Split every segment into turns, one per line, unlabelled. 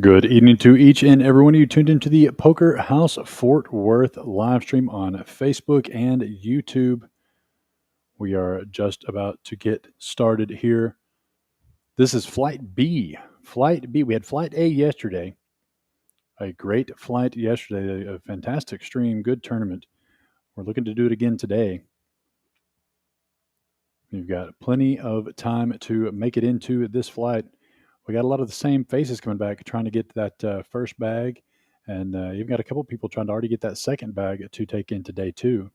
Good evening to each and every one of you tuned into the Poker House Fort Worth live stream on Facebook and YouTube. We are just about to get started here. This is Flight B. Flight B. We had Flight A yesterday. A great flight yesterday. A fantastic stream. Good tournament. We're looking to do it again today. You've got plenty of time to make it into this flight. We got a lot of the same faces coming back trying to get that first bag. And you've got a couple people trying to already get that second bag to take into day two.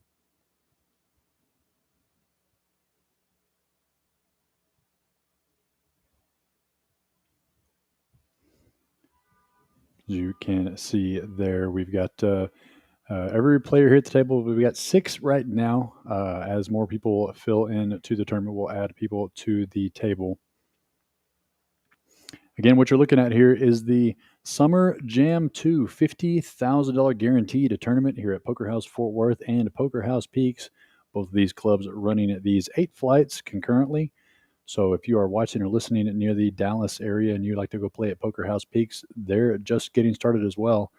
As you can see there, we've got every player here at the table. We've got 6 right now. As more people fill in to the tournament, we'll add people to the table. Again, what you're looking at here is the Summer Jam 2 $50,000 guaranteed tournament here at Poker House Fort Worth and Poker House Peaks. Both of these clubs are running these 8 flights concurrently. So if you are watching or listening near the Dallas area and you'd like to go play at Poker House Peaks, they're just getting started as well.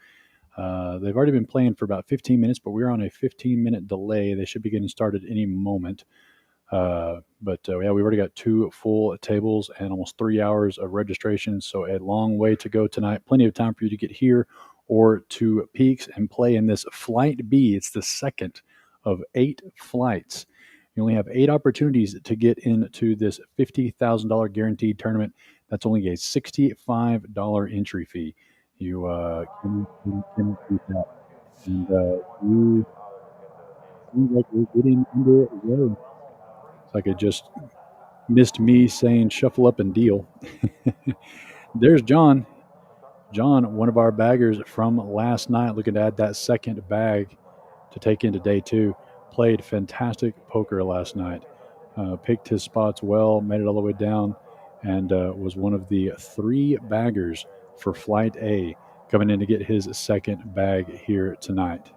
They've already been playing for about 15 minutes, but we're on a 15-minute delay. They should be getting started any moment. Yeah, we've already got 2 full tables and almost 3 hours of registration. So a long way to go tonight. Plenty of time for you to get here or to Peaks and play in this Flight B. It's the second of 8 flights. You only have 8 opportunities to get into this $50,000 guaranteed tournament. That's only a $65 entry fee. You can beat that. And you seems like we're getting underway. It's like it just missed me saying shuffle up and deal. There's John. John, one of our baggers from last night, looking to add that second bag to take into day two. Played fantastic poker last night. Picked his spots well, made it all the way down, and was one of the 3 baggers for Flight A. coming in to get his second bag here tonight.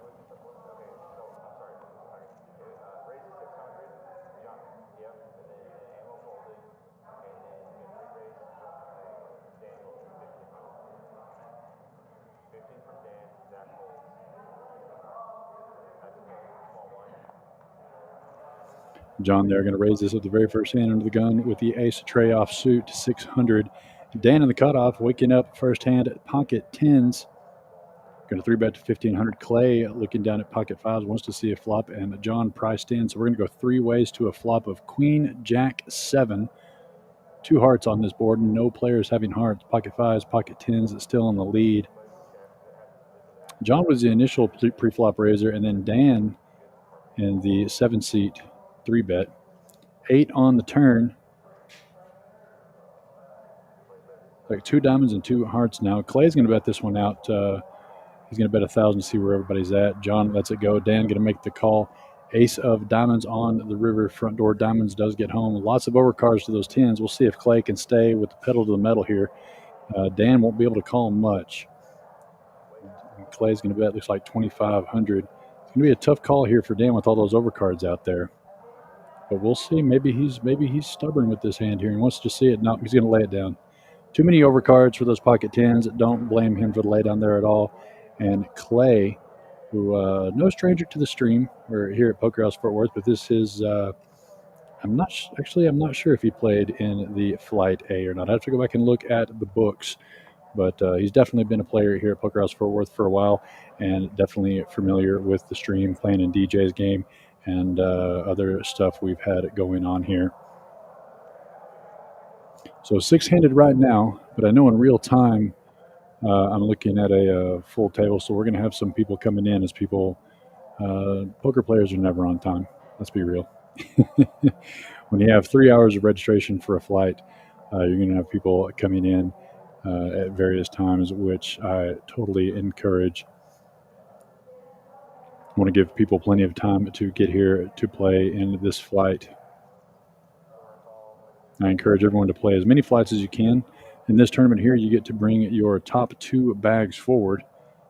John there going to raise this at the very first hand under the gun with the ace tray off suit 600. Dan in the cutoff, waking up first hand at pocket tens. Going to 3-bet to 1500. Clay looking down at pocket fives, wants to see a flop, and John priced in. So we're going to go 3 ways to a flop of queen, jack, 7. 2 hearts on this board. No players having hearts. Pocket fives, pocket tens is still in the lead. John was the initial pre-flop raiser, and then Dan in the 7-seat 3-bet. 8 on the turn. Like 2 diamonds and 2 hearts now. Clay's going to bet this one out. He's going to bet 1,000 to see where everybody's at. John lets it go. Dan going to make the call. Ace of diamonds on the river. Front door diamonds does get home. Lots of overcards to those tens. We'll see if Clay can stay with the pedal to the metal here. Dan won't be able to call much. Clay's going to bet, looks like 2,500. It's going to be a tough call here for Dan with all those overcards out there. But we'll see. Maybe he's stubborn with this hand here and wants to see it. No, he's going to lay it down. Too many overcards for those pocket tens. Don't blame him for the lay down there at all. And Clay, who no stranger to the stream, or here at Poker House Fort Worth, but this is I'm not sure if he played in the Flight A or not. I have to go back and look at the books, but he's definitely been a player here at Poker House Fort Worth for a while, and definitely familiar with the stream, playing in DJ's game and other stuff we've had going on here. So 6-handed right now, but I know in real time I'm looking at a full table, so we're going to have some people coming in as people. Poker players are never on time. Let's be real. When you have 3 hours of registration for a flight, you're going to have people coming in at various times, which I totally encourage. I want to give people plenty of time to get here to play in this flight. I encourage everyone to play as many flights as you can. In this tournament here, you get to bring your top 2 bags forward.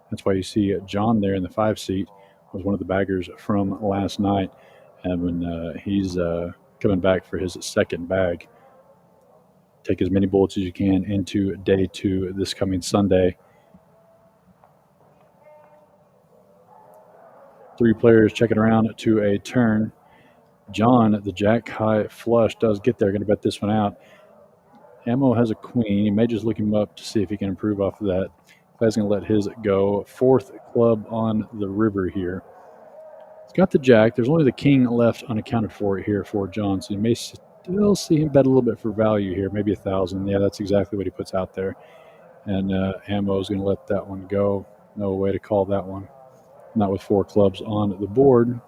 That's why you see John there in the 5-seat was one of the baggers from last night. And when he's coming back for his second bag, take as many bullets as you can into day 2 this coming Sunday. 3 players checking around to a turn. John, the jack high flush, does get there. Going to bet this one out. Ammo has a queen. He may just look him up to see if he can improve off of that. Clay's going to let his go. 4th club on the river here. He's got the jack. There's only the king left unaccounted for here for John, so you may still see him bet a little bit for value here, maybe 1,000. Yeah, that's exactly what he puts out there. And Ammo is going to let that one go. No way to call that one. Not with 4 clubs on the board.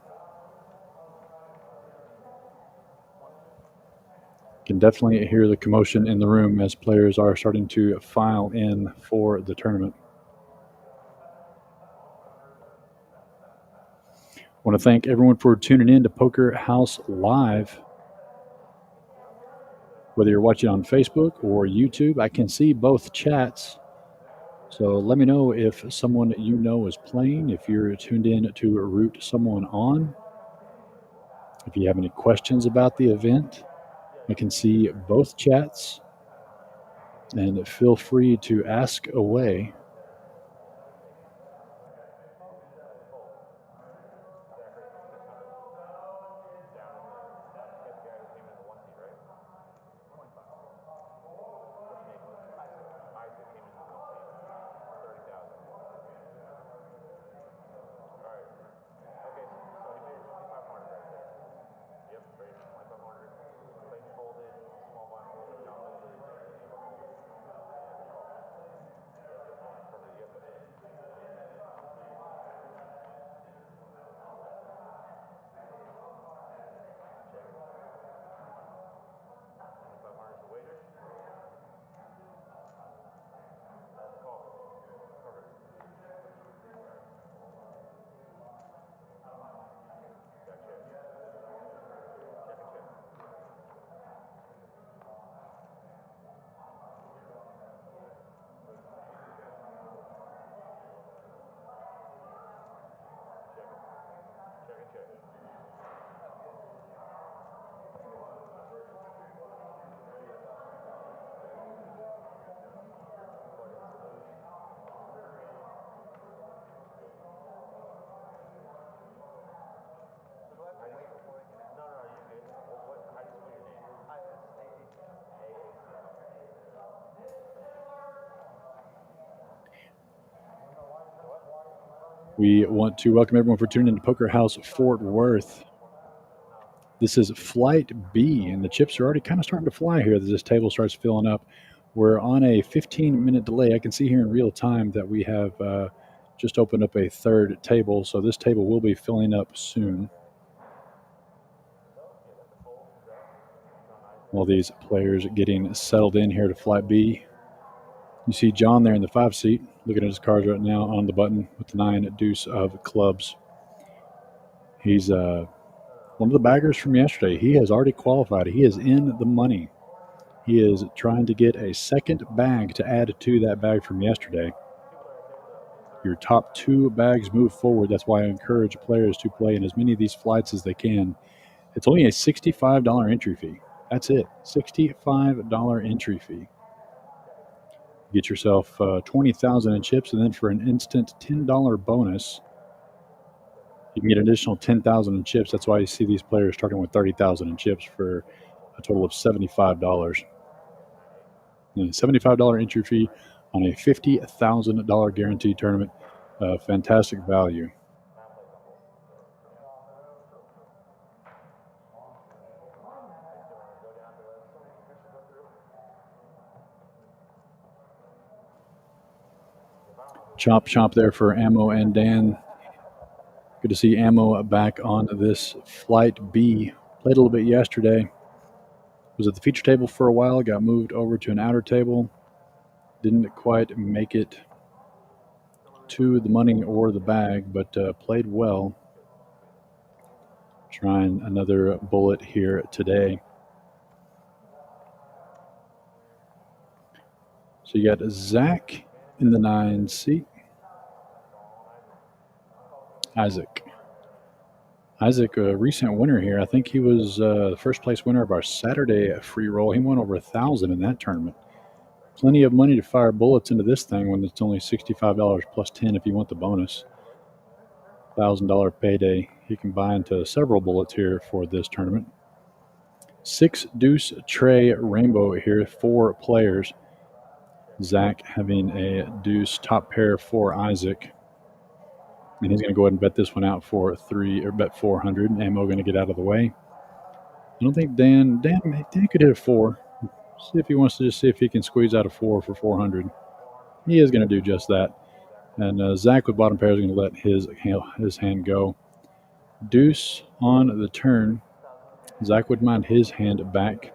Can definitely hear the commotion in the room as players are starting to file in for the tournament. I want to thank everyone for tuning in to Poker House Live. Whether you're watching on Facebook or YouTube, I can see both chats. So let me know if someone you know is playing, if you're tuned in to root someone on. If you have any questions about the event, I can see both chats. And feel free to ask away. We want to welcome everyone for tuning into Poker House Fort Worth. This is Flight B, and the chips are already kind of starting to fly here as this table starts filling up. We're on a 15-minute delay. I can see here in real time that we have just opened up a third table, so this table will be filling up soon. All these players getting settled in here to Flight B. You see John there in the 5 seat, looking at his cards right now on the button with the 9 deuce of clubs. He's one of the baggers from yesterday. He has already qualified. He is in the money. He is trying to get a second bag to add to that bag from yesterday. Your top 2 bags move forward. That's why I encourage players to play in as many of these flights as they can. It's only a $65 entry fee. That's it. $65 entry fee. Get yourself 20,000 in chips, and then for an instant $10 bonus, you can get an additional 10,000 in chips. That's why you see these players starting with 30,000 in chips for a total of $75. And a $75 entry fee on a $50,000 guaranteed tournament. Fantastic value. Chomp there for Ammo and Dan. Good to see Ammo back on this Flight B. Played a little bit yesterday. Was at the feature table for a while, got moved over to an outer table. Didn't quite make it to the money or the bag, but played well. Trying another bullet here today. So you got Zach in the 9 seat. Isaac, a recent winner here. I think he was the first place winner of our Saturday free roll. He won over 1,000 in that tournament. Plenty of money to fire bullets into this thing when it's only $65 plus 10 if you want the bonus. $1,000 payday. He can buy into several bullets here for this tournament. 6 deuce tray rainbow here, 4 players. Zach having a deuce top pair for Isaac. And he's going to go ahead and bet this one out for 3 or bet 400. Ammo going to get out of the way. I don't think Dan could hit a 4. See if he wants to just see if he can squeeze out a 4 for 400. He is going to do just that. And Zach with bottom pair is going to let his hand go. Deuce on the turn. Zach wouldn't mind his hand back.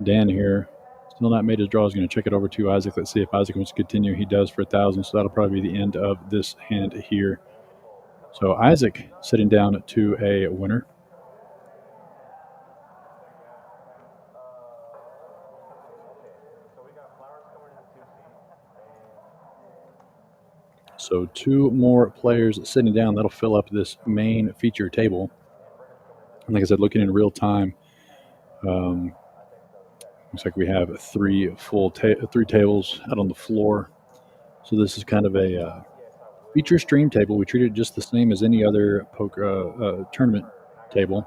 Dan here, still not made his draw, is going to check it over to Isaac. Let's see if Isaac wants to continue. He does for 1,000, so that'll probably be the end of this hand here. So Isaac sitting down to a winner. So 2 more players sitting down. That'll fill up this main feature table. And like I said, looking in real time, looks like we have 3 tables out on the floor. So this is kind of a feature stream table. We treat it just the same as any other poker tournament table.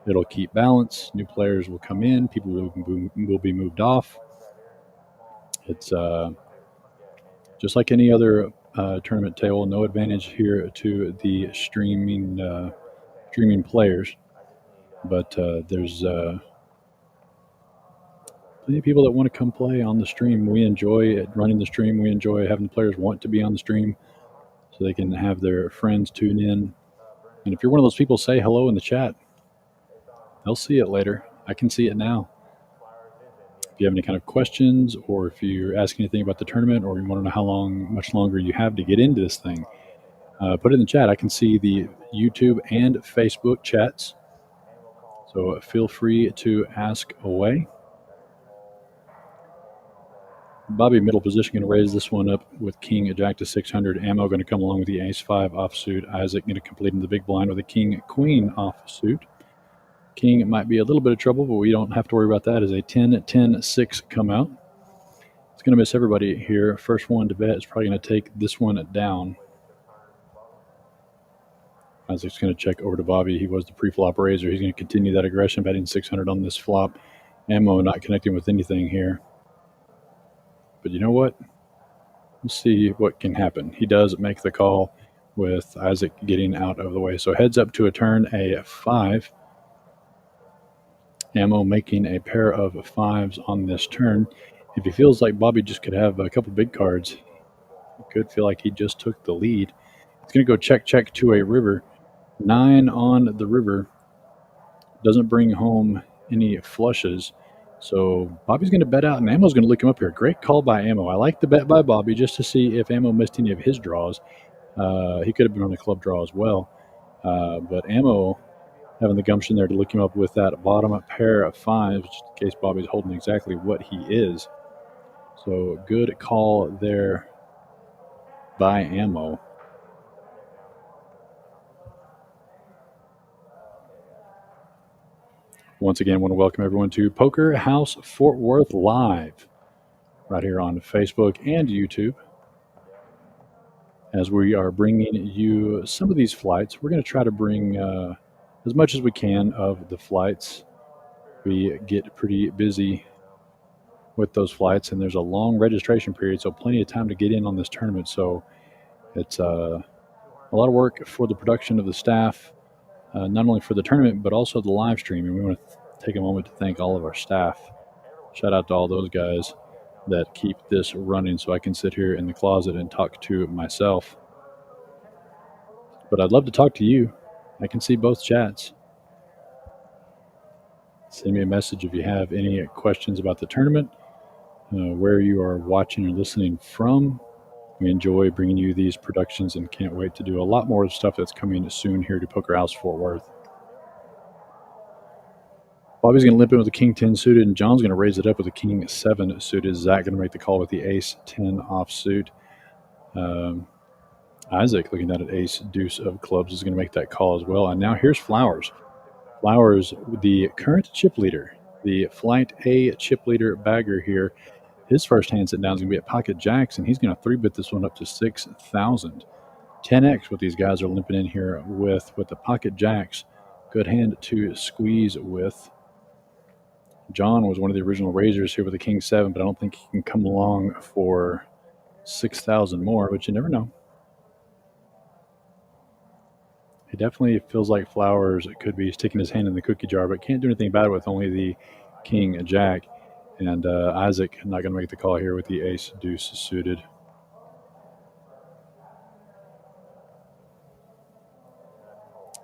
It'll keep balance. New players will come in. People will be moved off. It's just like any other tournament table. No advantage here to the streaming players, but there's plenty of people that want to come play on the stream. We enjoy running the stream. We enjoy having players want to be on the stream so they can have their friends tune in. And if you're one of those people, say hello in the chat. They'll see it later. I can see it now. If you have any kind of questions, or if you're asking anything about the tournament, or you want to know much longer you have to get into this thing, put it in the chat. I can see the YouTube and Facebook chats. So feel free to ask away. Bobby, middle position, going to raise this one up with King Jack to 600. Ammo going to come along with the Ace 5 offsuit. Isaac going to complete in the big blind with a King Queen offsuit. King might be a little bit of trouble, but we don't have to worry about that as a 10-10-6 come out. It's going to miss everybody here. First one to bet is probably going to take this one down. Isaac's going to check over to Bobby. He was the pre-flop raiser. He's going to continue that aggression, betting 600 on this flop. Ammo not connecting with anything here. But you know what? Let's see what can happen. He does make the call. with Isaac getting out of the way. So heads up to a turn, a 5. Ammo making a pair of 5s on this turn. If he feels like Bobby just could have a couple big cards, he could feel like he just took the lead. He's going to go check to a river. 9 on the river. Doesn't bring home any flushes. So Bobby's going to bet out, and Ammo's going to look him up here. Great call by Ammo. I like the bet by Bobby just to see if Ammo missed any of his draws. He could have been on a club draw as well. But Ammo having the gumption there to look him up with that bottom pair of 5s, just in case Bobby's holding exactly what he is. So good call there by Ammo. Once again, I want to welcome everyone to Poker House Fort Worth Live, right here on Facebook and YouTube. As we are bringing you some of these flights, we're going to try to bring as much as we can of the flights. We get pretty busy with those flights, and there's a long registration period, so plenty of time to get in on this tournament. So it's a lot of work for the production of the staff, not only for the tournament, but also the live stream. And we want to take a moment to thank all of our staff. Shout out to all those guys that keep this running so I can sit here in the closet and talk to myself. But I'd love to talk to you. I can see both chats. Send me a message if you have any questions about the tournament, where you are watching or listening from. We enjoy bringing you these productions and can't wait to do a lot more stuff that's coming soon here to Poker House Fort Worth. Bobby's going to limp in with the King 10 suited, and John's going to raise it up with the King 7 suited. Zach going to make the call with the Ace 10 offsuit. Isaac, looking at an Ace Deuce of clubs, is going to make that call as well. And now here's Flowers. Flowers, the current chip leader, the Flight A chip leader bagger here. His first hand sit down is going to be at Pocket Jacks, and he's going to 3-bit this one up to 6,000. 10x what these guys are limping in here with the Pocket Jacks. Good hand to squeeze with. John was one of the original raisers here with the King 7, but I don't think he can come along for 6,000 more, but you never know. He definitely feels like Flowers could be sticking his hand in the cookie jar, but can't do anything about it with only the King Jack. And Isaac not going to make the call here with the Ace Deuce suited.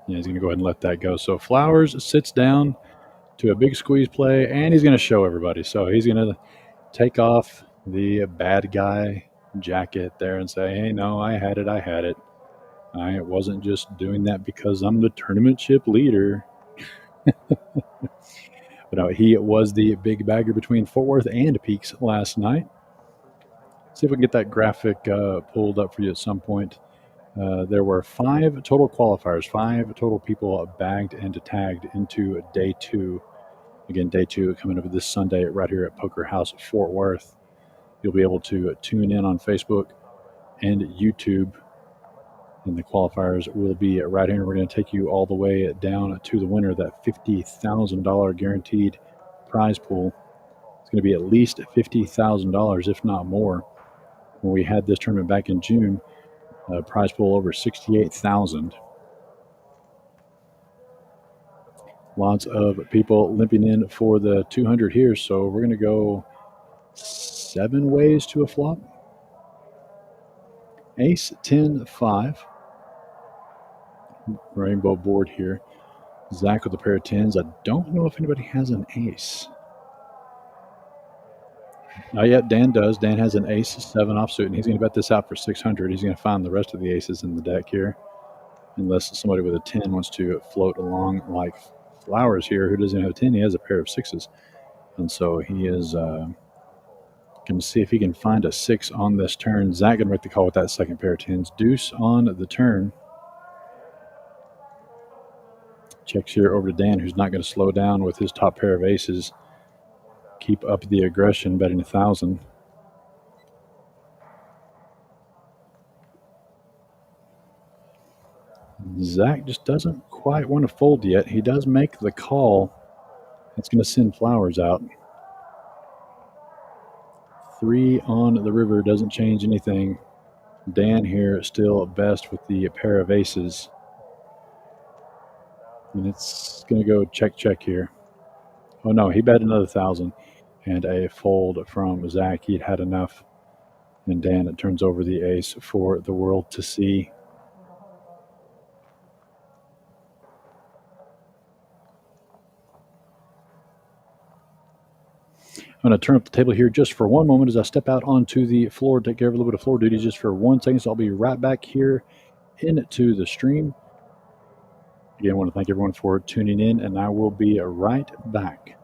Yeah, he's going to go ahead and let that go. So Flowers sits down to a big squeeze play, and he's going to show everybody. So he's going to take off the bad guy jacket there and say, hey, no, I had it. I wasn't just doing that because I'm the tournament chip leader. But no, he was the big bagger between Fort Worth and Peaks last night. See if we can get that graphic pulled up for you at some point. There were 5 total qualifiers, 5 total people bagged and tagged into day 2. Again, day 2 coming up this Sunday right here at Poker House Fort Worth. You'll be able to tune in on Facebook and YouTube. And the qualifiers will be right here. We're going to take you all the way down to the winner, that $50,000 guaranteed prize pool. It's going to be at least $50,000, if not more. When we had this tournament back in June, prize pool over $68,000. Lots of people limping in for the 200 here, so we're going to go 7 ways to a flop. Ace 10 5. Rainbow board here. Zach with a pair of 10s. I don't know if anybody has an ace. Yeah, Dan does. Dan has an ace 7 offsuit, and he's going to bet this out for 600. He's going to find the rest of the aces in the deck here, unless somebody with a 10 wants to float along like Flowers here, who doesn't have a 10. He has a pair of 6s, and so he is going to see if he can find a 6 on this turn. Zach going to make the call with that second pair of 10s. Deuce on the turn. Checks here over to Dan, who's not going to slow down with his top pair of aces. Keep up the aggression, betting 1,000. Zach just doesn't quite want to fold yet. He does make the call. It's going to send Flowers out. 3 on the river doesn't change anything. Dan here still best with the pair of aces. And it's going to go check, check here. Oh, no, he bet another 1,000 and a fold from Zach. He'd had enough. And Dan, it turns over the ace for the world to see. I'm going to turn up the table here just for one moment as I step out onto the floor, take care of a little bit of floor duties just for 1 second. So I'll be right back here into the stream. Again, I want to thank everyone for tuning in, and I will be right back.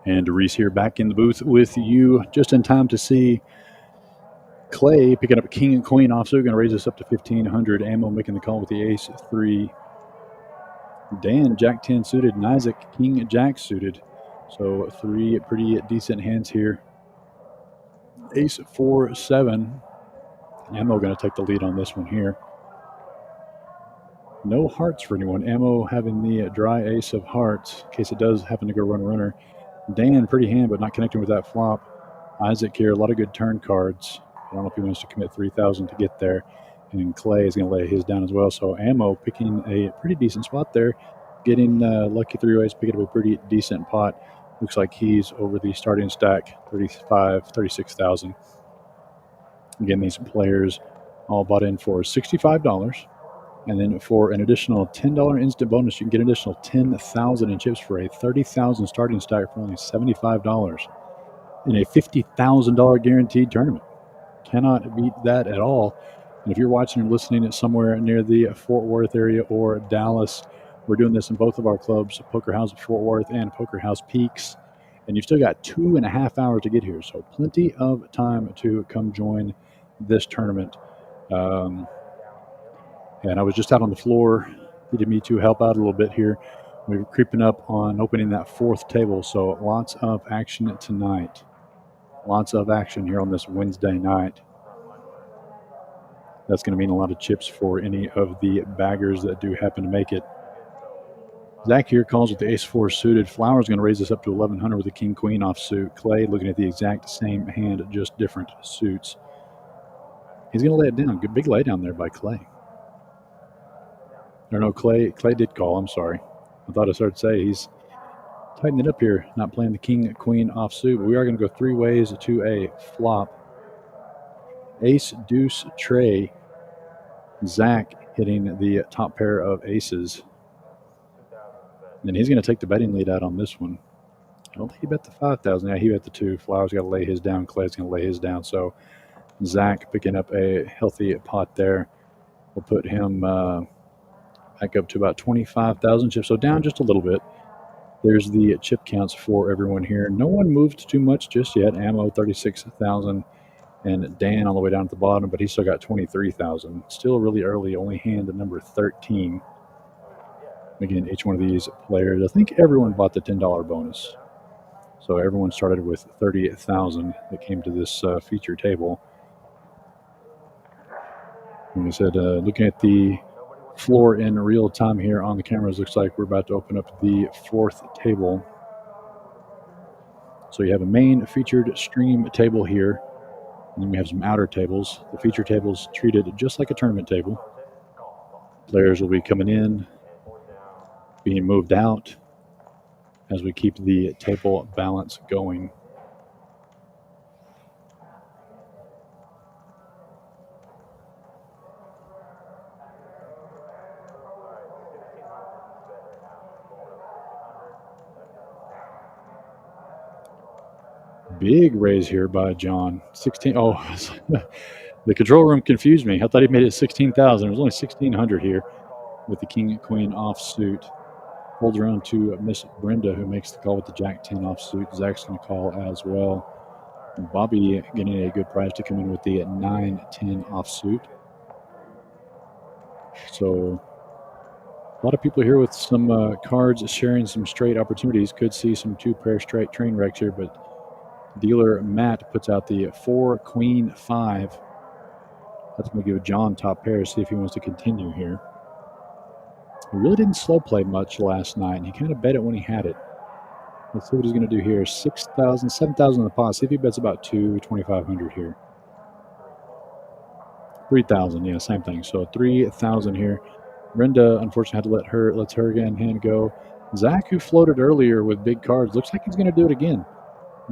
And Reese here back in the booth with you just in time to see Clay picking up king and queen offsuit. Going to raise us up to 1,500. Ammo making the call with the ace 3. Dan, jack 10 suited, and Isaac, king jack suited. So 3 pretty decent hands here. Ace 4, 7. Ammo going to take the lead on this one here. No hearts for anyone. Ammo having the dry ace of hearts in case it does happen to go runner. Dan, pretty hand, but not connecting with that flop. Isaac here, a lot of good turn cards. I don't know if he wants to commit 3,000 to get there. And Clay is going to lay his down as well. So Ammo picking a pretty decent spot there. Getting lucky 3-ways, picking up a pretty decent pot. Looks like he's over the starting stack, 36,000. Again, these players all bought in for $65. And then for an additional $10 instant bonus, you can get an additional 10,000 in chips for a 30,000 starting stack for only $75 in a $50,000 guaranteed tournament. Cannot beat that at all. And if you're watching or listening at somewhere near the Fort Worth area or Dallas, we're doing this in both of our clubs, Poker House Fort Worth and Poker House Peaks. And you've still got 2.5 hours to get here. So plenty of time to come join this tournament. And I was just out on the floor. Needed me to help out a little bit here. We were creeping up on opening that 4th table. So lots of action tonight. Lots of action here on this Wednesday night. That's going to mean a lot of chips for any of the baggers that do happen to make it. Zach here calls with the ace 4 suited. Flower's going to raise us up to 1,100 with the king queen offsuit. Clay looking at the exact same hand, just different suits. He's going to lay it down. Good big lay down there by Clay. Or no, Clay did call. I'm sorry. I thought I started to say he's tightening it up here, not playing the king queen offsuit. But we are going to go 3 ways to a flop. Ace, deuce, tray. Zach hitting the top pair of aces. And he's going to take the betting lead out on this one. I don't think he bet the 5,000. Yeah, he bet the 2. Flowers got to lay his down. Clay's going to lay his down. So Zach picking up a healthy pot there. We'll put him back up to about 25,000 chips. So down just a little bit. There's the chip counts for everyone here. No one moved too much just yet. Ammo, 36,000. And Dan all the way down at the bottom, but he's still got 23,000. Still really early, only hand at number 13. Again, each one of these players, I think everyone bought the $10 bonus. So everyone started with 30,000 that came to this feature table. And we said, looking at the floor in real time here on the cameras, looks like we're about to open up the 4th table. So you have a main featured stream table here. And then we have some outer tables. The feature table's treated just like a tournament table. Players will be coming in, being moved out as we keep the table balance going. Big raise here by John. 16. Oh, the control room confused me. I thought he made it 16,000. It was only 1,600 here with the king queen offsuit. Holds around to Miss Brenda, who makes the call with the jack 10 offsuit. Zach's going to call as well. And Bobby getting a good price to come in with the 9-10 offsuit. So a lot of people here with some cards sharing some straight opportunities. Could see some 2-pair straight train wrecks here, but dealer Matt puts out the 4 queen 5. That's going to give John top pair, see if he wants to continue here. He really didn't slow play much last night, and he kind of bet it when he had it. Let's see what he's going to do here. 6,000, 7,000 in the pot. See if he bets about 2,500 here. 3,000, yeah, same thing. So 3,000 here. Brenda, unfortunately, had to lets her again hand go. Zach, who floated earlier with big cards, looks like he's going to do it again.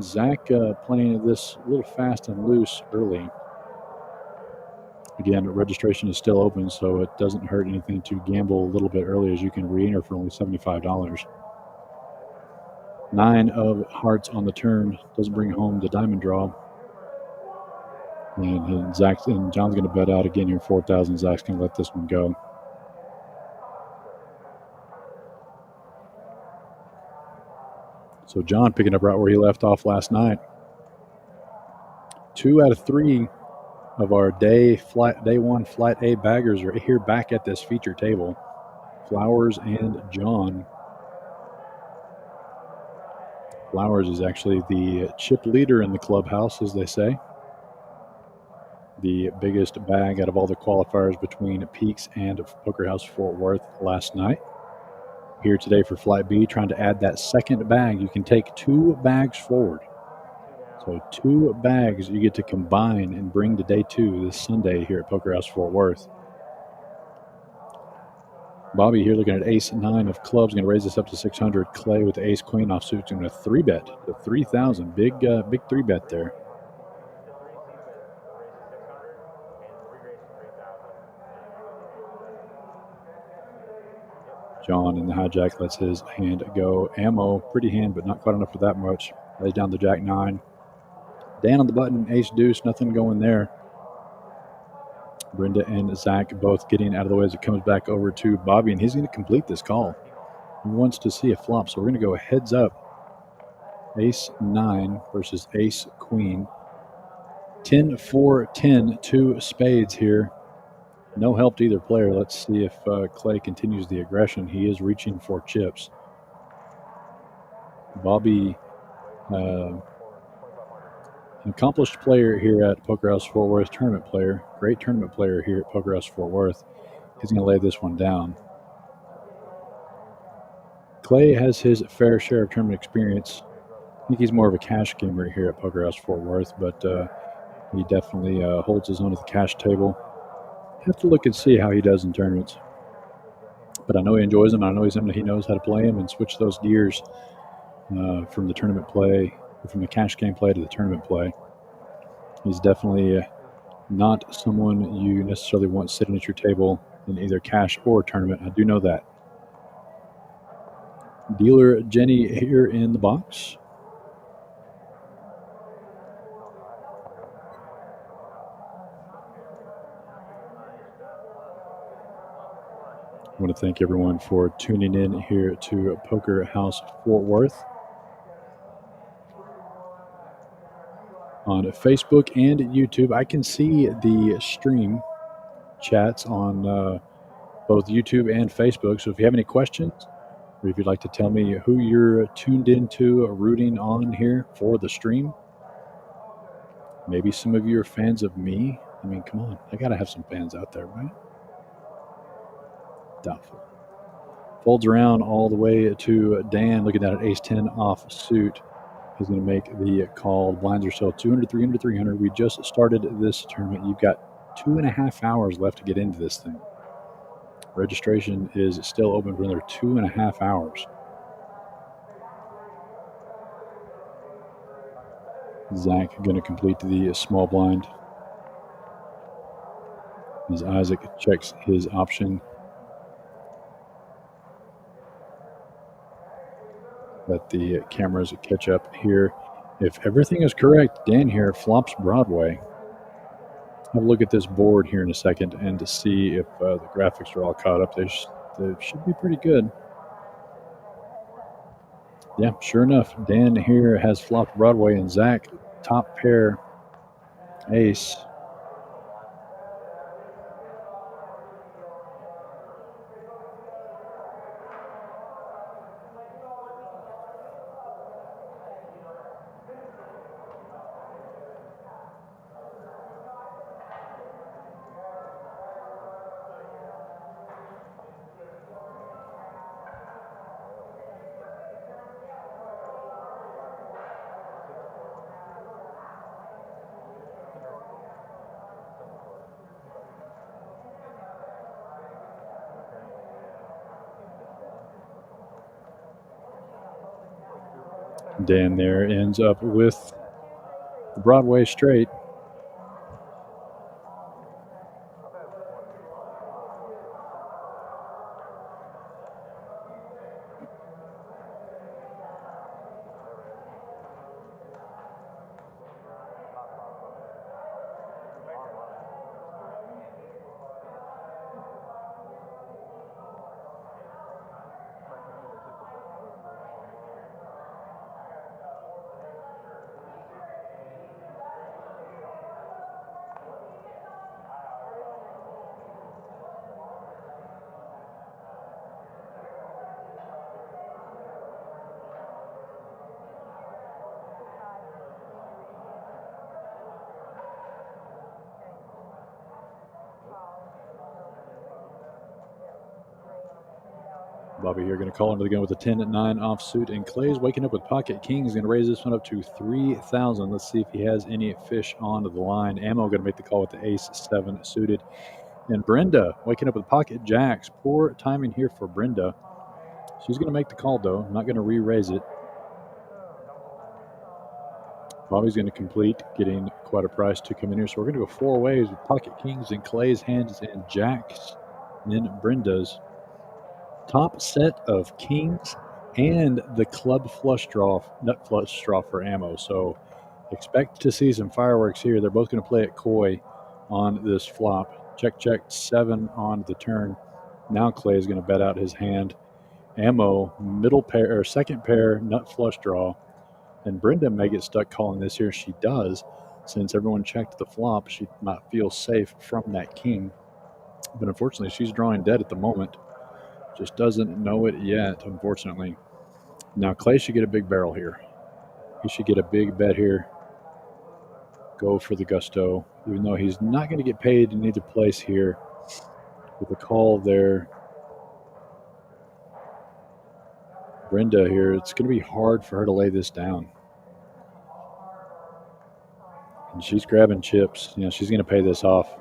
Zach playing this a little fast and loose early. Again, registration is still open, so it doesn't hurt anything to gamble a little bit early, as you can re-enter for only $75. 9 of hearts on the turn doesn't bring home the diamond draw. And Zach and John's going to bet out again here, 4,000. Zach's going to let this one go. So John picking up right where he left off last night. 2 out of 3 of our day 1 Flight A baggers are here back at this feature table. Flowers and John. Flowers is actually the chip leader in the clubhouse, as they say. The biggest bag out of all the qualifiers between Peaks and Poker House Fort Worth last night. Here today for Flight B, trying to add that second bag. You can take 2 bags forward. So 2 bags you get to combine and bring to day 2 this Sunday here at Poker House Fort Worth. Bobby here looking at ace-9 of clubs, going to raise this up to 600. Clay with the ace-queen offsuit, going to 3-bet to 3,000. Big 3-bet there. John in the hijack lets his hand go. Ammo, pretty hand, but not quite enough for that much. Lays down the jack-9. Dan on the button, ace-deuce, nothing going there. Brenda and Zach both getting out of the way as it comes back over to Bobby, and he's going to complete this call. He wants to see a flop, so we're going to go heads up. Ace-9 versus ace-queen. 10-4-10, 2 spades here. No help to either player. Let's see if Clay continues the aggression. He is reaching for chips. Bobby, an accomplished player here at Poker House Fort Worth, tournament player, great tournament player here at Poker House Fort Worth. He's going to lay this one down. Clay has his fair share of tournament experience. I think he's more of a cash gamer here at Poker House Fort Worth, but he definitely holds his own at the cash table. Have to look and see how he does in tournaments. But I know he enjoys them. I know he knows how to play them and switch those gears from the tournament play, from the cash game play to the tournament play. He's definitely not someone you necessarily want sitting at your table in either cash or tournament. I do know that. Dealer Jenny here in the box. I want to thank everyone for tuning in here to Poker House Fort Worth on Facebook and YouTube. I can see the stream chats on both YouTube and Facebook. So if you have any questions, or if you'd like to tell me who you're tuned into or rooting on here for the stream, maybe some of you are fans of me. I mean, come on, I gotta have some fans out there, right? Doubtful. Folds around all the way to Dan, looking at an ace-10 off suit. He's going to make the call. Blinds are still 200, 300, 300. We just started this tournament. You've got 2.5 hours left to get into this thing. Registration is still open for another 2.5 hours. Zach going to complete the small blind as Isaac checks his option. Let the cameras catch up here. If everything is correct, Dan here flops Broadway. Have a look at this board here in a second and to see if the graphics are all caught up. They should be pretty good. Yeah, sure enough, Dan here has flopped Broadway, and Zach, top pair, ace. Dan there ends up with the Broadway straight. Bobby here going to call into the gun with a 10-9 offsuit, and Clay's waking up with pocket kings. Going to raise this one up to 3,000. Let's see if he has any fish on the line. Ammo going to make the call with the ace-7 suited. And Brenda waking up with pocket jacks. Poor timing here for Brenda. She's going to make the call, though. Not going to re-raise it. Bobby's going to complete, getting quite a price to come in here. So we're going to go 4 ways with pocket kings in Clay's hands and jacks in Brenda's. Top set of kings and the club flush draw, nut flush draw for ammo. So expect to see some fireworks here. They're both going to play it coy on this flop. Check, 7 on the turn. Now Clay is going to bet out his hand. Ammo, middle pair or second pair, nut flush draw. And Brenda may get stuck calling this here. She does. Since everyone checked the flop, she might feel safe from that king. But unfortunately, she's drawing dead at the moment. Just doesn't know it yet, unfortunately. Now, Clay should get a big barrel here. He should get a big bet here. Go for the gusto, even though he's not going to get paid in either place here. With a call there. Brenda here, it's going to be hard for her to lay this down. And she's grabbing chips. You know, she's going to pay this off.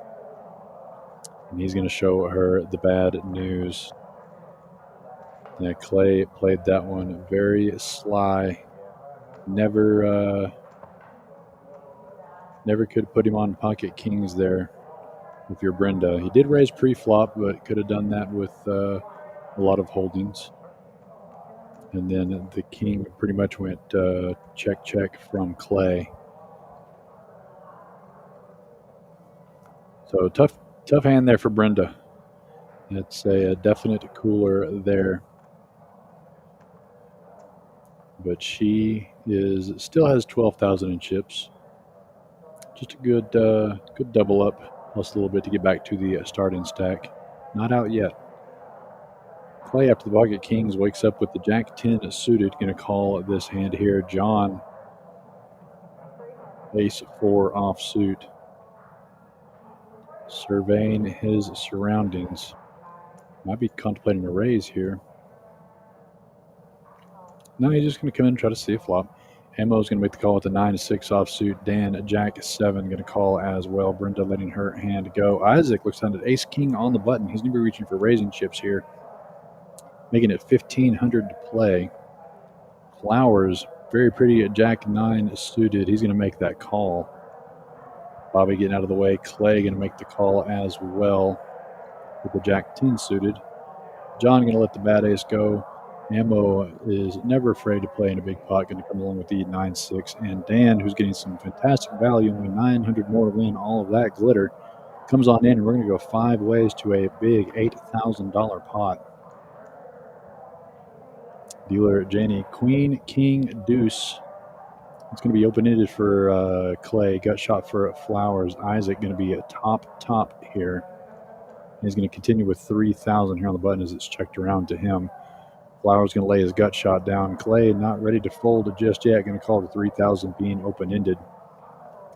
And he's going to show her the bad news. Yeah, Clay played that one very sly. Never could put him on pocket kings there if you're Brenda. He did raise pre-flop, but could have done that with a lot of holdings. And then the king pretty much went check from Clay. So tough hand there for Brenda. It's a definite cooler there. But she still has 12,000 in chips. Just a good double up, plus a little bit to get back to the starting stack. Not out yet. Clay, after the pocket kings, wakes up with the jack 10 suited. Going to call this hand here. John, ace 4 offsuit. Surveying his surroundings. Might be contemplating a raise here. No, he's just going to come in and try to see a flop. Ammo is going to make the call with the 9-6 offsuit. Dan, jack 7, going to call as well. Brenda letting her hand go. Isaac looks down at ace king on the button. He's going to be reaching for raising chips here, making it 1,500 to play. Flowers, very pretty at jack 9 suited. He's going to make that call. Bobby getting out of the way. Clay going to make the call as well with the jack 10 suited. John going to let the bad ace go. Ammo is never afraid to play in a big pot, going to come along with the 9-6. And Dan, who's getting some fantastic value, only 900 more to win all of that glitter, comes on in, and we're going to go 5 ways to a big $8,000 pot. Dealer Janie, queen, king, deuce. It's going to be open-ended for Clay. Gut shot for Flowers. Isaac going to be a top here. He's going to continue with 3,000 here on the button as it's checked around to him. Flowers going to lay his gut shot down. Clay not ready to fold it just yet. Going to call the 3,000 being open-ended.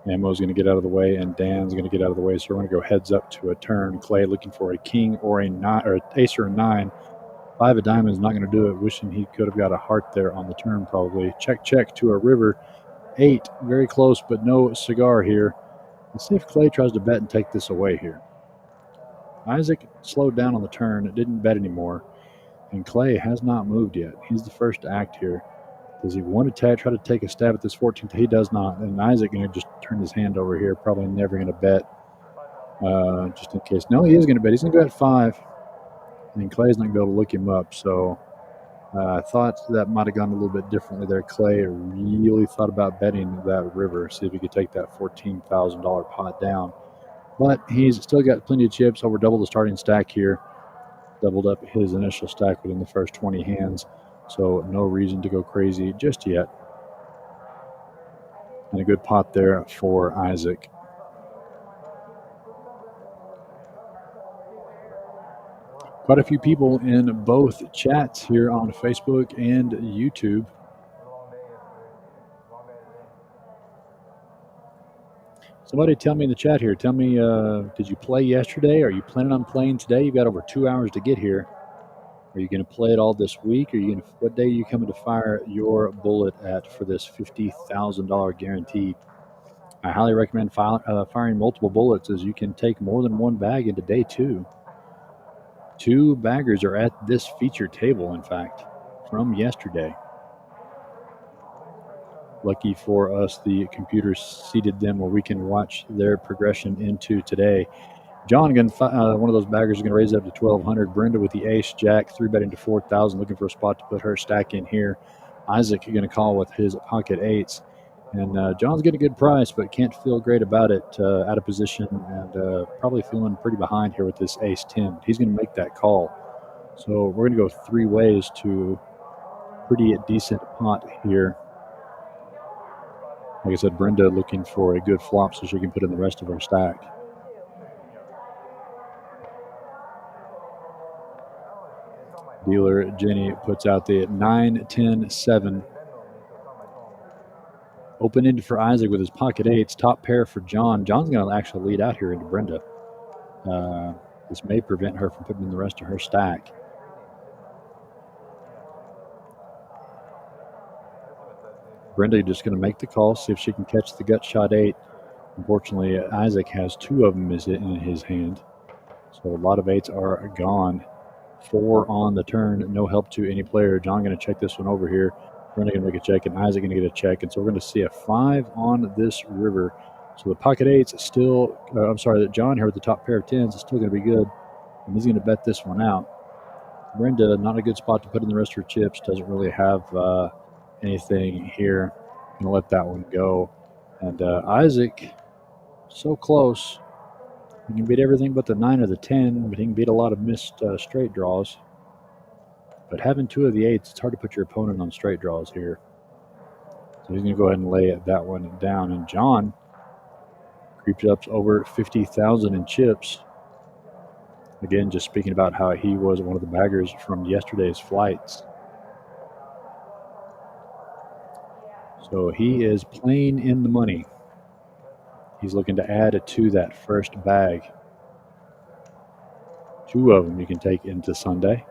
Ammo's going to get out of the way, and Dan's going to get out of the way. So we're going to go heads up to a turn. Clay looking for a king or a 9, or ace or a 9. 5 of diamonds not going to do it. Wishing he could have got a heart there on the turn probably. Check to a river. 8, very close, but no cigar here. Let's see if Clay tries to bet and take this away here. Isaac slowed down on the turn. It didn't bet anymore. And Clay has not moved yet. He's the first to act here. Does he want to try to take a stab at this 14th? He does not. And Isaac going to just turn his hand over here. Probably never going to bet just in case. No, he is going to bet. He's going to go at 5. And Clay's not going to be able to look him up. So I thought that might have gone a little bit differently there. Clay really thought about betting that river, see if he could take that $14,000 pot down. But he's still got plenty of chips, over double the starting stack here. Doubled up his initial stack within the first 20 hands. So no reason to go crazy just yet. And a good pot there for Isaac. Quite a few people in both chats here on Facebook and YouTube. Somebody tell me in the chat here. Tell me, did you play yesterday? Are you planning on playing today? You've got over 2 hours to get here. Are you going to play it all this week? What day are you coming to fire your bullet at for this $50,000 guarantee? I highly recommend firing multiple bullets, as you can take more than one bag into day 2. 2 baggers are at this feature table, in fact, from yesterday. Lucky for us, the computer seated them where we can watch their progression into today. John, one of those baggers, is going to raise it up to 1,200. Brenda with the ace, jack, 3-betting to 4,000, looking for a spot to put her stack in here. Isaac going to call with his pocket eights. And John's getting a good price, but can't feel great about it, out of position, and probably feeling pretty behind here with this ace-10. He's going to make that call. So we're going to go 3 ways to pretty decent pot here. Like I said, Brenda looking for a good flop so she can put in the rest of her stack. Dealer Jenny puts out the 9, 10, 7. Open-ended for Isaac with his pocket eights. Top pair for John. John's going to actually lead out here into Brenda. This may prevent her from putting in the rest of her stack. Brenda just going to make the call, see if she can catch the gut shot 8. Unfortunately, Isaac has 2 of them in his hand. So a lot of 8s are gone. 4 on the turn, no help to any player. John going to check this one over here. Brenda going to make a check, and Isaac going to get a check. And so we're going to see a 5 on this river. So the pocket 8's still, John here with the top pair of 10s is still going to be good. And he's going to bet this one out. Brenda, not a good spot to put in the rest of her chips. Doesn't really have anything here. Going to let that one go. And Isaac, so close. He can beat everything but the 9 or the 10, but he can beat a lot of missed straight draws. But having 2 of the 8s, it's hard to put your opponent on straight draws here. So he's going to go ahead and lay that one down. And John creeps up over 50,000 in chips. Again, just speaking about how he was one of the baggers from yesterday's flights. So he is playing in the money. He's looking to add to that first bag. 2 of them you can take into Sunday.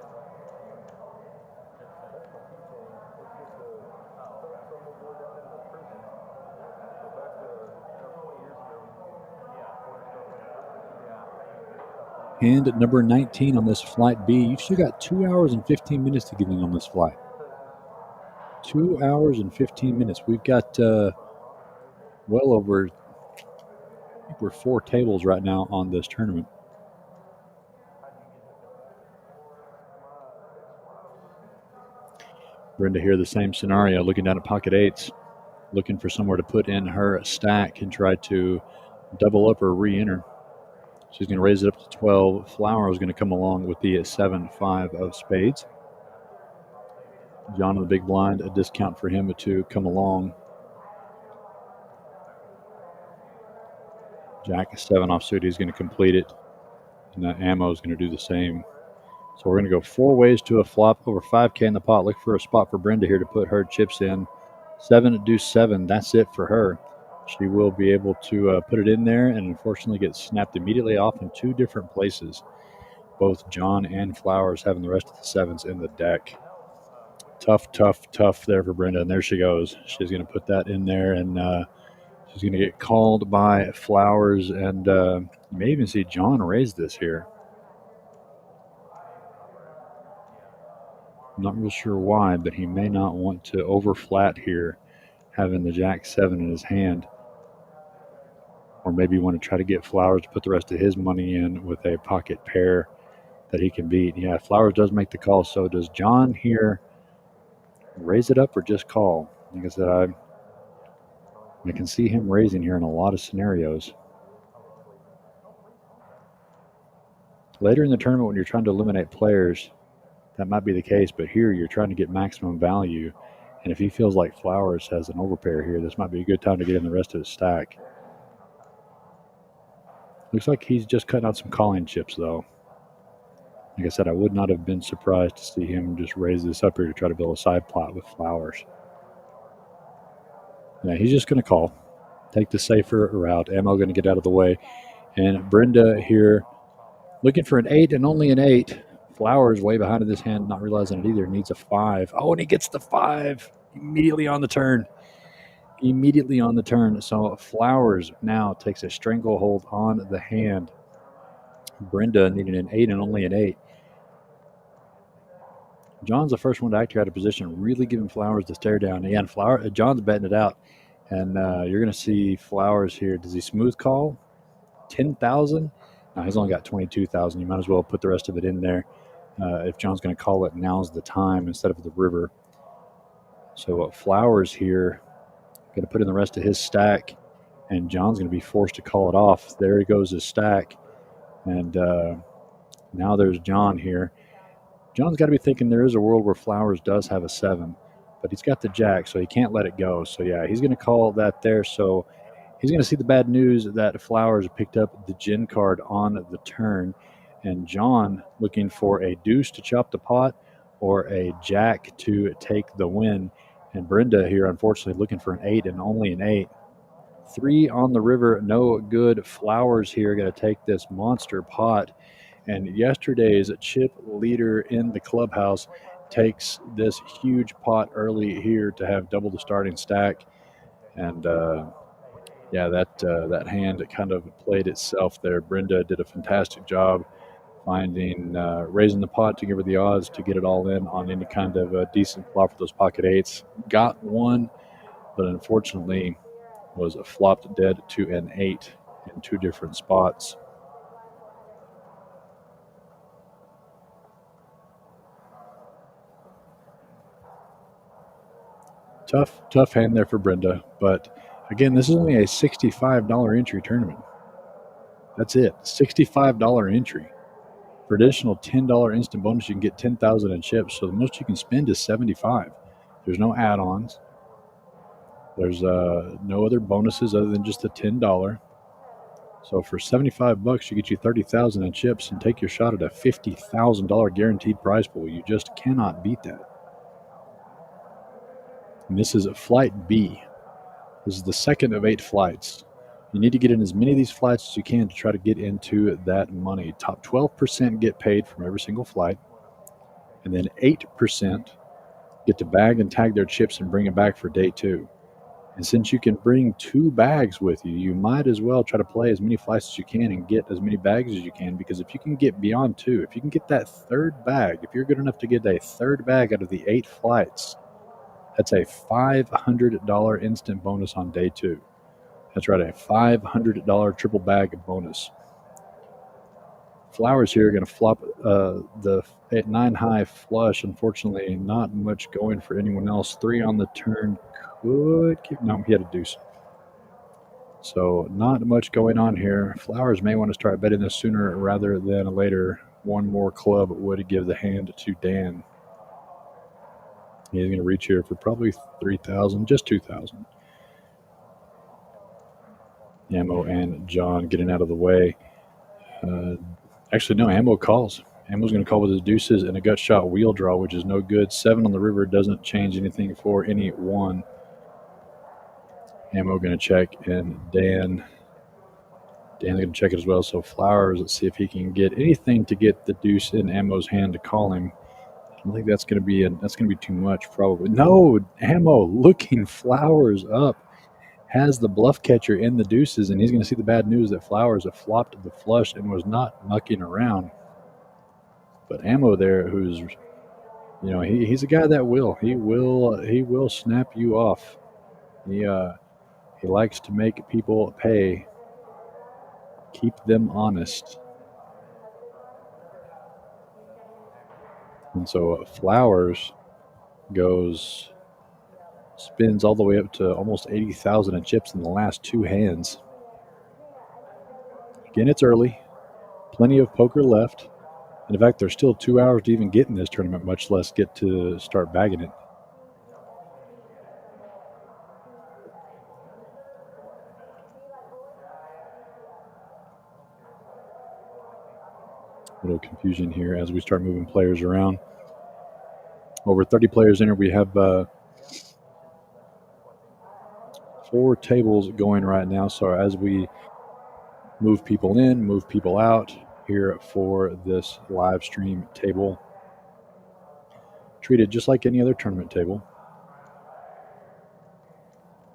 Hand at number 19 on this flight B. You've still got 2 hours and 15 minutes to get in on this flight. 2 hours and 15 minutes. We've got well over, I think we're 4 tables right now on this tournament. Brenda here, the same scenario, looking down at pocket 8s, looking for somewhere to put in her stack and try to double up or re-enter. She's going to raise it up to 12. Flower is going to come along with the 7-5 of spades. John in the big blind, a discount for him to come along. Jack 7 offsuit, he's going to complete it. And that ammo is going to do the same. So we're going to go 4 ways to a flop, over 5K in the pot. Look for a spot for Brenda here to put her chips in. 7 deuce 7, that's it for her. She will be able to put it in there and unfortunately get snapped immediately off in 2 different places. Both John and Flowers having the rest of the 7s in the deck. Tough there for Brenda. And there she goes. She's going to put that in there, and she's going to get called by Flowers. And you may even see John raise this here. I'm not real sure why, but he may not want to overflat here, having the Jack 7 in his hand. Or maybe want to try to get Flowers to put the rest of his money in with a pocket pair that he can beat. Yeah, Flowers does make the call. So does John here raise it up or just call? Like I said, I can see him raising here in a lot of scenarios. Later in the tournament, when you're trying to eliminate players, that might be the case, but here you're trying to get maximum value. And if he feels like Flowers has an overpair here, this might be a good time to get in the rest of his stack. Looks like he's just cutting out some calling chips, though. Like I said, I would not have been surprised to see him just raise this up here to try to build a side plot with Flowers. Yeah, he's just going to call. Take the safer route. Ammo going to get out of the way. And Brenda here looking for an 8 and only an 8. Flowers way behind in this hand, not realizing it either. Needs a 5. Oh, and he gets the 5 immediately on the turn. Immediately on the turn. So Flowers now takes a stranglehold on the hand. Brenda needed an 8 and only an 8. John's the first one to act out of position, really giving Flowers the stare down. Again, John's betting it out. And you're going to see Flowers here. Does he smooth call? 10,000? No, he's only got 22,000. You might as well put the rest of it in there. If John's going to call it, now's the time instead of the river. So Flowers here, going to put in the rest of his stack, and John's going to be forced to call it off. There he goes, his stack. And now there's John here. John's got to be thinking there is a world where Flowers does have a 7, but he's got the jack, so he can't let it go. So, yeah, he's going to call that there. So he's going to see the bad news that Flowers picked up the gin card on the turn, and John looking for a deuce to chop the pot or a jack to take the win. And Brenda here, unfortunately, looking for an 8 and only an 8. 3 on the river, no good. Flowers here going to take this monster pot. And yesterday's chip leader in the clubhouse takes this huge pot early here to have double the starting stack. And, yeah, that hand kind of played itself there. Brenda did a fantastic job finding, raising the pot to give her the odds to get it all in on any kind of a decent flop for those pocket 8s. Got one, but unfortunately was flopped dead to an 8 in 2 different spots. Tough hand there for Brenda, but again, this is only a $65 entry tournament. That's it, $65 entry. For additional $10 instant bonus, you can get 10,000 in chips. So the most you can spend is 75. There's no add-ons. There's no other bonuses other than just the $10. So for $75, you get you 30,000 in chips and take your shot at a $50,000 guaranteed prize pool. You just cannot beat that. And this is flight B. This is the second of 8 flights. You need to get in as many of these flights as you can to try to get into that money. Top 12% get paid from every single flight. And then 8% get to bag and tag their chips and bring it back for day 2. And since you can bring 2 bags with you, you might as well try to play as many flights as you can and get as many bags as you can, because if you can get beyond 2, if you can get that 3rd bag, if you're good enough to get a 3rd bag out of the 8 flights, that's a $500 instant bonus on day 2. That's right, a $500 triple bag bonus. Flowers here are going to flop the 9 high flush. Unfortunately, not much going for anyone else. 3 on the turn could keep. No, he had a deuce. So not much going on here. Flowers may want to start betting this sooner rather than later. One more club would give the hand to Dan. He's going to reach here for probably 3,000, just 2,000. Ammo and John getting out of the way. Actually, no, Ammo calls. Ammo's going to call with his deuces and a gut shot wheel draw, which is no good. 7 on the river doesn't change anything for anyone. Ammo going to check, and Dan's going to check it as well. So Flowers, let's see if he can get anything to get the deuce in Ammo's hand to call him. I don't think that's going to be too much, probably. No, Ammo looking Flowers up. Has the bluff catcher in the deuces, and he's going to see the bad news that Flowers have flopped the flush and was not mucking around. But Ammo there, who's, he's a guy that he will snap you off. He likes to make people pay, keep them honest. And so Flowers spins all the way up to almost 80,000 in chips in the last 2 hands. Again, it's early. Plenty of poker left. And in fact, there's still 2 hours to even get in this tournament, much less get to start bagging it. A little confusion here as we start moving players around. Over 30 players in here. We have 4 tables going right now. So as we move people in, move people out, here for this live stream table. Treated just like any other tournament table.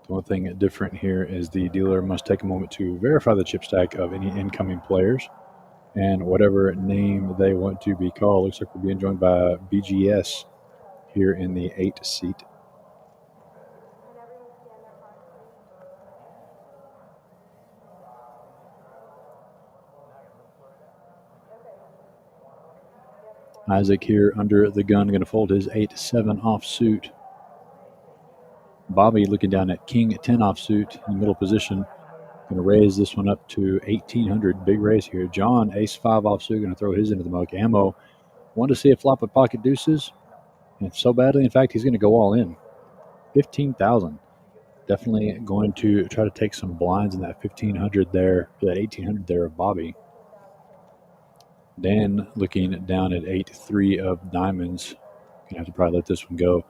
The only thing different here is the dealer must take a moment to verify the chip stack of any incoming players and whatever name they want to be called. Looks like we're being joined by BGS here in the 8 seat. Isaac here under the gun, going to fold his 8-7 offsuit. Bobby looking down at King 10 offsuit in the middle position. Going to raise this one up to 1,800. Big raise here. John, ace-5 offsuit, going to throw his into the mug. Ammo, wanted to see a flop of pocket deuces. And so badly, in fact, he's going to go all in. 15,000. Definitely going to try to take some blinds in that 1,500 there, that 1,800 there of Bobby. Dan looking down at 8-3 of diamonds. Going to have to probably let this one go.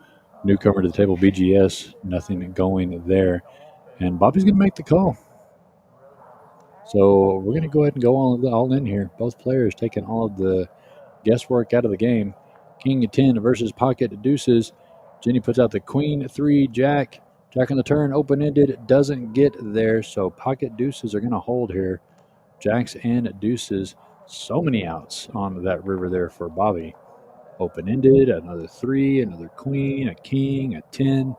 Newcomer to the table, BGS. Nothing going there. And Bobby's going to make the call. So we're going to go ahead and go all in here. Both players taking all of the guesswork out of the game. King 10 versus pocket deuces. Jenny puts out the queen 3 jack. Jack on the turn, open-ended, doesn't get there. So pocket deuces are going to hold here. Jacks and deuces. So many outs on that river there for Bobby. Open-ended, another 3, another queen, a king, a 10.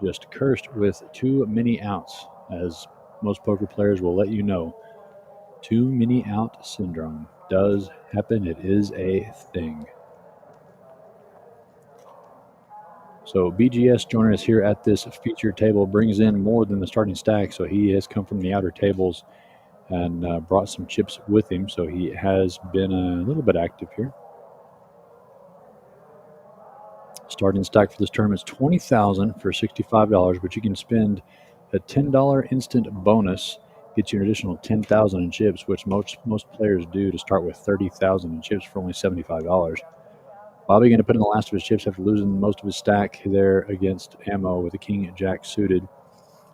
Just cursed with too many outs, as most poker players will let you know. Too many out syndrome does happen. It is a thing. So BGS joining us here at this featured table brings in more than the starting stack. So he has come from the outer tables and brought some chips with him. So he has been a little bit active here. Starting stack for this tournament is $20,000 for $65, but you can spend a $10 instant bonus, get you an additional $10,000 in chips, which most players do to start with $30,000 in chips for only $75. Bobby going to put in the last of his chips after losing most of his stack there against Ammo with a king jack suited.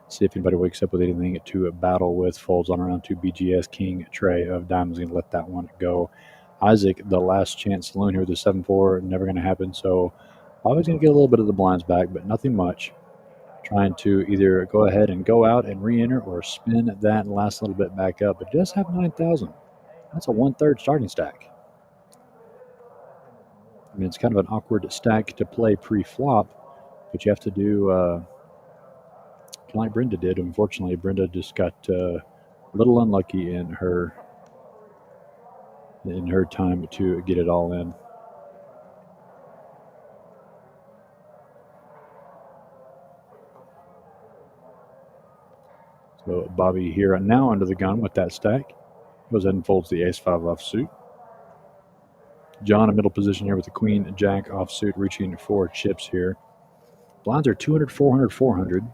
See if anybody wakes up with anything to battle with. Folds on around to BGS king tray of diamonds. Going to let that one go. Isaac, the last chance saloon here with the 7-4, never going to happen. So Bobby's going to get a little bit of the blinds back, but nothing much. Trying to either go ahead and go out and re-enter or spin that last little bit back up. But just have 9,000. That's a 1/3 starting stack. I mean, it's kind of an awkward stack to play pre-flop, but you have to do kind of like Brenda did. Unfortunately, Brenda just got a little unlucky in her time to get it all in. So Bobby here now under the gun with that stack. Goes ahead and folds the ace-5 offsuit. John in middle position here with the queen jack offsuit, reaching for chips here. Blinds are 200, 400, 400.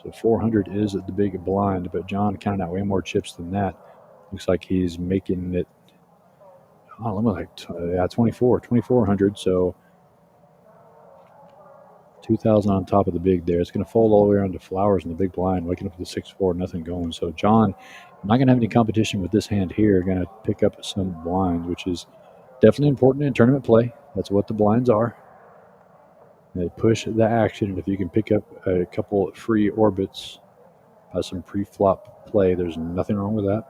So 400 is the big blind, but John counted out way more chips than that. Looks like he's making it, 2,400. So 2,000 on top of the big there. It's going to fold all the way around to flowers in the big blind, waking up with the 6-4, nothing going. So John, not going to have any competition with this hand here. Going to pick up some blinds, which is definitely important in tournament play. That's what the blinds are. They push the action, and if you can pick up a couple free orbits by some pre-flop play, there's nothing wrong with that.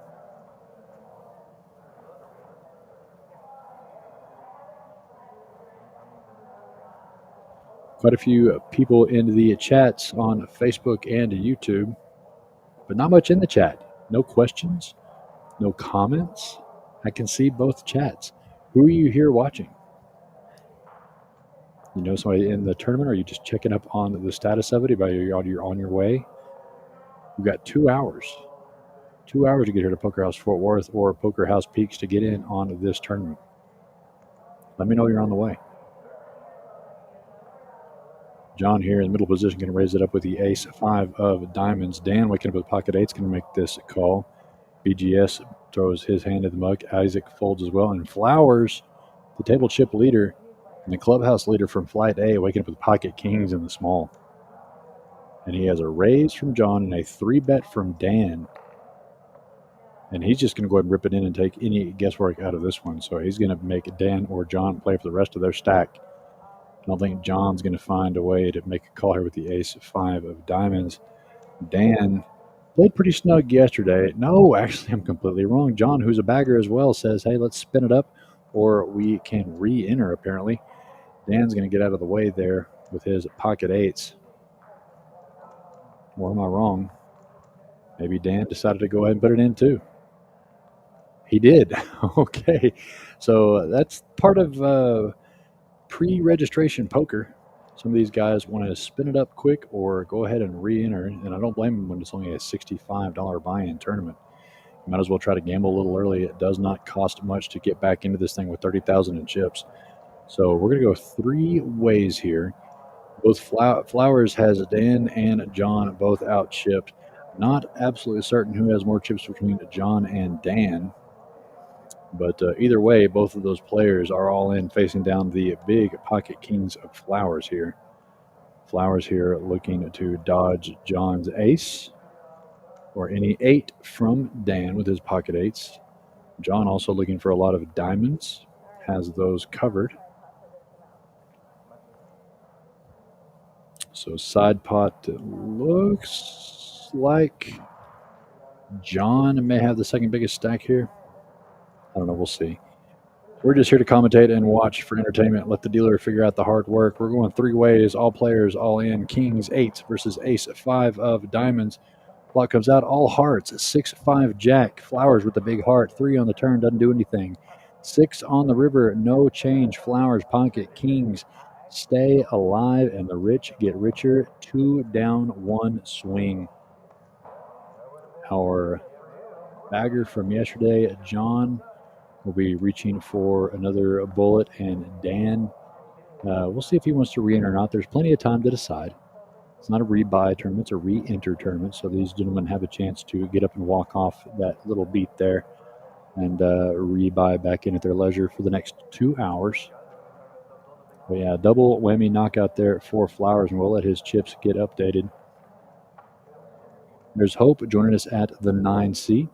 Quite a few people in the chats on Facebook and YouTube, but not much in the chat. No questions, no comments. I can see both chats. Who are you here watching? You know somebody in the tournament, or are you just checking up on the status of it? You're on your way? You've got 2 hours. 2 hours to get here to Poker House Fort Worth or Poker House Peaks to get in on this tournament. Let me know you're on the way. John here in the middle position, going to raise it up with the ace-5 of diamonds. Dan waking up with pocket eights, going to make this call. BGS throws his hand in the mug. Isaac folds as well. And Flowers, the table chip leader and the clubhouse leader from Flight A, waking up with pocket kings in the small. And he has a raise from John and a 3-bet from Dan. And he's just going to go ahead and rip it in and take any guesswork out of this one. So he's going to make Dan or John play for the rest of their stack. I don't think John's going to find a way to make a call here with the ace-5 of diamonds. Dan played pretty snug yesterday. No, actually, I'm completely wrong. John, who's a bagger as well, says, hey, let's spin it up, or we can re-enter, apparently. Dan's going to get out of the way there with his pocket eights. Or am I wrong? Maybe Dan decided to go ahead and put it in, too. He did. Okay. So that's part of pre-registration poker. Some of these guys want to spin it up quick or go ahead and re-enter, and I don't blame them when it's only a $65 buy-in tournament. You might as well try to gamble a little early. It does not cost much to get back into this thing with 30,000 in chips. So we're going to go 3 ways here. Both Flowers has Dan and John both out chipped. Not absolutely certain who has more chips between John and Dan. But either way, both of those players are all in facing down the big pocket kings of Flowers here. Flowers here looking to dodge John's ace or any 8 from Dan with his pocket eights. John also looking for a lot of diamonds, has those covered. So side pot looks like John may have the second biggest stack here. I don't know, we'll see. We're just here to commentate and watch for entertainment. Let the dealer figure out the hard work. We're going 3 ways, all players, all in. Kings, 8 versus ace-5 of diamonds. Flop comes out, all hearts. 6-5 jack. Flowers with the big heart. 3 on the turn, doesn't do anything. 6 on the river, no change. Flowers pocket. Kings stay alive, and the rich get richer. 2 down, 1 swing. Our bagger from yesterday, John, will be reaching for another bullet, and Dan, we'll see if he wants to re-enter or not. There's plenty of time to decide. It's not a rebuy tournament, it's a re-enter tournament, so these gentlemen have a chance to get up and walk off that little beat there and rebuy back in at their leisure for the next 2 hours. But yeah, double whammy knockout there for Flowers, and we'll let his chips get updated. There's Hope joining us at the 9C.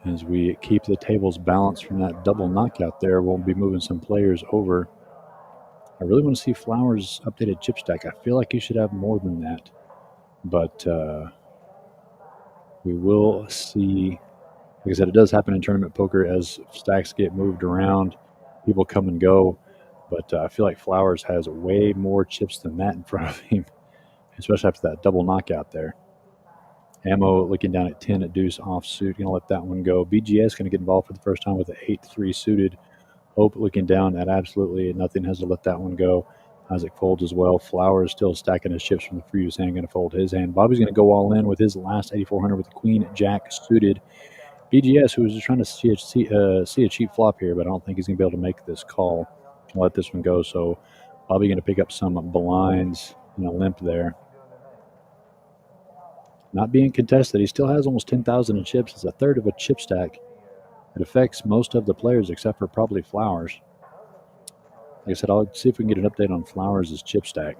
As we keep the tables balanced from that double knockout there, we'll be moving some players over. I really want to see Flowers' updated chip stack. I feel like he should have more than that. But we will see. Like I said, it does happen in tournament poker as stacks get moved around. People come and go. But I feel like Flowers has way more chips than that in front of him, especially after that double knockout there. Ammo looking down at 10 at deuce offsuit. Going to let that one go. BGS going to get involved for the first time with an 8-3 suited. Hope looking down at absolutely nothing. Has to let that one go. Isaac folds as well. Flowers still stacking his chips from the previous hand. Going to fold his hand. Bobby's going to go all in with his last 8,400 with the queen jack suited. BGS, who was just trying to see a cheap flop here, but I don't think he's going to be able to make this call. I'll let this one go. So Bobby going to pick up some blinds and a limp there. Not being contested. He still has almost 10,000 in chips. It's a third of a chip stack. It affects most of the players except for probably Flowers. Like I said, I'll see if we can get an update on Flowers' chip stack.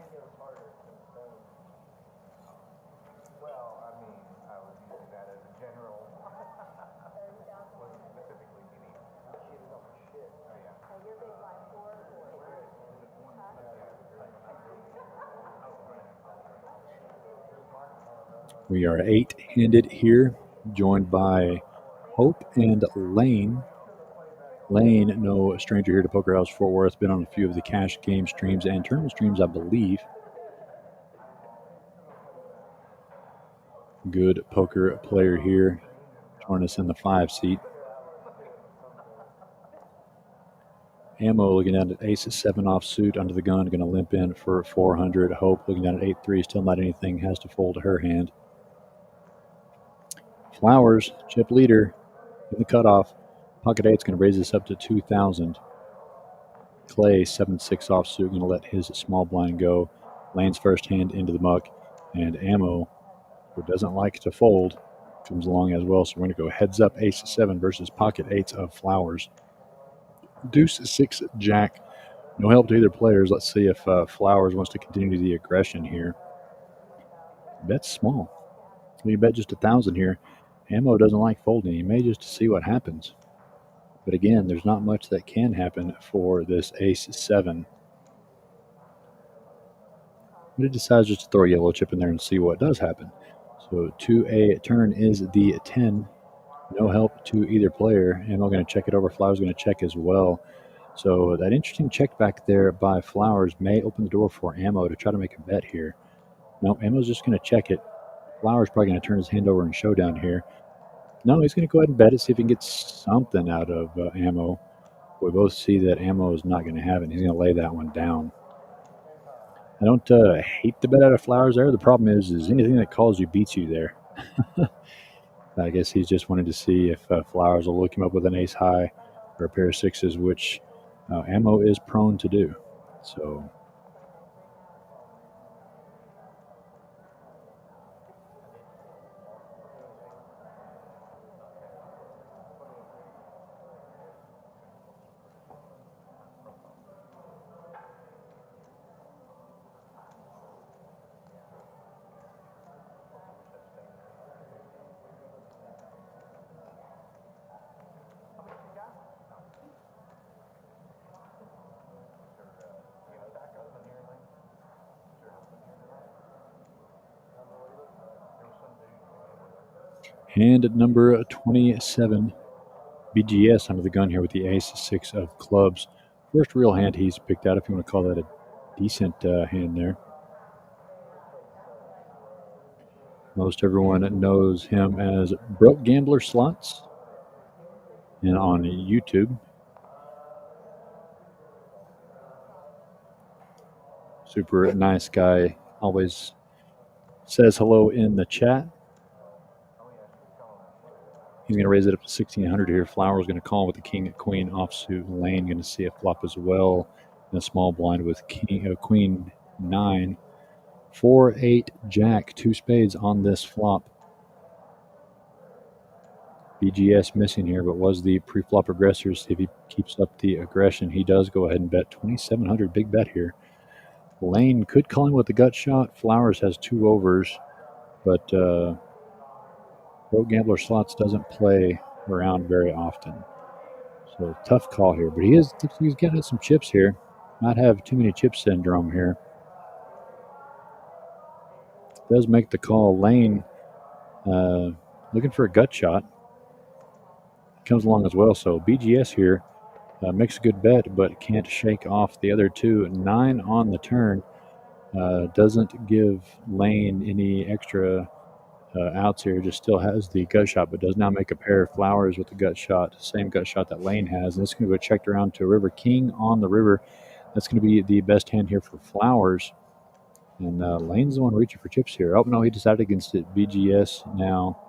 We are 8-handed here, joined by Hope and Lane. Lane, no stranger here to Poker House Fort Worth, been on a few of the cash game streams and tournament streams, I believe. Good poker player here, joining us in the 5 seat. Ammo looking down at ace-7 offsuit under the gun, going to limp in for 400. Hope looking down at 8-3, still not anything, has to fold her hand. Flowers, chip leader in the cutoff. Pocket 8's going to raise this up to 2,000. Clay, 7-6 offsuit, going to let his small blind go. Lane's first hand into the muck. And Ammo, who doesn't like to fold, comes along as well. So we're going to go heads up ace-7 versus pocket 8s of Flowers. Deuce-6 jack. No help to either players. Let's see if Flowers wants to continue the aggression here. Bet's small. You bet just 1,000 here. Ammo doesn't like folding. You may just see what happens. But again, there's not much that can happen for this ace-7. But it decides just to throw a yellow chip in there and see what does happen. So to a turn is the 10. No help to either player. Ammo going to check it over. Flowers going to check as well. So that interesting check back there by Flowers may open the door for Ammo to try to make a bet here. No, Ammo's just going to check it. Flowers probably going to turn his hand over in showdown here. No, he's going to go ahead and bet it, see if he can get something out of Ammo. We both see that Ammo is not going to have it. He's going to lay that one down. I don't hate the bet out of Flowers there. The problem is anything that calls you beats you there. I guess he's just wanted to see if Flowers will look him up with an ace high or a pair of sixes, which Ammo is prone to do. So hand at number 27, BGS under the gun here with the ace-6 of clubs. First real hand he's picked out, if you want to call that a decent hand there. Most everyone knows him as Broke Gambler Slots and on YouTube. Super nice guy. Always says hello in the chat. He's going to raise it up to 1,600 here. Flowers going to call with the king, queen, offsuit. Lane going to see a flop as well. And a small blind with queen 9. 4, 8, jack, 2 spades on this flop. BGS missing here, but was the pre-flop aggressor. See if he keeps up the aggression. He does go ahead and bet 2,700. Big bet here. Lane could call him with the gut shot. Flowers has 2 overs, but Pro Gambler Slots doesn't play around very often. So tough call here, but he's getting some chips here. Not have too many chip syndrome here. Does make the call. Lane looking for a gut shot. Comes along as well. So BGS here makes a good bet, but can't shake off the other 2. 9 on the turn. Doesn't give Lane any extra outs here. Just still has the gut shot, but does not make a pair of Flowers with the gut shot. Same gut shot that Lane has. And it's going to go checked around to river. King on the river. That's going to be the best hand here for Flowers. And Lane's the one reaching for chips here. Oh, no, he decided against it. BGS now.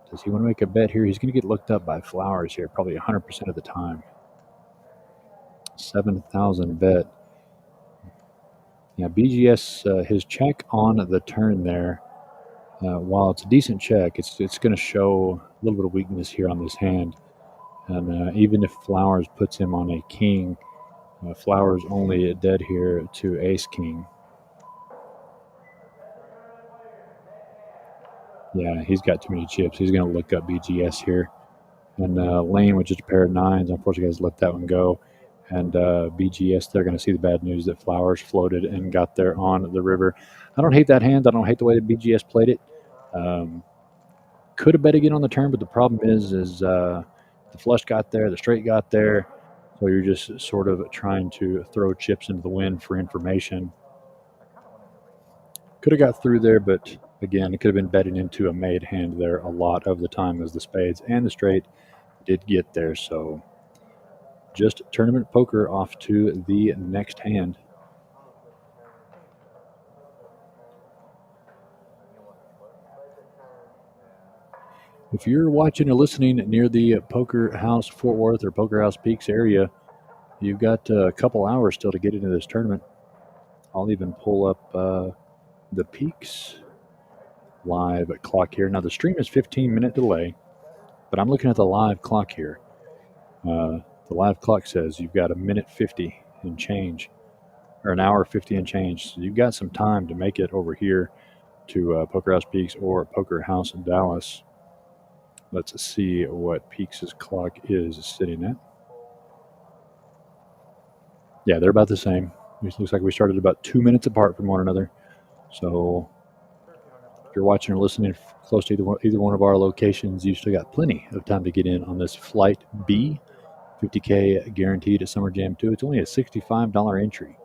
Does he want to make a bet here? He's going to get looked up by Flowers here, probably 100% of the time. 7,000 bet. Yeah, BGS, his check on the turn there, while it's a decent check, it's going to show a little bit of weakness here on this hand. And even if Flowers puts him on a king, Flowers only dead here to ace-king. Yeah, he's got too many chips. He's going to look up BGS here. And Lane with just a pair of 9s. Unfortunately, guys let that one go. And BGS, they're going to see the bad news that Flowers floated and got there on the river. I don't hate that hand. I don't hate the way that BGS played it. Could have bet again on the turn, but the problem is the flush got there, the straight got there. So you're just sort of trying to throw chips into the wind for information. Could have got through there, but again, it could have been betting into a made hand there a lot of the time as the spades and the straight did get there. So just tournament poker off to the next hand. If you're watching or listening near the Poker House Fort Worth or Poker House Peaks area, you've got a couple hours still to get into this tournament. I'll even pull up the Peaks live clock here. Now, the stream is 15-minute delay, but I'm looking at the live clock here. The live clock says you've got 1:50 and change, or an hour 50 and change. So you've got some time to make it over here to Poker House Peaks or Poker House Dallas. Let's see what Peaks' clock is sitting at. Yeah, they're about the same. It looks like we started about 2 minutes apart from one another. So if you're watching or listening close to either one of our locations, you still got plenty of time to get in on this Flight B 50K Guaranteed Summer Jam 2. It's only a $65 entry.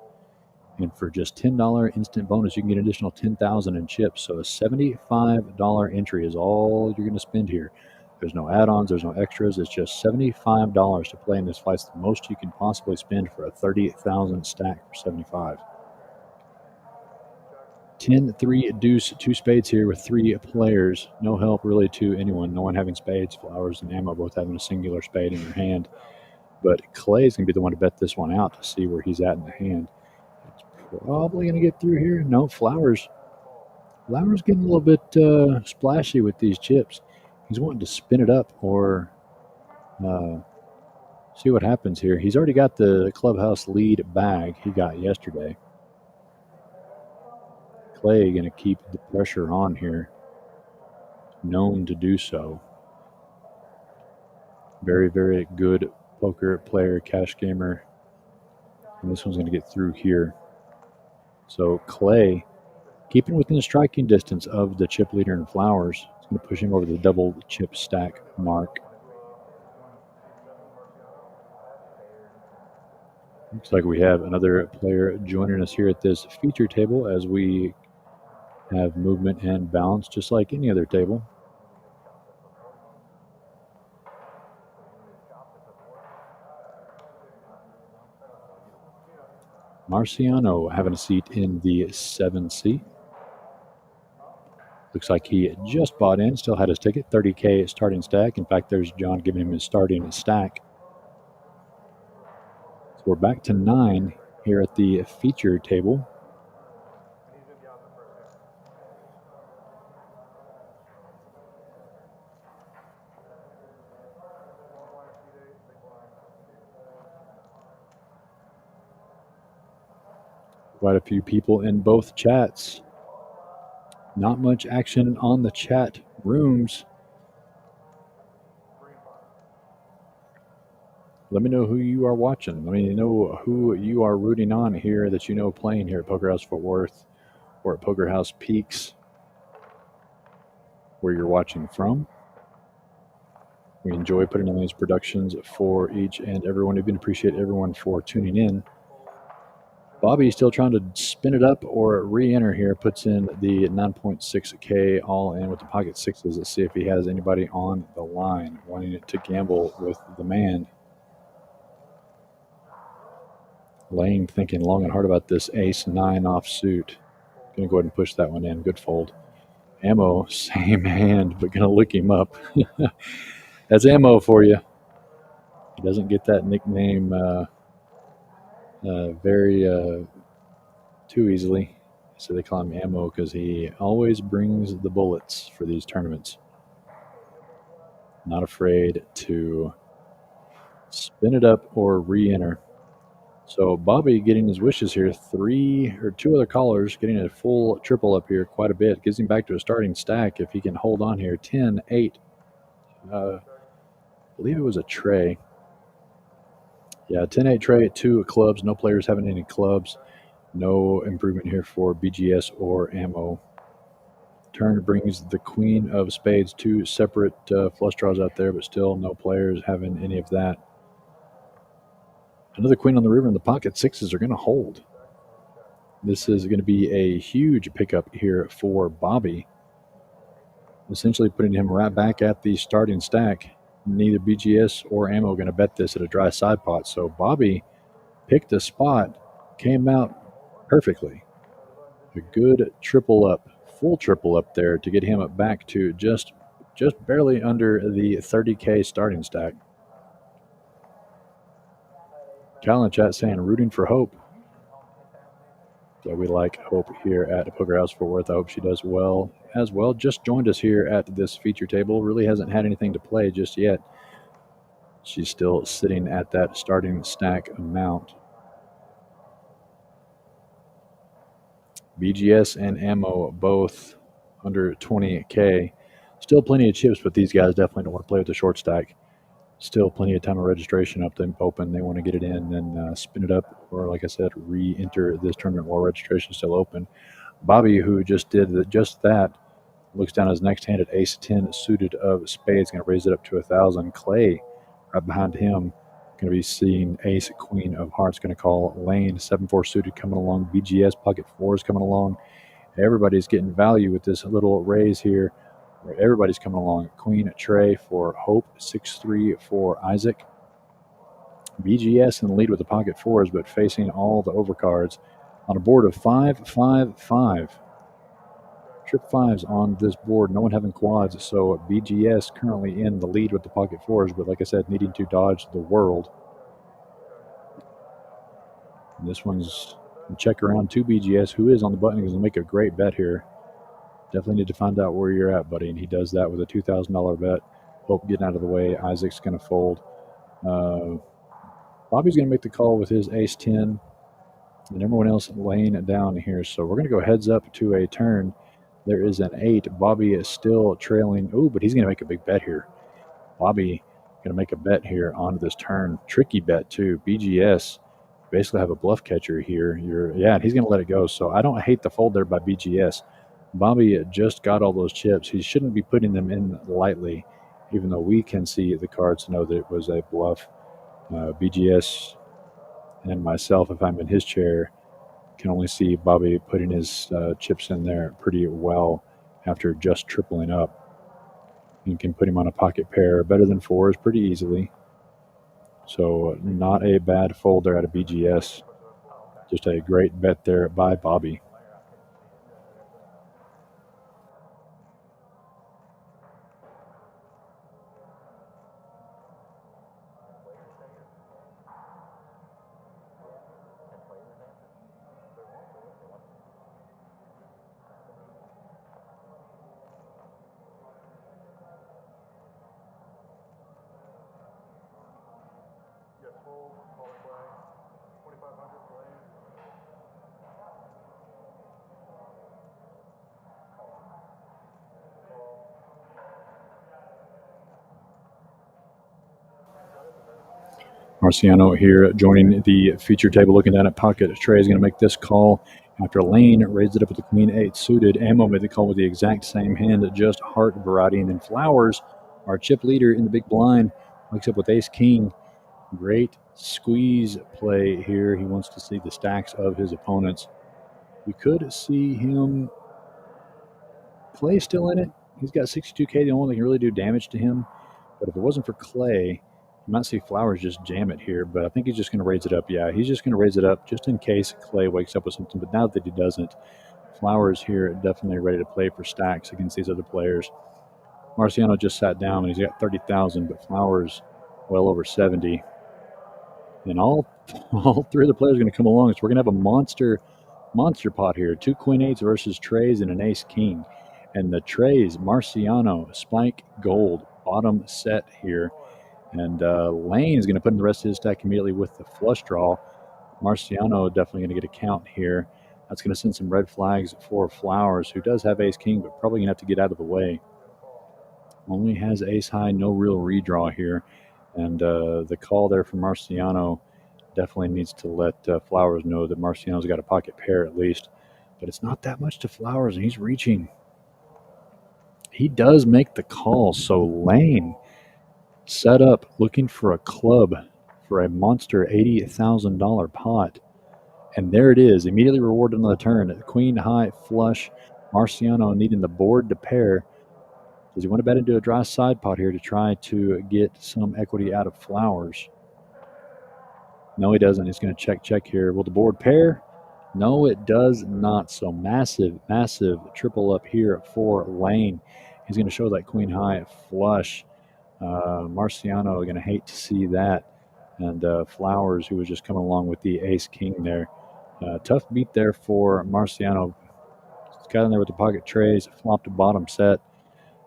And for just $10 instant bonus, you can get an additional $10,000 in chips. So a $75 entry is all you're going to spend here. There's no add-ons, there's no extras. It's just $75 to play in this fight. It's the most you can possibly spend for a 30,000 stack for 75. 10, 3, deuce, 2 spades here with 3 players. No help really to anyone. No one having spades, flowers, and ammo both having a singular spade in their hand. But Clay's going to be the one to bet this one out to see where he's at in the hand. It's probably going to get through here. No, Flowers. Flowers getting a little bit splashy with these chips. He's wanting to spin it up or see what happens here. He's already got the clubhouse lead bag he got yesterday. Clay going to keep the pressure on here. Known to do so. Very, very good poker player, cash gamer. And this one's going to get through here. So Clay, keeping within striking distance of the chip leader in Flowers, it's going to push him over the double chip stack mark. Looks like we have another player joining us here at this feature table as we have movement and balance just like any other table. Marciano having a seat in the 7 seat. Looks like he just bought in, still had his ticket, 30K starting stack. In fact, there's John giving him his starting stack. So we're back to 9 here at the feature table. Quite a few people in both chats. Not much action on the chat rooms. Let me know who you are watching. Let me know who you are rooting on here that you know playing here at Poker House Fort Worth or at Poker House Peaks, where you're watching from. We enjoy putting on these productions for each and everyone. We appreciate everyone for tuning in. Bobby still trying to spin it up or re-enter here. Puts in the 9.6K all in with the pocket sixes. Let's see if he has anybody on the line wanting to gamble with the man. Lane thinking long and hard about this ace-9 offsuit. Going to go ahead and push that one in. Good fold. Ammo, same hand, but going to look him up. That's Ammo for you. He doesn't get that nickname very too easily. So they call him Ammo because he always brings the bullets for these tournaments. Not afraid to spin it up or re-enter. So Bobby getting his wishes here. 2 other callers getting a full triple up here quite a bit. Gives him back to a starting stack if he can hold on here. 10, 8. I believe it was a tray. Yeah, 10-8 tray, 2 clubs. No players having any clubs. No improvement here for BGS or Ammo. Turn brings the queen of spades. 2 separate flush draws out there, but still no players having any of that. Another queen on the river, and the pocket sixes are going to hold. This is going to be a huge pickup here for Bobby. Essentially putting him right back at the starting stack. Neither BGS or Ammo going to bet this at a dry side pot. So Bobby picked a spot, came out perfectly. A good triple up, full triple up there to get him up back to just barely under the 30K starting stack. Cal in chat saying rooting for Hope. So we like Hope here at Poker House Fort Worth. I hope she does well as well. Just joined us here at this feature table. Really hasn't had anything to play just yet. She's still sitting at that starting stack amount. BGS and Ammo both under 20K. Still plenty of chips, but these guys definitely don't want to play with the short stack. Still plenty of time of registration up them open. They want to get it in and spin it up, or like I said, re-enter this tournament while registration is still open. Bobby, who just did just that, looks down his next hand at ace 10 suited of spades, going to raise it up to 1,000. Clay, right behind him, going to be seeing ace queen of hearts, going to call Lane 7-4 suited coming along. BGS pocket fours coming along. Everybody's getting value with this little raise here. Everybody's coming along. Queen Trey for Hope, 6-3 for Isaac. BGS in the lead with the pocket fours, but facing all the overcards on a board of 5-5-5. Trip fives on this board, no one having quads, so BGS currently in the lead with the pocket fours, but like I said, needing to dodge the world. And this one's check around to BGS, who is on the button, is going to make a great bet here. Definitely need to find out where you're at, buddy, and he does that with a $2,000 bet. Hope getting out of the way. Isaac's going to fold. Bobby's going to make the call with his ace 10, and everyone else laying it down here. So we're going to go heads up to a turn. There is an 8. Bobby is still trailing. Ooh, but he's going to make a big bet here. Bobby going to make a bet here onto this turn. Tricky bet, too. BGS basically have a bluff catcher here. And he's going to let it go. So I don't hate the fold there by BGS. Bobby just got all those chips. He shouldn't be putting them in lightly, even though we can see the cards to know that it was a bluff. BGS and myself, if I'm in his chair, can only see Bobby putting his chips in there pretty well after just tripling up. You can put him on a pocket pair better than fours pretty easily. So not a bad fold there out of BGS. Just a great bet there by Bobby. Marciano here joining the feature table, looking down at pocket. Trey is going to make this call after Lane raised it up with the queen 8 suited. Ammo made the call with the exact same hand, just heart variety. And then Flowers, our chip leader in the big blind, wakes up with ace king. Great squeeze play here. He wants to see the stacks of his opponents. We could see him. Clay still in it. He's got 62K, the only one that can really do damage to him. But if it wasn't for Clay, you might see Flowers just jam it here, but I think he's just going to raise it up. Yeah, he's just going to raise it up just in case Clay wakes up with something. But now that he doesn't, Flowers here definitely ready to play for stacks against these other players. Marciano just sat down and he's got 30,000, but Flowers well over 70. And all three of the players are going to come along. So we're going to have a monster pot here. 2 queen 8s versus Treys and an ace king. And the Treys, Marciano, Spike, Gold, bottom set here. And Lane is going to put in the rest of his stack immediately with the flush draw. Marciano definitely going to get a count here. That's going to send some red flags for Flowers, who does have ace king, but probably going to have to get out of the way. Only has ace high, no real redraw here. And the call there from Marciano definitely needs to let Flowers know that Marciano's got a pocket pair at least. But it's not that much to Flowers, and he's reaching. He does make the call, so Lane set up looking for a club for a monster $80,000 pot. And there it is, immediately rewarded on the turn. Queen high flush. Marciano needing the board to pair. Does he want to bet into a dry side pot here to try to get some equity out of Flowers? No, he doesn't. He's going to check here. Will the board pair? No, it does not. So massive triple up here for Lane. He's going to show that queen high flush. Marciano going to hate to see that. And Flowers, who was just coming along with the ace king there. Tough beat there for Marciano. Got in there with the pocket trays, flopped a bottom set.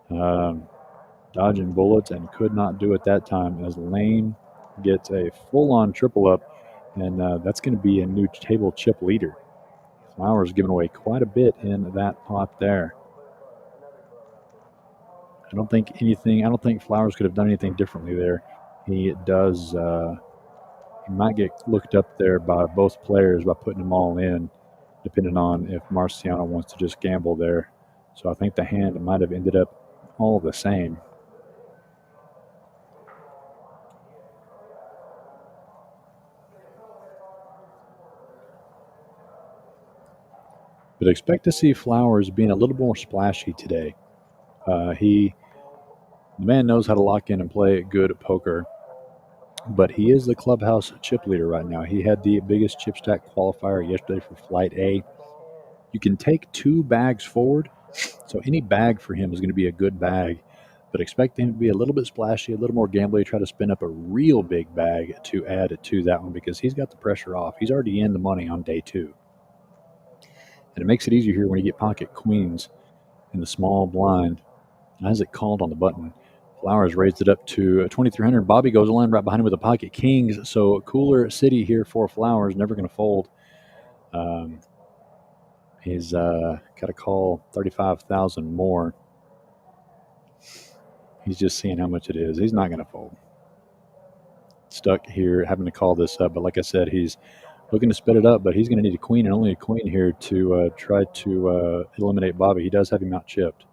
Dodging bullets and could not do it that time as Lane gets a full-on triple up, and that's going to be a new table chip leader. Flowers giving away quite a bit in that pot there. I don't think Flowers could have done anything differently there. He does. He might get looked up there by both players by putting them all in, depending on if Marciano wants to just gamble there. So I think the hand might have ended up all the same. But expect to see Flowers being a little more splashy today. The man knows how to lock in and play good poker, but he is the clubhouse chip leader right now. He had the biggest chip stack qualifier yesterday for Flight A. You can take 2 bags forward, so any bag for him is going to be a good bag. But expect him to be a little bit splashy, a little more gambly, try to spin up a real big bag to add to that one because he's got the pressure off. He's already in the money on day 2. And it makes it easier here when you get pocket queens in the small blind. As it called on the button, Flowers raised it up to 2,300. Bobby goes on right behind him with the pocket kings. So cooler city here for Flowers, never going to fold. He's got to call 35,000 more. He's just seeing how much it is. He's not going to fold. Stuck here having to call this up. But like I said, he's looking to spit it up, but he's going to need a queen and only a queen here to try to eliminate Bobby. He does have him out chipped.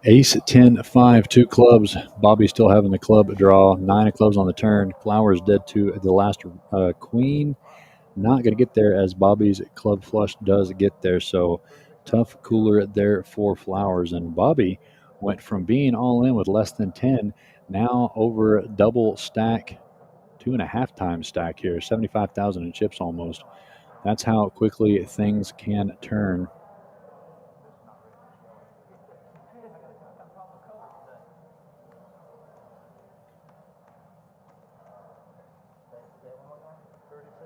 Ace, 10, 5, 2 clubs. Bobby still having the club draw. 9 of clubs on the turn. Flowers dead to the last queen. Not going to get there as Bobby's club flush does get there. So tough cooler there for Flowers. And Bobby went from being all in with less than 10, now over double stack, 2.5 times stack here, 75,000 in chips almost. That's how quickly things can turn.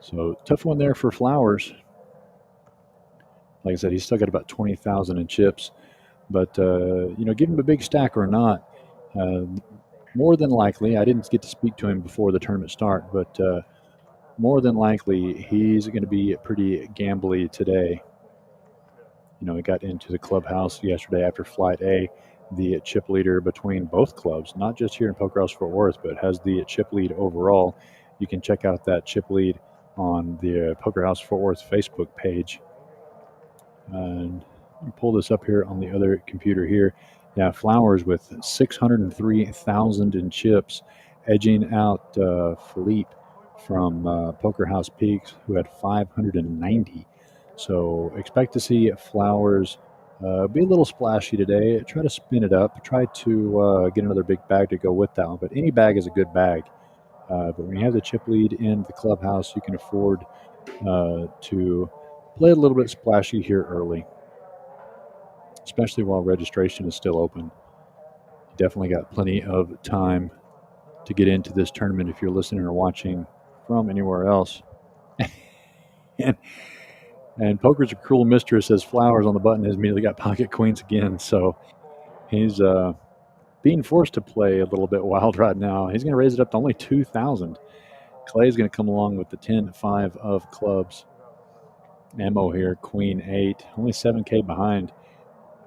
So tough one there for Flowers. Like I said, he's still got about 20,000 in chips. But, give him a big stack or not, more than likely, I didn't get to speak to him before the tournament start, but more than likely he's going to be pretty gambly today. He got into the clubhouse yesterday after Flight A, the chip leader between both clubs, not just here in Poker House Fort Worth, but has the chip lead overall. You can check out that chip lead on the Poker House Fort Worth Facebook page. And pull this up here on the other computer here. Yeah, Flowers with 603,000 in chips, edging out Philippe from Poker House Peaks, who had 590. So expect to see Flowers be a little splashy today. Try to spin it up. Try to get another big bag to go with that one. But any bag is a good bag. But when you have the chip lead in the clubhouse, you can afford to play a little bit splashy here early, especially while registration is still open. You definitely got plenty of time to get into this tournament if you're listening or watching from anywhere else. and poker's a cruel mistress, as Flowers on the button has immediately got pocket queens again. So he's being forced to play a little bit wild right now. He's going to raise it up to only 2,000. Clay's going to come along with the 10-5 of clubs. Ammo here, queen 8, only 7K behind.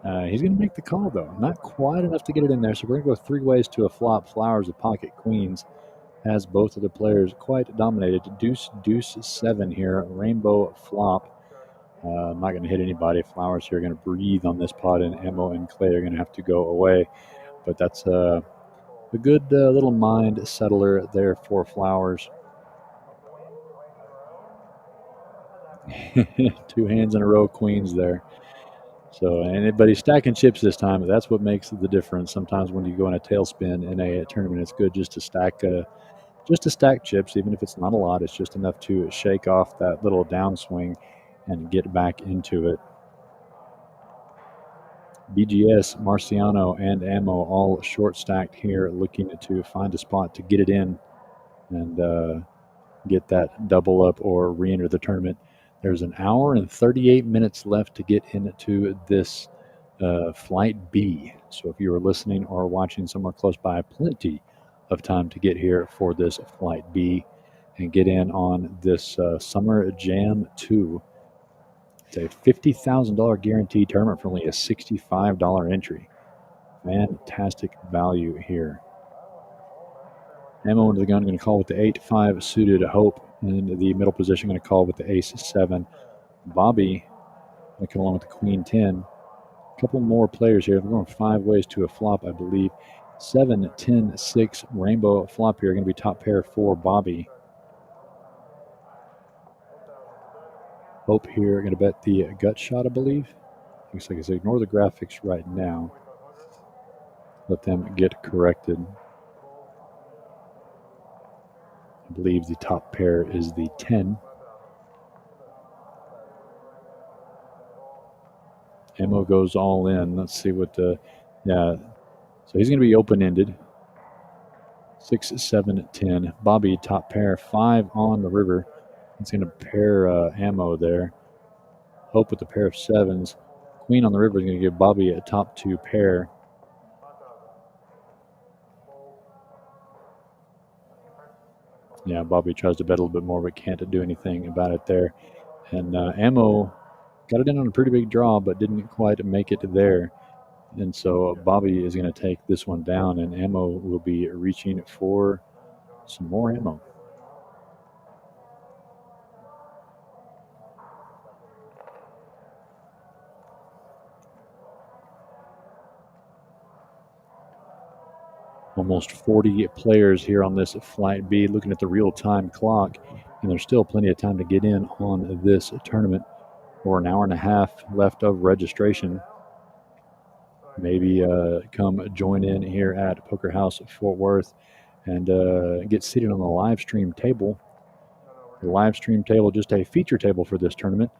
He's going to make the call, though. Not quite enough to get it in there, so we're going to go 3 ways to a flop. Flowers with pocket queens has both of the players quite dominated. Deuce, deuce, 7 here. Rainbow flop. I'm not going to hit anybody. Flowers here are going to breathe on this pot, and Ammo and Clay are going to have to go away. But that's a good little mind settler there for Flowers. 2 hands in a row, queens there. So, but he's stacking chips this time. That's what makes the difference. Sometimes when you go in a tailspin in a tournament, it's good just to stack chips, even if it's not a lot. It's just enough to shake off that little downswing and get back into it. BGS, Marciano, and Ammo all short stacked here, looking to find a spot to get it in and get that double up or re-enter the tournament. There's an hour and 38 minutes left to get into this flight B. So if you are listening or watching somewhere close by, plenty of time to get here for this flight B and get in on this Summer Jam 2. It's a $50,000 guaranteed tournament for only a $65 entry. Fantastic value here. Ammo into the gun, going to call with the 8-5 suited Hope. In the middle position, going to call with the Ace-7. Bobby going to come along with the Queen-10. A couple more players here. We're going 5 ways to a flop, I believe. 7, 10, 6 rainbow flop here. Going to be top pair for Bobby. Hope here going to bet the gut shot, I believe. Looks like it's ignore the graphics right now. Let them get corrected. I believe the top pair is the 10. Ammo goes all in. Let's see what the, yeah. So he's going to be open-ended. 6, 7, 10. Bobby, top pair, 5 on the river. It's going to pair ammo there. Hope with the pair of 7s. Queen on the river is going to give Bobby a top 2 pair. Yeah, Bobby tries to bet a little bit more, but can't do anything about it there. And ammo got it in on a pretty big draw, but didn't quite make it there. And so Bobby is going to take this one down, and ammo will be reaching for some more ammo. Almost 40 players here on this flight B. Looking at the real-time clock, and there's still plenty of time to get in on this tournament. For an hour and a half left of registration. Maybe come join in here at Poker House Fort Worth and get seated on the live stream table. The live stream table, just a feature table for this tournament.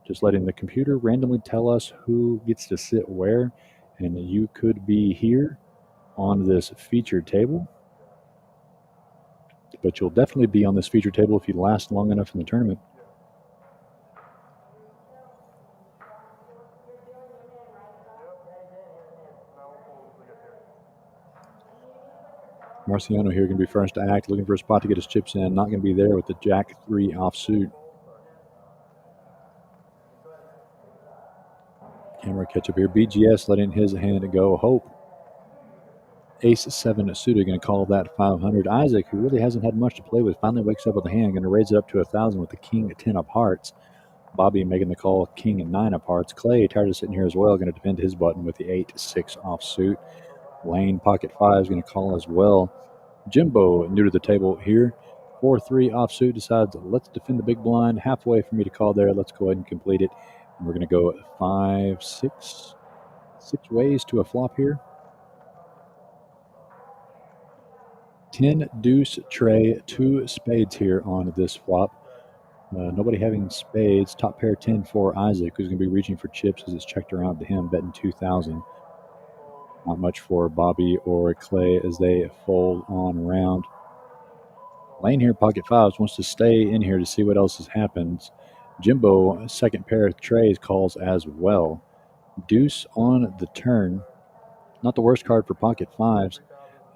Just letting the computer randomly tell us who gets to sit where, and you could be here on this feature table. But you'll definitely be on this feature table if you last long enough in the tournament. Marciano here going to be first to act, looking for a spot to get his chips in. Not going to be there with the Jack-3 offsuit. Camera catch up here. BGS letting his hand go. Hope. Ace-7 suited, going to call that 500. Isaac, who really hasn't had much to play with, finally wakes up with a hand. Going to raise it up to 1,000 with the King-10 of hearts. Bobby making the call, King-9 of hearts. Clay, tired of sitting here as well, going to defend his button with the 8-6 offsuit. Lane, pocket 5 is going to call as well. Jimbo, new to the table here. 4-3 offsuit, decides, let's defend the big blind. Halfway for me to call there. Let's go ahead and complete it. And we're going to go 5, 6 ways to a flop here. 10 deuce tray, 2 spades here on this flop. Nobody having spades. Top pair 10 for Isaac, who's going to be reaching for chips as it's checked around to him, betting 2,000. Not much for Bobby or Clay as they fold on around. Lane here, pocket 5s, wants to stay in here to see what else has happened. Jimbo, second pair of trays, calls as well. Deuce on the turn. Not the worst card for pocket 5s.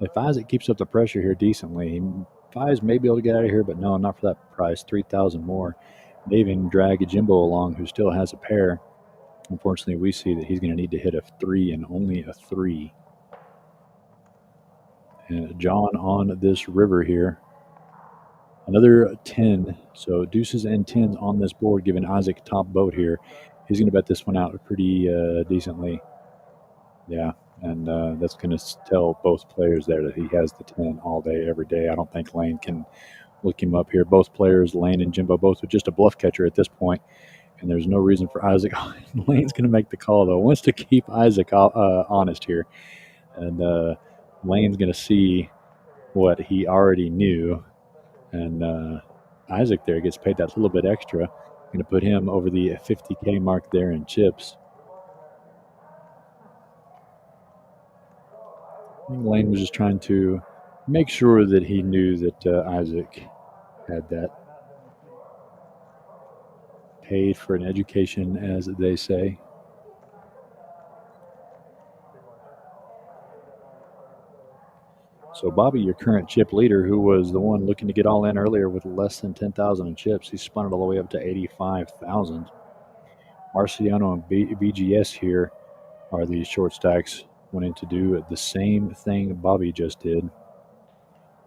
If Isaac keeps up the pressure here decently, 5s may be able to get out of here, but no, not for that price, 3,000 more. They even drag Jimbo along, who still has a pair. Unfortunately, we see that he's going to need to hit a 3 and only a 3. And John on this river here. Another 10, so deuces and 10s on this board, giving Isaac top boat here. He's going to bet this one out pretty decently. Yeah, and that's going to tell both players there that he has the 10 all day, every day. I don't think Lane can look him up here. Both players, Lane and Jimbo, both with just a bluff catcher at this point, and there's no reason for Isaac. Lane's going to make the call, though. Wants to keep Isaac honest here, and Lane's going to see what he already knew. And Isaac there gets paid that little bit extra. Going to put him over the 50K mark there in chips. I think Lane was just trying to make sure that he knew that Isaac had that. paid for an education, as they say. So Bobby, your current chip leader, who was the one looking to get all in earlier with less than 10,000 in chips, he spun it all the way up to 85,000. Marciano and BGS here are the short stacks, wanting to do the same thing Bobby just did.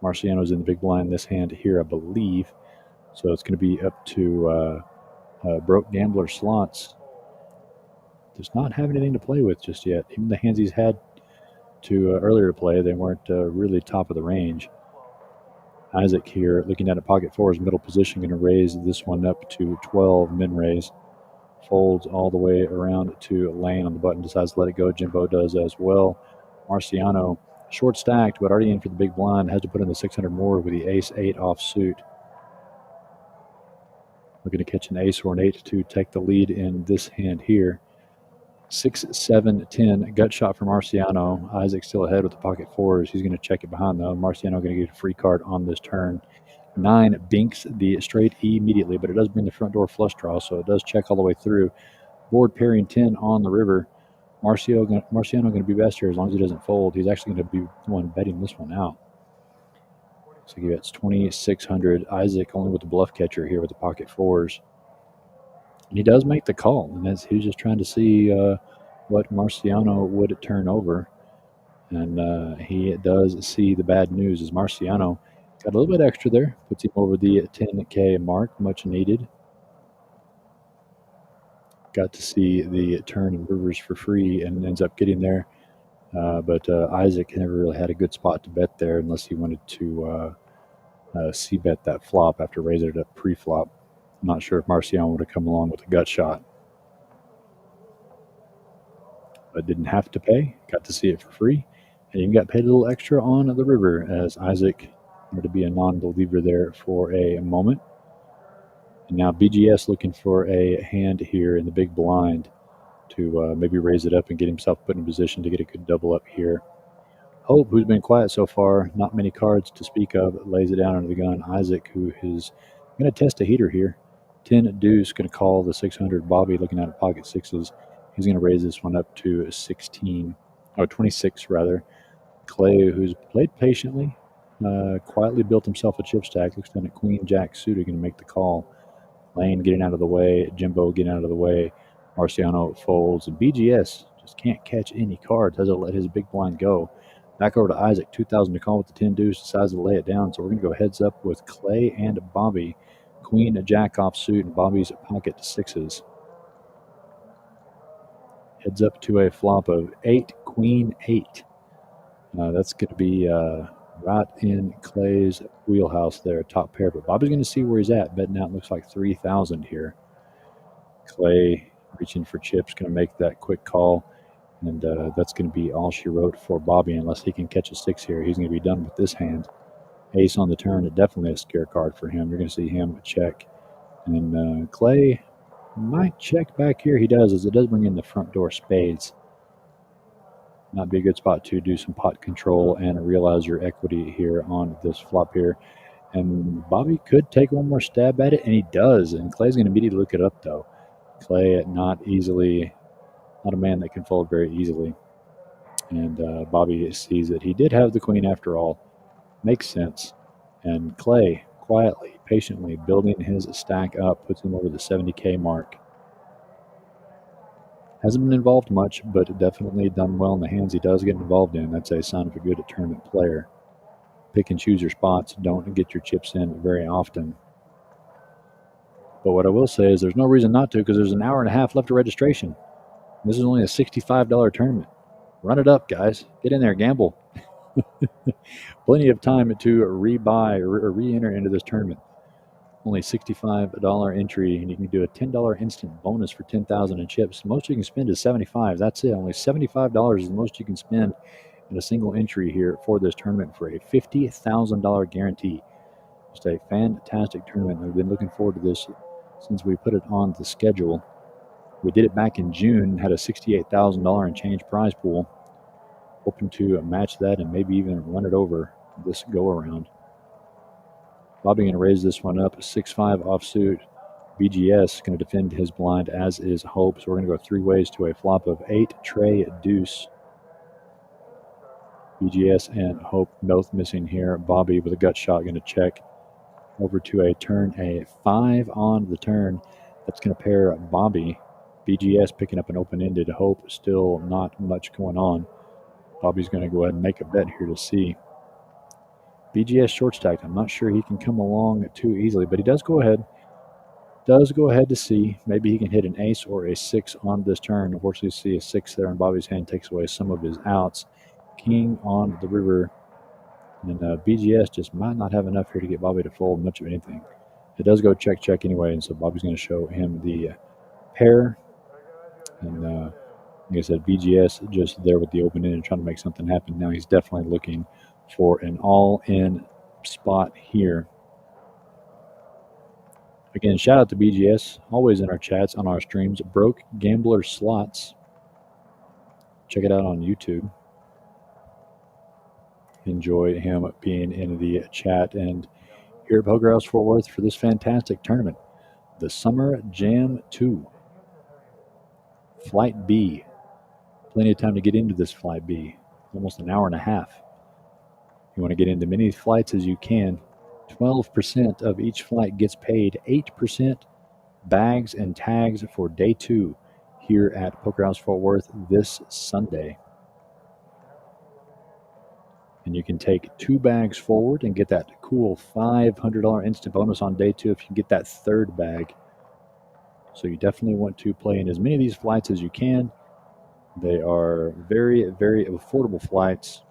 Marciano's in the big blind this hand here, I believe. So it's going to be up to Broke Gambler Slots. Does not have anything to play with just yet. Even the hands he's had to earlier play, they weren't really top of the range. Isaac here, looking at a pocket fours middle position, going to raise this one up to 12 min raise. Folds all the way around to Lane on the button, decides to let it go. Jimbo does as well. Marciano, short stacked, but already in for the big blind, has to put in the 600 more with the ace-8 offsuit. Looking to catch an ace or an 8 to take the lead in this hand here. 6, 7, 10. Gut shot from Marciano. Isaac still ahead with the pocket fours. He's going to check it behind, though. Marciano going to get a free card on this turn. 9 binks the straight E immediately, but it does bring the front door flush draw, so it does check all the way through. Board pairing 10 on the river. Marciano going to be best here as long as he doesn't fold. He's actually going to be the one betting this one out. So he gets 2,600. Isaac only with the bluff catcher here with the pocket fours. And he does make the call, and he's just trying to see what Marciano would turn over. And he does see the bad news as Marciano got a little bit extra there, puts him over the 10K mark, much needed. Got to see the turn and rivers for free and ends up getting there. But Isaac never really had a good spot to bet there unless he wanted to c-bet that flop after raising it up pre-flop. I'm not sure if Marciano would have come along with a gut shot. But didn't have to pay. Got to see it for free. And even got paid a little extra on the river as Isaac wanted to be a non-believer there for a moment. And now BGS looking for a hand here in the big blind to maybe raise it up and get himself put in position to get a good double up here. Hope, who's been quiet so far, not many cards to speak of, lays it down under the gun. Isaac, who is going to test a heater here. 10 deuce, going to call the 600. Bobby looking at pocket sixes. He's going to raise this one up to 26 rather. Clay, who's played patiently, quietly built himself a chip stack. Looks down at Queen Jack suited, going to make the call. Lane getting out of the way. Jimbo getting out of the way. Marciano folds. And BGS just can't catch any cards. Doesn't let his big blind go. Back over to Isaac. 2,000 to call with the 10 deuce. Decides to lay it down. So we're going to go heads up with Clay and Bobby. Queen Jack offsuit and Bobby's pocket sixes. Heads up to a flop of 8, Queen 8. That's going to be right in Clay's wheelhouse there, top pair. But Bobby's going to see where he's at. Betting out looks like 3,000 here. Clay reaching for chips, going to make that quick call. And that's going to be all she wrote for Bobby unless he can catch a 6 here. He's going to be done with this hand. Ace on the turn, definitely a scare card for him. You're going to see him check. And Clay might check back here. He does, as it does bring in the front door spades. Not be a good spot to do some pot control and realize your equity here on this flop here. And Bobby could take one more stab at it, and he does. And Clay's going to immediately look it up, though. Clay not a man that can fold very easily. And Bobby sees that he did have the queen after all. Makes sense. And Clay, quietly, patiently building his stack up, puts him over the 70K mark. Hasn't been involved much, but definitely done well in the hands he does get involved in. That's a sign of a good tournament player. Pick and choose your spots. Don't get your chips in very often. But what I will say is there's no reason not to, because there's an hour and a half left of registration. This is only a $65 tournament. Run it up, guys. Get in there, gamble. Plenty of time to rebuy or re-enter into this tournament. Only $65 entry, and you can do a $10 instant bonus for 10,000 in chips. The most you can spend is $75. That's it. Only $75 is the most you can spend in a single entry here for this tournament for a $50,000 guarantee. Just a fantastic tournament. I've been looking forward to this since we put it on the schedule. We did it back in June, had a $68,000 and change prize pool. Hoping to match that and maybe even run it over this go-around. Bobby going to raise this one up, 6-5 offsuit. BGS going to defend his blind, as is Hope. So we're going to go 3 ways to a flop of 8, tray, deuce. BGS and Hope both missing here. Bobby with a gut shot going to check over to a turn, a 5 on the turn. That's going to pair Bobby. BGS picking up an open-ended. Hope still not much going on. Bobby's going to go ahead and make a bet here to see. BGS short stacked. I'm not sure he can come along too easily, but he does go ahead. Does go ahead to see. Maybe he can hit an ace or a 6 on this turn. Unfortunately, see a 6 there in Bobby's hand takes away some of his outs. King on the river. And BGS just might not have enough here to get Bobby to fold much of anything. It does go check, check anyway, and so Bobby's going to show him the pair. And like I said, BGS just there with the open end and trying to make something happen. Now he's definitely looking for an all-in spot here. Again, shout out to BGS, always in our chats, on our streams. Broke Gambler Slots. Check it out on YouTube. Enjoy him being in the chat and here at Poker House Fort Worth for this fantastic tournament. The Summer Jam 2. Flight B. Plenty of time to get into this Flight B. Almost an hour and a half. You want to get into many flights as you can. 12% of each flight gets paid. 8% bags and tags for day 2 here at Poker House Fort Worth this Sunday. And you can take 2 bags forward and get that cool $500 instant bonus on day 2 if you get that 3rd bag. So you definitely want to play in as many of these flights as you can. They are very, very affordable flights.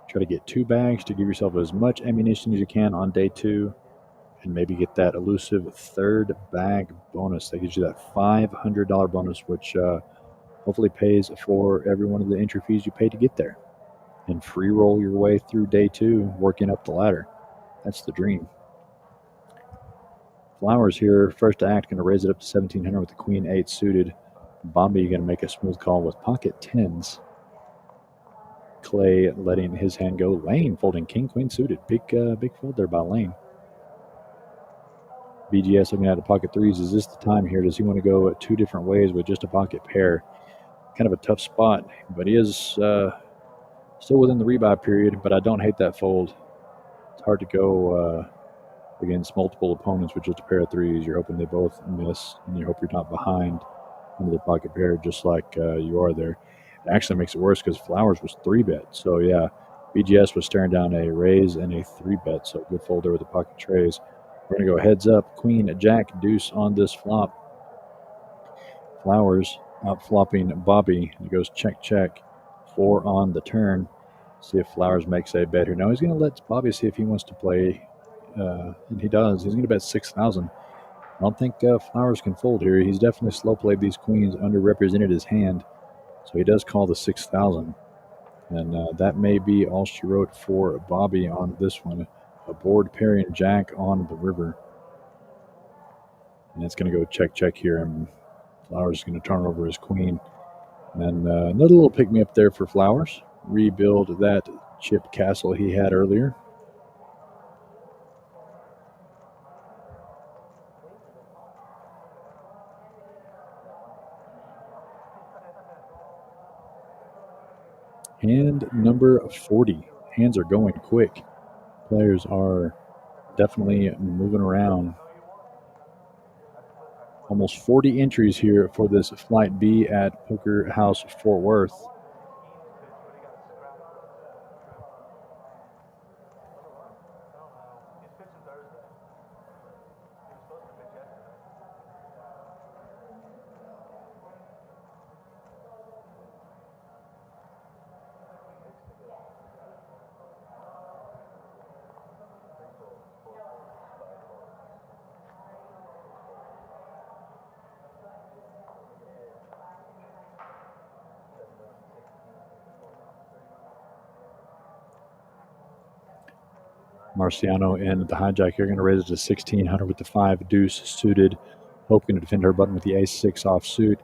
Try to get 2 bags to give yourself as much ammunition as you can on day 2 and maybe get that elusive 3rd bag bonus. That gives you that $500 bonus, which hopefully pays for every one of the entry fees you pay to get there. And free roll your way through day 2, working up the ladder. That's the dream. Flowers here, first to act, going to raise it up to 1,700 with the Queen 8 suited. Bobby going to make a smooth call with pocket 10s. Clay letting his hand go. Lane folding King Queen suited. Big fold there by Lane. BGS looking at a pocket 3s. Is this the time here? Does he want to go 2 different ways with just a pocket pair? Kind of a tough spot, but he is still within the rebuy period, but I don't hate that fold. It's hard to go against multiple opponents with just a pair of 3s. You're hoping they both miss, and you hope you're not behind under the pocket pair just like you are there. It actually makes it worse because Flowers was 3-bet. So, yeah, BGS was staring down a raise and a 3-bet, so good fold there with the pocket trays. We're going to go heads up, Queen, Jack, Deuce on this flop. Flowers out flopping Bobby. He goes check, check. 4 on the turn. See if Flowers makes a bet here. Now he's going to let Bobby see if he wants to play, and he does. He's going to bet 6,000. I don't think Flowers can fold here. He's definitely slow played these queens, underrepresented his hand, so he does call the 6,000. And that may be all she wrote for Bobby on this one. A board pairing Jack on the river. And it's going to go check, check here, and Flowers is going to turn over his queen. And another little pick-me-up there for Flowers. Rebuild that chip castle he had earlier. Hand number 40. Hands are going quick. Players are definitely moving around. Almost 40 entries here for this Flight B at Poker House Fort Worth. Marciano and the hijack here going to raise it to 1,600 with the 5 deuce suited. Hope going to defend her button with the ace-6 offsuit.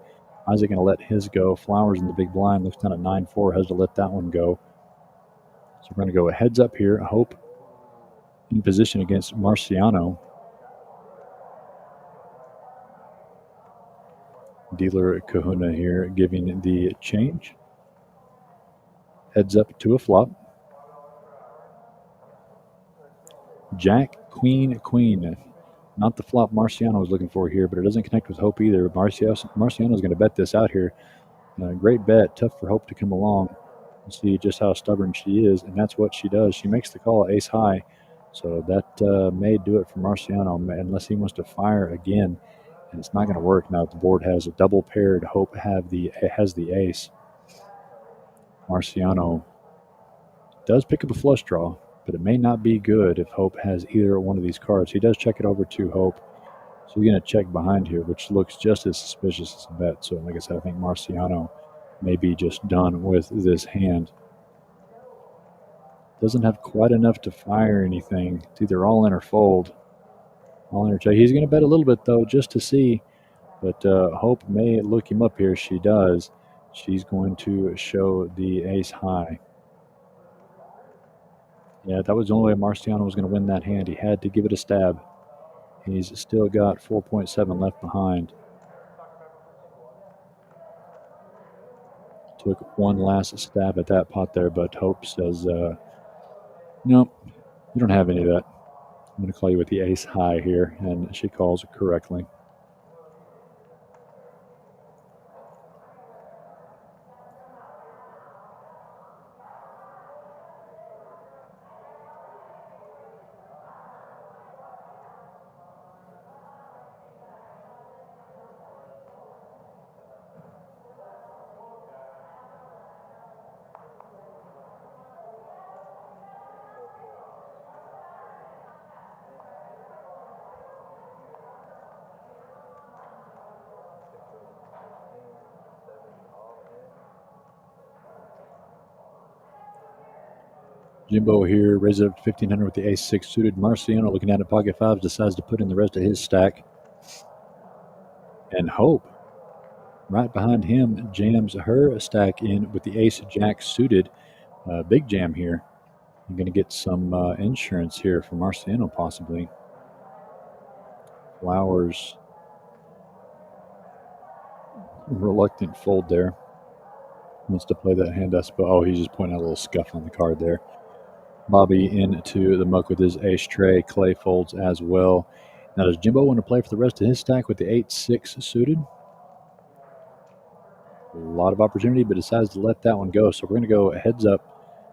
Isaac going to let his go. Flowers in the big blind looks down at 9-4, has to let that one go. So we're going to go heads up here. Hope in position against Marciano. Dealer Kahuna here giving the change. Heads up to a flop. Jack, Queen, Queen. Not the flop Marciano was looking for here, but it doesn't connect with Hope either. Marciano's going to bet this out here. Great bet. Tough for Hope to come along and see just how stubborn she is, and that's what she does. She makes the call ace high, so that may do it for Marciano unless he wants to fire again, and it's not going to work now that the board has a double paired. Hope has the ace. Marciano does pick up a flush draw, but it may not be good if Hope has either one of these cards. He does check it over to Hope, so he's going to check behind here, which looks just as suspicious as a bet. So, like I said, I think Marciano may be just done with this hand. Doesn't have quite enough to fire anything. It's either all in or fold. All in or check. He's going to bet a little bit, though, just to see. But Hope may look him up here. She does. She's going to show the ace high. Yeah, that was the only way Marciano was going to win that hand. He had to give it a stab. He's still got 4.7 left behind. Took one last stab at that pot there, but Hope says, nope, you don't have any of that. I'm going to call you with the ace high here, and she calls correctly. Jimbo here raises up to 1,500 with the ace-6 suited. Marciano looking at it, pocket fives, decides to put in the rest of his stack. And Hope, right behind him, jams her stack in with the ace-jack suited. Big jam here. You're going to get some insurance here for Marciano possibly. Flowers. Reluctant fold there. Wants to play that hand, I suppose. Oh, he's just pointing out a little scuff on the card there. Bobby into the muck with his ace tray. Clay folds as well. Now, does Jimbo want to play for the rest of his stack with the 8-6 suited? A lot of opportunity, but decides to let that one go. So we're going to go heads up.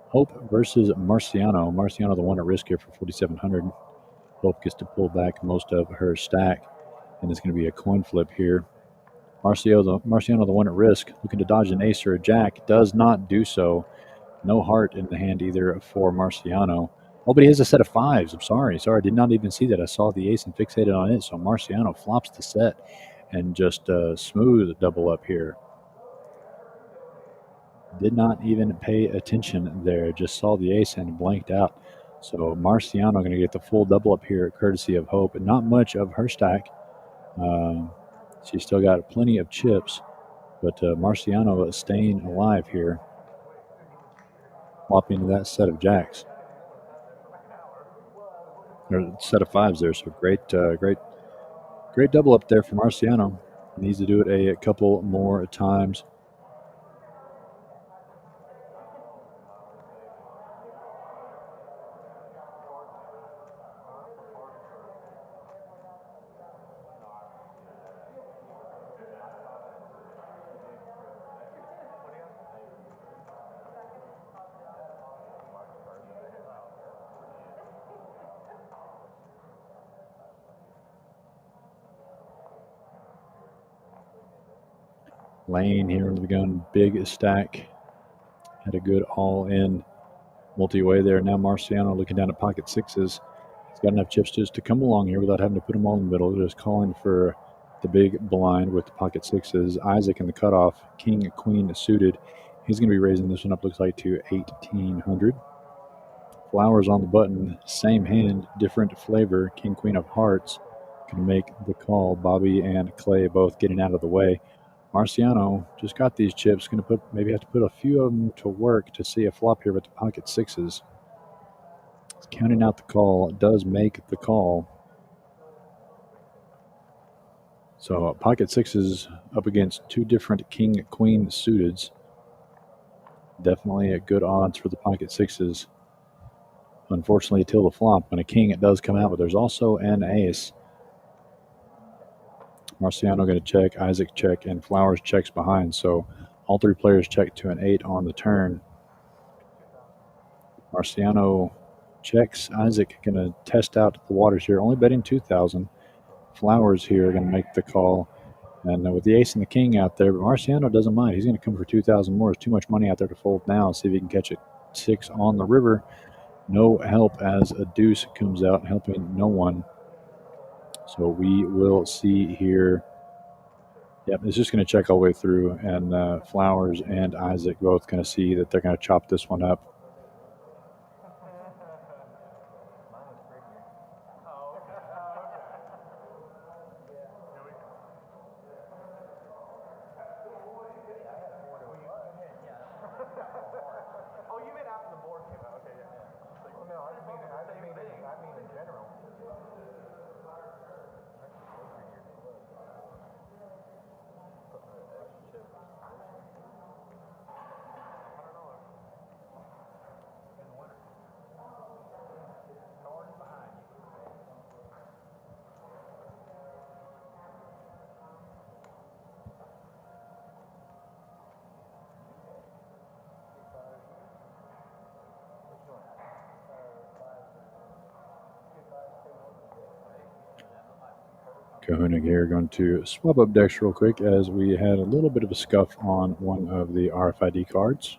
Hope versus Marciano. Marciano the one at risk here for 4,700. Hope gets to pull back most of her stack, and it's going to be a coin flip here. Marciano the one at risk, looking to dodge an ace or a jack. Does not do so. No heart in the hand either for Marciano. Oh, but he has a set of fives. I'm sorry. I did not even see that. I saw the ace and fixated on it. So Marciano flops the set and just smooth double up here. Did not even pay attention there. Just saw the ace and blanked out. So Marciano going to get the full double up here courtesy of Hope. And not much of her stack. She's still got plenty of chips. But Marciano staying alive here. Flopping that set of jacks. Or set of fives there. So great double up there for Marciano. Needs to do it a couple more times. Lane here under the gun, big stack. Had a good all-in multi-way there. Now Marciano looking down at pocket sixes. He's got enough chips just to come along here without having to put them all in the middle. Just calling for the big blind with the pocket sixes. Isaac in the cutoff, king, queen suited. He's going to be raising this one up, looks like, to 1,800. Flowers on the button, same hand, different flavor. King, queen of hearts can make the call. Bobby and Clay both getting out of the way. Marciano just got these chips. Going to maybe have to put a few of them to work to see a flop here with the pocket sixes. It's counting out the call. It does make the call. So pocket sixes up against two different king-queen suiteds. Definitely a good odds for the pocket sixes. Unfortunately, till the flop, when a king it does come out, but there's also an ace. Marciano going to check, Isaac check, and Flowers checks behind. So all three players check to an 8 on the turn. Marciano checks. Isaac going to test out the waters here, only betting 2,000. Flowers here going to make the call. And with the ace and the king out there, but Marciano doesn't mind. He's going to come for 2,000 more. There's too much money out there to fold now. See if he can catch it 6 on the river. No help as a deuce comes out, helping no one. So we will see here. Yep, it's just going to check all the way through, and Flowers and Isaac both going to see that they're going to chop this one up. Koenig here going to swap up decks real quick as we had a little bit of a scuff on one of the RFID cards.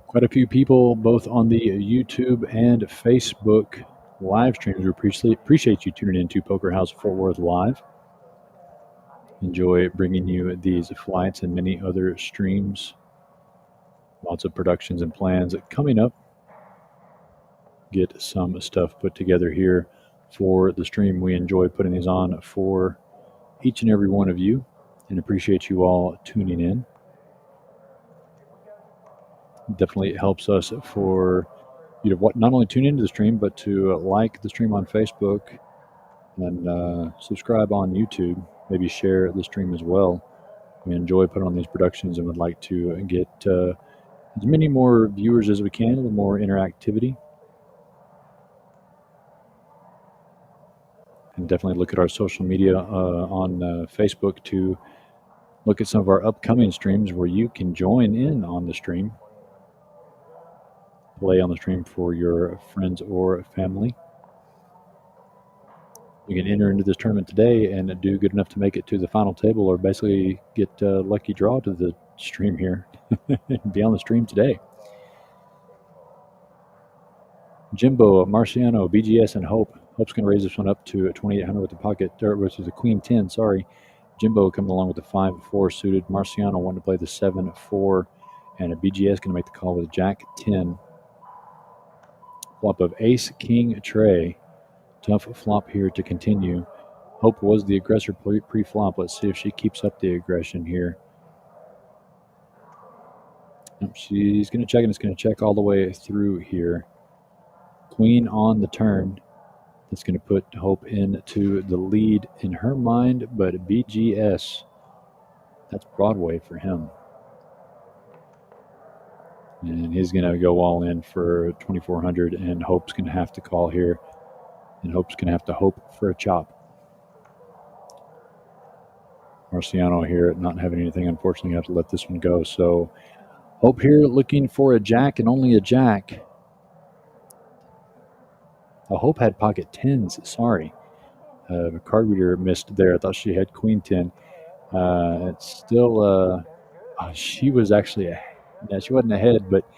Quite a few people both on the YouTube and Facebook live streams. We appreciate you tuning in to Poker House Fort Worth Live. Enjoy bringing you these flights and many other streams. Lots of productions and plans coming up. Get some stuff put together here for the stream. We enjoy putting these on for each and every one of you and appreciate you all tuning in. Definitely helps us for you to not only tune into the stream, but to like the stream on Facebook and subscribe on YouTube. Maybe share the stream as well. We enjoy putting on these productions and would like to get as many more viewers as we can, a little more interactivity. And definitely look at our social media on Facebook to look at some of our upcoming streams where you can join in on the stream. Play on the stream for your friends or family. You can enter into this tournament today and do good enough to make it to the final table, or basically get a lucky draw to the stream here and be on the stream today. Jimbo, Marciano, BGS, and Hope. Hope's going to raise this one up to 2,800 with the pocket, or which is the Queen 10, sorry. Jimbo coming along with the 5-4 suited. Marciano wanting to play the 7-4, and a BGS going to make the call with Jack 10. Flop of Ace, King, Trey. Tough flop here to continue. Hope was the aggressor pre-flop. Let's see if she keeps up the aggression here. She's going to check, and it's going to check all the way through here. Queen on the turn. That's going to put Hope into the lead in her mind, but BGS, that's Broadway for him. And he's going to go all in for 2,400, and Hope's going to have to call here. And Hope's going to have to hope for a chop. Marciano here not having anything, unfortunately, have to let this one go. So Hope here looking for a jack and only a jack. Hope had pocket 10s, sorry. The card reader missed there. I thought she had Queen 10. It's still, she was actually, she wasn't ahead, but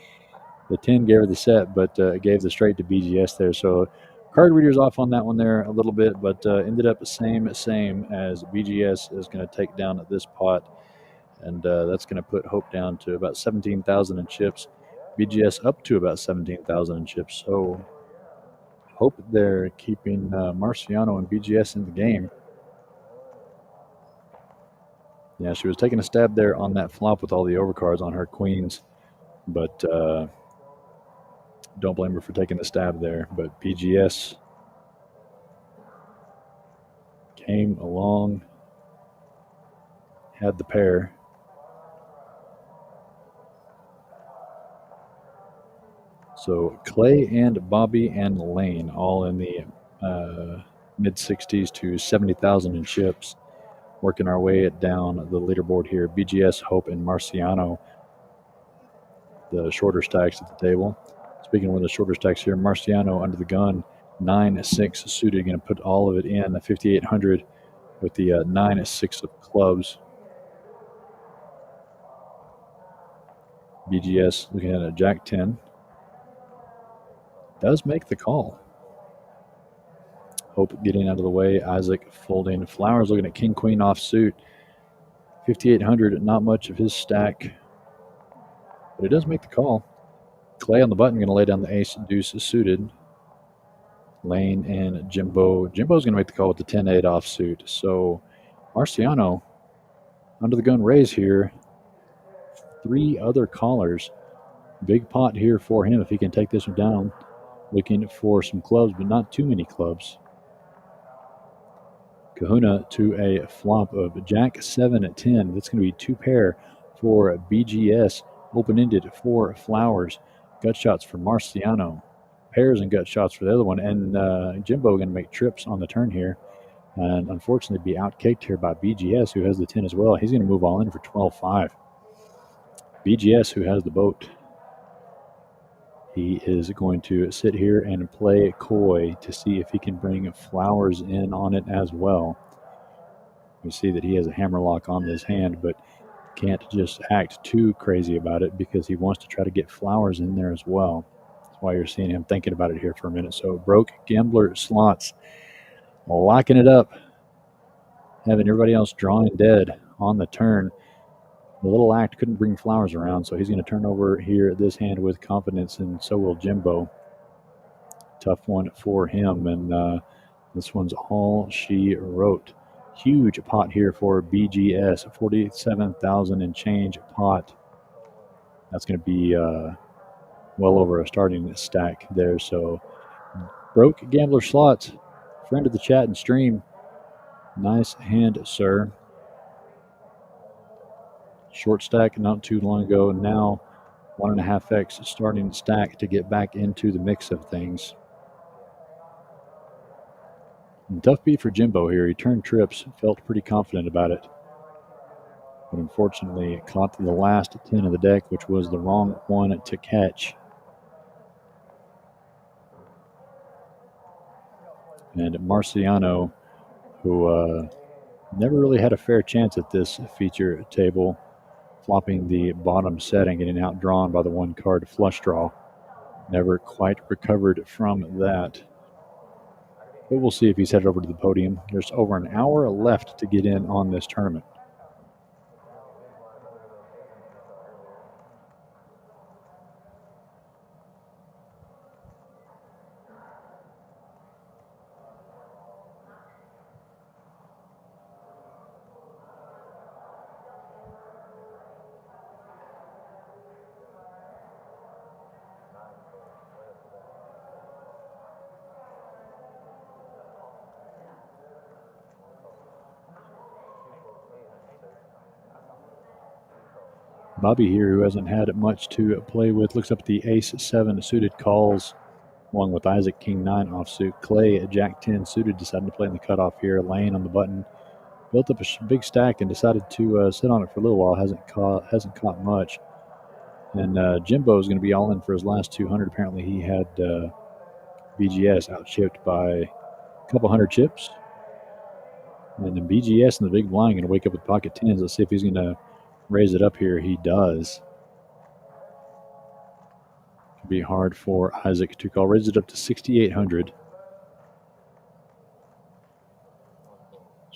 the 10 gave her the set, but gave the straight to BGS there. So card reader's off on that one there a little bit, but ended up same as BGS is going to take down at this pot, and that's going to put Hope down to about 17,000 in chips. BGS up to about 17,000 in chips. So Hope they're keeping Marciano and BGS in the game. Yeah, she was taking a stab there on that flop with all the overcards on her queens, but don't blame her for taking the stab there. But BGS came along, had the pair. So Clay and Bobby and Lane all in the mid 60s to 70,000 in chips. Working our way down the leaderboard here. BGS, Hope, and Marciano, the shorter stacks at the table. Speaking of one of the shorter stacks here, Marciano under the gun, 9-6 suited, going to put all of it in, the 5,800 with the 9-6 of clubs. BGS looking at a Jack 10. Does make the call. Hope getting out of the way. Isaac folding. Flowers looking at King Queen offsuit. 5,800, not much of his stack, but it does make the call. Clay on the button, going to lay down the ace deuce suited. Lane and Jimbo. Jimbo's going to make the call with the 10-8 offsuit. So Marciano under the gun raise here. 3 other callers. Big pot here for him if he can take this one down. Looking for some clubs, but not too many clubs. Kahuna to a flop of Jack 7 at 10. That's going to be 2 pair for BGS. Open-ended for Flowers. Gut shots for Marciano. Pairs and gut shots for the other one. And Jimbo going to make trips on the turn here. And unfortunately be outkicked here by BGS, who has the 10 as well. He's going to move all in for 12-5. BGS, who has the boat, he is going to sit here and play coy to see if he can bring Flowers in on it as well. We see that he has a hammerlock on his hand, but can't just act too crazy about it because he wants to try to get Flowers in there as well. That's why you're seeing him thinking about it here for a minute. So broke gambler slots, locking it up, having everybody else drawing dead on the turn. The little act couldn't bring Flowers around, so he's going to turn over here this hand with confidence, and so will Jimbo. Tough one for him, and this one's all she wrote. Huge pot here for BGS, 47,000 and change pot. That's going to be well over a starting stack there. So broke gambler slots, friend of the chat and stream. Nice hand, sir. Short stack not too long ago. Now 1.5x starting stack to get back into the mix of things. And tough beat for Jimbo here. He turned trips, felt pretty confident about it. But unfortunately, it caught the last 10 of the deck, which was the wrong one to catch. And Marciano, who never really had a fair chance at this feature table, flopping the bottom set and getting outdrawn by the 1-card flush draw. Never quite recovered from that. But we'll see if he's headed over to the podium. There's over an hour left to get in on this tournament. Bobby here, who hasn't had much to play with, looks up at the ace-7 suited calls, along with Isaac King-9 offsuit. Clay at Jack-10 suited, deciding to play in the cutoff here. Lane on the button, built up a big stack and decided to sit on it for a little while. Hasn't caught much. And Jimbo is going to be all in for his last 200. Apparently he had BGS outchipped by a couple hundred chips. And then BGS in the big blind going to wake up with pocket 10s. Let's see if he's going to raise it up here. He does. Could be hard for Isaac to call. Raise it up to 6,800.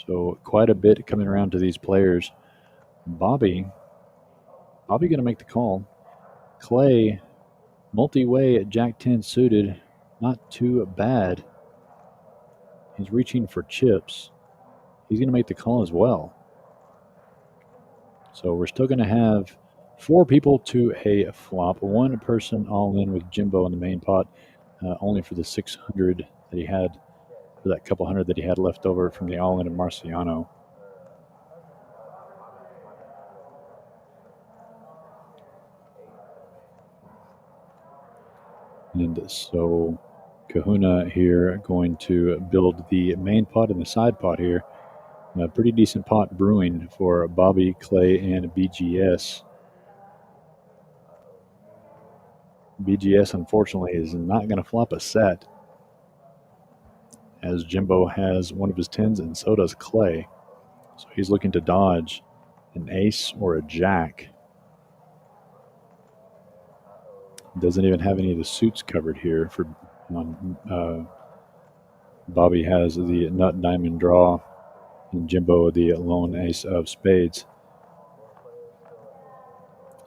So quite a bit coming around to these players. Bobby going to make the call. Clay multi-way at Jack 10 suited. Not too bad. He's reaching for chips. He's going to make the call as well. So we're still going to have 4 people to a flop. 1 person all in with Jimbo in the main pot, only for the 600 that he had, for that couple hundred that he had left over from the all in of Marciano. And so Kahuna here going to build the main pot and the side pot here. A pretty decent pot brewing for Bobby, Clay, and BGS. BGS, unfortunately, is not going to flop a set, as Jimbo has one of his 10s and so does Clay. So he's looking to dodge an ace or a jack. Doesn't even have any of the suits covered here. For Bobby has the nut diamond draw, and Jimbo the lone ace of spades.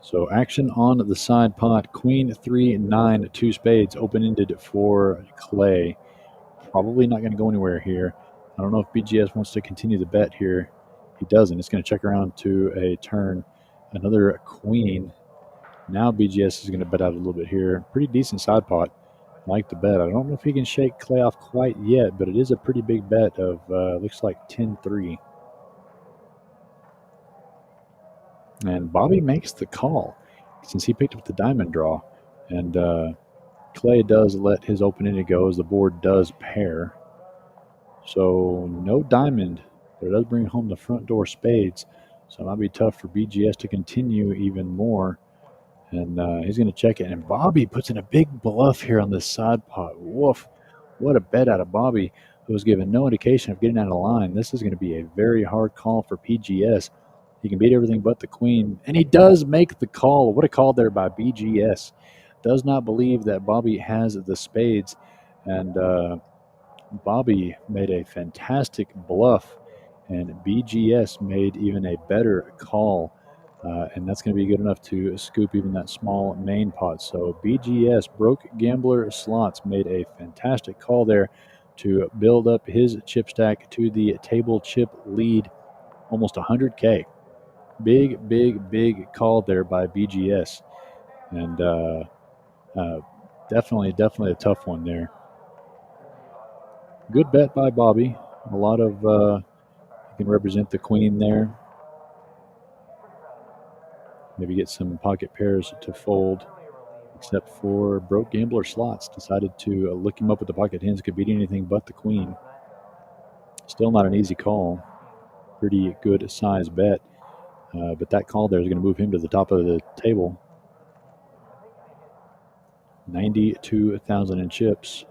So action on the side pot. Queen, 3, 9, 2 spades, open-ended for Clay. Probably not going to go anywhere here. I don't know if BGS wants to continue the bet here. He doesn't. It's going to check around to a turn. Another queen. Now BGS is going to bet out a little bit here. Pretty decent side pot. Like the bet. I don't know if he can shake Clay off quite yet, but it is a pretty big bet of, looks like 10-3. And Bobby makes the call since he picked up the diamond draw. And Clay does let his open-ended go as the board does pair. So no diamond, but it does bring home the front door spades. So it might be tough for BGS to continue even more. And he's going to check it. And Bobby puts in a big bluff here on this side pot. Woof. What a bet out of Bobby, who was given no indication of getting out of line. This is going to be a very hard call for PGS. He can beat everything but the queen. And he does make the call. What a call there by BGS. Does not believe that Bobby has the spades. And Bobby made a fantastic bluff. And BGS made even a better call. And that's going to be good enough to scoop even that small main pot. So BGS, Broke Gambler Slots, made a fantastic call there to build up his chip stack to the table chip lead, almost 100K. Big, big, big call there by BGS. And definitely a tough one there. Good bet by Bobby. A lot of, you can represent the queen there. Maybe get some pocket pairs to fold, except for Broke Gambler Slots. Decided to look him up with the pocket hens, could beat anything but the queen. Still not an easy call. Pretty good size bet. But that call there is going to move him to the top of the table. 92,000 in chips.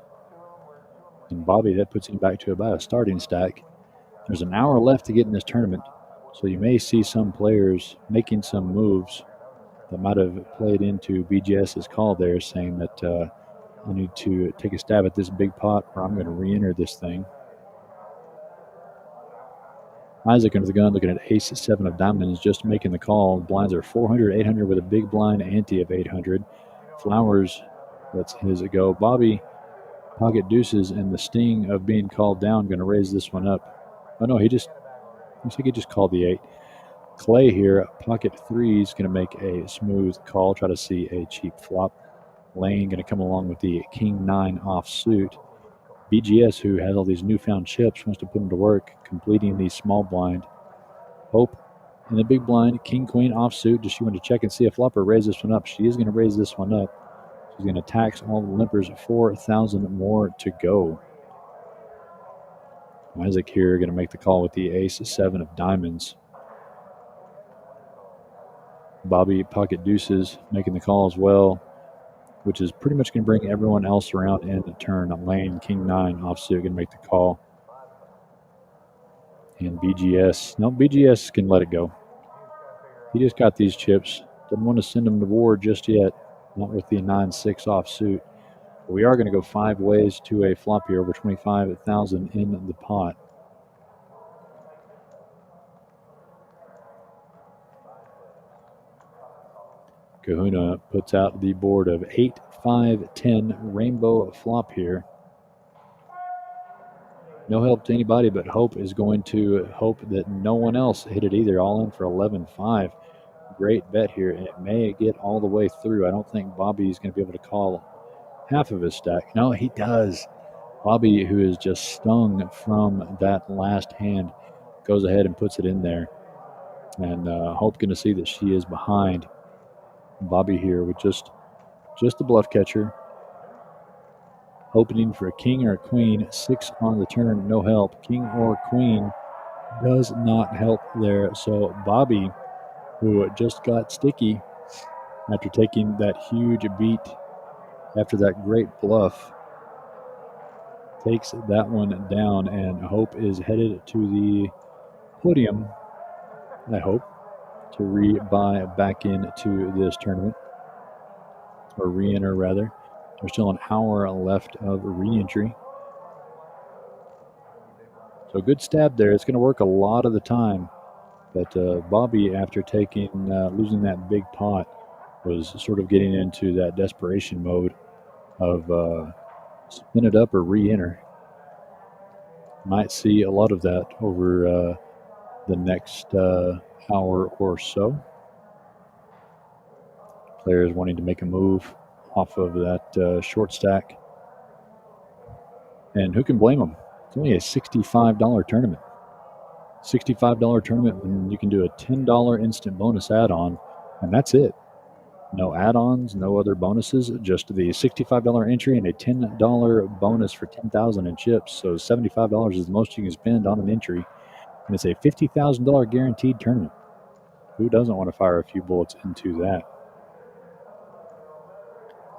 And Bobby, that puts him back to about a starting stack. There's an hour left to get in this tournament, so you may see some players making some moves that might have played into BGS's call there, saying that I need to take a stab at this big pot or I'm going to re-enter this thing. Isaac under the gun looking at ace 7 of diamonds, just making the call. Blinds are 400, 800 with a big blind ante of 800. Flowers, that's his go. Bobby, pocket deuces, and the sting of being called down, going to raise this one up. Oh, no, looks like he just called the 8. Clay here, pocket 3 is going to make a smooth call, try to see a cheap flop. Lane going to come along with the king 9 offsuit. BGS, who has all these newfound chips, wants to put them to work, completing the small blind. Hope in the big blind, king queen offsuit. Does she want to check and see if flopper raise this one up? She is going to raise this one up. She's going to tax all the limpers. 4,000 more to go. Isaac here going to make the call with the ace 7 of diamonds. Bobby pocket deuces making the call as well, which is pretty much going to bring everyone else around in the turn. Lane, king 9 offsuit, going to make the call. And BGS can let it go. He just got these chips. Doesn't want to send them to war just yet. Not with the 9-6 offsuit. But we are going to go 5 ways to a flop here, over 25,000 in the pot. Kahuna puts out the board of 8, 5, 10 rainbow flop here. No help to anybody, but Hope is going to hope that no one else hit it either. All in for 11-5. Great bet here, and it may get all the way through. I don't think Bobby's going to be able to call half of his stack. No, he does. Bobby, who is just stung from that last hand, goes ahead and puts it in there. And Hope going to see that she is behind Bobby here with just a bluff catcher. Opening for a king or a queen. 6 on the turn, no help. King or queen does not help there. So Bobby, who just got sticky after taking that huge beat after that great bluff, takes that one down, and Hope is headed to the podium, I hope, to re-buy back into this tournament, or re-enter rather. There's still an hour left of re-entry. So good stab there. It's going to work a lot of the time. But Bobby, after losing that big pot, was sort of getting into that desperation mode of spin it up or re-enter. Might see a lot of that over the next hour or so. Players wanting to make a move off of that short stack. And who can blame them? It's only a $65 tournament. $65 tournament when you can do a $10 instant bonus add-on, and that's it. No add-ons, no other bonuses, just the $65 entry and a $10 bonus for $10,000 in chips. So $75 is the most you can spend on an entry, and it's a $50,000 guaranteed tournament. Who doesn't want to fire a few bullets into that?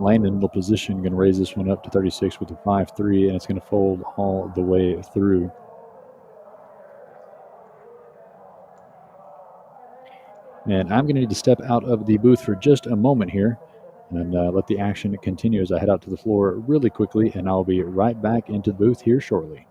Landon, middle position, going to raise this one up to 36 with a 5-3, and it's going to fold all the way through. And I'm going to need to step out of the booth for just a moment here and let the action continue as I head out to the floor really quickly, and I'll be right back into the booth here shortly.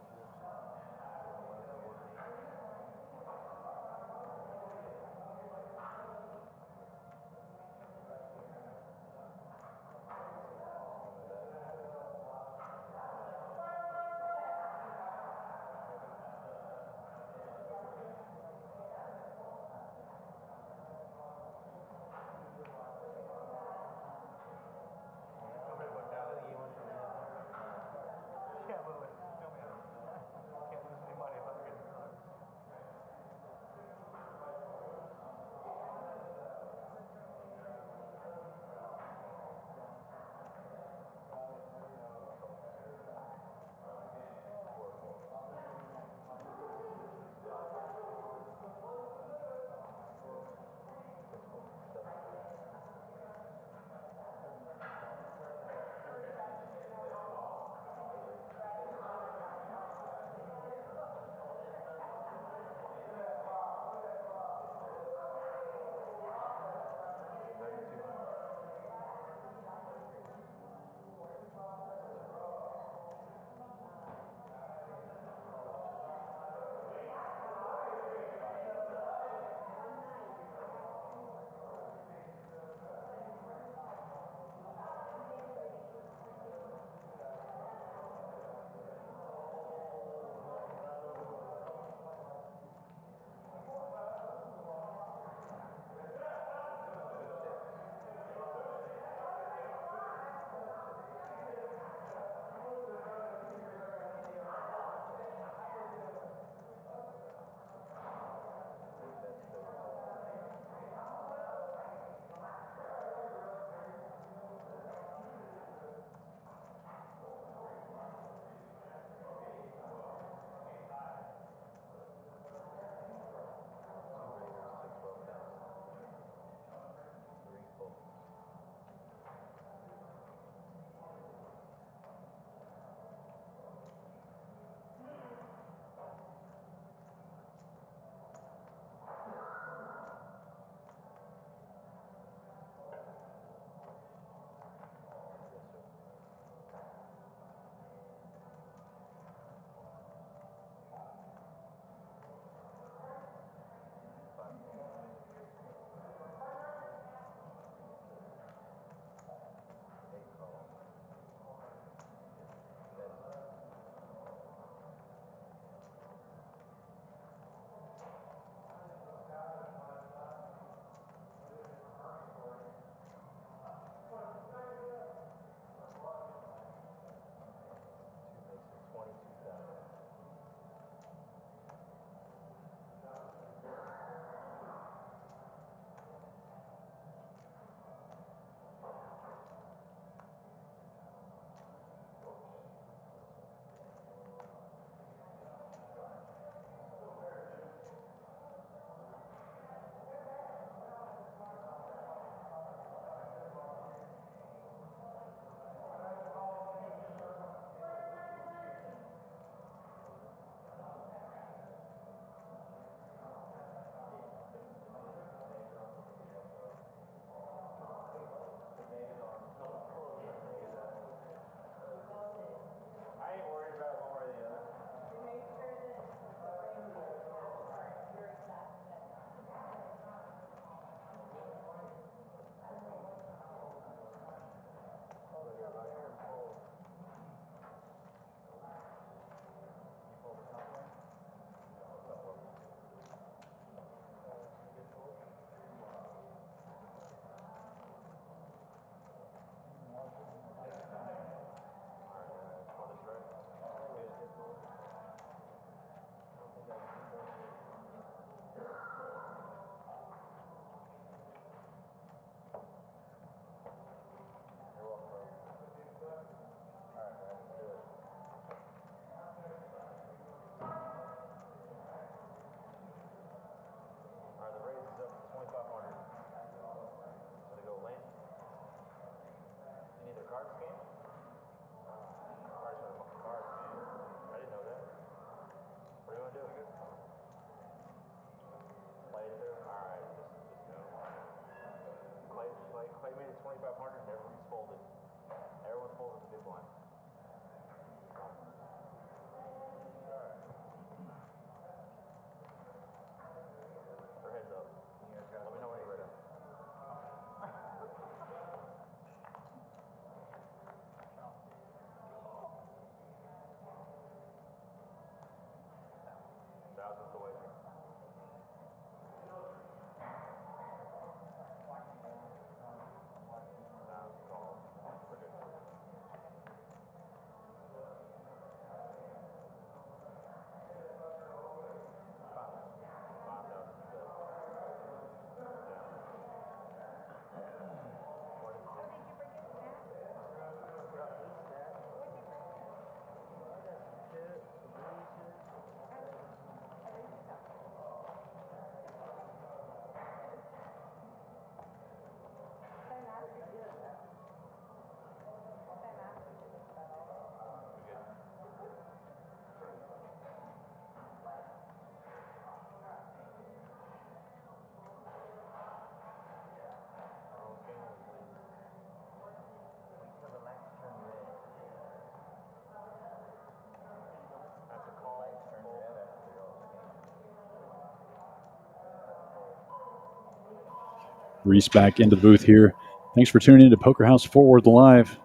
Reese back into the booth here. Thanks for tuning in to Poker House Fort Worth Live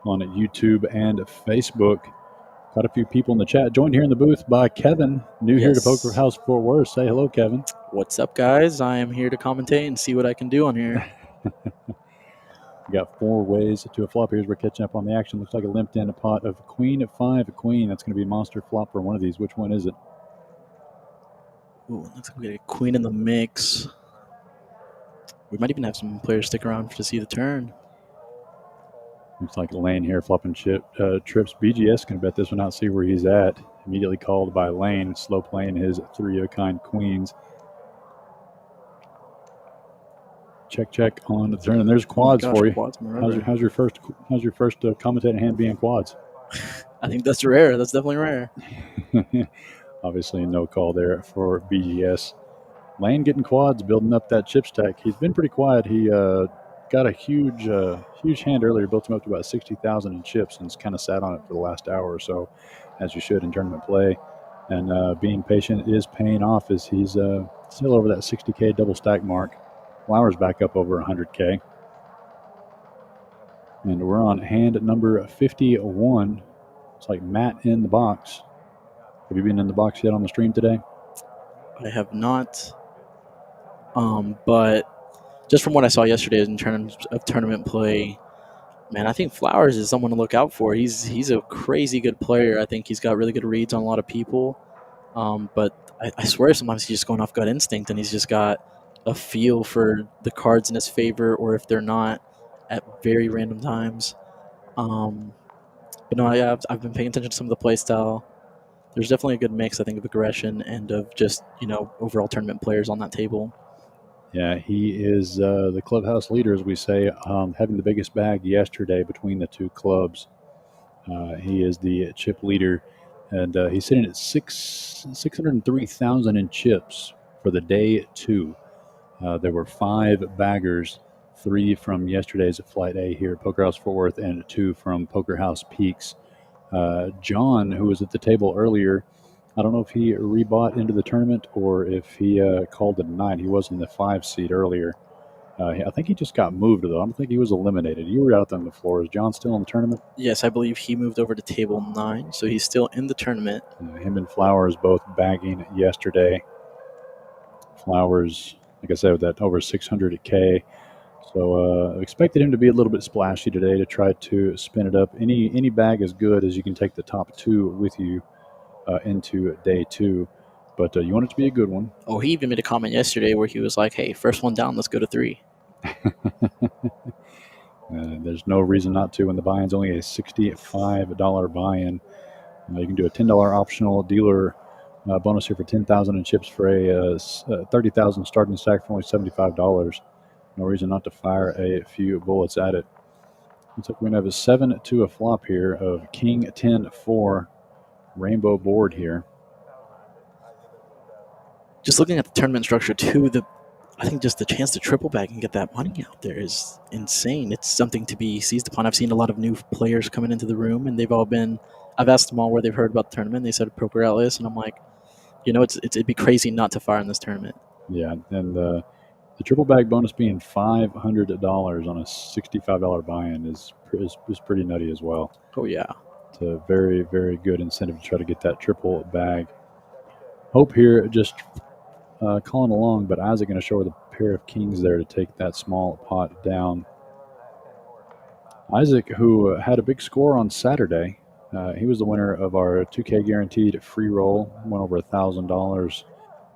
on YouTube and Facebook. Got a few people in the chat. Joined here in the booth by Kevin, new here to Poker House Fort Worth. Say hello, Kevin.
What's up, guys? I am here to commentate and see what I can do on here.
We got 4 ways to a flop here as we're catching up on the action. Looks like a limped in a pot of queen of 5, a queen. That's going to be a monster flop for one of these. Which one is it?
Ooh, looks like we got a queen in the mix. We might even have some players stick around to see the turn.
Looks like Lane here flopping trips. BGS can bet this one out, see where he's at. Immediately called by Lane, slow playing his 3-of-a-kind queens. Check on the turn, and there's quads for you.
Quads
how's your first commentating hand being quads?
I think that's rare. That's definitely rare.
Obviously, no call there for BGS. Lane getting quads, building up that chip stack. He's been pretty quiet. He got a huge hand earlier, built him up to about 60,000 in chips, and kind of sat on it for the last hour or so, as you should in tournament play. And being patient is paying off as he's still over that 60K double stack mark. Flowers back up over 100K. And we're on hand number 51. It's like Matt in the box. Have you been in the box yet on the stream today?
I have not. But just from what I saw yesterday in terms of tournament play, man, I think Flowers is someone to look out for. He's a crazy good player. I think he's got really good reads on a lot of people. But I swear sometimes he's just going off gut instinct, and he's just got a feel for the cards in his favor, or if they're not, at very random times. But no, I've been paying attention to some of the play style. There's definitely a good mix, I think, of aggression and of just, overall tournament players on that table.
Yeah, he is the clubhouse leader, as we say, having the biggest bag yesterday between the two clubs. He is the chip leader, and he's sitting at 603,000 in chips for the day 2. There were 5 baggers, 3 from yesterday's Flight A here at Poker House Fort Worth, and 2 from Poker House Peaks. John, who was at the table earlier, I don't know if he rebought into the tournament or if he called it a night. He was in the 5 seed earlier. I think he just got moved, though. I don't think he was eliminated. You were out on the floor. Is John still in the tournament?
Yes, I believe he moved over to table 9, so he's still in the tournament.
Him and Flowers both bagging yesterday. Flowers, like I said, with that over 600K. So expected him to be a little bit splashy today to try to spin it up. Any bag is good as you can take the top 2 with you into day 2. But you want it to be a good one.
Oh, he even made a comment yesterday where he was like, hey, first one down, let's go to 3.
There's no reason not to when the buy-in's only a $65 buy-in. You can do a $10 optional dealer bonus here for 10,000 in chips for a 30,000 starting stack for only $75. No reason not to fire a few bullets at it. Looks like we're going to have a 7 to a flop here of King 10-4 rainbow board here.
Just looking at the tournament structure too, I think just the chance to triple bag and get that money out there is insane. It's something to be seized upon. I've seen a lot of new players coming into the room, and they've all been. I've asked them all where they've heard about the tournament. They said Poker Atlas, and I'm like, it'd be crazy not to fire in this tournament.
Yeah, and the triple bag bonus being $500 on a $65 buy-in is pretty nutty as well.
Oh yeah,
it's a very, very good incentive to try to get that triple bag. Hope here just calling along, but Isaac going to show with a pair of kings there to take that small pot down. Isaac, who had a big score on Saturday, he was the winner of our 2K guaranteed free roll, won over $1,000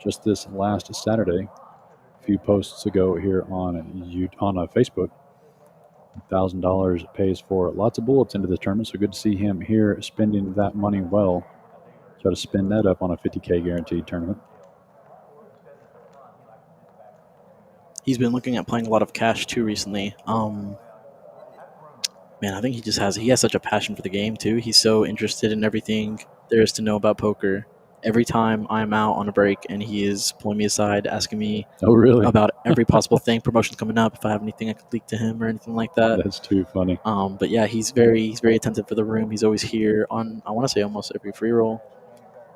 just this last Saturday. A few posts ago here on Facebook. $1,000 pays for lots of bullets into this tournament, so good to see him here spending that money well. Try to spin that up on a 50K guaranteed tournament.
He's been looking at playing a lot of cash too recently. Man, I think he has such a passion for the game too. He's so interested in everything there is to know about poker. Every time I'm out on a break and he is pulling me aside, asking me about every possible thing, promotions coming up, if I have anything I could leak to him or anything like that.
That's too funny.
But yeah, he's very attentive for the room. He's always here on, I want to say, almost every free roll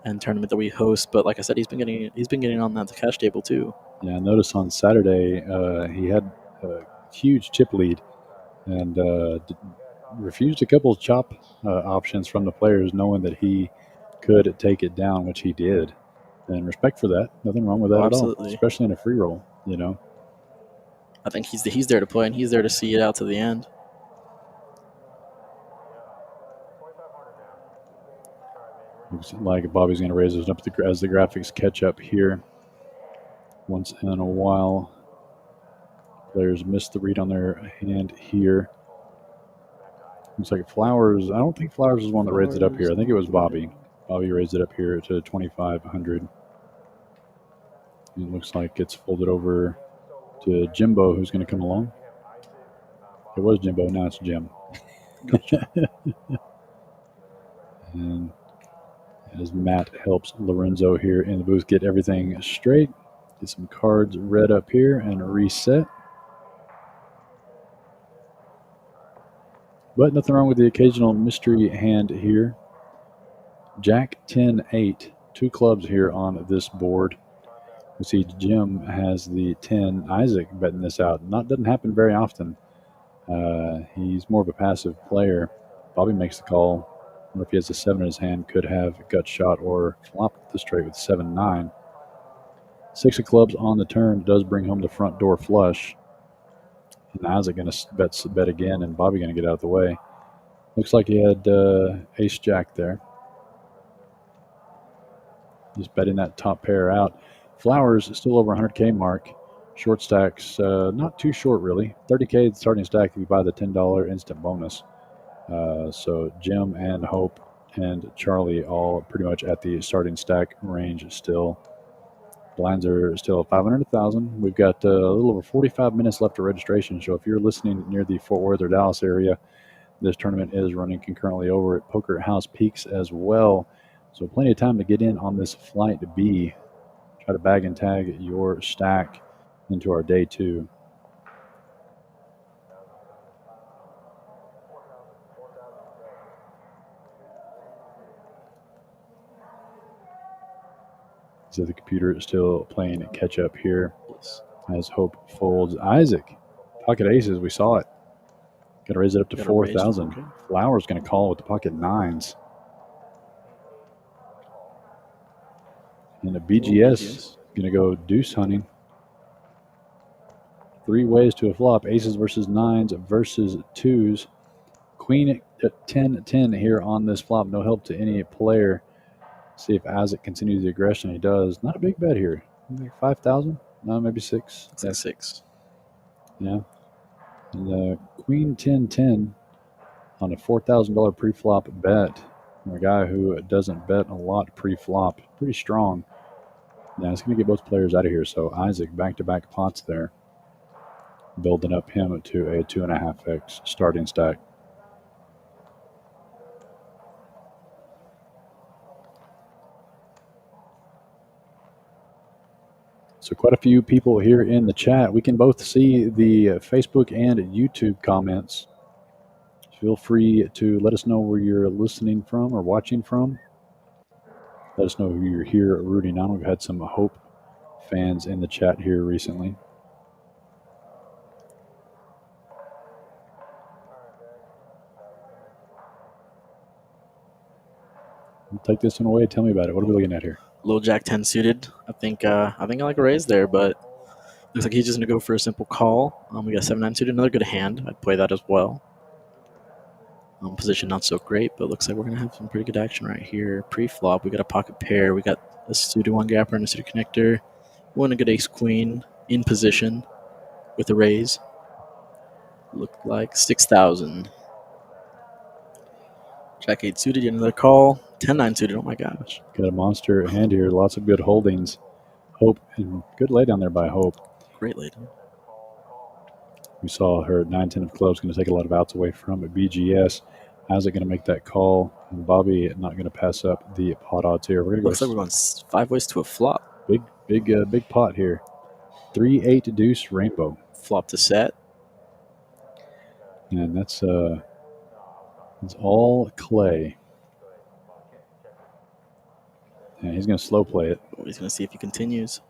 and tournament that we host. But like I said, he's been getting on that cash table too.
Yeah, I noticed on Saturday he had a huge chip lead and refused a couple of chop options from the players, knowing that he could take it down, which he did. And respect for that. Nothing wrong with that at all, especially in a free roll,
I think he's there to play, and he's there to see it out to the end.
Looks like Bobby's going to raise it up as the graphics catch up here. Once in a while, players miss the read on their hand here. Looks like Flowers. I don't think Flowers is one that raised it up here. I think it was Bobby. Bobby raised it up here to 2,500. It looks like it's folded over to Jimbo, who's going to come along. It was Jimbo. Now it's Jim.
Gotcha.
And as Matt helps Lorenzo here in the booth get everything straight, get some cards read up here and reset. But nothing wrong with the occasional mystery hand here. Jack 10-8, two clubs here on this board. We see Jim has the 10. Isaac betting this out. Doesn't happen very often. He's more of a passive player. Bobby makes the call. I wonder if he has a 7 in his hand, could have gut shot or flopped the straight with 7-9. 6 of clubs on the turn does bring home the front door flush. And Isaac going to bet again, and Bobby going to get out of the way. Looks like he had ace jack there. Just betting that top pair out. Flowers is still over 100K mark. Short stacks, not too short really. 30K starting stack if you buy the $10 instant bonus. So Jim and Hope and Charlie all pretty much at the starting stack range still. Blinds are still at 500,000. We've got a little over 45 minutes left of registration. So if you're listening near the Fort Worth or Dallas area, this tournament is running concurrently over at Poker House Peaks as well. So plenty of time to get in on this Flight B. Try to bag and tag your stack into our day 2. So the computer is still playing catch up here.
Yes.
As Hope folds. Isaac, pocket aces, we saw it. Got to raise it up to 4,000. Okay. Flowers going to call with the pocket 9s. And a BGS going to go deuce hunting. 3 ways to a flop. Aces versus 9s versus 2s. Queen at 10-10 here on this flop. No help to any player. See if Isaac continues the aggression. He does. Not a big bet here. Maybe 5,000? No, maybe 6.
It's like 6.
Yeah. And Queen 10-10 on a $4,000 pre-flop bet. From a guy who doesn't bet a lot pre-flop. Pretty strong. Now it's going to get both players out of here. So Isaac back-to-back pots there. Building up him to a 2.5x starting stack. So quite a few people here in the chat. We can both see the Facebook and YouTube comments. Feel free to let us know where you're listening from or watching from. Let us know who you're here rooting on. We've had some Hope fans in the chat here recently. Take this one away. Tell me about it. What are we looking at here?
Little Jack 10 suited. I think I like a raise there, but looks like he's just going to go for a simple call. We got 7-9 suited, another good hand. I'd play that as well. Position not so great, but looks like we're going to have some pretty good action right here. Pre-flop, we got a pocket pair. We got a suited one gapper and a suited connector. One a good ace-queen in position with a raise. Looked like 6,000. Jack 8 suited, another call. 10-9 suited, oh my gosh.
Got a monster hand here. Lots of good holdings. Hope, and good lay down there by Hope.
Great lay down.
We saw her 9-10 of clubs, going to take a lot of outs away from BGS. How's it going to make that call? And Bobby not going to pass up the pot odds here. We're going to
Looks like we're going 5 ways to a flop.
Big pot here. 3-8 deuce rainbow.
Flop to set.
And that's it's all clay. And he's going to slow play it.
He's going to see if he continues.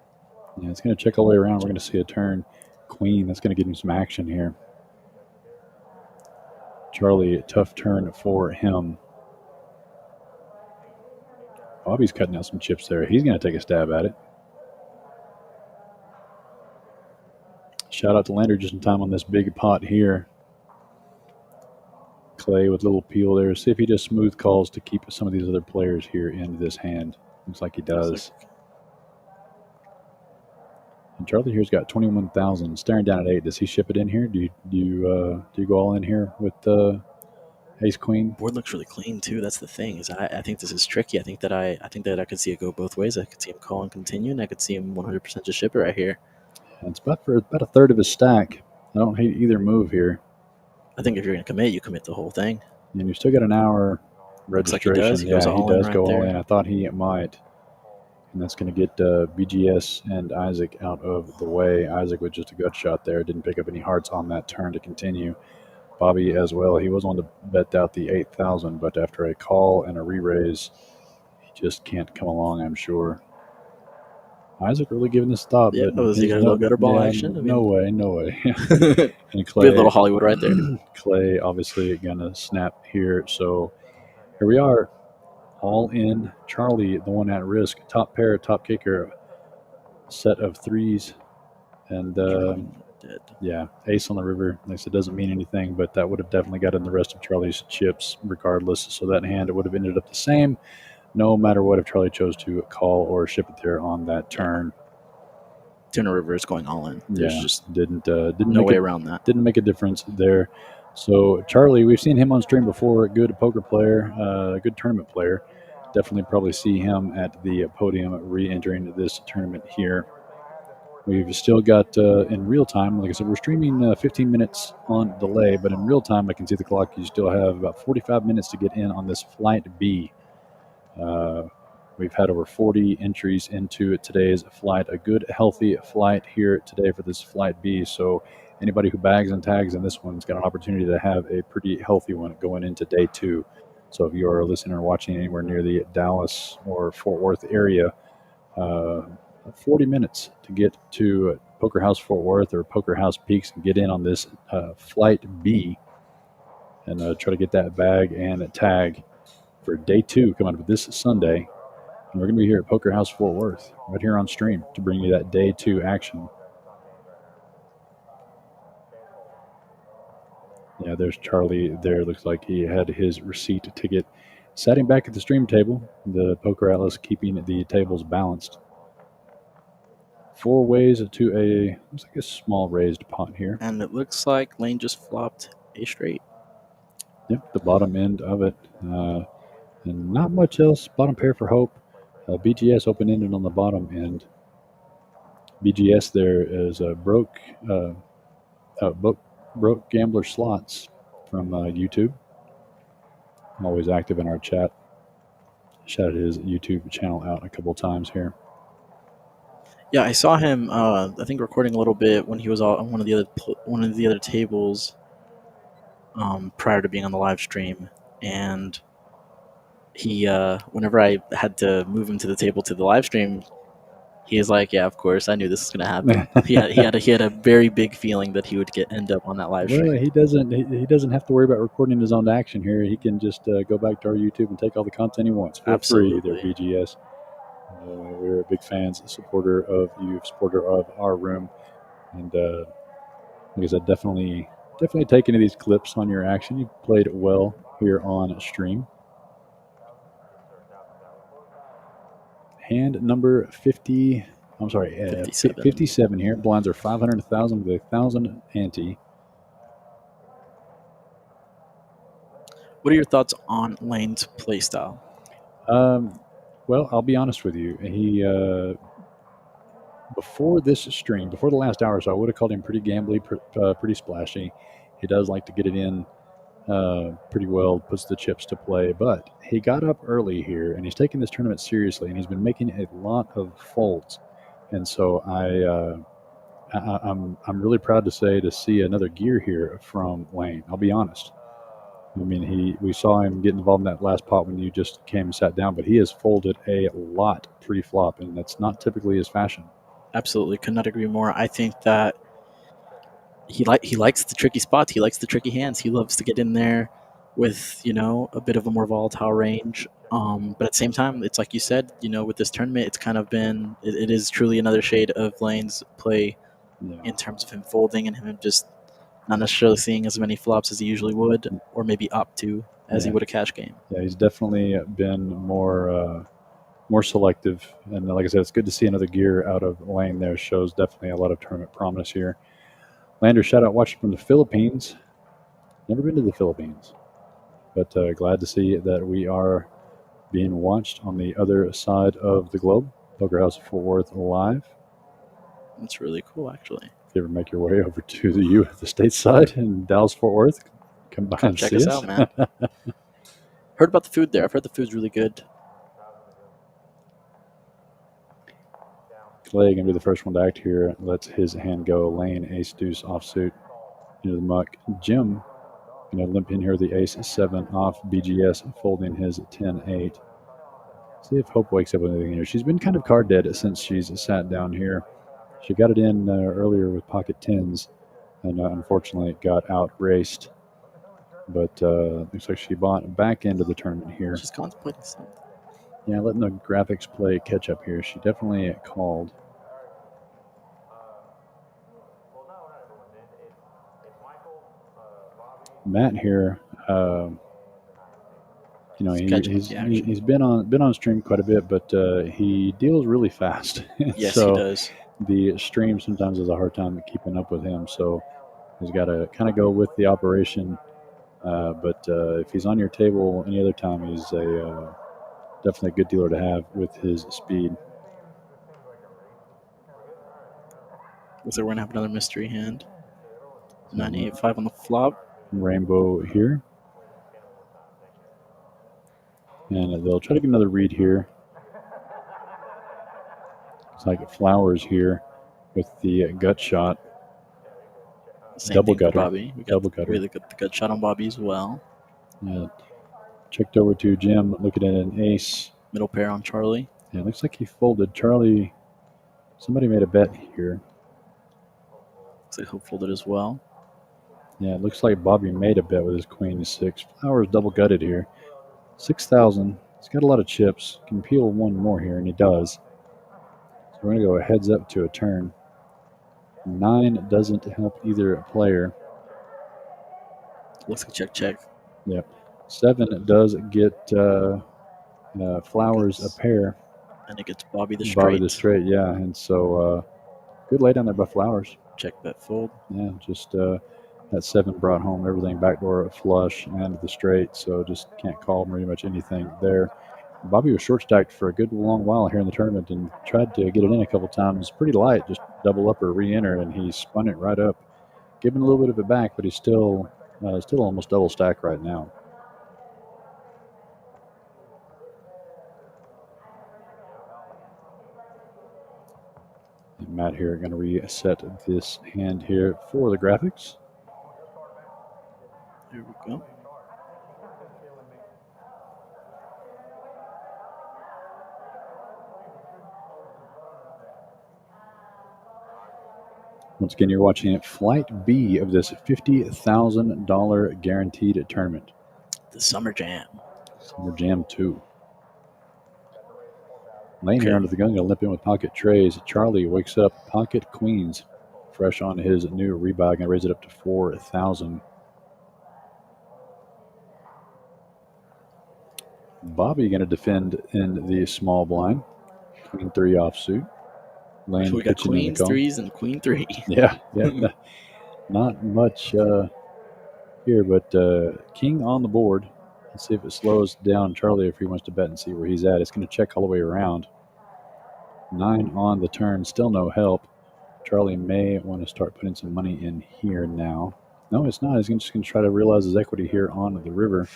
Yeah, it's going to check all the way around. We're going to see a turn queen. That's going to give him some action here. Charlie, tough turn for him. Bobby's cutting out some chips there. He's going to take a stab at it. Shout out to Lander just in time on this big pot here. Clay with little peel there. See if he just smooth calls to keep some of these other players here in this hand. Looks like he does. And Charlie here's got 21,000. Staring down at 8. Does he ship it in here? Do you go all in here with ace queen?
Board looks really clean too. That's the thing. Is I think this is tricky. I think that I could see it go both ways. I could see him call and continue, and I could see him 100% just ship it right here.
And it's about a third of his stack. I don't hate either move here.
I think if you're going to commit, you commit the whole thing.
And you still got an hour registration.
Looks like he does.
He does go all in. I thought he might. And that's going to get BGS and Isaac out of the way. Isaac with just a gut shot there. Didn't pick up any hearts on that turn to continue. Bobby as well. He was on to bet out the 8,000, but after a call and a re-raise, he just can't come along, I'm sure. Isaac really giving this thought.
Yeah, was he got a little gutter ball action?
No way. And
Clay, a little Hollywood right there.
Clay obviously going to snap here. So here we are. All in. Charlie, the one at risk. Top pair, top kicker. Set of threes. And yeah, ace on the river. Like I said, doesn't mean anything, but that would have definitely gotten the rest of Charlie's chips regardless. So that hand, it would have ended up the same no matter what if Charlie chose to call or ship it there on that turn.
Turn river is going all in. There's just
didn't
no way around that.
Didn't make a difference there. So Charlie, we've seen him on stream before. Good poker player, good tournament player. Definitely probably see him at the podium re-entering this tournament here. We've still got in real time, like I said, we're streaming 15 minutes on delay, but in real time, I can see the clock. You still have about 45 minutes to get in on this Flight B. We've had over 40 entries into today's flight. A good, healthy flight here today for this Flight B. So anybody who bags and tags in this one's got an opportunity to have a pretty healthy one going into day 2. So if you are listening or watching anywhere near the Dallas or Fort Worth area, 40 minutes to get to Poker House Fort Worth or Poker House Peaks and get in on this Flight B and try to get that bag and tag for day 2 coming up this Sunday. And we're going to be here at Poker House Fort Worth right here on stream to bring you that day 2 action. Yeah, there's Charlie there. Looks like he had his receipt ticket. Sat him back at the stream table. The Poker Atlas keeping the tables balanced. 4 ways to a, looks like a small raised pot here.
And it looks like Lane just flopped a straight.
Yep, the bottom end of it. And not much else. Bottom pair for Hope. BGS open-ended on the bottom end. BGS there is broke gambler slots from YouTube. Always active in our chat. Shouted his YouTube channel out a couple times here.
Yeah, I saw him. I think recording a little bit when he was on one of the other tables prior to being on the live stream, and he whenever I had to move him to the table to the live stream, he is like, "Yeah, of course, I knew this was gonna happen." He had a very big feeling that he would end up on that live
Well,
stream.
he doesn't have to worry about recording his own action here. He can just go back to our YouTube and take all the content he wants for free. There,
Absolutely.
BGS. We're big fans, supporter of you, supporter of our room, and like I said, definitely take any of these clips on your action. You played well here on stream. Hand number 50. I'm sorry, 57 here. Blinds are 500,000 with 1,000 ante.
What are your thoughts on Lane's playstyle?
Well, I'll be honest with you. He before this stream, before the last hour or so, I would have called him pretty gambly, pretty splashy. He does like to get it in pretty well, puts the chips to play. But he got up early here, and he's taking this tournament seriously, and he's been making a lot of folds. And so I'm really proud to see another gear here from Lane. I'll be honest. I mean, we saw him get involved in that last pot when you just came and sat down, but he has folded a lot pre-flop, and that's not typically his fashion.
Absolutely, could not agree more. I think that he likes the tricky spots. He likes the tricky hands. He loves to get in there with a bit of a more volatile range. But at the same time, it's like you said, with this tournament, it's kind of been it is truly another shade of Lane's play in terms of him folding and him just not necessarily seeing as many flops as he usually would, or maybe opt to as he would a cash game.
Yeah, he's definitely been more selective, and like I said, it's good to see another gear out of Lane. There shows definitely a lot of tournament promise here. Lander, shout out watching from the Philippines. Never been to the Philippines, but glad to see that we are being watched on the other side of the globe. Poker House Fort Worth live.
That's really cool, actually.
If you ever make your way over to the stateside in Dallas Fort Worth, come by and
check
see
us out, man. Heard about the food there. I've heard the food's really good.
Clay going to be the first one to act here. Lets his hand go. Lane, ace, deuce, offsuit into the muck. Jim going to limp in here with the ace, 7 off. BGS folding his 10-8. See if Hope wakes up with anything here. She's been kind of card dead since she's sat down here. She got it in earlier with pocket 10s, and unfortunately got out raced. But looks like she bought back into the tournament here.
She's contemplating something.
Yeah, letting the graphics play catch up here. She definitely called. Matt here, he's been on stream quite a bit, but he deals really fast.
Yes,
so
he does.
The stream sometimes has a hard time keeping up with him. So he's got to kind of go with the operation. But if he's on your table any other time, he's definitely a good dealer to have with his speed.
Looks like we're going to have another mystery hand. 9-8-5 on the flop.
Rainbow here. And they'll try to get another read here. It's like Flowers here with the gut shot.
Same
double
thing
gutter.
Bobby. We got
double gutter.
Really good the gut shot on Bobby as well.
Yeah. Checked over to Jim, looking at an ace.
Middle pair on Charlie.
Yeah, looks like he folded. Charlie, somebody made a bet here.
Looks like Hope folded as well.
Yeah, it looks like Bobby made a bet with his queen 6. Flowers double gutted here. 6,000. He's got a lot of chips. Can peel one more here, and he does. So we're going to go heads up to a turn. 9 doesn't help either player.
Looks like check.
Yep. 7 does get Flowers a pair.
And it gets Bobby the straight.
Yeah. And so good lay down there by Flowers.
Check, bet, fold.
Yeah, just that 7 brought home everything. Backdoor flush and the straight, so just can't call pretty much anything there. Bobby was short stacked for a good long while here in the tournament and tried to get it in a couple times. Pretty light, just double up or re-enter, and he spun it right up, giving a little bit of it back, but he's still almost double stack right now. And Matt here going to reset this hand here for the graphics.
Here we go.
Once again, you're watching Flight B of this $50,000 guaranteed tournament.
The Summer Jam.
Summer Jam 2. Laying here
Okay.
under the gun, going to limp in with pocket trays. Charlie wakes up pocket queens, fresh on his new rebuy. Going to raise it up to 4,000. Bobby going to defend in the small blind. Queen 3 offsuit. Lane
So we got
pitching in the
queens,
call.
threes, and queen 3.
Yeah. Not much here, but king on the board. Let's see if it slows down Charlie if he wants to bet and see where he's at. It's going to check all the way around. 9 on the turn, still no help. Charlie may want to start putting some money in here now. No, it's not. He's just going to try to realize his equity here on the river.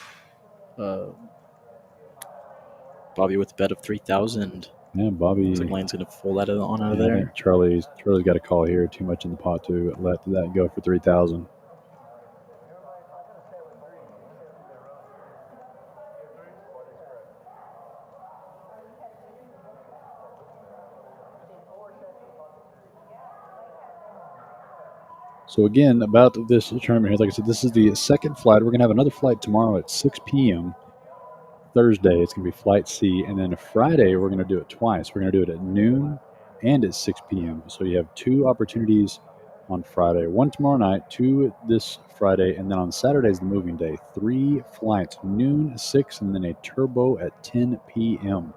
Bobby with a bet of 3,000.
Yeah, Bobby.
Looks like Lane's going to fold that on out of
I
there.
think Charlie's got a call here. Too much in the pot to let that go for 3,000. So again, about this tournament here, like I said, this is the second flight. We're going to have another flight tomorrow at 6 p.m. Thursday, it's going to be Flight C. And then Friday, we're going to do it twice. We're going to do it at noon and at 6 p.m. So you have 2 opportunities on Friday. 1 tomorrow night, 2 this Friday, and then on Saturday is the moving day. 3 flights, noon, 6, and then a turbo at 10 p.m.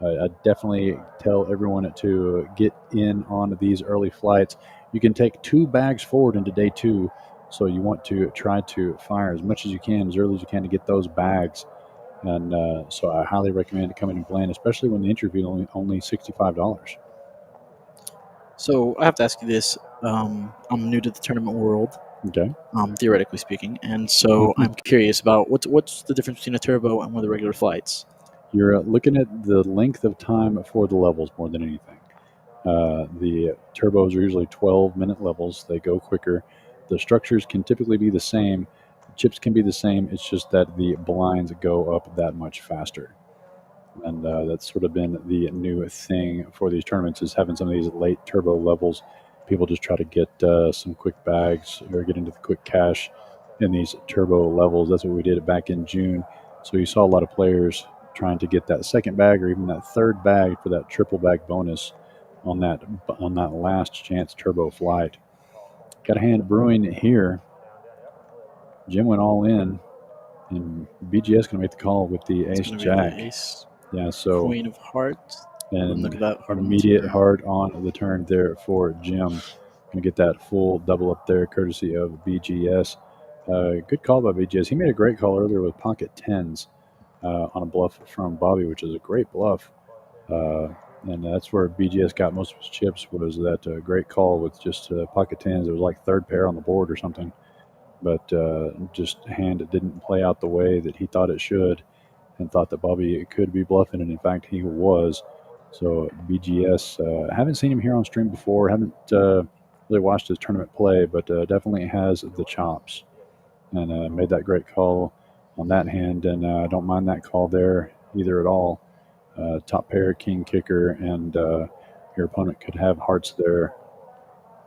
I definitely tell everyone to get in on these early flights. You can take 2 bags forward into day 2, so you want to try to fire as much as you can, as early as you can, to get those bags. And so I highly recommend coming and playing, especially when the entry fee is only $65.
So I have to ask you this. I'm new to the tournament world,
Okay.
theoretically speaking, and so I'm curious about what's the difference between a turbo and one of the regular flights?
You're looking at the length of time for the levels more than anything. The turbos are usually 12-minute levels. They go quicker. The structures can typically be the same. Chips can be the same. It's just that the blinds go up that much faster. And that's sort of been the new thing for these tournaments, is having some of these late turbo levels. People just try to get some quick bags or get into the quick cash in these turbo levels. That's what we did back in June. So you saw a lot of players trying to get that second bag or even that third bag for that triple bag bonus on that last chance turbo flight. Got a hand brewing here. Jim went all in, and BGS going to make the call with the ace jack.
Ace,
yeah, so
queen of hearts.
and
look at that heart
immediate heart on the turn there for Jim. Going to get that full double up there, courtesy of BGS. Good call by BGS. He made a great call earlier with pocket tens on a bluff from Bobby, which is a great bluff. And that's where BGS got most of his chips, was that great call with just pocket tens. It was like third pair on the board or something. But just hand didn't play out the way that he thought it should, and thought that Bobby could be bluffing, and in fact he was. So BGS, haven't seen him here on stream before, haven't really watched his tournament play, but definitely has the chops, and made that great call on that hand, and I don't mind that call there either at all. Top pair, king kicker, and your opponent could have hearts there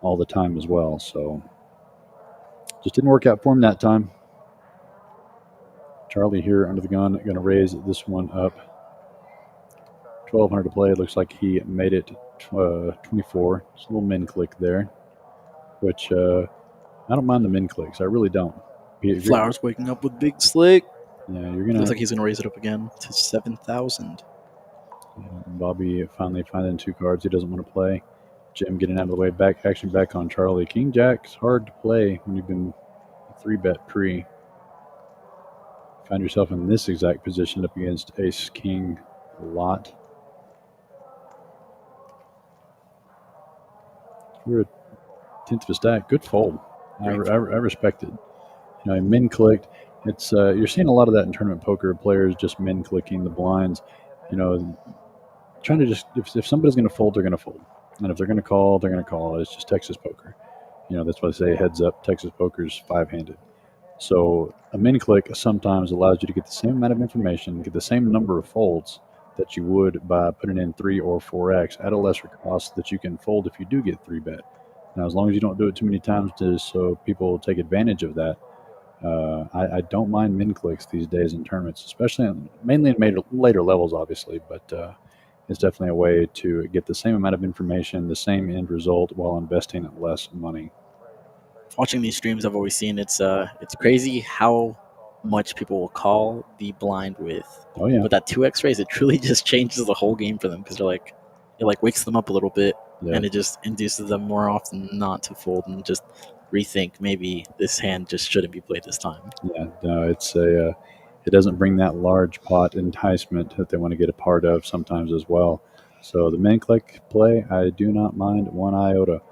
all the time as well. So just didn't work out for him that time. Charlie here under the gun, going to raise this one up. 1,200 to play. It looks like he made it 24. Just a little min click there, which I don't mind the min clicks. I really don't.
Flowers waking up with big slick.
Yeah, you're gonna.
Looks like he's gonna raise it up again to 7,000.
Bobby finally finding 2 cards he doesn't want to play. Jim getting out of the way. Action back on Charlie. King Jack's hard to play when you've been 3-bet pre. Find yourself in this exact position up against Ace King a lot. We're a 10th of a stack. Good fold. I respect it. Min clicked. It's you're seeing a lot of that in tournament poker. Players just min clicking the blinds. Trying to just, if somebody's going to fold, they're going to fold. And if they're going to call, they're going to call. It's just Texas poker. That's why they say heads up, Texas poker's five-handed. So a min click sometimes allows you to get the same amount of information, get the same number of folds that you would by putting in 3 or 4x at a lesser cost that you can fold if you do get 3-bet. Now, as long as you don't do it too many times so people take advantage of that, I don't mind min clicks these days in tournaments, mainly in later levels, obviously, but it's definitely a way to get the same amount of information, the same end result while investing less money.
Watching these streams, I've always seen it's crazy how much people will call the blind with.
Oh yeah,
But that 2x raise, it truly just changes the whole game for them because it wakes them up a little bit,
yeah.
and it just induces them more often not to fold and just rethink maybe this hand just shouldn't be played this time.
Yeah, no, it doesn't bring that large pot enticement that they want to get a part of sometimes as well. So the min click play, I do not mind one iota.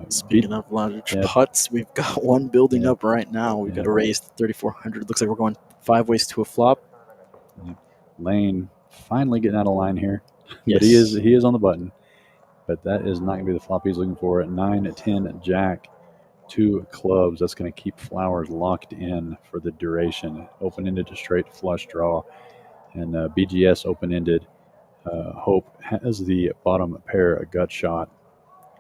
Speaking of large putts, we've got one building up right now. We've got a raise to 3,400. Looks like we're going 5 ways to a flop.
Lane finally getting out of line here,
Yes.
But he is on the button. But that is not going to be the flop he's looking for. At 9, 10, Jack, 2 clubs. That's going to keep Flowers locked in for the duration. Open-ended to straight flush draw. And BGS open-ended. Hope has the bottom pair a gut shot.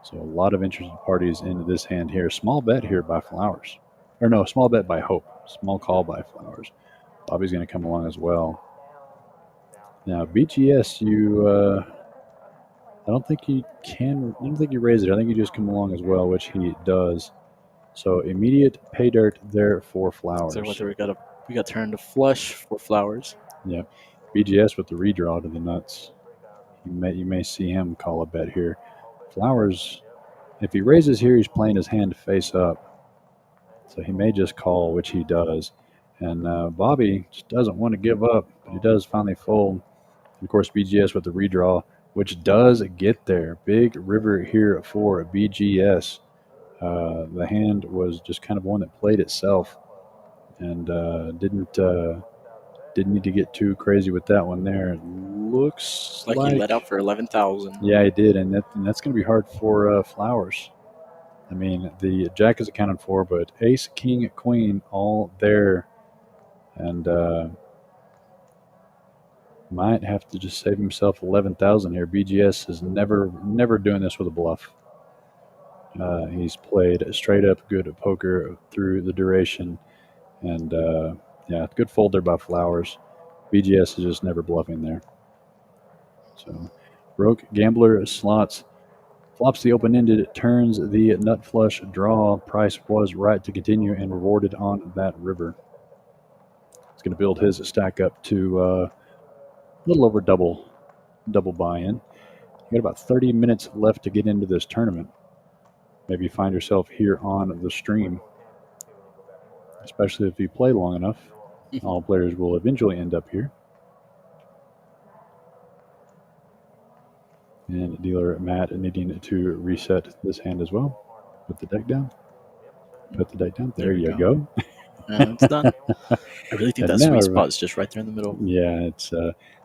So a lot of interested parties into this hand here. Small bet here by Flowers. Or no, small bet by Hope. Small call by Flowers. Bobby's going to come along as well. Now, BGS, I don't think you raise it. I think you just come along as well, which he does. So immediate pay dirt there for Flowers.
So we got turned to flush for Flowers.
Yep. BGS with the redraw to the nuts. You may see him call a bet here. Flowers, if he raises here, he's playing his hand face up. So he may just call, which he does. And Bobby just doesn't want to give up, but he does finally fold. And of course, BGS with the redraw, which does get there. Big river here for BGS. The hand was just kind of one that played itself and didn't need to get too crazy with that one there. It looks
like he let out for 11,000.
Yeah, he did, and that's going to be hard for Flowers. I mean, the Jack is accounted for, but Ace, King, Queen, all there, and might have to just save himself 11,000 here. BGS is never doing this with a bluff. He's played straight up good poker through the duration, and good fold there by Flowers. BGS is just never bluffing there. So, broke gambler slots. Flops the open-ended, turns the nut flush draw. Price was right to continue and rewarded on that river. He's going to build his stack up to a little over double buy-in. You got about 30 minutes left to get into this tournament. Maybe you find yourself here on the stream, especially if you play long enough. All players will eventually end up here. And dealer Matt needing to reset this hand as well. Put the deck down. Put the deck down. There you go.
It's done. I really think that sweet spot is just right there in the middle.
Yeah, it's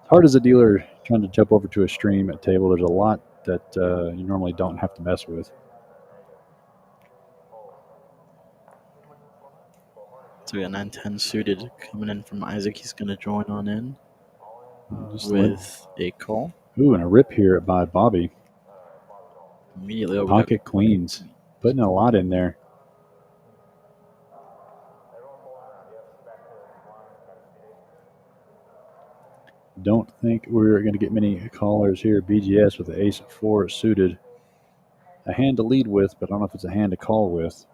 hard as a dealer trying to jump over to a stream at table. There's a lot that you normally don't have to mess with.
So we got 9-10 suited coming in from Isaac. He's going to join on in with a call.
Ooh, and a rip here by Bobby.
Immediately over.
Pocket queens. Putting a lot in there. Don't think we're going to get many callers here. BGS with the ace 4 suited. A hand to lead with, but I don't know if it's a hand to call with.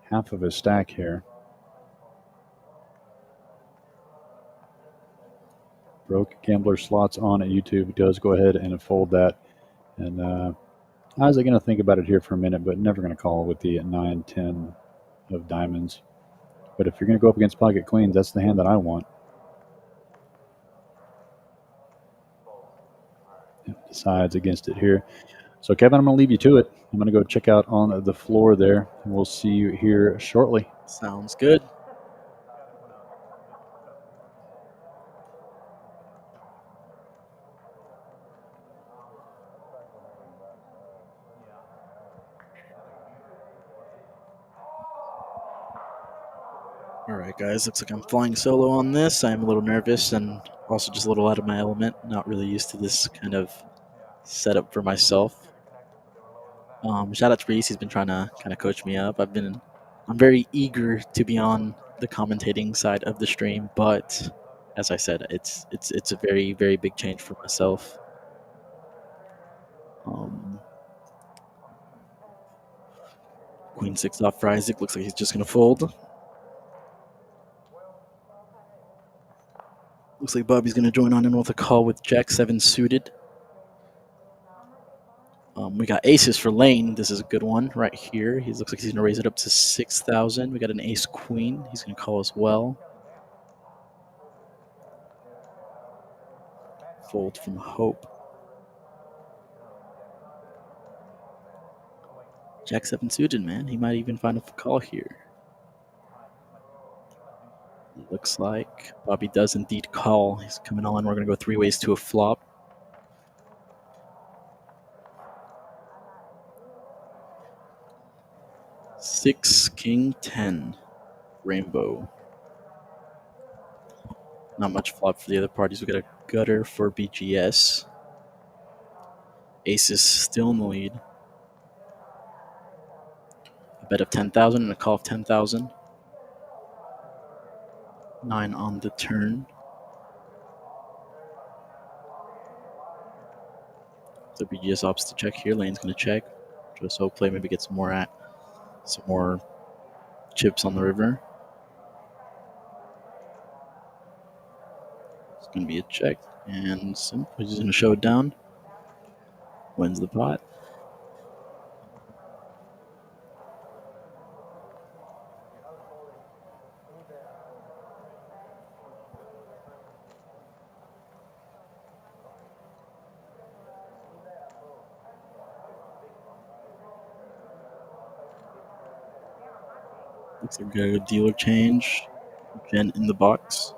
Half of his stack here. Broke gambler slots on at YouTube. Does go ahead and fold that. And Isaac going to think about it here for a minute, but never going to call with the 9-10 of diamonds. But if you're going to go up against pocket queens, that's the hand that I want. Decides against it here. So, Kevin, I'm going to leave you to it. I'm going to go check out on the floor there, and we'll see you here shortly.
Sounds good. Alright guys, looks like I'm flying solo on this. I'm a little nervous and also just a little out of my element. Not really used to this kind of setup for myself. Shout out to Reese, he's been trying to kind of coach me up. I'm very eager to be on the commentating side of the stream, but as I said, it's a very, very big change for myself. Queen 6 off for Isaac, looks like he's just gonna fold. Looks like Bobby's gonna join on in with a call with Jack 7 suited. We got aces for Lane. This is a good one right here. He looks like he's going to raise it up to 6,000. We got an ace queen. He's going to call as well. Fold from Hope. Jack 7 suited, man. He might even find a call here. Looks like Bobby does indeed call. He's coming on. We're going to go 3 ways to a flop. Six, king, 10. Rainbow. Not much flop for the other parties. We got a gutter for BGS. Ace is still in the lead. A bet of 10,000 and a call of 10,000. 9 on the turn. So BGS opts to check here. Lane's going to check. Just hope play maybe get some more chips on the river. It's going to be a check. And simple. He's going to show it down. Wins the pot. Looks like we got a dealer change. Jen in the box.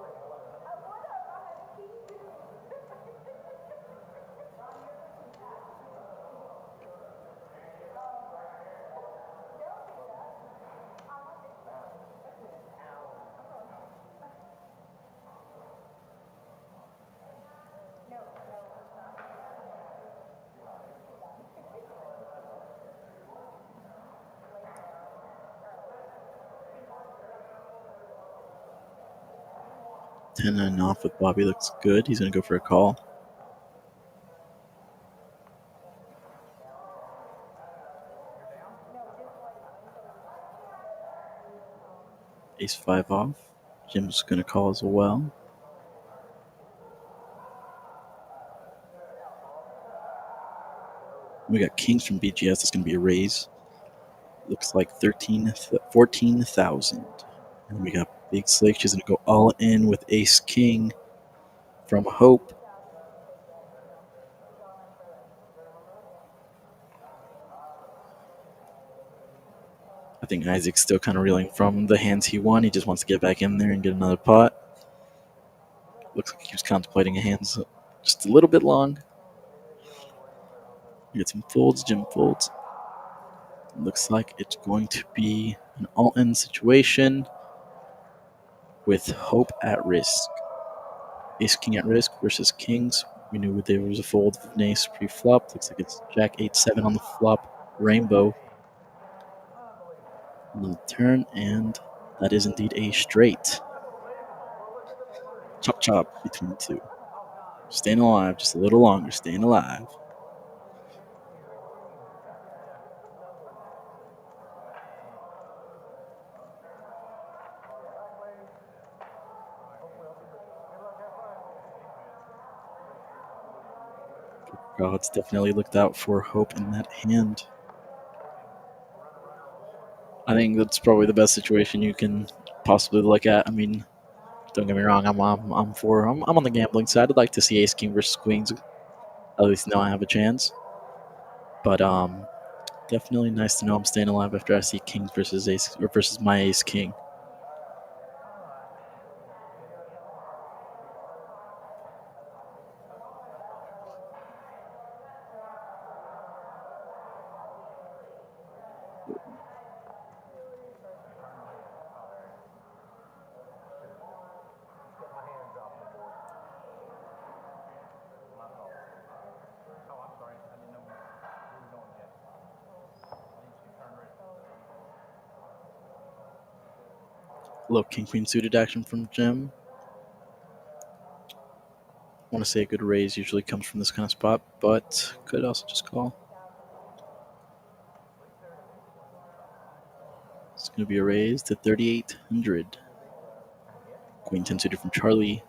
Ten and off with Bobby looks good. He's going to go for a call. Ace 5 off. Jim's going to call as well. We got kings from BGS. That's going to be a raise. Looks like 14,000. And we got Big Slick. She's going to go all in with ace king from Hope. I think Isaac's still kind of reeling from the hands he won. He just wants to get back in there and get another pot. Looks like he was contemplating a hand just a little bit long. We get some folds. Jim folds. Looks like it's going to be an all-in situation with Hope at risk. Ace King at risk versus Kings. We knew there was a fold of an ace pre-flop. Looks like it's Jack 8-7 on the flop. Rainbow on the turn, and that is indeed a straight. Chop chop between the two. Staying alive just a little longer. Staying alive. God's definitely looked out for Hope in that hand. I think that's probably the best situation you can possibly look at. I mean, don't get me wrong. I'm on the gambling side. I'd like to see Ace King versus Queens. At least know I have a chance. But definitely nice to know I'm staying alive after I see Kings versus Ace or versus my Ace King. Low king queen suited action from Jim. I want to say a good raise usually comes from this kind of spot, but could also just call. It's going to be a raise to 3,800. Queen 10 suited from Charlie.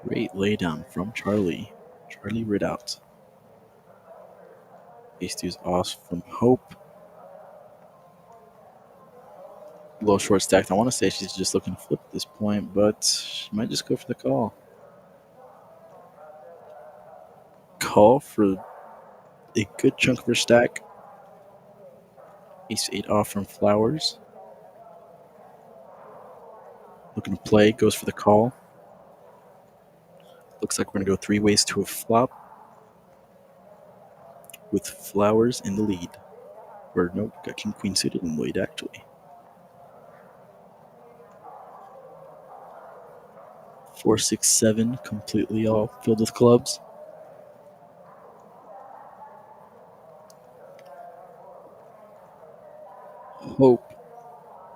Great laydown from Charlie. Charlie rid out. Ace 2 is off from Hope. Low short stacked. I want to say she's just looking to flip at this point, but she might just go for the call. Call for a good chunk of her stack. Ace 8 off from Flowers. Looking to play, goes for the call. Looks like we're going to go 3 ways to a flop with Flowers in the lead. Or nope, got King Queen suited in the lead actually. 4, 6, 7, completely all filled with clubs. Hope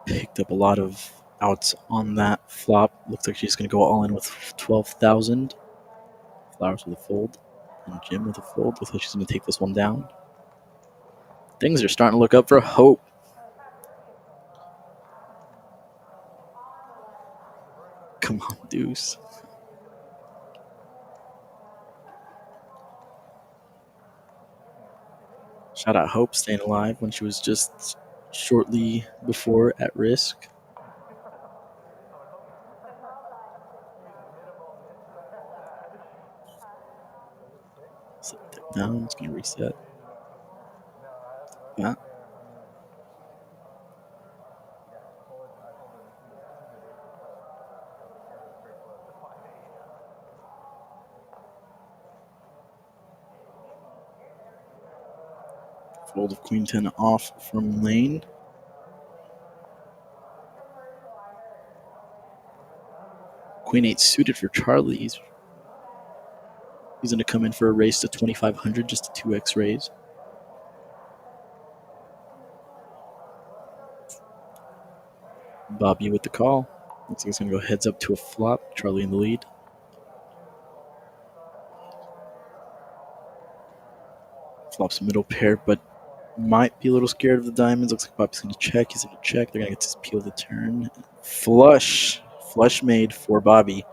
picked up a lot of outs on that flop. Looks like she's going to go all in with 12,000. Flowers with a fold, and Jim with a fold. Looks like she's going to take this one down. Things are starting to look up for Hope. Come on, deuce. Shout out Hope staying alive when she was just shortly before at risk. Set that down. It's going to reset. Yeah. Fold of Queen 10 off from lane. Queen 8 suited for Charlie. He's going to come in for a raise to 2,500, just a 2x raise. Bobby with the call. Looks like he's going to go heads up to a flop. Charlie in the lead. Flops middle pair, but might be a little scared of the diamonds. Looks like Bobby's going to check. He's going to check. They're going to get his peel the turn. Flush. Flush made for Bobby.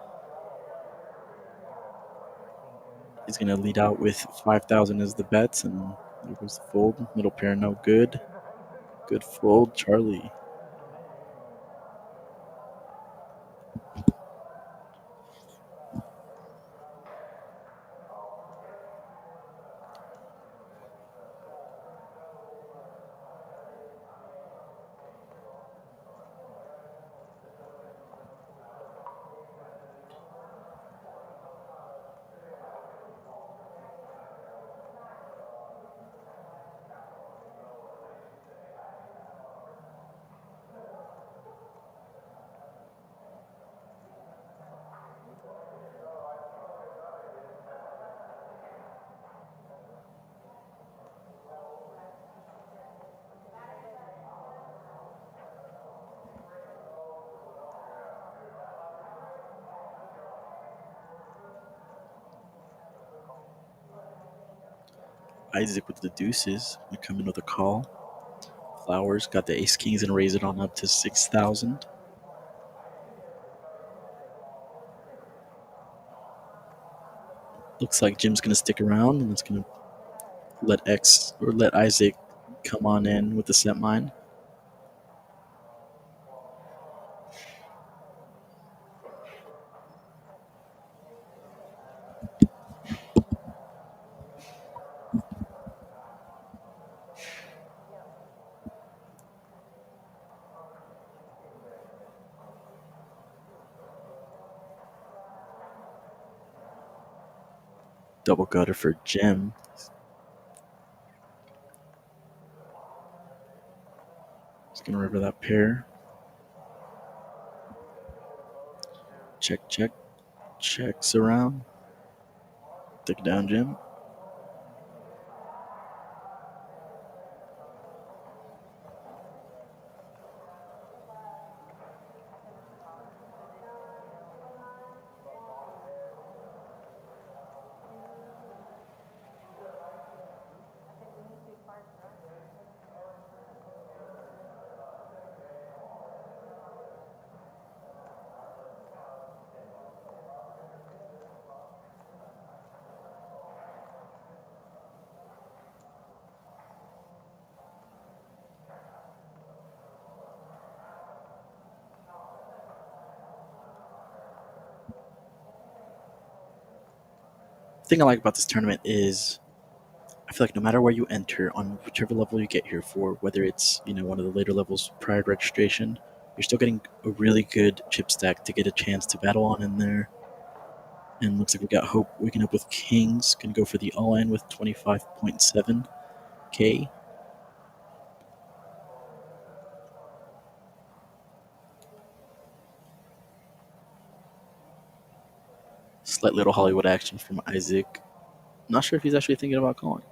He's going to lead out with 5,000 as the bets, and there goes the fold. Middle pair, no good. Good fold, Charlie. Isaac with the deuces. We come in with a call. Flowers got the ace kings and raise it on up to 6,000. Looks like Jim's going to stick around and it's going to let Isaac come on in with the set mine. Double gutter for Jim. He's going to river that pair. Check, check. Checks around. Take it down, Jim. thing I like about this tournament is I feel like no matter where you enter, on whichever level you get here for, whether it's one of the later levels prior to registration, you're still getting a really good chip stack to get a chance to battle on in there. And looks like we got Hope waking up with Kings. Gonna go for the all-in with 25.7K. Slight little Hollywood action from Isaac. Not sure if he's actually thinking about calling.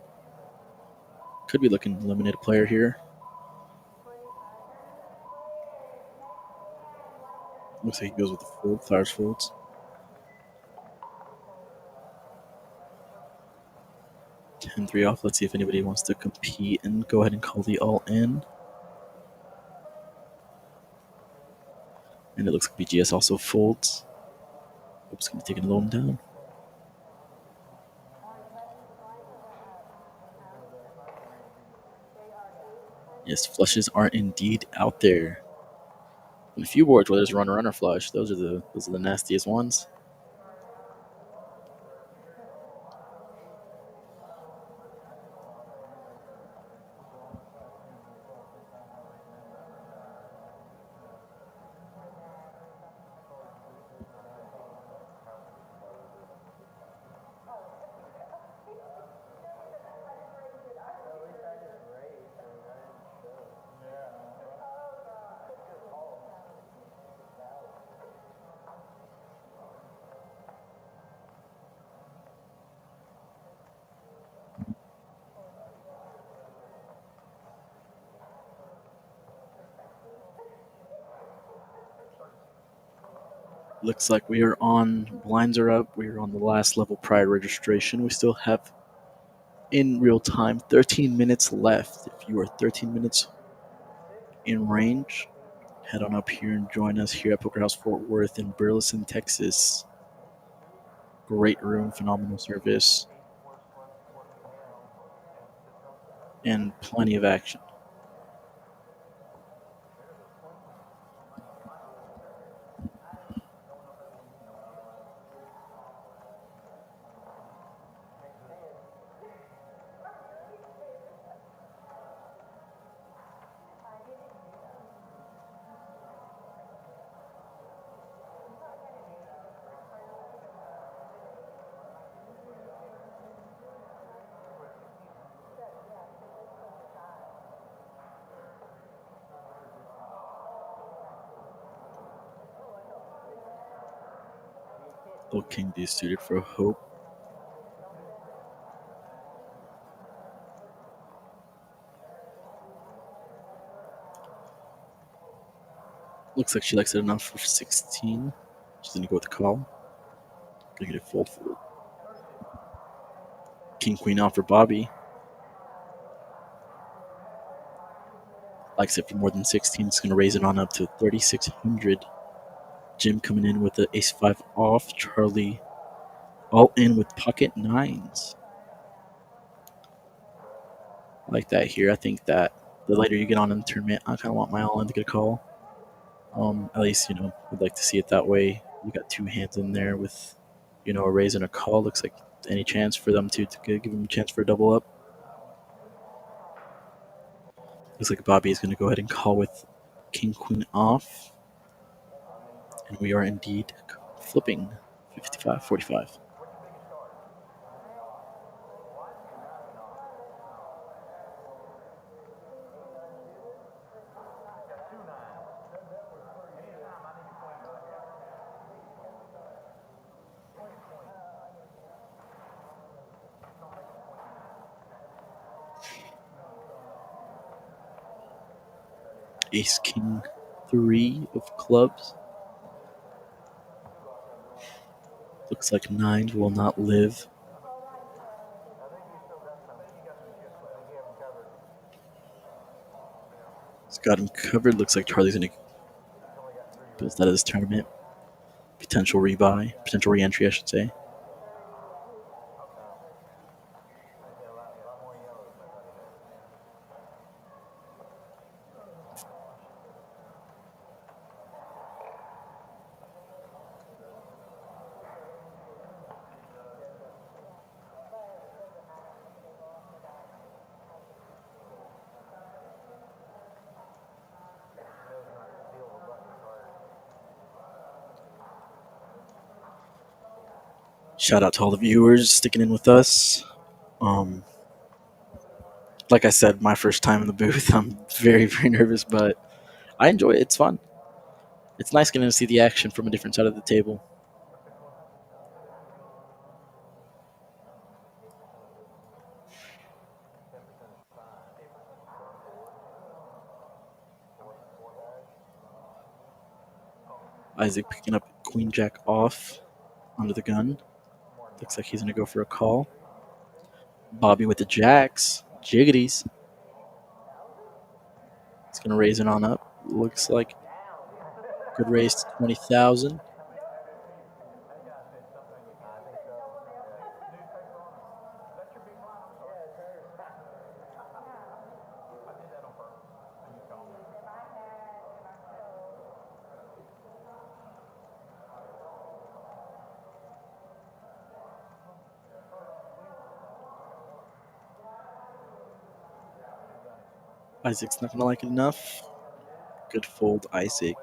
Could be looking to eliminate a player here. Looks like he goes with the fold, Flowers folds. $10-3 off. Let's see if anybody wants to compete and go ahead and call the all-in. And it looks like BGS also folds. Oops, gonna take it a little down. Yes, flushes are indeed out there. And a few boards where there's runner flush. Those are the nastiest ones. Looks like we are on, blinds are up. We are on the last level prior to registration. We still have, in real time, 13 minutes left. If you are 13 minutes in range, head on up here and join us here at Poker House Fort Worth in Burleson, Texas. Great room, phenomenal service, and plenty of action. King D suited for Hope. Looks like she likes it enough for 16. She's gonna go with the call. Gonna get a fold. King Queen off for Bobby. Likes it for more than 16. It's gonna raise it on up to 3,600. Jim coming in with the ace 5 off. Charlie all in with pocket nines. I like that here. I think that the later you get on in the tournament, I kind of want my all in to get a call. At least, we'd like to see it that way. You got two hands in there with, a raise and a call. Looks like any chance for them to give them a chance for a double up. Looks like Bobby is going to go ahead and call with King Queen off. And we are indeed flipping 55-45. Ace King 3 of clubs. Looks like nines will not live. He's got him covered. Looks like Charlie's going to boost that of this tournament. Potential rebuy, potential re-entry, I should say. Shout out to all the viewers sticking in with us. Um, like I said, my first time in the booth. I'm very, very nervous, but I enjoy it. It's fun. It's nice getting to see the action from a different side of the table. Isaac picking up Queen Jack off under the gun. Looks like he's going to go for a call. Bobby with the jacks. Jiggities. He's going to raise it on up. Looks like good raise to 20,000. Isaac's not going to like it enough. Good fold, Isaac.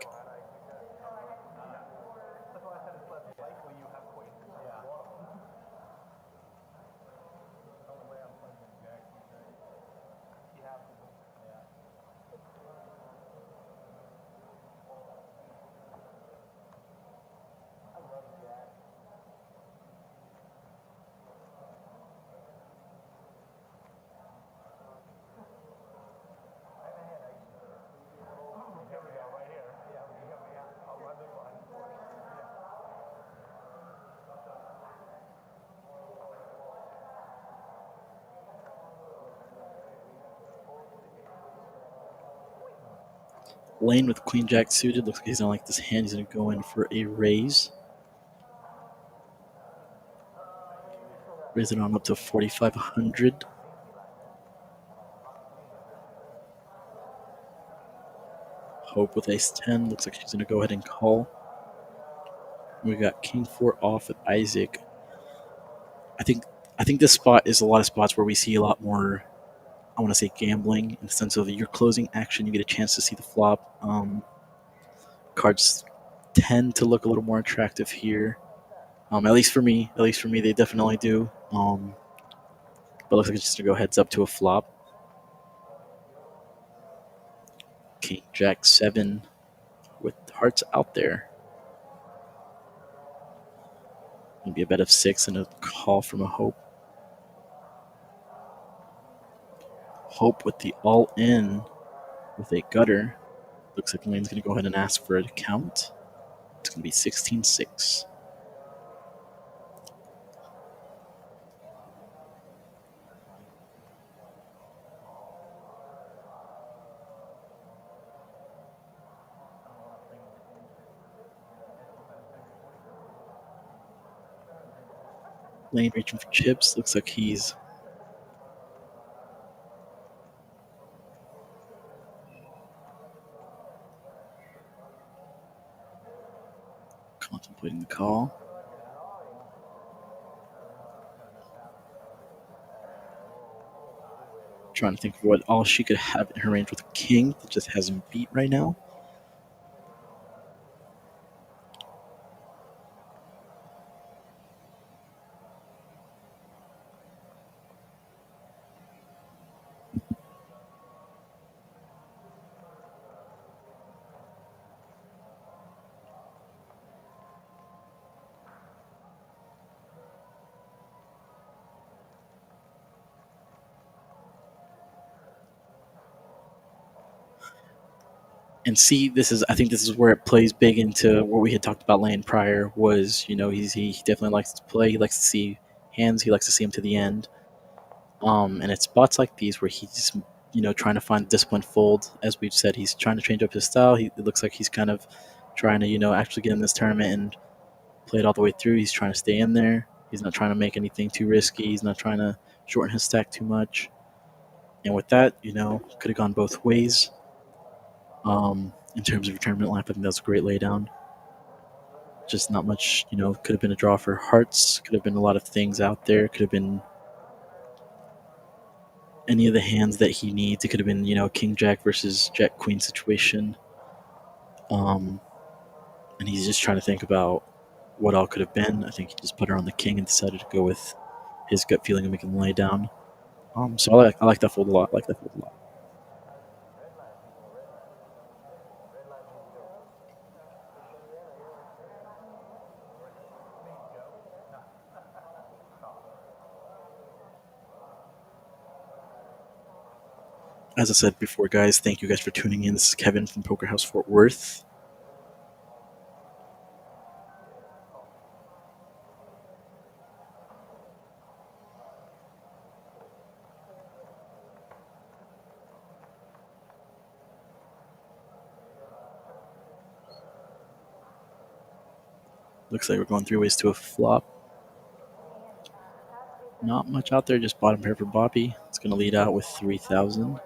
Lane with Queen Jack suited. Looks like he's going to like this hand. He's going to go in for a raise. Raise it on up to 4,500. Hope with ace 10. Looks like she's going to go ahead and call. We got king 4 off with Isaac. I think this spot is a lot of spots where we see a lot more, I want to say, gambling in the sense of your closing action. You get a chance to see the flop. Cards tend to look a little more attractive here. At least for me, they definitely do. But looks like it's just gonna go heads up to a flop. King Jack 7 with hearts out there. Maybe a bet of 6 and a call from a Hope. Hope with the all in with a gutter. Looks like Lane's gonna go ahead and ask for a count. It's gonna be 16-6. Lane reaching for chips. Looks like he's contemplating the call. Trying to think of what all she could have in her range with a king that just hasn't beat right now. And see, I think this is where it plays big into what we had talked about Lane prior. Was he definitely likes to play. He likes to see hands. He likes to see them to the end. And it's spots like these where he's trying to find disciplined fold. As we've said, he's trying to change up his style. It looks like he's kind of trying to actually get in this tournament and play it all the way through. He's trying to stay in there. He's not trying to make anything too risky. He's not trying to shorten his stack too much. And with that, could have gone both ways. In terms of your tournament lineup, I think that was a great laydown. Just not much, could have been a draw for hearts. Could have been a lot of things out there. Could have been any of the hands that he needs. It could have been, King Jack versus Jack Queen situation. And he's just trying to think about what all could have been. I think he just put her on the king and decided to go with his gut feeling and make him lay down. So I like that fold a lot. I like that fold a lot. As I said before, guys, thank you guys for tuning in. This is Kevin from Poker House Fort Worth. Looks like we're going 3 ways to a flop. Not much out there, just bottom pair for Bobby. It's going to lead out with 3,000.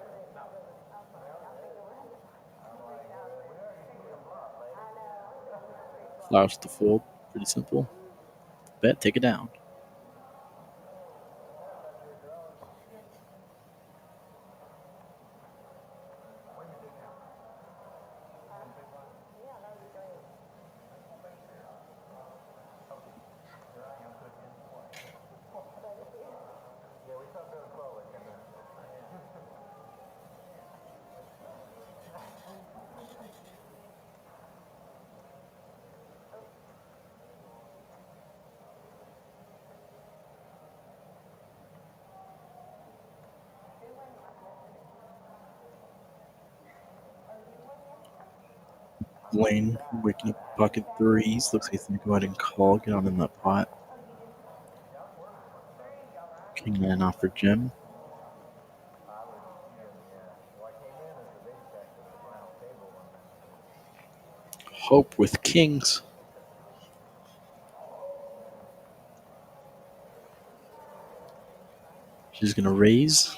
Flowers to fold, pretty simple. Bet, take it down. Lane waking up pocket threes. Looks like he's going to go ahead and call, get on in that pot. King 9 off for Jim. Hope with kings. She's going to raise.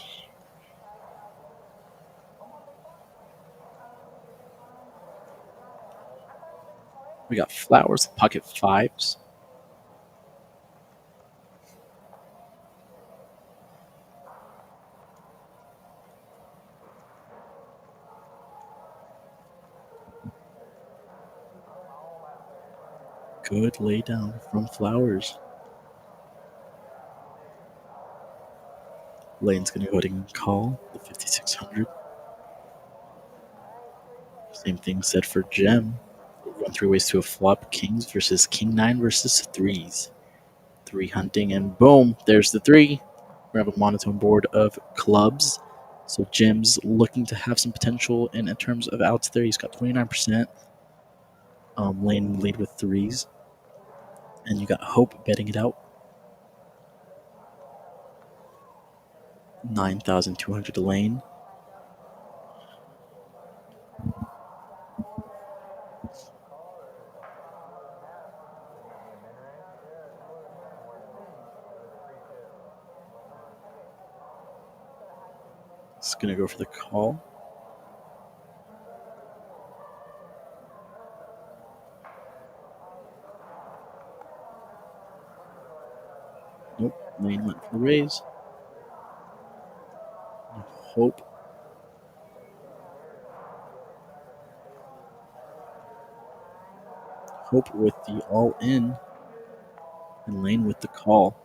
We got flowers, pocket fives. Good lay down from flowers. Lane's going to go ahead and call the 5,600. Same thing said for Gem. We're going 3 ways to a flop. Kings versus King 9 versus threes. 3 hunting, and boom, there's the 3. We have a monotone board of clubs. So Jim's looking to have some potential in terms of outs there. He's got 29%. Lane lead with threes. And you got Hope betting it out. 9,200 to Lane. It's going to go for the call. Nope, Lane went for the raise. Hope. Hope with the all in. And Lane with the call.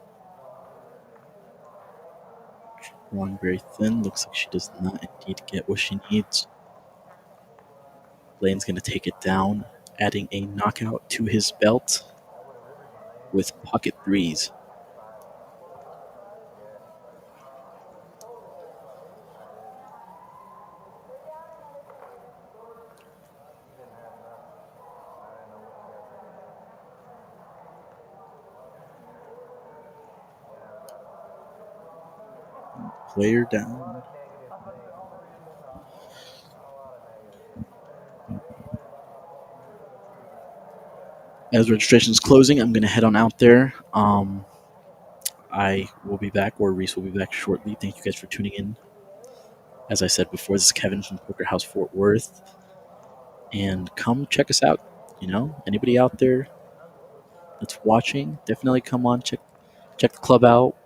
Drawing very thin. Looks like she does not indeed get what she needs. Lane's going to take it down, adding a knockout to his belt with pocket threes. Player down. As registration is closing, I'm going to head on out there. I will be back, or Reese will be back shortly. Thank you guys for tuning in. As I said before, this is Kevin from Poker House Fort Worth. And come check us out. You know, anybody out there that's watching, definitely come on, check the club out.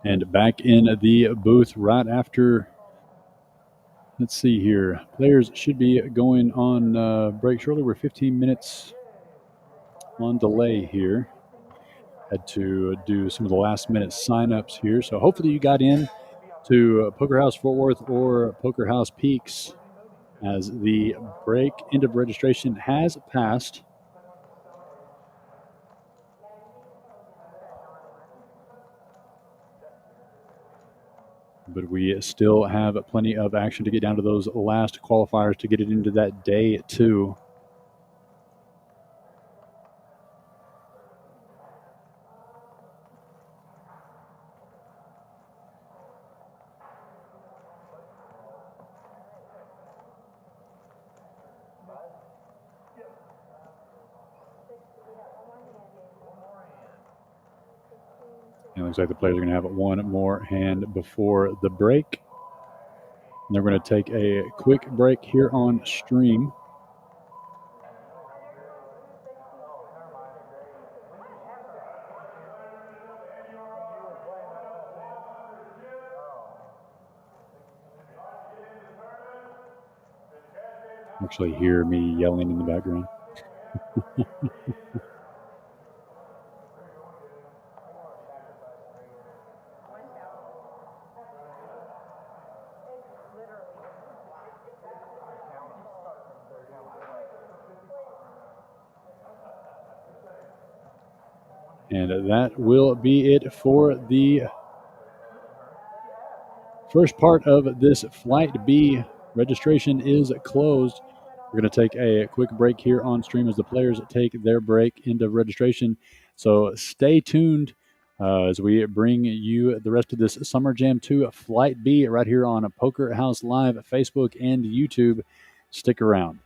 And back in the booth right after. Let's see here. Players should be going on break shortly. We're 15 minutes on delay here. Had to do some of the last minute signups here. So hopefully you got in to Poker House Fort Worth or Poker House Peaks as the break end of registration has passed. But we still have plenty of action to get down to those last qualifiers to get it into that day 2. It looks like the players are going to have one more hand before the break. And they're going to take a quick break here on stream. Actually hear me yelling in the background. And that will be it for the first part of this Flight B. Registration is closed. We're going to take a quick break here on stream as the players take their break into registration. So stay tuned as we bring you the rest of this Summer Jam 2 Flight B right here on Poker House Live, Facebook, and YouTube. Stick around.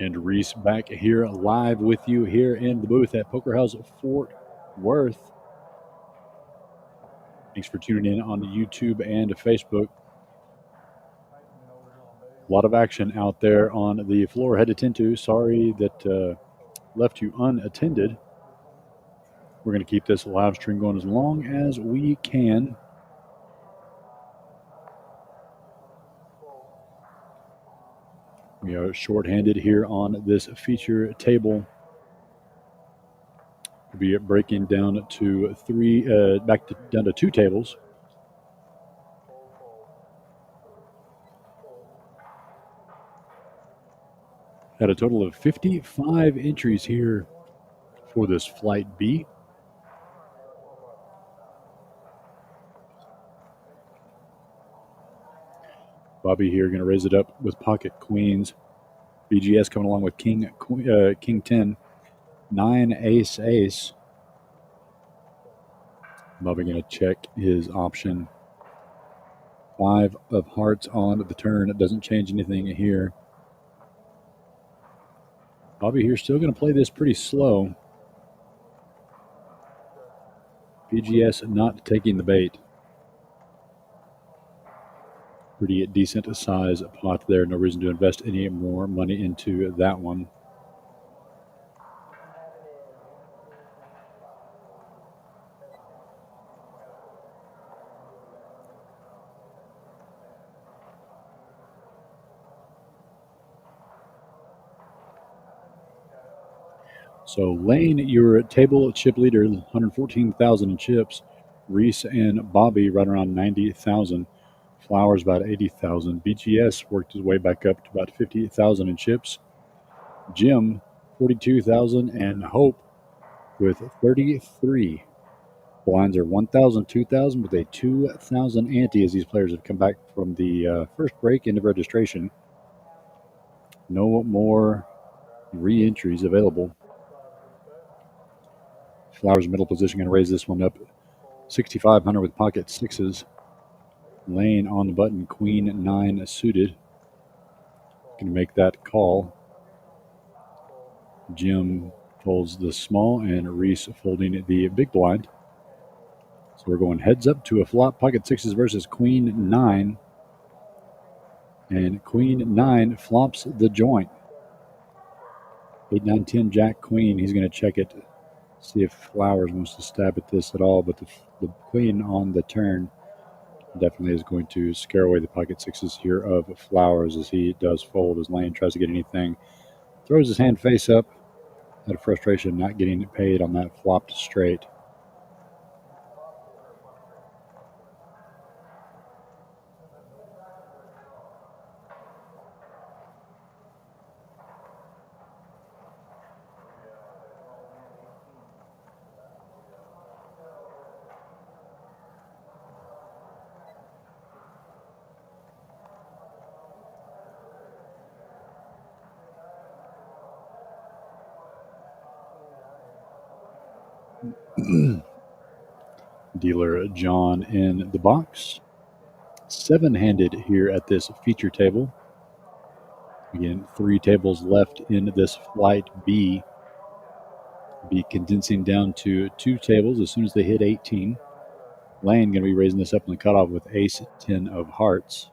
And Reese back here live with you here in the booth at Poker House Fort Worth. Thanks for tuning in on YouTube and Facebook. A lot of action out there on the floor. Had to tend to. Sorry that left you unattended. We're going to keep this live stream going as long as we can. We are short-handed here on this feature table. We'll be breaking down to down to 2 tables. Had a total of 55 entries here for this Flight B. Bobby here going to raise it up with pocket queens. BGS coming along with king 10, 9 ace ace. Bobby going to check his option. 5 of hearts on the turn. It doesn't change anything here. Bobby here still going to play this pretty slow. BGS not taking the bait. Pretty decent size pot there. No reason to invest any more money into that one. So Lane, your table chip leader, 114,000 in chips. Reese and Bobby right around 90,000. Flowers about 80,000. BGS worked his way back up to about 58,000 in chips. Jim, 42,000, and Hope with 33. Blinds are 1,000, 2,000 with a 2,000 ante as these players have come back from the first break into registration. No more re-entries available. Flowers middle position going to raise this one up 6,500 with pocket sixes. Lane on the button, queen 9 suited. Going to make that call. Jim folds the small and Reese folding the big blind. So we're going heads up to a flop, pocket sixes versus queen 9. And queen 9 flops the joint. 8, 9, 10, jack, queen. He's going to check it. See if Flowers wants to stab at this at all, but the queen on the turn definitely is going to scare away the pocket sixes here of Flowers as he does fold as Lane tries to get anything. Throws his hand face up out of frustration, not getting it paid on that flopped straight. Dealer John in the box. 7-handed here at this feature table. Again, 3 tables left in this Flight B. Be condensing down to 2 tables as soon as they hit 18. Lane going to be raising this up in the cutoff with ace 10 of hearts.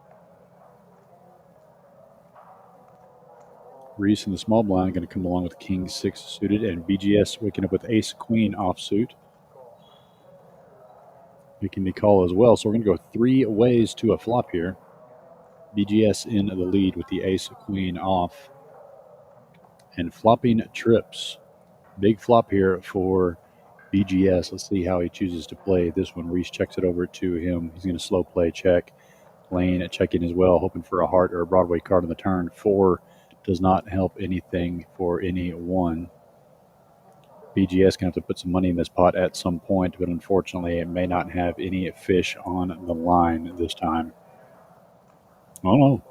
Reese in the small blind going to come along with king 6 suited, and BGS waking up with ace queen offsuit. Making the call as well. So we're going to go 3 ways to a flop here. BGS in the lead with the ace queen off. And flopping trips. Big flop here for BGS. Let's see how he chooses to play this one. Reese checks it over to him. He's going to slow play check. Lane checking as well, hoping for a heart or a Broadway card on the turn. 4 does not help anything for anyone. BGS going to have to put some money in this pot at some point, but unfortunately it may not have any fish on the line this time. Oh no.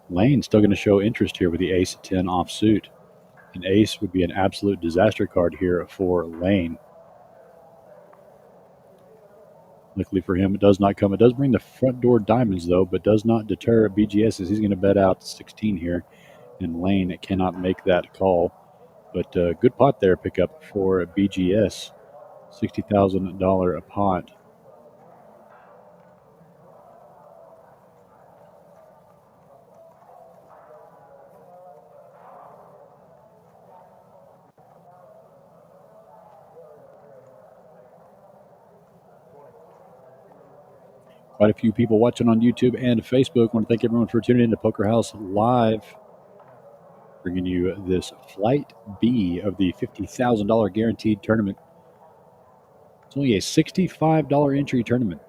Lane's still going to show interest here with the ace 10 offsuit. An ace would be an absolute disaster card here for Lane. Luckily for him, it does not come. It does bring the front door diamonds, though, but does not deter BGS as he's going to bet out 16 here. and Lane cannot make that call. But good pot there pickup for BGS, $60,000 a pot. Quite a few people watching on YouTube and Facebook. I want to thank everyone for tuning in to Poker House Live, bringing you this Flight B of the $50,000 guaranteed tournament. It's only a $65 entry tournament.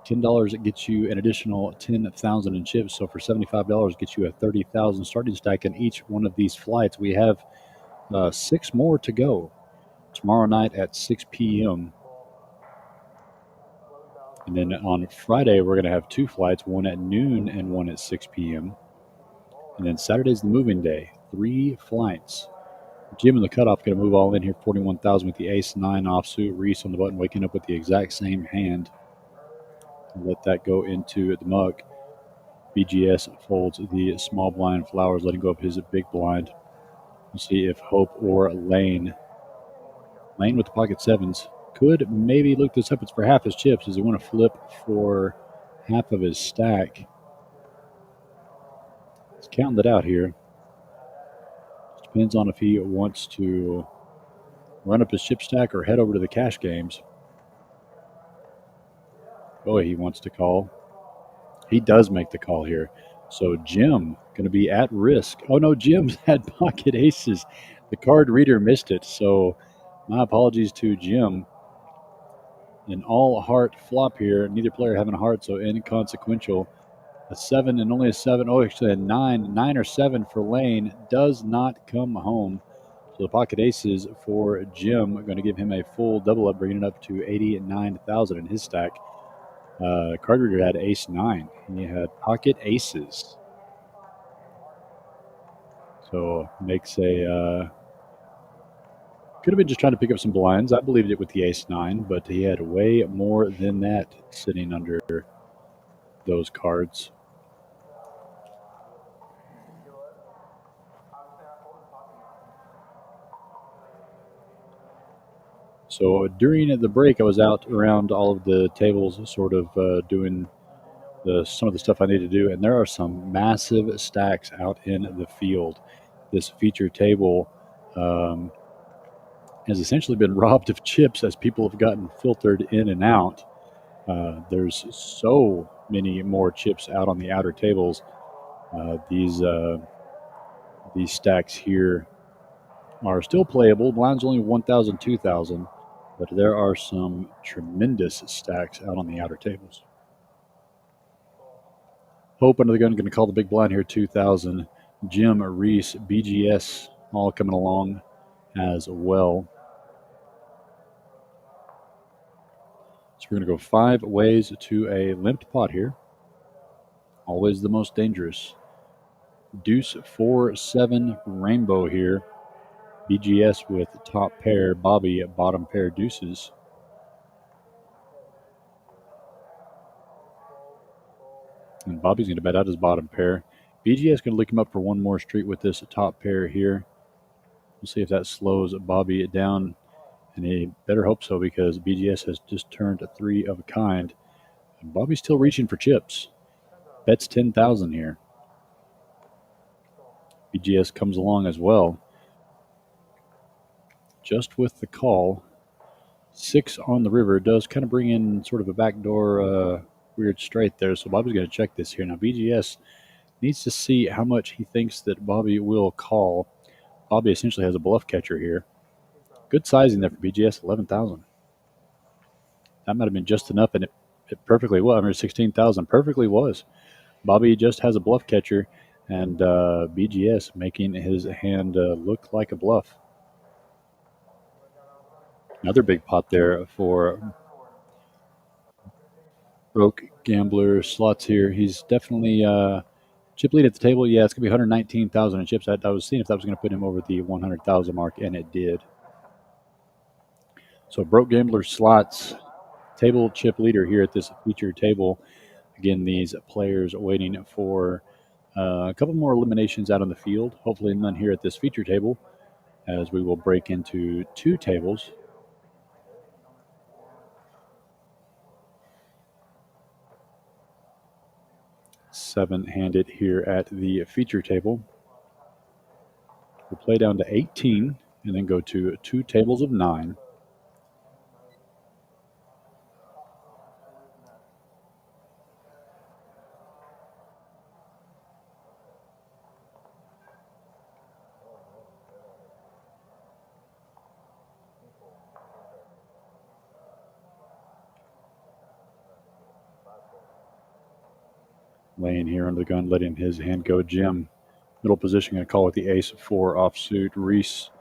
$10 gets you an additional 10,000 in chips. So for $75 gets you a 30,000 starting stack in each one of these flights. We have 6 more to go tomorrow night at 6 p.m. And then on Friday, we're going to have 2 flights, one at noon and one at 6 p.m. And then Saturday's the moving day, 3 flights. Jim in the cutoff going to move all in here, 41,000 with the ace-9 offsuit. Reese on the button, waking up with the exact same hand. Let that go into the muck. BGS folds the small blind. Flowers letting go of his big blind. We'll see if Hope or Lane with the pocket sevens could maybe look this up. It's for half his chips. Does he want to flip for half of his stack? He's counting it out here. Depends on if he wants to run up his chip stack or head over to the cash games. Boy, he wants to call. He does make the call here. So Jim going to be at risk. Oh, no, Jim's had pocket aces. The card reader missed it. So my apologies to Jim. An all-heart flop here. Neither player having a heart, so inconsequential. A 7 and only a 7. Oh, actually a 9. 9 or 7 for Lane does not come home. So the pocket aces for Jim are going to give him a full double up, bringing it up to 89,000 in his stack. Card reader had ace-9. He had pocket aces. So makes a could have been just trying to pick up some blinds. I believed it with the ace-9, but he had way more than that sitting under those cards. So during the break, I was out around all of the tables, sort of doing some of the stuff I need to do, and there are some massive stacks out in the field. This feature table has essentially been robbed of chips as people have gotten filtered in and out. There's so many more chips out on the outer tables. These stacks here are still playable. Blind's only 1,000, 2,000, but there are some tremendous stacks out on the outer tables. Hope under the gun going to call the big blind here, 2,000. Jim, Reese, BGS all coming along as well. So we're going to go 5 ways to a limped pot here. Always the most dangerous. Deuce 4-7 rainbow here. BGS with top pair, Bobby at bottom pair deuces. And Bobby's going to bet out his bottom pair. BGS going to lick him up for one more street with this top pair here. We'll see if that slows Bobby down. And he better hope so, because BGS has just turned a 3 of a kind. And Bobby's still reaching for chips. Bets 10,000 here. BGS comes along as well. Just with the call. 6 on the river does kind of bring in sort of a backdoor weird straight there. So Bobby's going to check this here. Now BGS needs to see how much he thinks that Bobby will call. Bobby essentially has a bluff catcher here. Good sizing there for BGS, 11,000. That might have been just enough, and it perfectly was. I mean, 16,000 perfectly was. Bobby just has a bluff catcher, and BGS making his hand look like a bluff. Another big pot there for Broke Gambler Slots here. He's definitely chip lead at the table. Yeah, it's going to be 119,000 in chips. I was seeing if that was going to put him over the 100,000 mark, and it did. So Broke Gambler Slots, table chip leader here at this featured table. Again, these players waiting for A couple more eliminations out on the field. Hopefully none here at this feature table, as we will break into two tables. Seven-handed here at the feature table. We'll play down to 18 and then go to two tables of 9. Laying here under the gun, letting his hand go. Jim, middle position, going to call with the ace-4 offsuit. Reese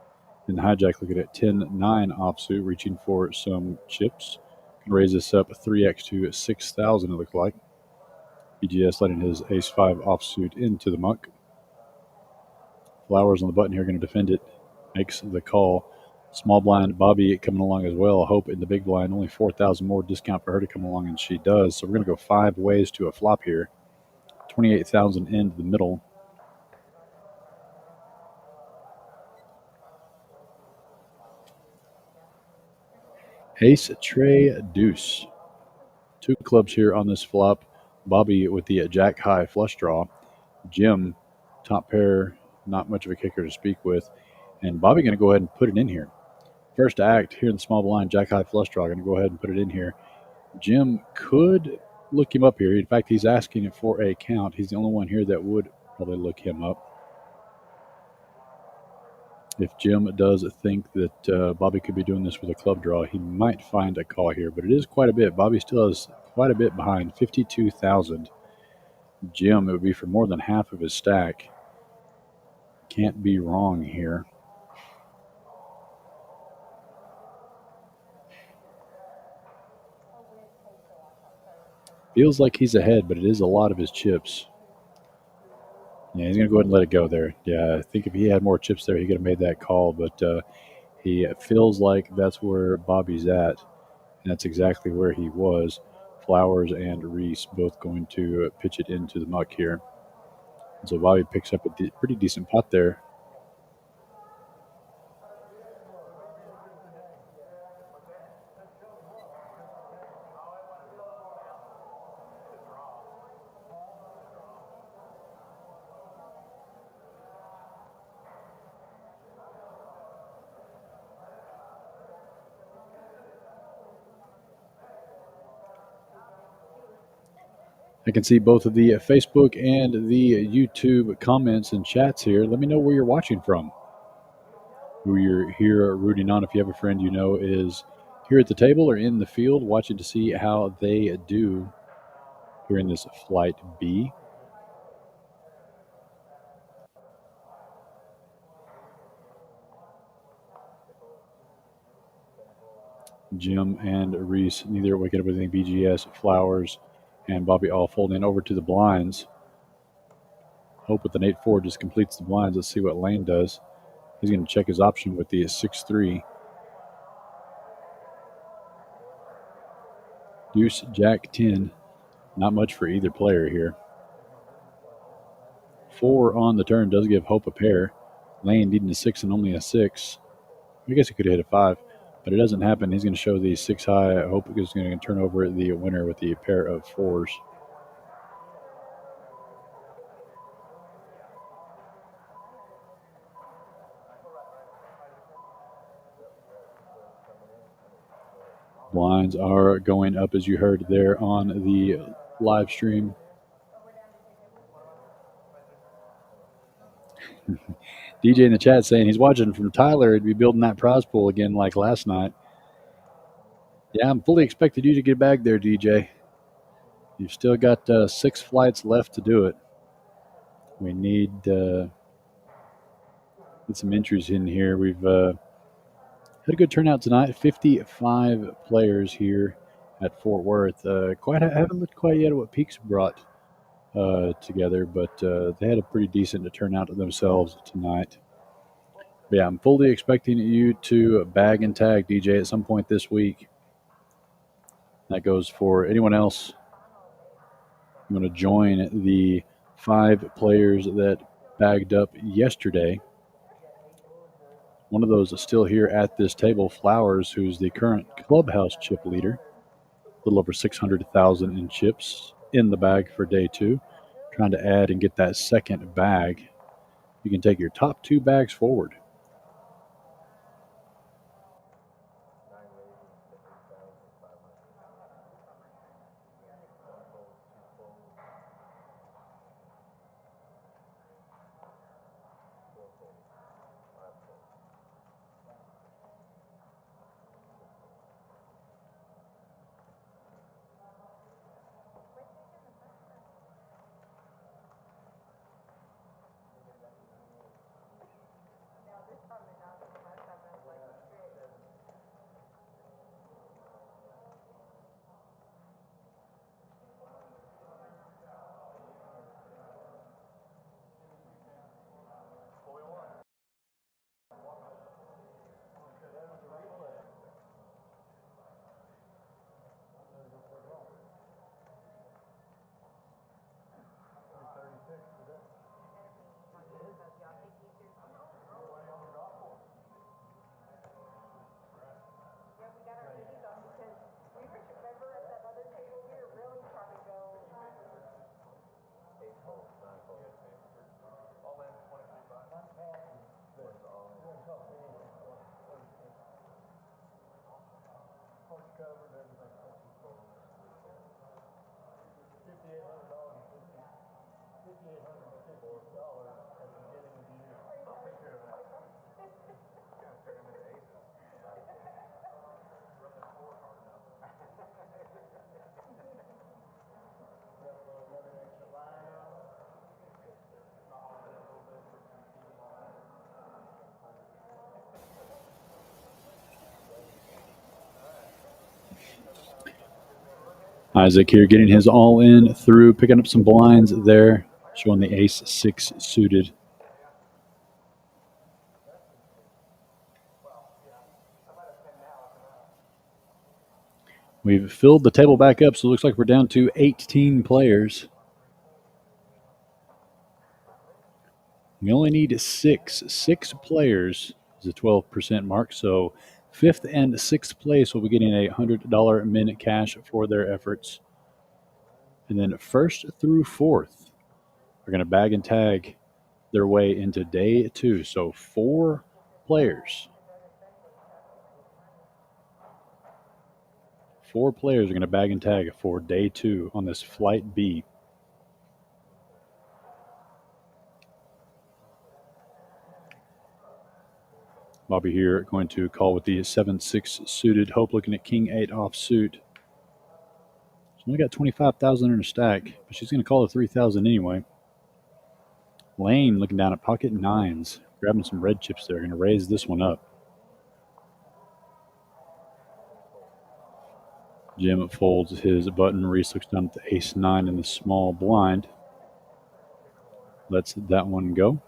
in the hijack, looking at 10-9 offsuit, reaching for some chips. Can raise this up 3x to 6,000, it looks like. BGS letting his ace-5 offsuit into the muck. Flowers on the button here, going to defend it. Makes the call. Small blind, Bobby coming along as well. Hope in the big blind, only 4,000 more discount for her to come along, and she does. So we're going to go 5 ways to a flop here. 28,000 into the middle. Ace, Trey, Deuce. 2 clubs here on this flop. Bobby with the jack high flush draw. Jim, top pair, not much of a kicker to speak with. And Bobby going to go ahead and put it in here. First act here in the small blind, jack high flush draw. Going to go ahead and put it in here. Jim could look him up here. In fact, he's asking for a count. He's the only one here that would probably look him up. If Jim does think that Bobby could be doing this with a club draw, he might find a call here, but it is quite a bit. Bobby still has quite a bit behind, 52,000. Jim, it would be for more than half of his stack. Can't be wrong here. Feels like he's ahead, but it is a lot of his chips. Yeah, he's going to go ahead and let it go there. Yeah, I think if he had more chips there, he could have made that call, but he feels like that's where Bobby's at, and that's exactly where he was. Flowers and Reese both going to pitch it into the muck here. And so Bobby picks up a pretty decent pot there. I can see both of the Facebook and the YouTube comments and chats here. Let me know where you're watching from, who you're here rooting on. If you have a friend you know is here at the table or in the field watching to see how they do here in this Flight B. Jim and Reese, neither waking up with any BGS. Flowers and Bobby all folding over to the blinds. Hope with an 8-4 just completes the blinds. Let's see what Lane does. He's going to check his option with the 6-3. Deuce, Jack, 10. Not much for either player here. 4 on the turn does give Hope a pair. Lane needing a 6 and only a 6. I guess he could have hit a 5, but it doesn't happen. He's going to show the 6 high. Hope is going to turn over the winner with the pair of 4s. Blinds are going up, as you heard there on the live stream. DJ in the chat saying he's watching from Tyler. He'd be building that prize pool again like last night. Yeah, I'm fully expected you to get back there, DJ. You've still got 6 flights left to do it. We need get some entries in here. We've had a good turnout tonight. 55 players here at Fort Worth. Haven't looked quite yet at what Peaks brought together, but they had a pretty decent turnout themselves tonight. But yeah, I'm fully expecting you to bag and tag DJ at some point this week. That goes for anyone else you want to join the 5 players that bagged up yesterday. One of those is still here at this table, Flowers, who's the current clubhouse chip leader. A little over 600,000 in chips in the bag for day 2. Trying to add and get that second bag. You can take your top 2 bags forward. Isaac here getting his all in through, picking up some blinds there, showing the ace 6 suited. We've filled the table back up, so it looks like we're down to 18 players. We only need six. 6 players is a 12% mark, so 5th and 6th place will be getting a $100 min cash for their efforts. And then 1st through 4th are going to bag and tag their way into day 2. So 4 players. 4 players are going to bag and tag for day 2 on this flight B. Bobby here going to call with the 7-6 suited. Hope looking at King 8 offsuit. She's only got 25,000 in her stack, but she's going to call it 3,000 anyway. Lane looking down at pocket 9s, grabbing some red chips there. Going to raise this one up. Jim folds his button. Reese looks down at the ace 9 in the small blind. Lets that one go.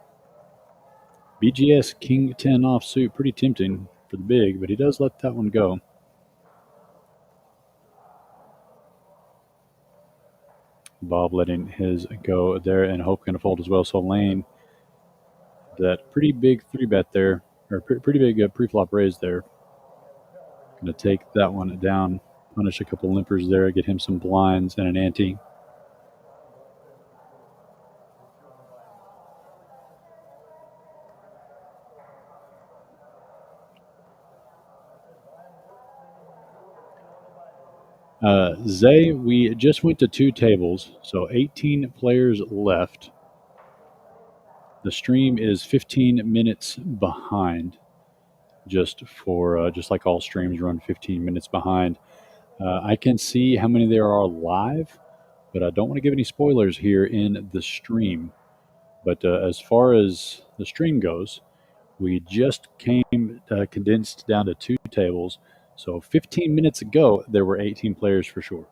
BGS King 10 offsuit, pretty tempting for the big, but he does let that one go. Bob letting his go there, and Hope going to fold as well. So Lane, that pretty big 3-bet there, or pretty big pre-flop raise there. Going to take that one down, punish a couple limpers there, get him some blinds and an ante. Zay, we just went to 2 tables, so 18 players left. The stream is 15 minutes behind, just like all streams run 15 minutes behind. I can see how many there are live, but I don't want to give any spoilers here in the stream. But as far as the stream goes, we just came condensed down to 2 tables. So 15 minutes ago, there were 18 players for sure.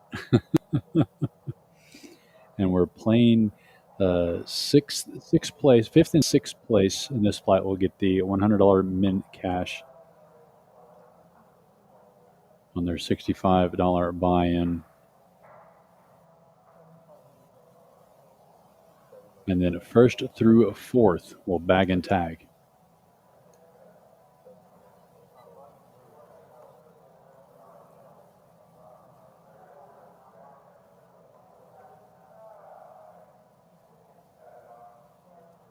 And we're playing 6th place, 5th and 6th place in this flight will get the $100 min cash on their $65 buy-in. And then first through fourth will bag and tag.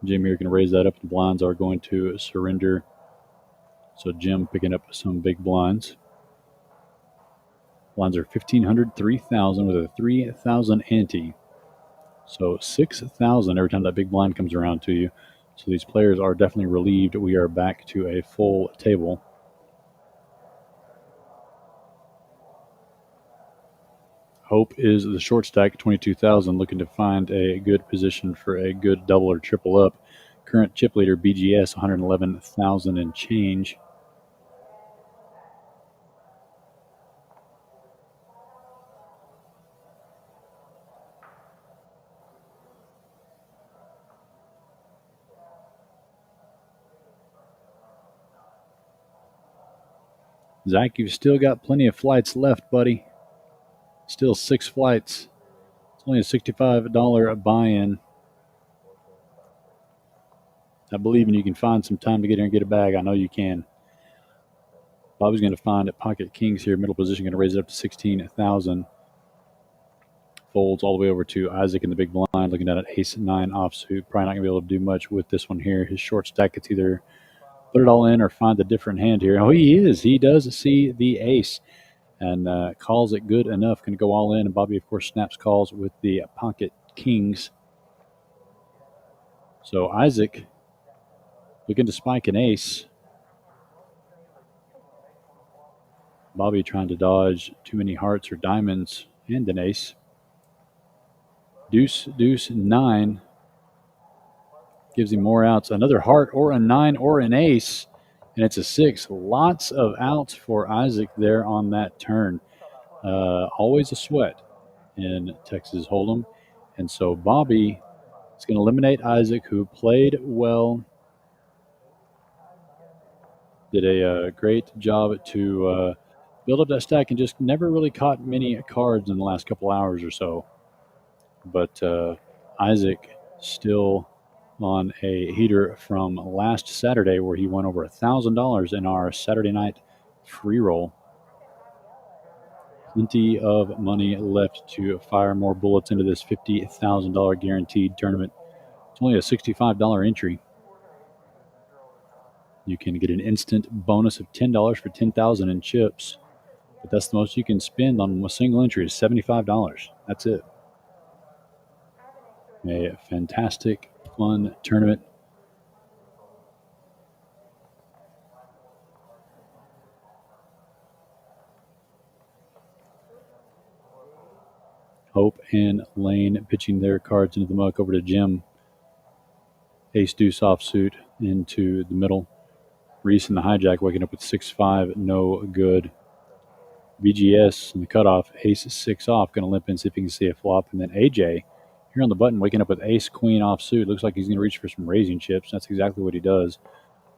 Jim here can raise that up. The blinds are going to surrender. So Jim picking up some big blinds. Blinds are 1,500, 3,000 with a 3,000 ante. So 6,000 every time that big blind comes around to you. So these players are definitely relieved. We are back to a full table. Hope is the short stack, 22,000, looking to find a good position for a good double or triple up. Current chip leader, BGS, 111,000 and change. Zach, you've still got plenty of flights left, buddy. Still 6 flights. It's only a $65 buy-in. I believe in you can find some time to get here and get a bag. I know you can. Bobby's going to find at pocket kings here, middle position, going to raise it up to 16,000. Folds all the way over to Isaac in the big blind, looking at an ace-9 offsuit. Probably not going to be able to do much with this one here. His short stack, it's either put it all in or find a different hand here. Oh, he is. He does see the ace and calls it good enough. Going to go all in. And Bobby, of course, snaps calls with the pocket kings. So Isaac looking to spike an ace. Bobby trying to dodge too many hearts or diamonds and an ace. Deuce, deuce, 9. Gives him more outs. Another heart or a 9 or an ace. And it's a 6. Lots of outs for Isaac there on that turn. Always a sweat in Texas Hold'em. And so Bobby is going to eliminate Isaac, who played well. Did a great job to build up that stack and just never really caught many cards in the last couple hours or so. But Isaac still on a heater from last Saturday where he won over $1,000 in our Saturday night free roll. Plenty of money left to fire more bullets into this $50,000 guaranteed tournament. It's only a $65 entry. You can get an instant bonus of $10 for $10,000 in chips, but that's the most you can spend on a single entry is $75. That's it. A fantastic, fun tournament. Hope and Lane pitching their cards into the muck over to Jim. Ace deuce offsuit into the middle. Reese in the hijack waking up with 6-5, no good. BGS in the cutoff, ace 6 off, going to limp in, see if he can see a flop. And then AJ here on the button waking up with ace queen offsuit. Looks like he's going to reach for some raising chips. That's exactly what he does.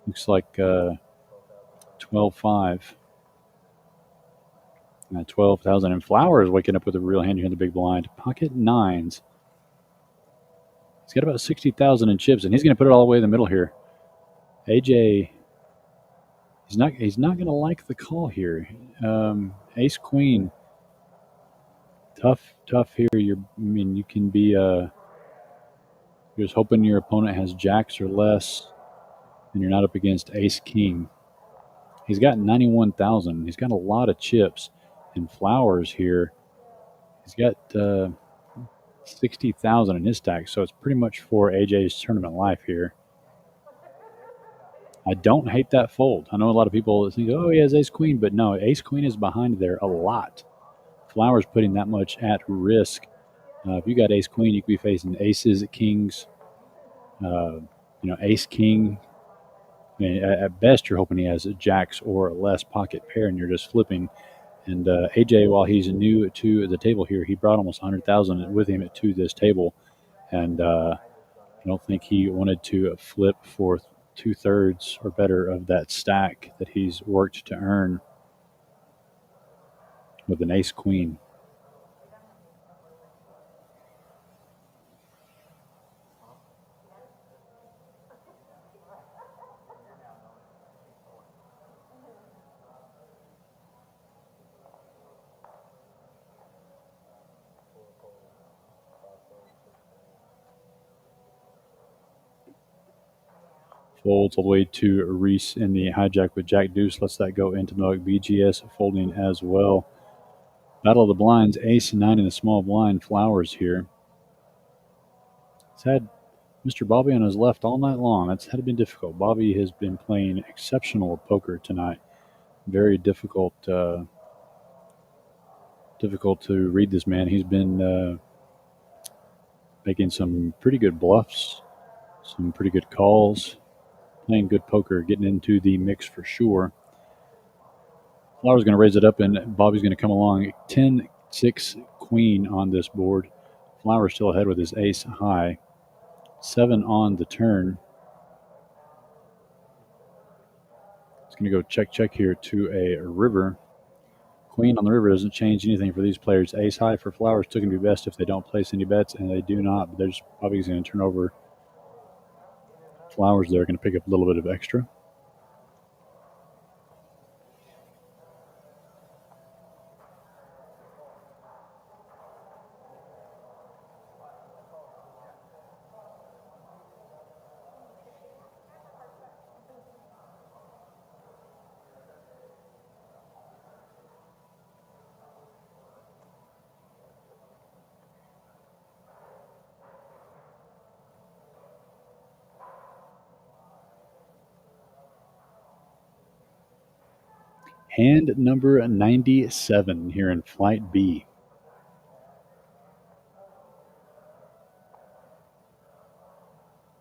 Looks like 12-5. 12,000. And Flowers waking up with a real hand here in the big blind. Pocket 9s. He's got about 60,000 in chips, and he's going to put it all the way in the middle here. AJ, he's not going to like the call here. Ace queen, tough here. You can be you're just hoping your opponent has jacks or less, and you're not up against ace king. He's got 91,000. He's got a lot of chips. And Flowers here, he's got 60,000 in his stack, so it's pretty much for AJ's tournament life here. I don't hate that fold. I know a lot of people think, oh, he has ace-queen, but no, ace-queen is behind there a lot. Flowers putting that much at risk. If you got ace-queen, you could be facing aces, kings, ace-king. I mean, at best, you're hoping he has jacks or less pocket pair, and you're just flipping. And AJ, while he's new to the table here, he brought almost 100,000 with him to this table. And I don't think he wanted to flip for 2/3 or better of that stack that he's worked to earn with an ace queen. folds all the way to Reese in the hijack with Jack Deuce. Lets that go into Nook. BGS folding as well. Battle of the blinds. Ace 9 in the small blind. Flowers here. He's had Mr. Bobby on his left all night long. That's had been difficult. Bobby has been playing exceptional poker tonight. Very difficult to read this man. He's been making some pretty good bluffs, some pretty good calls, playing good poker, getting into the mix for sure. Flower's going to raise it up, and Bobby's going to come along. 10-6 queen on this board. Flower's still ahead with his ace high. 7 on the turn. It's going to go check here to a river. Queen on the river doesn't change anything for these players. Ace high for Flowers still going to be best if they don't place any bets, and they do not. But there's Bobby's going to turn over. Flowers there going to pick up a little bit of extra. Hand number 97 here in Flight B.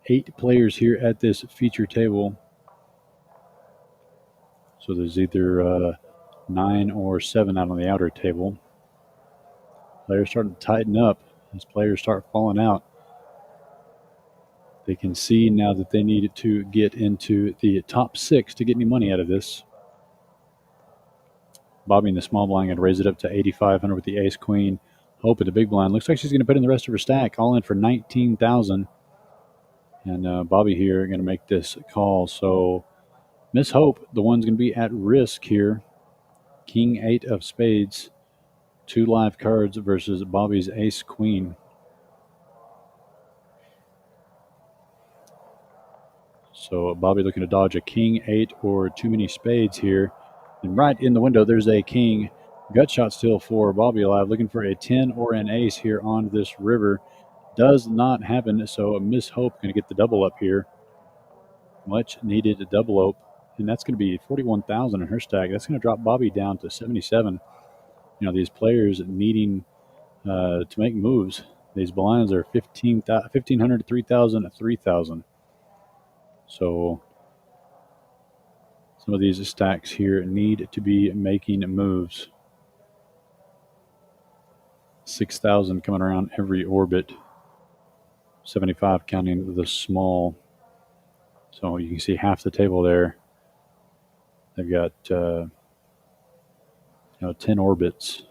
Eight players here at this feature table. So there's either 9 or 7 out on the outer table. Players starting to tighten up as players start falling out. They can see now that they need to get into the top 6 to get any money out of this. Bobby in the small blind going to raise it up to 8,500 with the ace queen. Hope at the big blind. Looks like she's going to put in the rest of her stack, all in for 19,000. And Bobby here going to make this call. So Miss Hope, the one's going to be at risk here. King 8 of spades. 2 live cards versus Bobby's ace queen. So Bobby looking to dodge a king 8 or too many spades here. And right in the window, there's a king. Gut shot still for Bobby alive, looking for a 10 or an ace here on this river. Does not happen, so Miss Hope going to get the double up here. Much needed double up, and that's going to be 41,000 in her stack. That's going to drop Bobby down to 77. You know, these players needing to make moves. These blinds are 1,500, 3,000, 3,000. So some of these stacks here need to be making moves. 6,000 coming around every orbit. 75 counting the small. So you can see half the table there. They've got 10 orbits.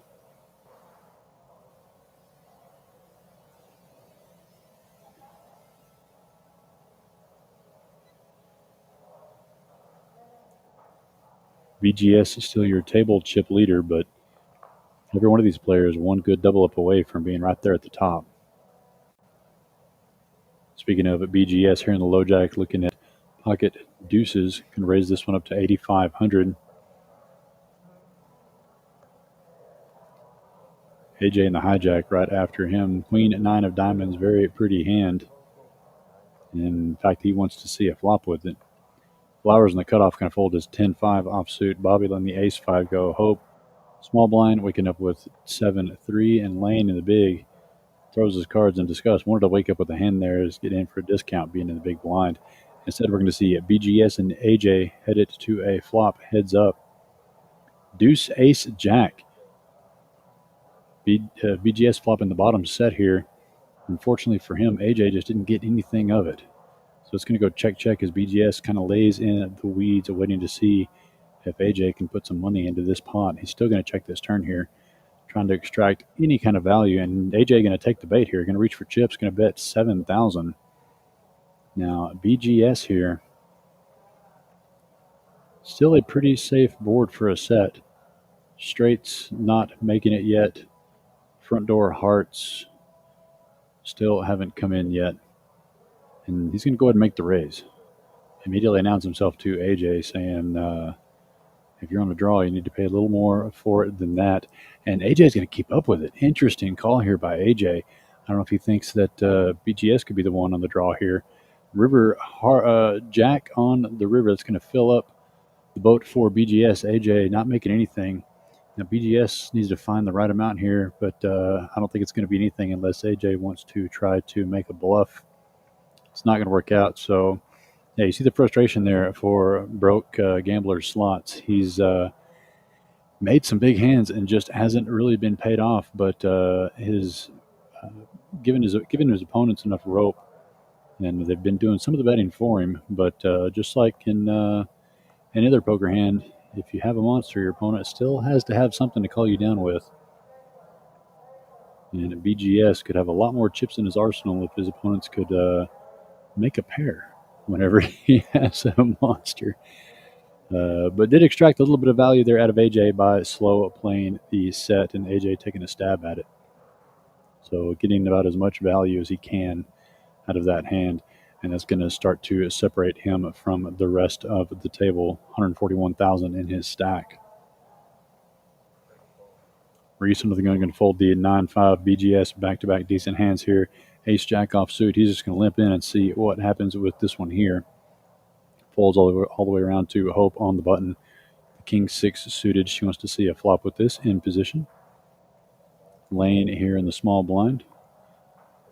VGS is still your table chip leader, but every one of these players one good double up away from being right there at the top. Speaking of BGS here in the low jack, looking at pocket deuces, can raise this one up to 8,500. AJ in the hijack right after him. Queen at 9 of diamonds, very pretty hand. And in fact, he wants to see a flop with it. Flowers in the cutoff going to fold his 10-5 offsuit. Bobby letting the ace-5 go. Hope, small blind, waking up with 7-3, and Lane in the big throws his cards in disgust. Wanted to wake up with a hand there, is get in for a discount being in the big blind. Instead, we're going to see BGS and AJ headed to a flop heads up. Deuce, ace, jack. BGS flopping the bottom set here. Unfortunately for him, AJ just didn't get anything of it. So it's going to go check as BGS kind of lays in the weeds, waiting to see if AJ can put some money into this pot. He's still going to check this turn here, trying to extract any kind of value. And AJ going to take the bait here, going to reach for chips, going to bet 7,000. Now, BGS here, still a pretty safe board for a set. Straights not making it yet. Front door hearts still haven't come in yet. And he's going to go ahead and make the raise. immediately announced himself to AJ saying, if you're on a draw, you need to pay a little more for it than that. And AJ is going to keep up with it. Interesting call here by AJ. I don't know if he thinks that BGS could be the one on the draw here. River Jack on the river. That's going to fill up the boat for BGS. AJ not making anything. Now BGS needs to find the right amount here, but I don't think it's going to be anything unless AJ wants to try to make a bluff. It's not going to work out. So yeah, you see the frustration there for broke gambler slots. He's made some big hands and just hasn't really been paid off. But his given his opponents enough rope, and they've been doing some of the betting for him. But just like in any other poker hand, if you have a monster, your opponent still has to have something to call you down with. And BGS could have a lot more chips in his arsenal if his opponents could make a pair whenever he has a monster. But did extract a little bit of value there out of AJ by slow playing the set and AJ taking a stab at it. So getting about as much value as he can out of that hand. And that's going to start to separate him from the rest of the table. 141,000 in his stack. Reese under the gun going to fold the 9-5 BGS back-to-back decent hands here. Ace Jack off suit. He's just going to limp in and see what happens with this one here. Folds all the way around to Hope on the button. King 6 suited. She wants to see a flop with this in position. Lane here in the small blind.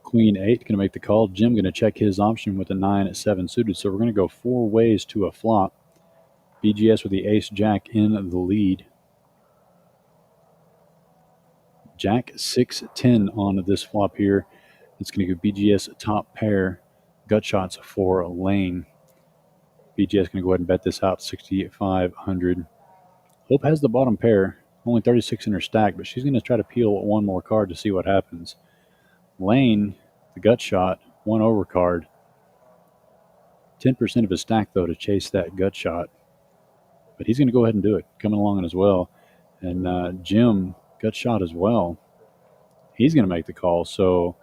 Queen 8 going to make the call. Jim going to check his option with a 9-7 suited. So we're going to go 4 ways to a flop. BGS with the Ace Jack in the lead. Jack 6-10 on this flop here. It's going to go BGS top pair. Gut shots for Lane. BGS going to go ahead and bet this out 6,500. Hope has the bottom pair. Only 36 in her stack, but she's going to try to peel one more card to see what happens. Lane, the gut shot, one over card. 10% of his stack, though, to chase that gut shot. But he's going to go ahead and do it, coming along as well. And Jim, gut shot as well. He's going to make the call. So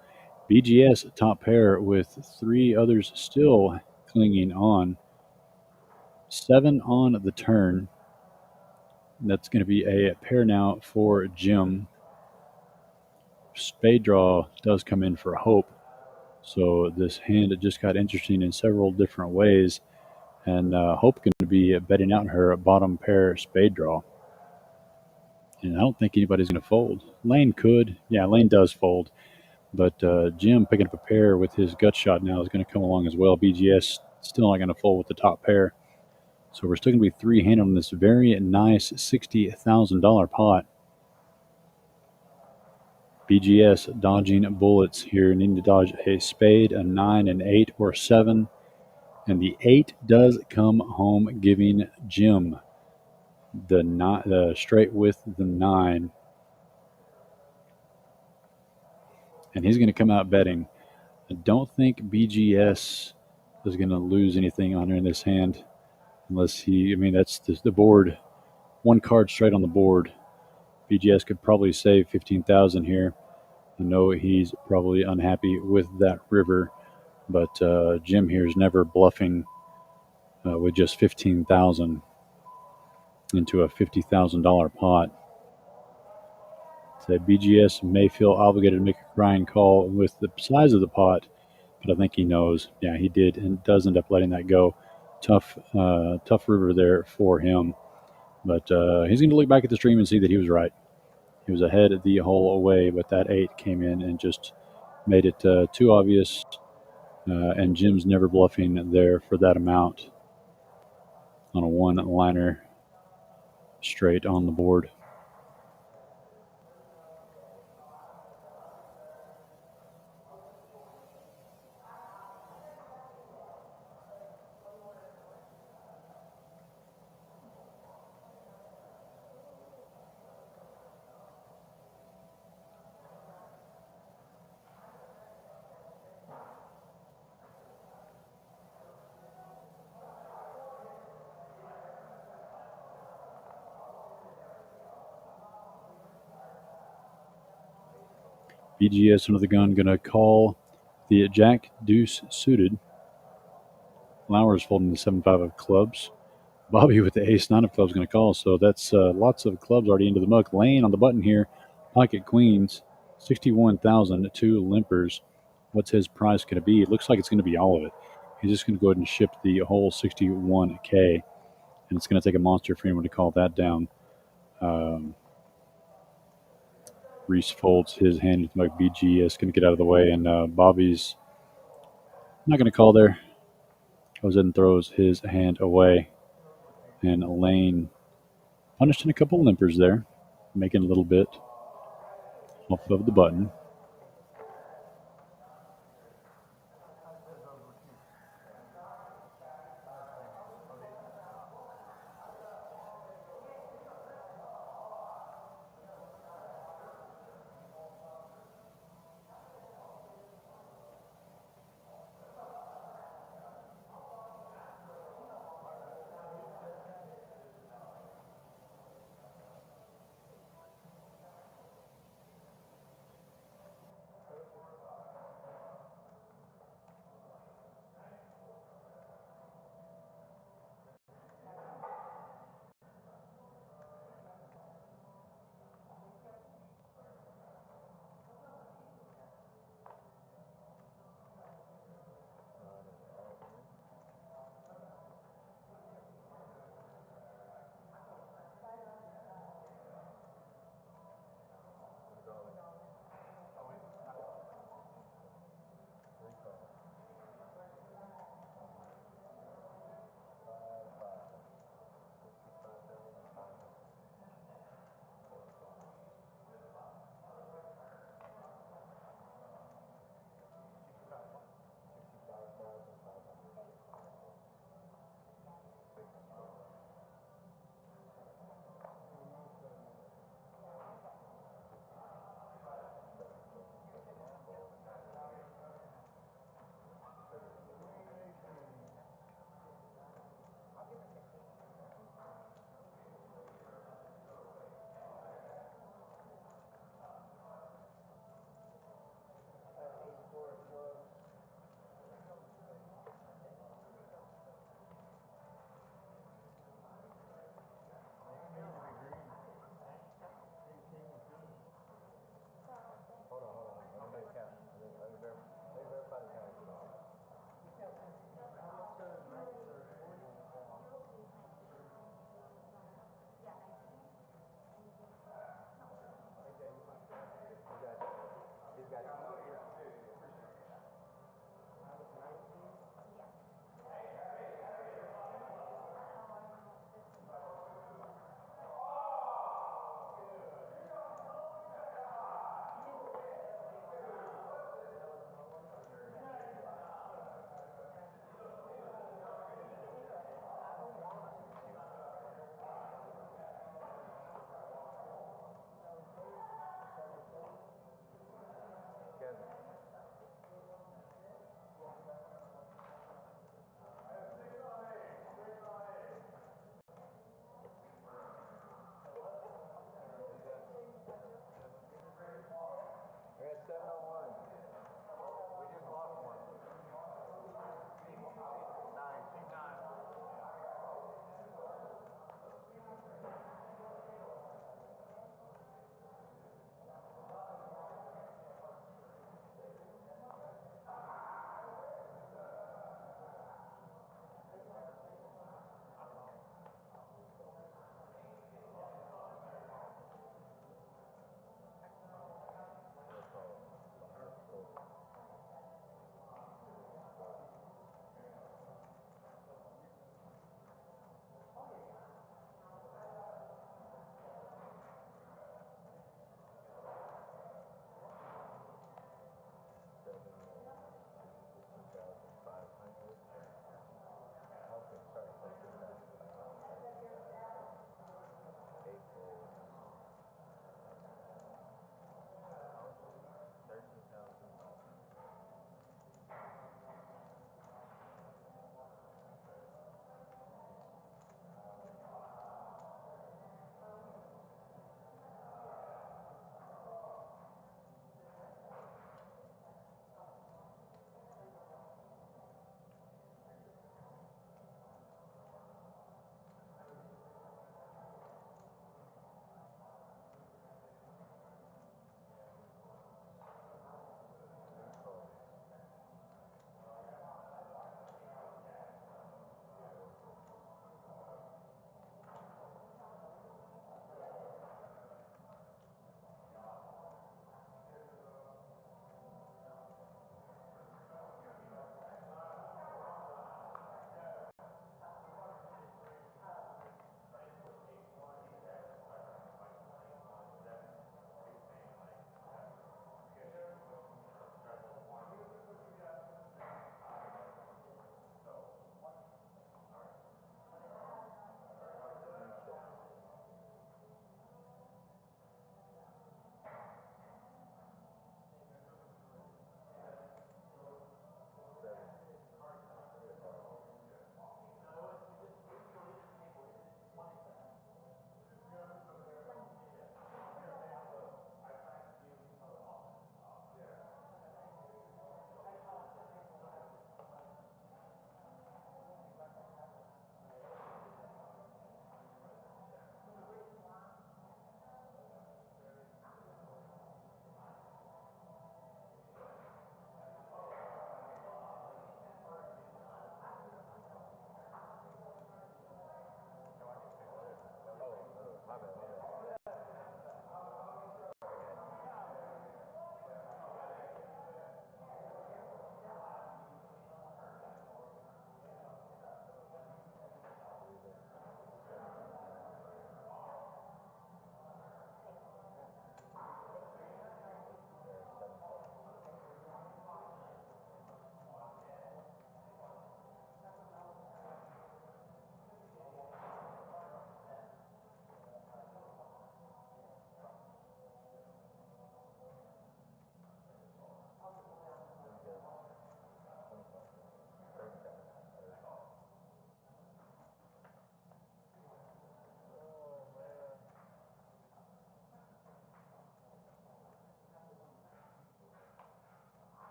BGS top pair with 3 others still clinging on. 7 on the turn. That's going to be a pair now for Jim. Spade draw does come in for Hope. So this hand just got interesting in several different ways. And Hope going to be betting out her bottom pair spade draw. And I don't think anybody's going to fold. Lane could. Yeah, Lane does fold. But Jim picking up a pair with his gut shot now is going to come along as well. BGS still not going to fold with the top pair. So we're still going to be 3-handed on this very nice $60,000 pot. BGS dodging bullets here, needing to dodge a spade, a 9, an 8, or 7. And the 8 does come home, giving Jim the straight with the 9. And he's going to come out betting. I don't think BGS is going to lose anything on her in this hand. Unless that's the board. One card straight on the board. BGS could probably save 15,000 here. I know he's probably unhappy with that river, but Jim here is never bluffing with just 15,000 into a $50,000 pot. So BGS may feel obligated to make a crying call with the size of the pot, but I think he knows. Yeah, he did and does end up letting that go. Tough river there for him. But he's going to look back at the stream and see that he was right. He was ahead the whole way, but that 8 came in and just made it too obvious. And Jim's never bluffing there for that amount on a one-liner straight on the board. BGS under the gun going to call the Jack Deuce suited. Flowers folding the 7-5 of clubs. Bobby with the ace-9 of clubs going to call. So that's lots of clubs already into the muck. Lane on the button here. Pocket queens, 61,000. 2 limpers. What's his price going to be? It looks like it's going to be all of it. He's just going to go ahead and ship the whole 61K. And it's going to take a monster for anyone to call that down. Reese folds his hand with Mike BG. Going to get out of the way. And Bobby's not going to call there. Goes ahead and throws his hand away. And Lane punished in a couple limpers there, making a little bit off of the button.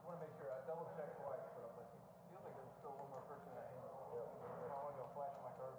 want to make sure. I double checked twice, but I was like, it feels like there was still one more person in that hand. Yeah. I want to go flash my card.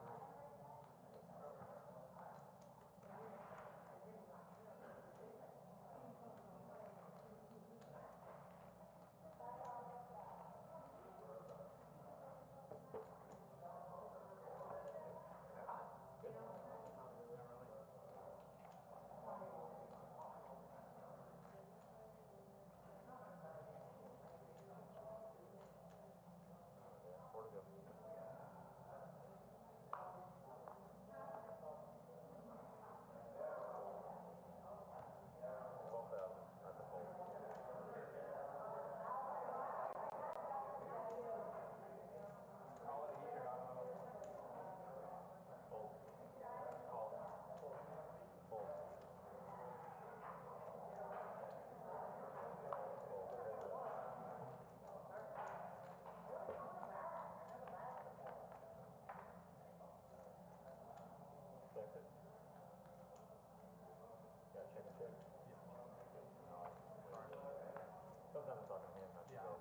Sometimes it's talking hand, not you guys.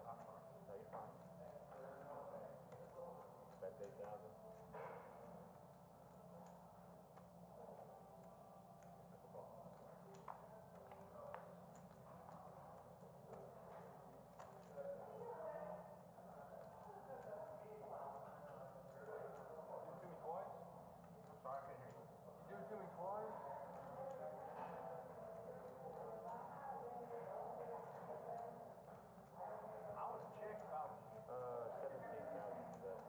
No, you're fine. That's 8,000. That's a ball.
Do it to me twice? I'm sorry, I couldn't hear you. You do it to me twice? I would check about
17,000 for that.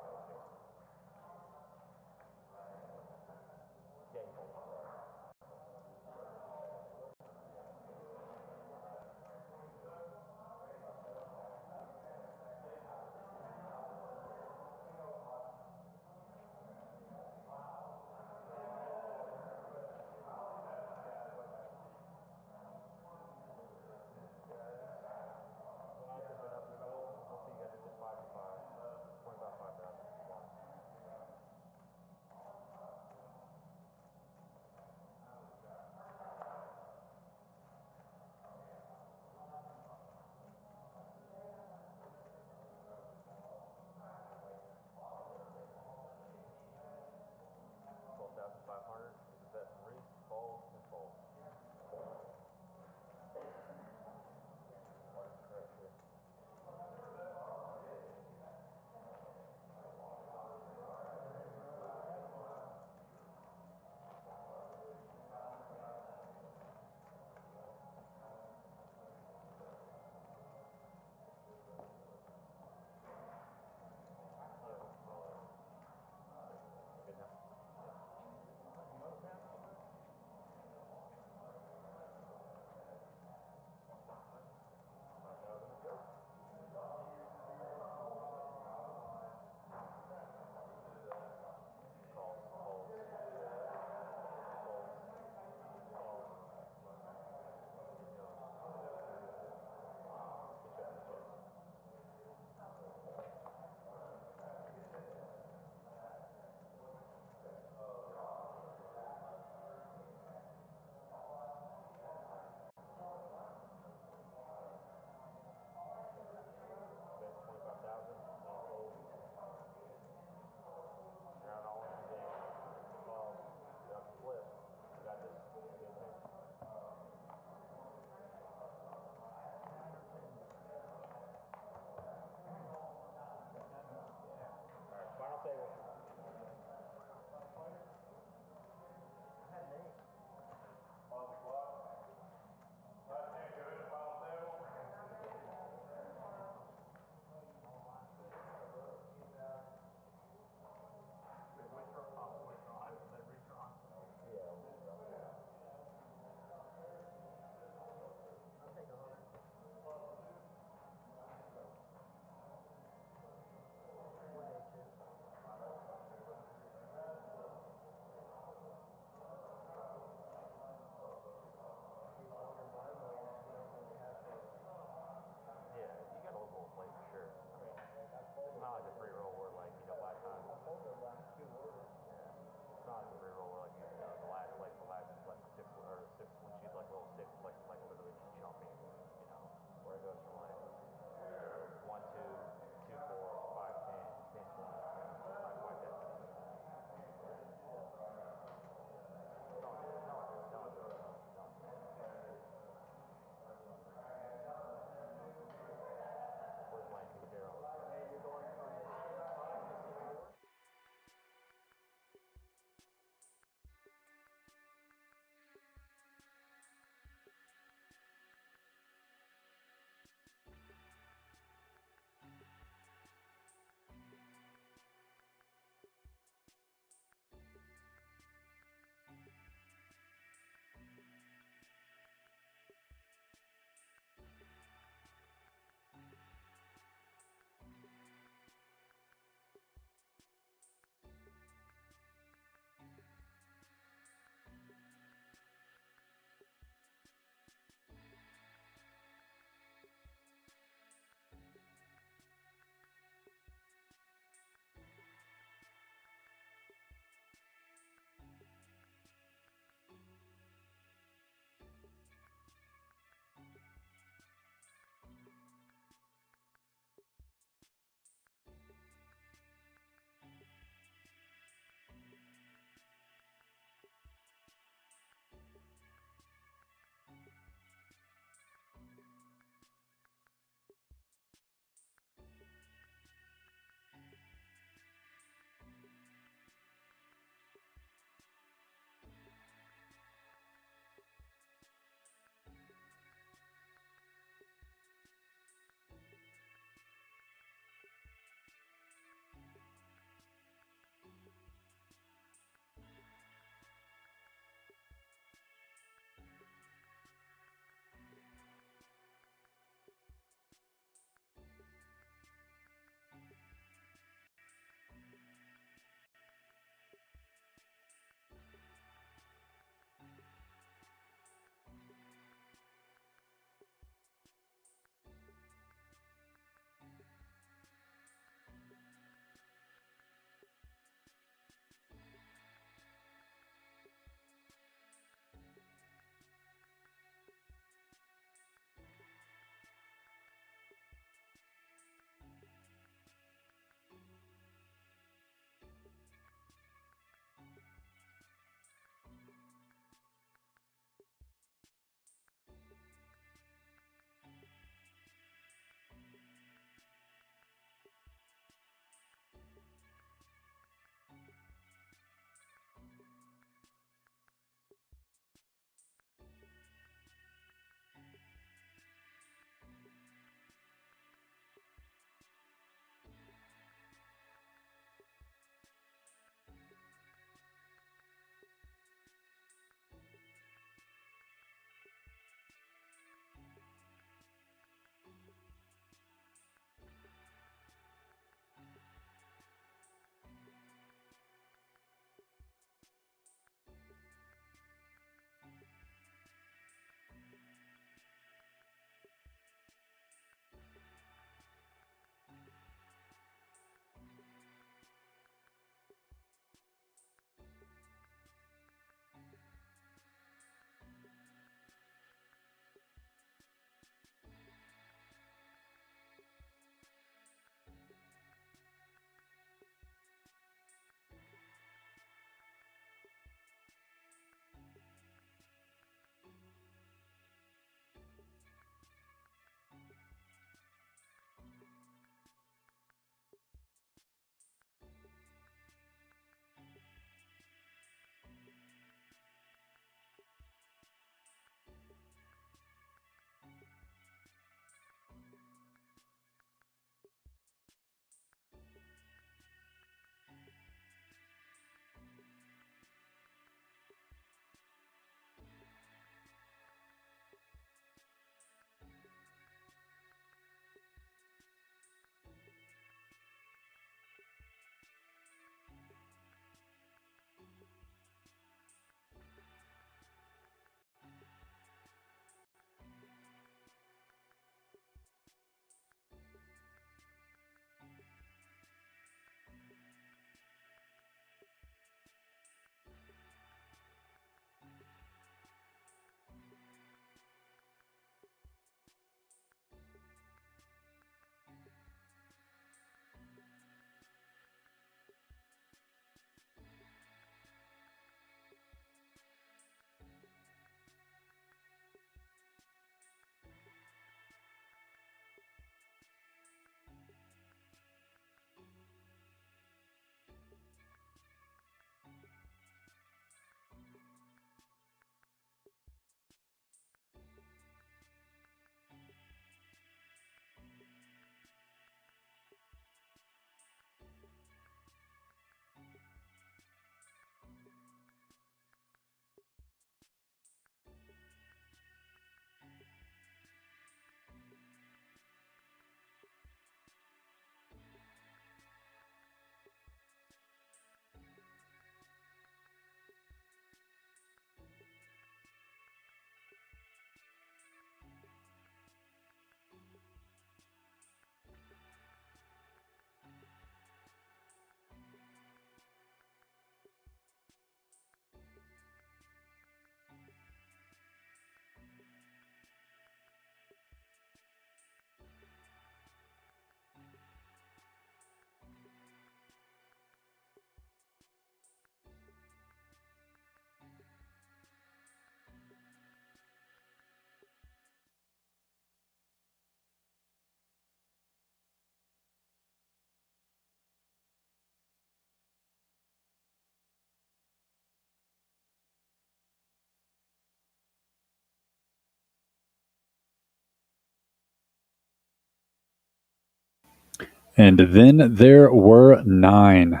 And then there were 9.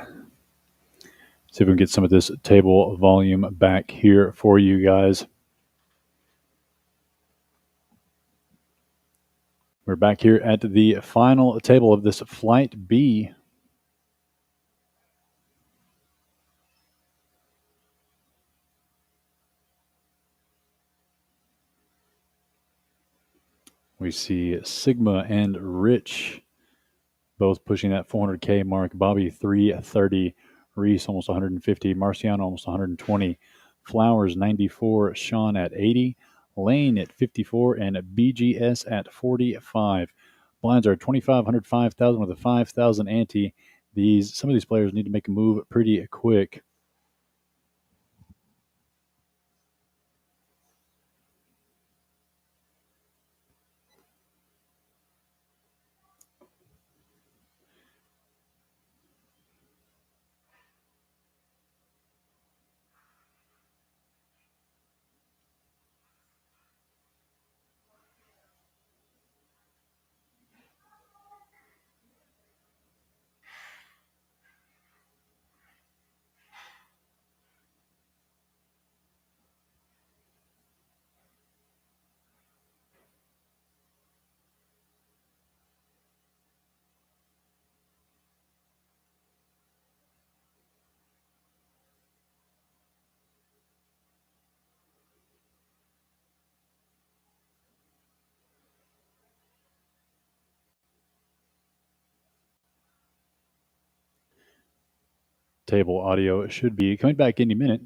See if we can get some of this table volume back here for you guys. We're back here at the final table of this Flight B. We see Sigma and Rich both pushing that 400K mark. Bobby 330, Reese almost 150, Marciano almost 120, Flowers 94, Sean at 80, Lane at 54, and BGS at 45. Blinds are 2,500, 5,000 with a 5,000 ante. Some of these players need to make a move pretty quick. Table audio should be coming back any minute.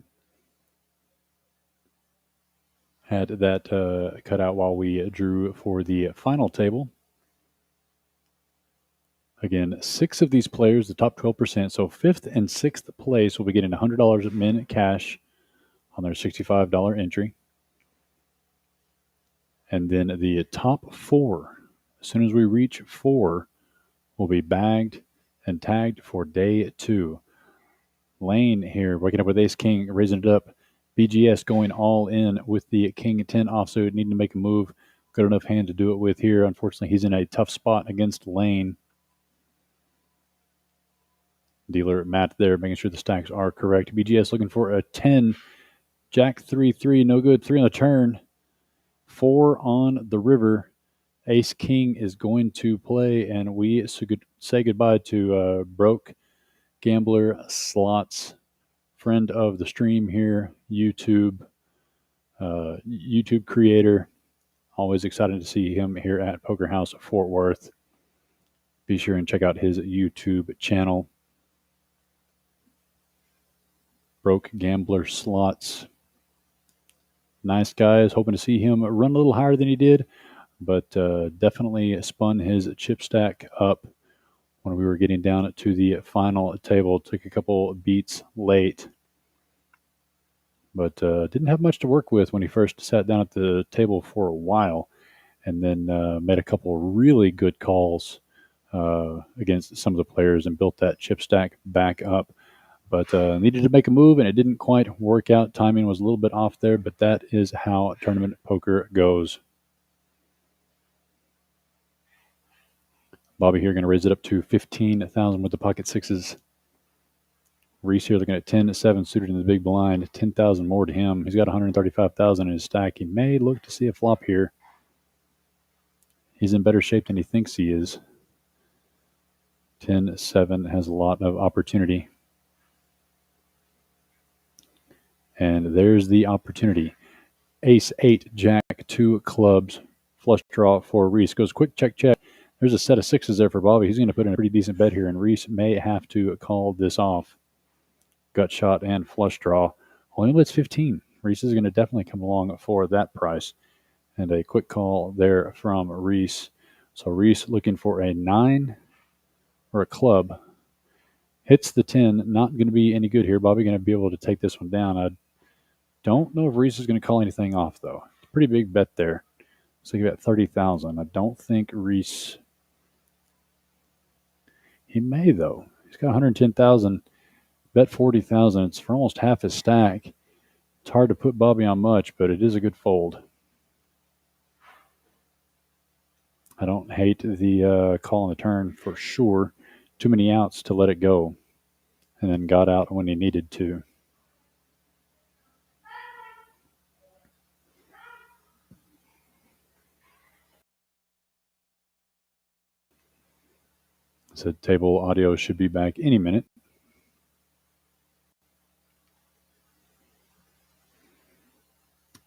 Had that cut out while we drew for the final table. Again, 6 of these players, the top 12%. So 5th and 6th place will be getting $100 at min cash on their $65 entry. And then the top 4, as soon as we reach 4, will be bagged and tagged for day 2. Lane here, waking up with Ace King, raising it up. BGS going all in with the King 10 offsuit, needing to make a move. Good enough hand to do it with here. Unfortunately, he's in a tough spot against Lane. Dealer Matt there, making sure the stacks are correct. BGS looking for a 10. Jack 3-3, no good. 3 on the turn. 4 on the river. Ace King is going to play, and we say goodbye to Broke Gambler Slots, friend of the stream here, YouTube creator. Always excited to see him here at Poker House Fort Worth. Be sure and check out his YouTube channel. Broke Gambler Slots. Nice guys. Hoping to see him run a little higher than he did, but definitely spun his chip stack up when we were getting down to the final table. Took a couple beats late, but didn't have much to work with when he first sat down at the table for a while, and then made a couple really good calls against some of the players and built that chip stack back up. But needed to make a move, and it didn't quite work out. Timing was a little bit off there, but that is how tournament poker goes. Bobby here going to raise it up to 15,000 with the pocket sixes. Reese here looking at 10-7 suited in the big blind. 10,000 more to him. He's got 135,000 in his stack. He may look to see a flop here. He's in better shape than he thinks he is. 10-7 has a lot of opportunity. And there's the opportunity. Ace 8, Jack 2 clubs. Flush draw for Reese. Goes quick check, check. There's a set of sixes there for Bobby. He's going to put in a pretty decent bet here, and Reese may have to call this off. Gut shot and flush draw. Only blitz 15. Reese is going to definitely come along for that price. And a quick call there from Reese. So Reese looking for a 9 or a club. Hits the 10. Not going to be any good here. Bobby going to be able to take this one down. I don't know if Reese is going to call anything off, though. It's a pretty big bet there. So you got 30,000. I don't think Reese... He may, though. He's got 110,000. Bet 40,000. It's for almost half his stack. It's hard to put Bobby on much, but it is a good fold. I don't hate the call on the turn for sure. too many outs to let it go, and then got out when he needed to. So table audio should be back any minute.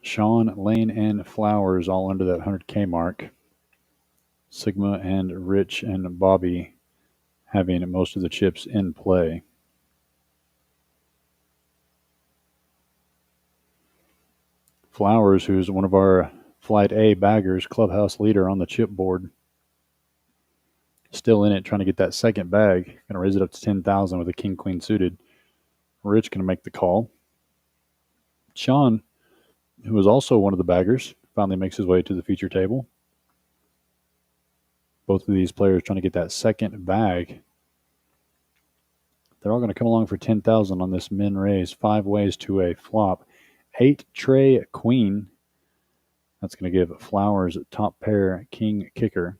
Sean, Lane, and Flowers all under that 100K mark. Sigma and Rich and Bobby having most of the chips in play. Flowers, who's one of our Flight A baggers, clubhouse leader on the chip board, still in it, trying to get that second bag. Going to raise it up to 10,000 with a king queen suited. Rich going to make the call. Sean, who is also one of the baggers, finally makes his way to the feature table. Both of these players trying to get that second bag. They're all going to come along for 10,000 on this min raise. 5 ways to a flop. 8 tray queen. That's going to give Flowers top pair king kicker.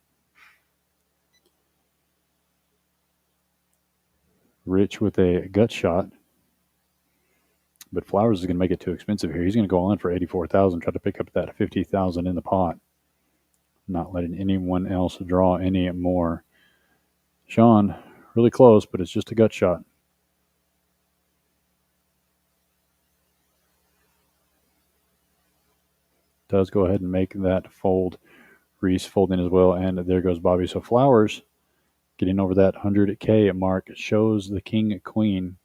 Rich with a gut shot. But Flowers is going to make it too expensive here. He's going to go on for 84,000, try to pick up that 50,000 in the pot. Not letting anyone else draw any more. Sean, really close, but it's just a gut shot. Does go ahead and make that fold. Reese folding as well, and there goes Bobby. So Flowers getting over that 100K mark, shows the king queen.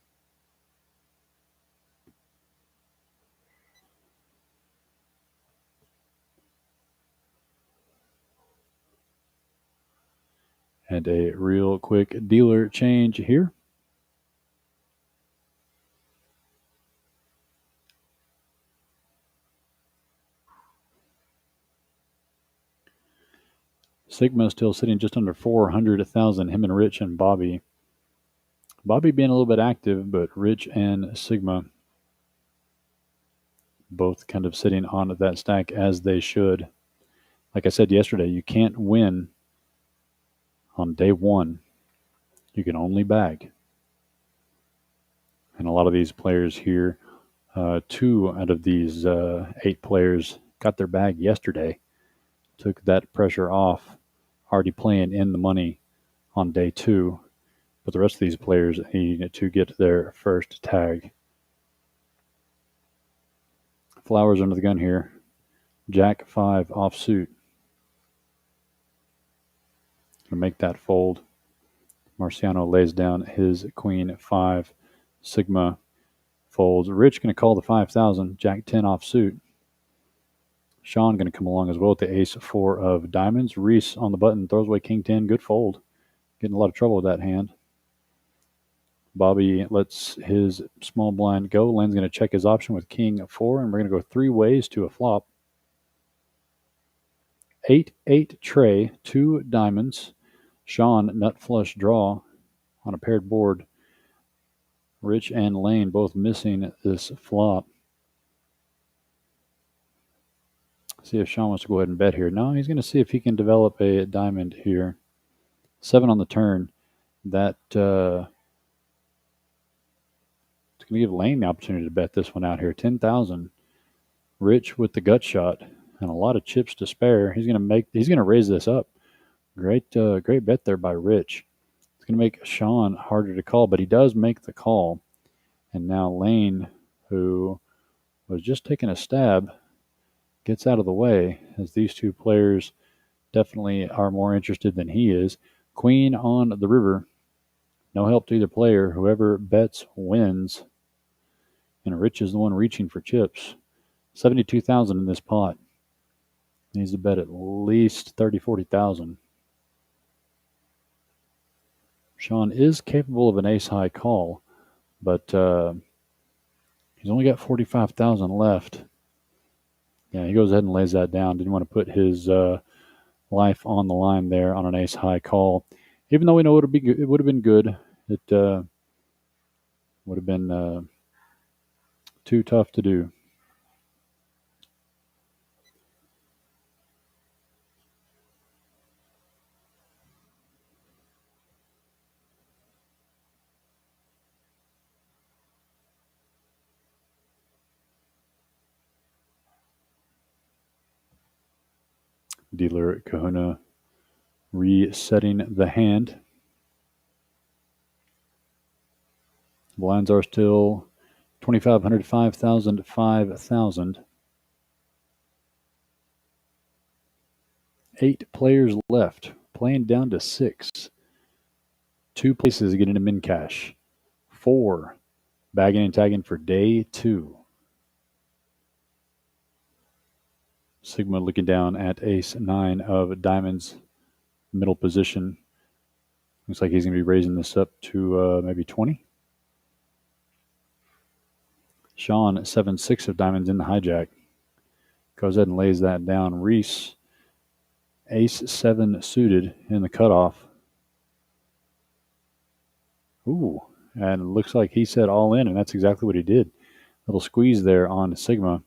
And a real quick dealer change here. Sigma still sitting just under 400,000, him and Rich and Bobby. Bobby being a little bit active, but Rich and Sigma both kind of sitting on that stack as they should. Like I said yesterday, you can't win on day one. You can only bag. And a lot of these players here, 2 out of these 8 players got their bag yesterday. Took that pressure off, already playing in the money on day 2. But the rest of these players need to get their first tag. Flowers under the gun here. Jack 5 offsuit. Gonna make that fold. Marciano lays down his queen 5. Sigma folds. Rich going to call the 5,000. Jack 10 offsuit. Sean going to come along as well with the ace 4 of diamonds. Reese on the button, throws away king 10. Good fold. Getting a lot of trouble with that hand. Bobby lets his small blind go. Len's going to check his option with king 4, and we're going to go 3 ways to a flop. 8-8 tray, 2 diamonds. Sean nut flush draw on a paired board. Rich and Lane both missing this flop. See if Sean wants to go ahead and bet here. No, he's going to see if he can develop a diamond here. 7 on the turn. That it's going to give Lane the opportunity to bet this one out here. 10,000. Rich with the gut shot and a lot of chips to spare. He's going to raise this up. Great bet there by Rich. It's going to make Sean harder to call, but he does make the call. And now Lane, who was just taking a stab, gets out of the way, as these 2 players definitely are more interested than he is. Queen on the river. No help to either player. Whoever bets wins. And Rich is the one reaching for chips. 72,000 in this pot. Needs to bet at least 30,000, 40,000. Sean is capable of an ace-high call, but he's only got 45,000 left. Yeah, he goes ahead and lays that down. Didn't want to put his life on the line there on an ace-high call. Even though we know it would have been good, it would have been too tough to do. Dealer Kahuna resetting the hand. The lines are still 2,500, 5,000, 5,000. 8 players left, playing down to 6. 2 places getting into min cash. 4 bagging and tagging for day 2. Sigma looking down at ace 9 of diamonds, middle position. Looks like he's going to be raising this up to maybe 20. Sean 7-6 of diamonds in the hijack. Goes ahead and lays that down. Reese ace 7 suited in the cutoff. Ooh, and it looks like he said all in, and that's exactly what he did. Little squeeze there on Sigma.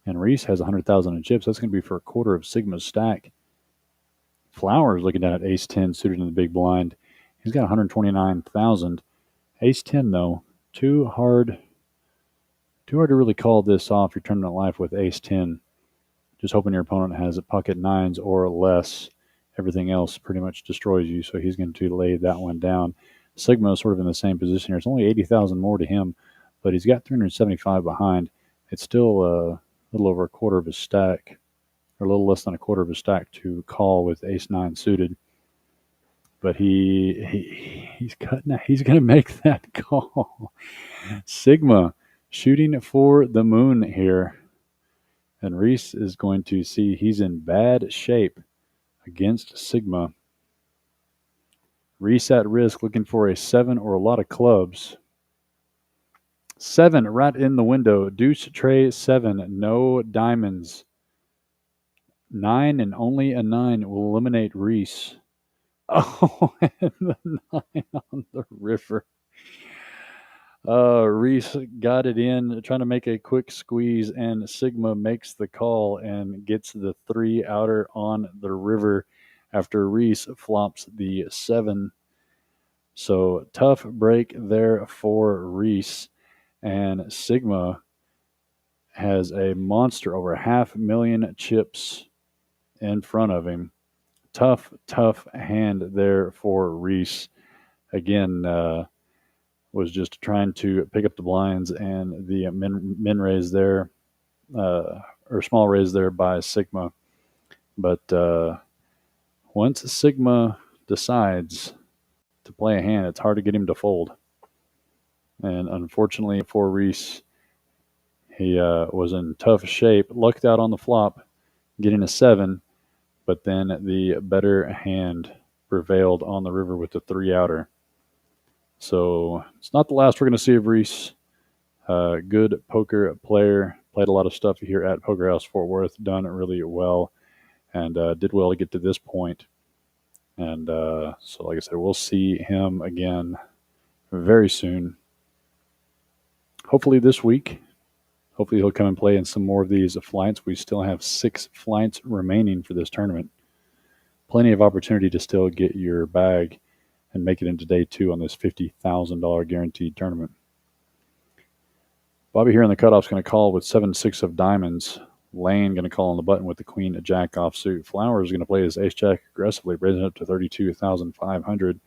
And Reese has 100,000 in chips. That's going to be for a quarter of Sigma's stack. Flowers looking down at ace 10 suited in the big blind. He's got 129,000. Ace 10, though, too hard to really call this off your tournament life with ace 10. Just hoping your opponent has a pocket 9s or less. Everything else pretty much destroys you, so he's going to lay that one down. Sigma is sort of in the same position here. It's only 80,000 more to him, but he's got 375 behind. It's still a little over a quarter of his stack, or a little less than a quarter of his stack to call with ace 9 suited. But he's cutting. He's going to make that call. Sigma shooting for the moon here. And Reese is going to see he's in bad shape against Sigma. Reese at risk, looking for a 7 or a lot of clubs. 7 right in the window. Deuce, tray, 7. No diamonds. 9 and only a 9 will eliminate Reese. Oh, and the 9 on the river. Reese got it in, trying to make a quick squeeze, and Sigma makes the call and gets the 3 outer on the river after Reese flops the 7. So tough break there for Reese, and Sigma has a monster over 500,000 chips in front of him. Tough hand there for Reese. Again, was just trying to pick up the blinds, and the min raise there, or small raise there by Sigma. But once Sigma decides to play a hand, it's hard to get him to fold. And unfortunately for Reese, he was in tough shape, lucked out on the flop, getting a 7, but then the better hand prevailed on the river with the 3 outer. So it's not the last we're going to see of Reese. Good poker player. Played a lot of stuff here at Poker House Fort Worth. Done really well. And did well to get to this point. And so, like I said, we'll see him again very soon. Hopefully this week. Hopefully he'll come and play in some more of these flights. We still have 6 flights remaining for this tournament. Plenty of opportunity to still get your bag and make it into day 2 on this $50,000 guaranteed tournament. Bobby here in the cutoff is going to call with 7-6 of diamonds. Lane going to call on the button with the queen jack offsuit. Flowers is going to play his ace jack aggressively, raising it up to 32,500.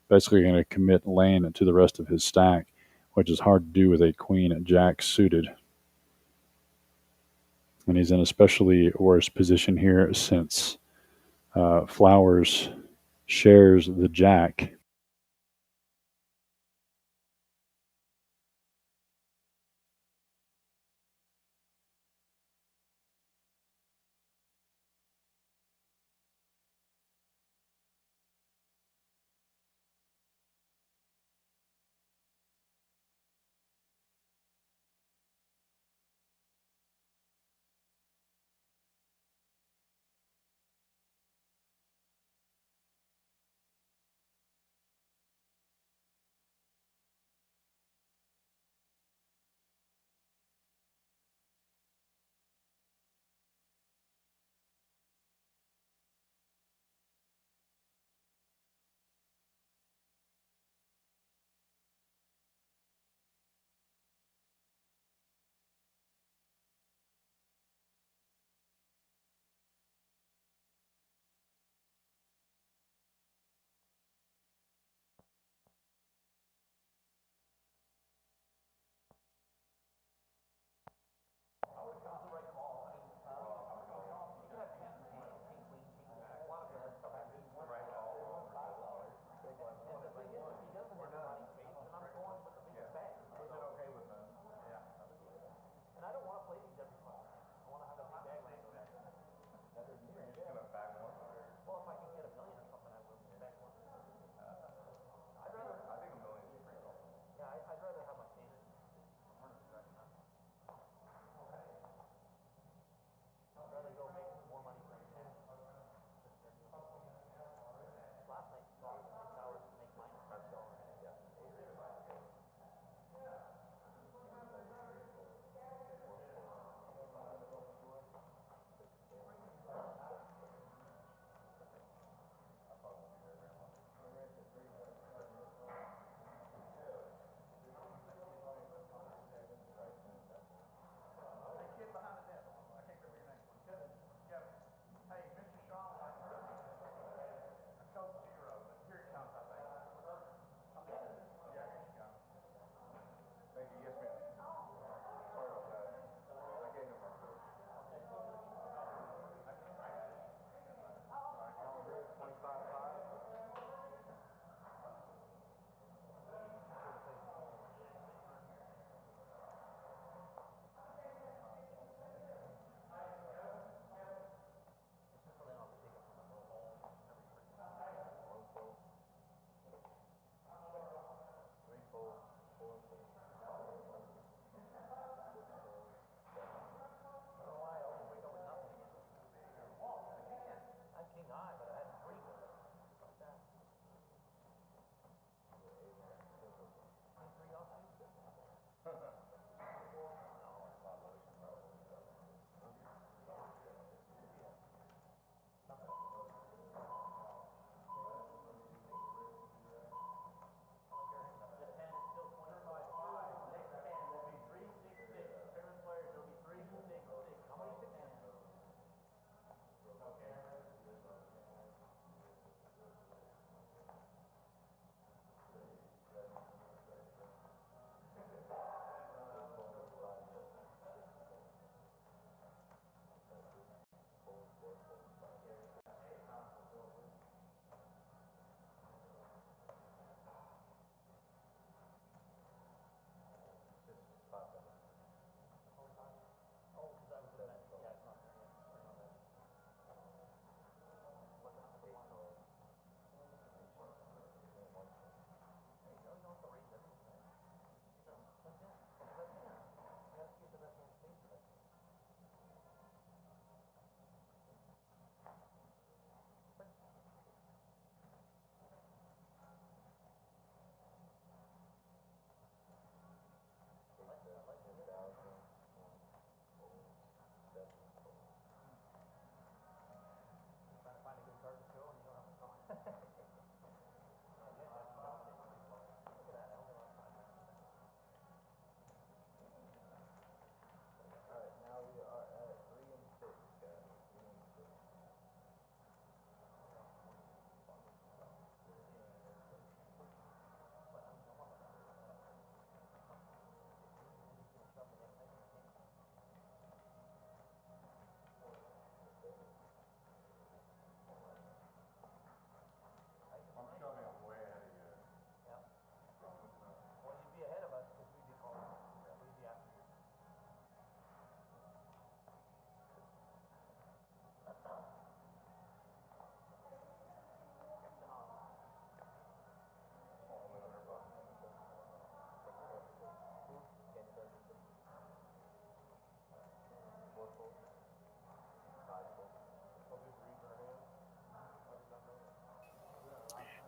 Basically going to commit Lane to the rest of his stack, which is hard to do with a queen jack suited. And he's in an especially worse position here since Flowers shares the jack.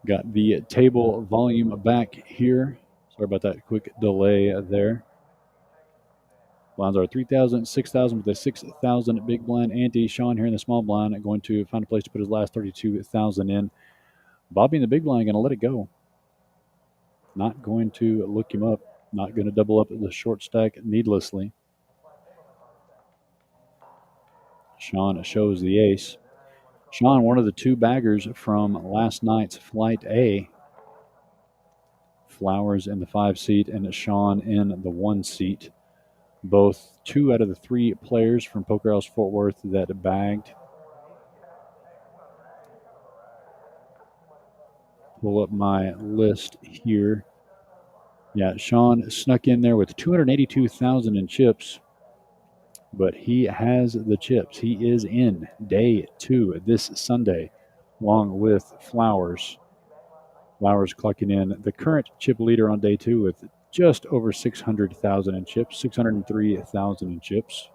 Got the table volume back here. Sorry about that quick delay there. Blinds are 3,000, 6,000 with a 6,000 big blind ante. Sean here in the small blind going to find a place to put his last 32,000 in. Bobby in the big blind going to let it go. Not going to look him up. Not going to double up the short stack needlessly. Sean shows the ace. Sean, one of the two baggers from last night's Flight A. Flowers in the 5 seat and Sean in the 1 seat. Both 2 out of the 3 players from Poker House Fort Worth that bagged. Pull up my list here. Yeah, Sean snuck in there with 282,000 in chips, but he has the chips. He is in day 2 this Sunday, along with Flowers. Flowers clocking in the current chip leader on day 2 with just over 600,000 in chips, 603,000 in chips.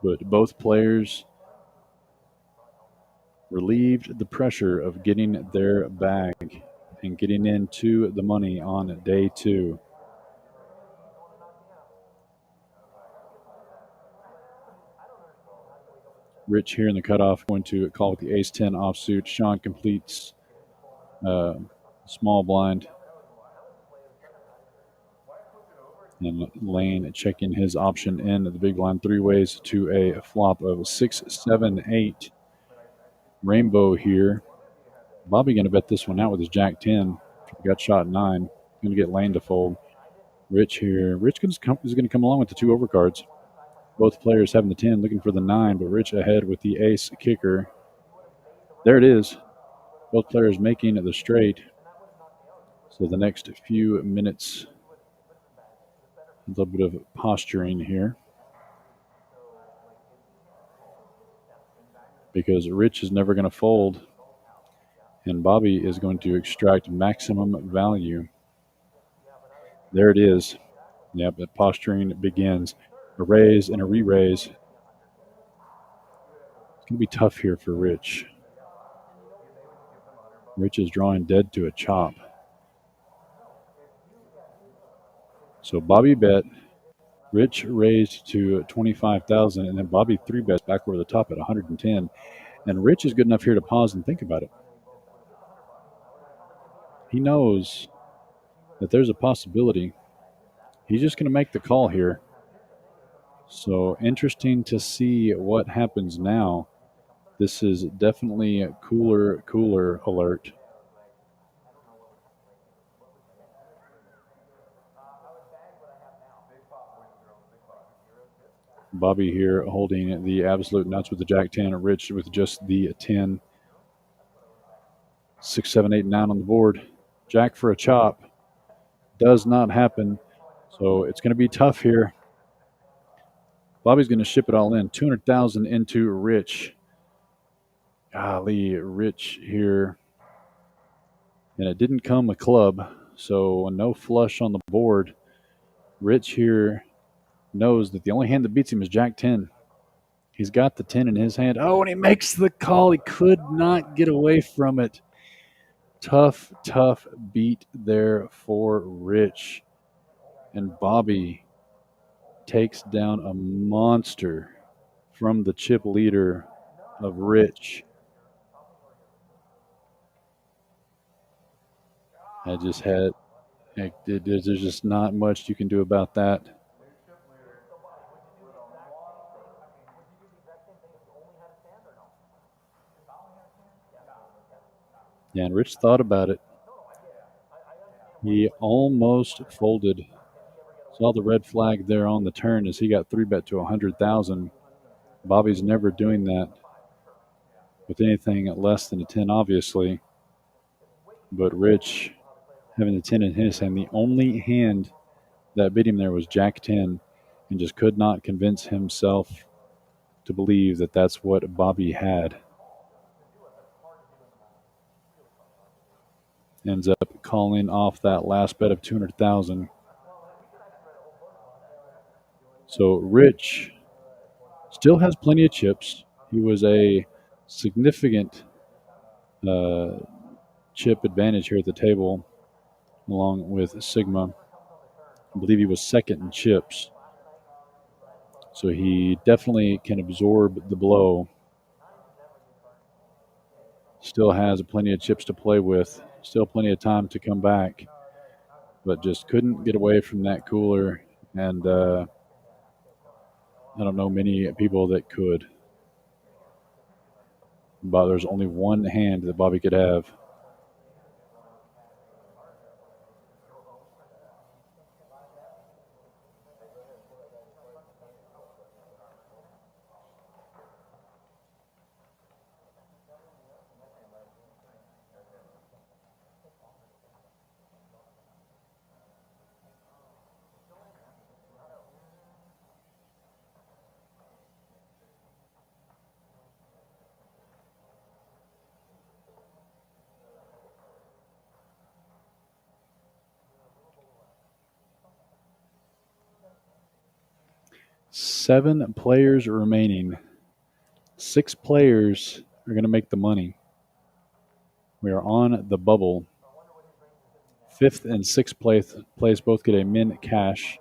But both players relieved the pressure of getting their bag and getting into the money on day 2. Rich here in the cutoff going to call with the ace-10 offsuit. Sean completes small blind. And Lane checking his option in the big blind 3 ways to a flop of 6, 7, 8. Rainbow here. Bobby going to bet this one out with his jack-10. Got shot 9. Going to get Lane to fold. Rich here. Rich is going to come along with the 2 overcards. Both players having the 10, looking for the 9, but Rich ahead with the ace kicker. There it is. Both players making the straight. So the next few minutes, a little bit of posturing here. Because Rich is never going to fold. And Bobby is going to extract maximum value. There it is. Yep, the posturing begins. A raise and a re-raise. It's going to be tough here for Rich. Rich is drawing dead to a chop. So Bobby bet. Rich raised to 25,000, and then Bobby 3-bets back over the top at 110. And Rich is good enough here to pause and think about it. He knows that there's a possibility. He's just going to make the call here. So interesting to see what happens now. This is definitely a cooler alert. Bobby here holding the absolute nuts with the jack-10. Rich with just the 10. 6, 7, 8, 9 on the board. Jack for a chop. Does not happen. So it's going to be tough here. Bobby's going to ship it all in. 200,000 into Rich. Golly, Rich here. And it didn't come a club, so no flush on the board. Rich here knows that the only hand that beats him is jack-10. He's got the 10 in his hand. Oh, and he makes the call. He could not get away from it. Tough beat there for Rich. And Bobby takes down a monster from the chip leader of Rich. There's just not much you can do about that. Yeah, and Rich thought about it. He almost folded. Saw the red flag there on the turn as he got 3-bet to 100,000. Bobby's never doing that with anything less than a 10, obviously. But Rich, having the 10 in his hand, the only hand that beat him there was jack-10, and just could not convince himself to believe that that's what Bobby had. Ends up calling off that last bet of 200,000. So Rich still has plenty of chips. He was a significant chip advantage here at the table, along with Sigma. I believe he was second in chips. So he definitely can absorb the blow. Still has plenty of chips to play with. Still plenty of time to come back. But just couldn't get away from that cooler. And I don't know many people that could. But there's only one hand that Bobby could have. Seven players remaining. 6 players are going to make the money. We are on the bubble. 5th and 6th place both get a min cash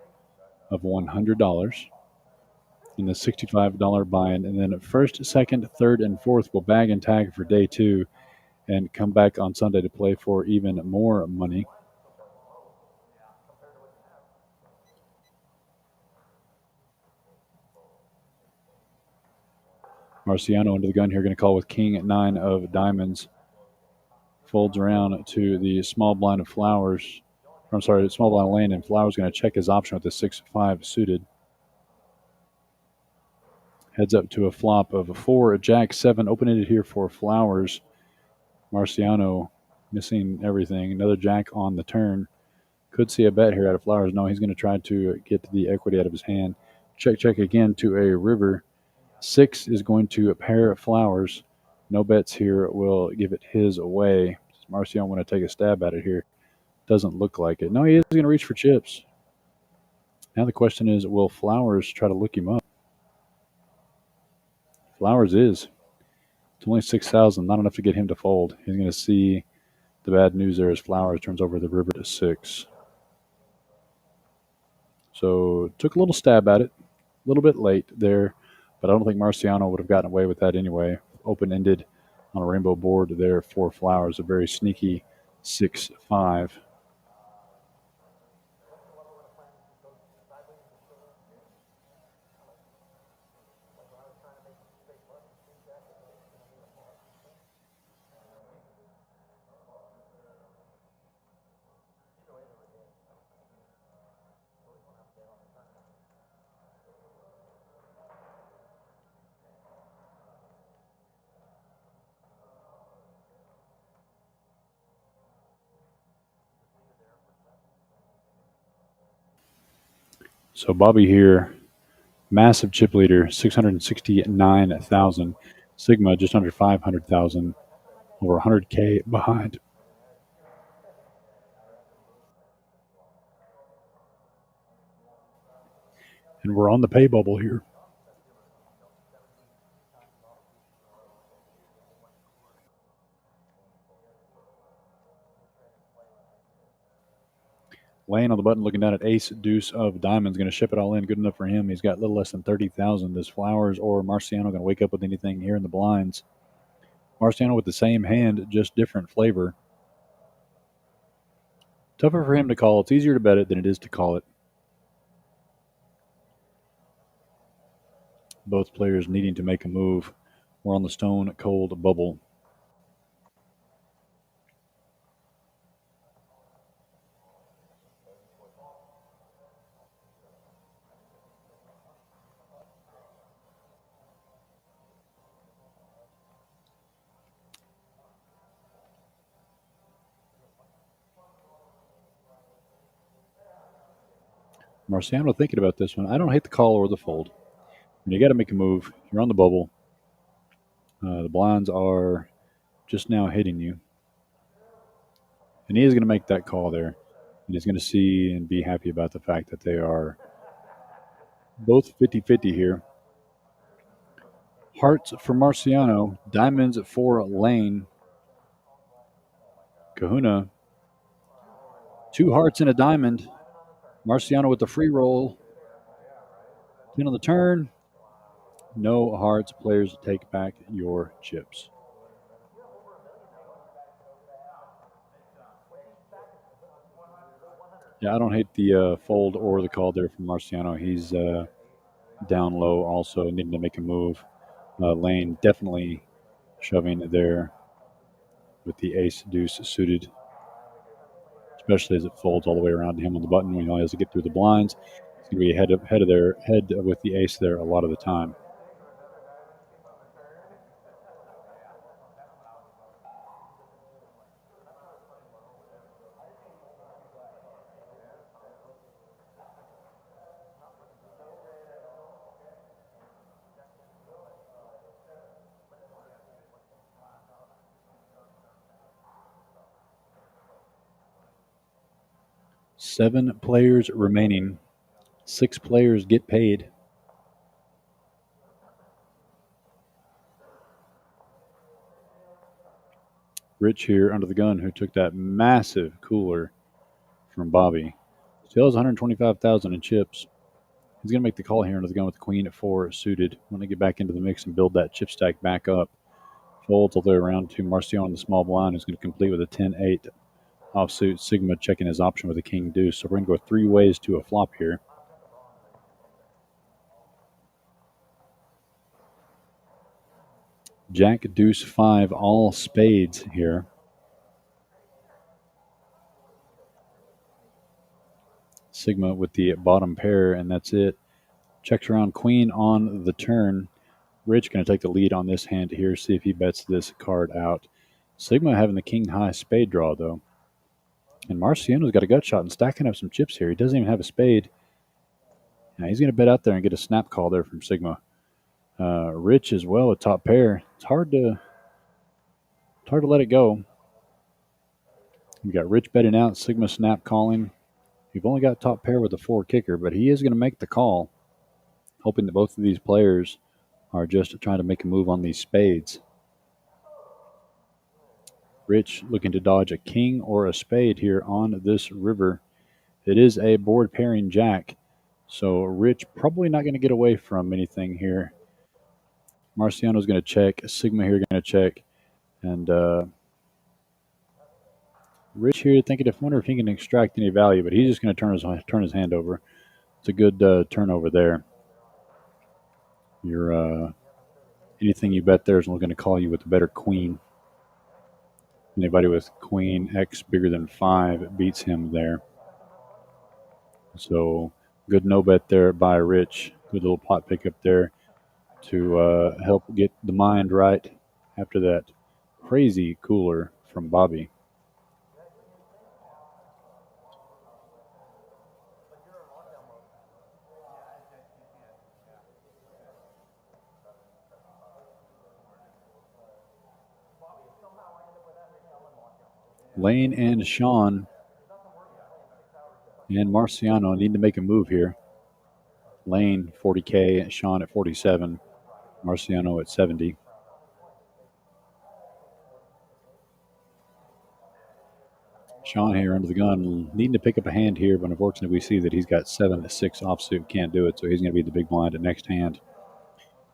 of $100 in the $65 buy-in. And then 1st, 2nd, 3rd, and 4th will bag and tag for day 2 and come back on Sunday to play for even more money. Marciano under the gun here, going to call with King 9 of diamonds. Folds around to the small blind of flowers. I'm sorry, small blind lane, and Flowers going to check his option with the 6-5 suited. Heads up to a flop of 4, Jack 7, open-ended here for Flowers. Marciano missing everything. Another Jack on the turn. Could see a bet here out of Flowers. No, he's going to try to get the equity out of his hand. Check again to a river. 6 is going to pair Flowers. No bets here will give it his way. Marciano want to take a stab at it here. Doesn't look like it. No, he is going to reach for chips. Now the question is, will Flowers try to look him up? Flowers is. It's only 6,000, not enough to get him to fold. He's going to see the bad news there as Flowers turns over the river to 6. So took a little stab at it, a little bit late there, but I don't think Marciano would have gotten away with that anyway. Open-ended on a rainbow board there for Flowers, a very sneaky 6-5. So Bobby here, massive chip leader, 669,000. Sigma just under 500,000, over 100K behind. And we're on the pay bubble here. Laying on the button, looking down at ace, deuce of diamonds. Going to ship it all in. Good enough for him. He's got a little less than 30,000. Is Flowers or Marciano going to wake up with anything here in the blinds? Marciano with the same hand, just different flavor. Tougher for him to call. It's easier to bet it than it is to call it. Both players needing to make a move. We're on the stone cold bubble. Marciano thinking about this one. I don't hate the call or the fold. When you got to make a move, you're on the bubble. The blinds are just now hitting you. And he is going to make that call there. And he's going to see and be happy about the fact that they are both 50-50 here. Hearts for Marciano, diamonds for Lane. Kahuna, 2 hearts and a diamond. Marciano with the free roll. 10 on the turn. No hearts. Players take back your chips. Yeah, I don't hate the fold or the call there from Marciano. He's down low also, needing to make a move. Lane definitely shoving there with the ace deuce suited, especially as it folds all the way around to him on the button when he only has to get through the blinds. He's going to be head with the ace there a lot of the time. Seven players remaining. 6 players get paid. Rich here under the gun, who took that massive cooler from Bobby. Still has 125,000 in chips. He's going to make the call here under the gun with the queen at 4 suited. Want to get back into the mix and build that chip stack back up. Folds all the way around to Marciano on the small blind, who's going to complete with a 10-8 offsuit. Sigma checking his option with a king deuce. So we're going to go 3 ways to a flop here. Jack, deuce, 5, all spades here. Sigma with the bottom pair, and that's it. Checks around queen on the turn. Rich going to take the lead on this hand here, see if he bets this card out. Sigma having the king high spade draw, though. And Marciano's got a gut shot and stacking up some chips here. He doesn't even have a spade. Now he's going to bet out there and get a snap call there from Sigma. Rich as well, a top pair. It's hard to let it go. We got Rich betting out, Sigma snap calling. You've only got top pair with a 4 kicker, but he is going to make the call, hoping that both of these players are just trying to make a move on these spades. Rich looking to dodge a king or a spade here on this river. It is a board pairing jack, so Rich probably not going to get away from anything here. Marciano's going to check, Sigma here going to check, and Rich here thinking to wonder if he can extract any value, but he's just going to turn his hand over. It's a good turnover there. Your anything you bet there is going to call you with a better queen. Anybody with queen X bigger than 5 beats him there. So good no bet there by Rich. Good little pot pickup there to help get the mind right after that crazy cooler from Bobby. Lane and Sean and Marciano need to make a move here. Lane 40K, Sean at 47, Marciano at 70. Sean here under the gun, needing to pick up a hand here, but unfortunately we see that he's got 7-6 offsuit, can't do it, so he's going to be the big blind at next hand.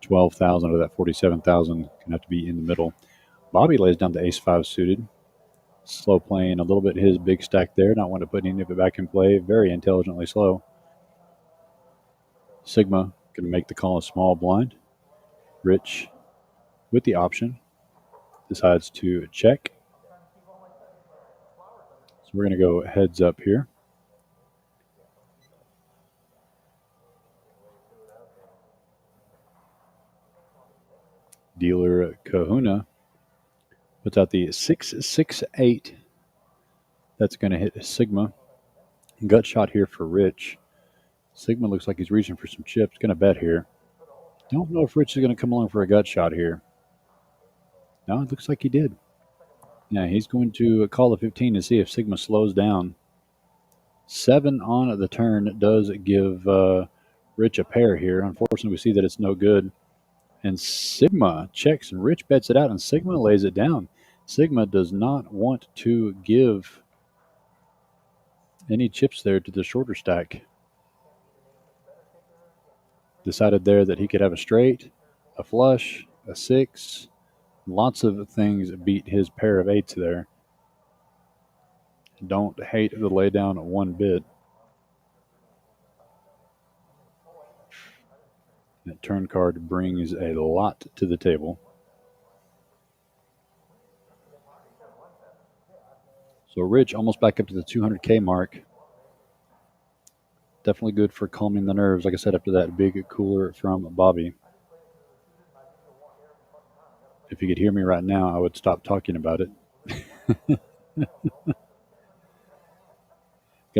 12,000 of that 47,000 going to have to be in the middle. Bobby lays down the ace-5 suited. Slow playing a little bit his big stack there, not wanting to put any of it back in play. Very intelligently slow. Sigma going to make the call a small blind. Rich with the option decides to check. So we're going to go heads up here. Dealer Kahuna puts out the 6-6-8. That's going to hit Sigma. Gut shot here for Rich. Sigma looks like he's reaching for some chips. Going to bet here. Don't know if Rich is going to come along for a gut shot here. No, it looks like he did. Yeah, he's going to call the 15 to see if Sigma slows down. 7 on the turn does give Rich a pair here. Unfortunately, we see that it's no good. And Sigma checks, and Rich bets it out, and Sigma lays it down. Sigma does not want to give any chips there to the shorter stack. Decided there that he could have a straight, a flush, a 6. Lots of things beat his pair of 8s there. Don't hate the laydown one bit. That turn card brings a lot to the table. So Rich almost back up to the 200K mark. Definitely good for calming the nerves, like I said, after that big cooler from Bobby. If you could hear me right now, I would stop talking about it. Got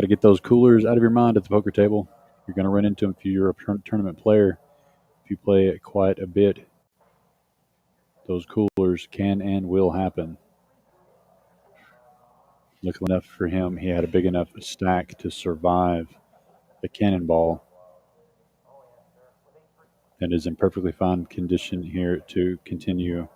to get those coolers out of your mind at the poker table. You're going to run into them if you're a tournament player. If you play it quite a bit, those coolers can and will happen. Luckily enough for him, he had a big enough stack to survive the cannonball and is in perfectly fine condition here to continue.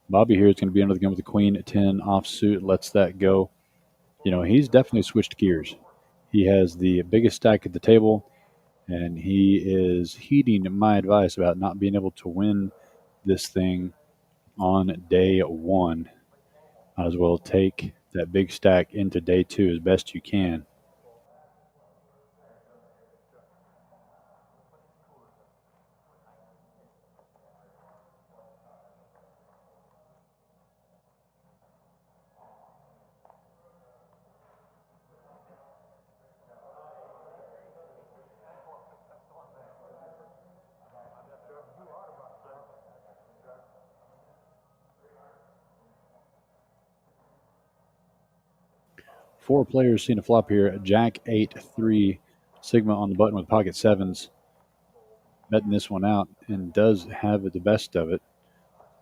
Bobby here is going to be under the gun with the queen 10 offsuit, lets that go. You know, he's definitely switched gears. He has the biggest stack at the table, and he is heeding my advice about not being able to win this thing on day one. Might as well take that big stack into day two as best you can. Four players seen a flop here. Jack 8-3, Sigma on the button with pocket 7s. Betting this one out and does have the best of it.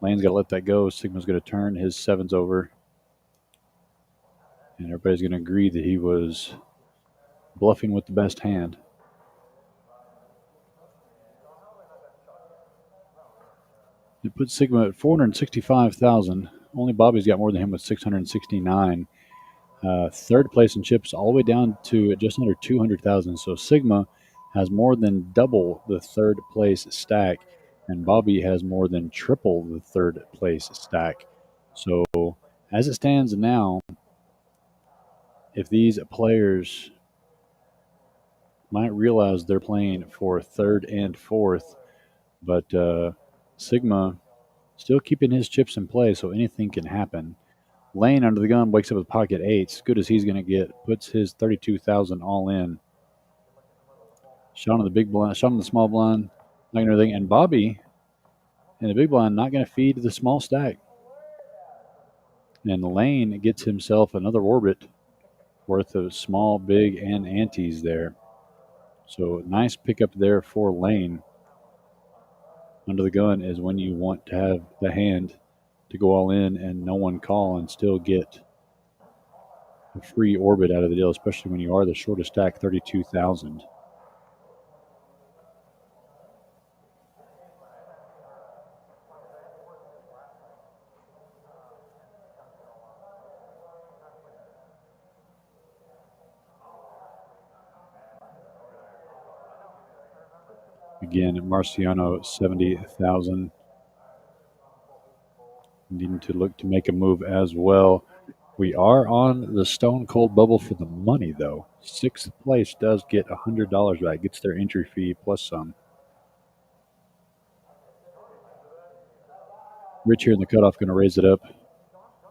Lane's got to let that go. Sigma's going to turn his 7s over. And everybody's going to agree that he was bluffing with the best hand. It puts Sigma at 465,000. Only Bobby's got more than him with 669. Third place in chips all the way down to just under 200,000. So Sigma has more than double the third place stack, and Bobby has more than triple the third place stack. So as it stands now, if these players might realize they're playing for third and fourth, but Sigma still keeping his chips in play, so anything can happen. Lane under the gun wakes up with pocket 8s, good as he's going to get, puts his 32,000 all in. Sean on the big blind, Sean on the small blind, not going to anything, and Bobby in the big blind not going to feed the small stack. And Lane gets himself another orbit worth of small, big, and antes there. So nice pickup there for Lane. Under the gun is when you want to have the hand to go all in and no one call and still get a free orbit out of the deal, especially when you are the shortest stack, 32,000. Again, Marciano, 70,000. Needing to look to make a move as well. We are on the stone cold bubble for the money, though. Sixth place does get $100 back, gets their entry fee plus some. Rich here in the cutoff going to raise it up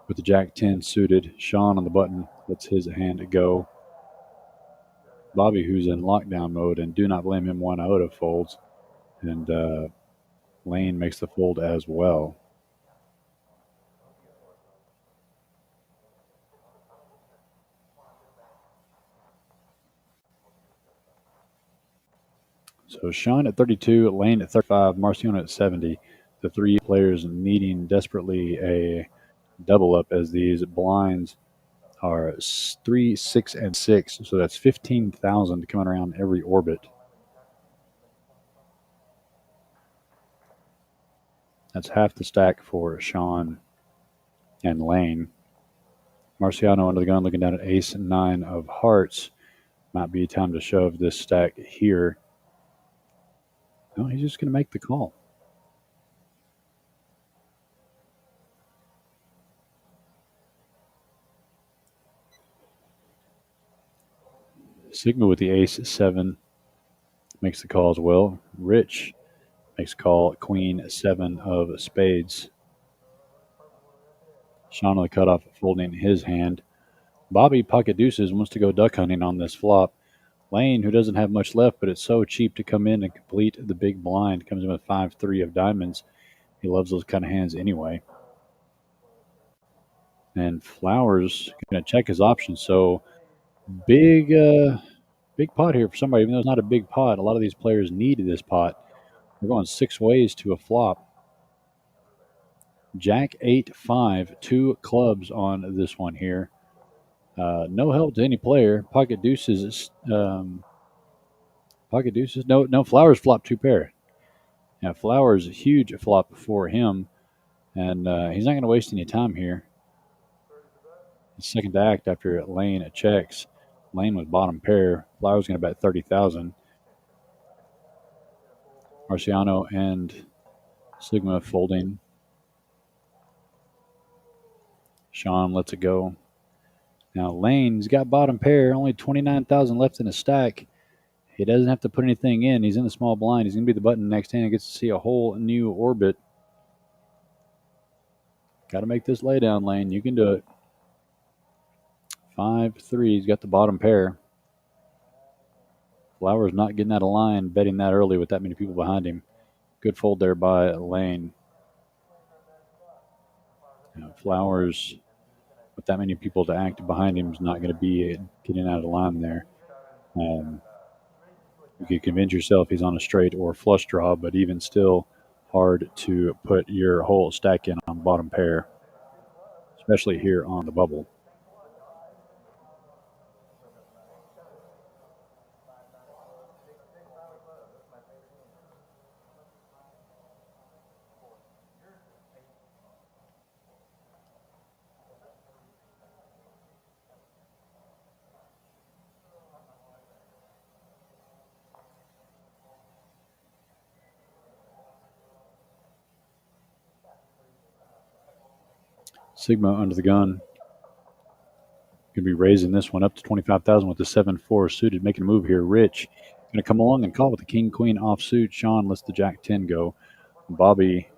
with the Jack 10 suited. Sean on the button lets his hand go. Bobby, who's in lockdown mode, and do not blame him, 1 iota folds. And Lane makes the fold as well. So Sean at 32, Lane at 35, Marciano at 70. The three players needing desperately a double up as these blinds are 3, 6, and 6. So that's 15,000 coming around every orbit. That's half the stack for Sean and Lane. Marciano under the gun looking down at ace and 9 of hearts. Might be time to shove this stack here. No, he's just going to make the call. Sigma with the ace 7 makes the call as well. Rich makes call queen 7 of spades. Sean on the cutoff folding his hand. Bobby pocket deuces wants to go duck hunting on this flop. Lane, who doesn't have much left, but it's so cheap to come in and complete the big blind, comes in with 5-3 of diamonds. He loves those kind of hands anyway. And Flowers going to check his options. So big pot here for somebody, even though it's not a big pot. A lot of these players need this pot. We're going 6 ways to a flop. Jack 8, 5, 2 clubs on this one here. No help to any player. Pocket deuces. Pocket deuces. No, Flowers flop 2 pair. Yeah, Flowers, a huge flop for him. And he's not going to waste any time here. His second act after Lane checks. Lane was bottom pair. Flowers going to bet 30,000. Marciano and Sigma folding. Sean lets it go. Now Lane's got bottom pair. Only 29,000 left in his stack. He doesn't have to put anything in. He's in the small blind. He's going to be the button next hand and gets to see a whole new orbit. Got to make this laydown, Lane. You can do it. 5-3. He's got the bottom pair. Flowers not getting out of line, betting that early with that many people behind him. Good fold there by Lane. Now, Flowers, with that many people to act behind him, is not going to be getting out of line there. You can convince yourself he's on a straight or flush draw, but even still, hard to put your whole stack in on bottom pair, especially here on the bubble. Sigma under the gun. Going to be raising this one up to 25,000 with the 7-4 suited, making a move here. Rich going to come along and call with the king-queen offsuit. Sean lets the jack-10 go. Bobby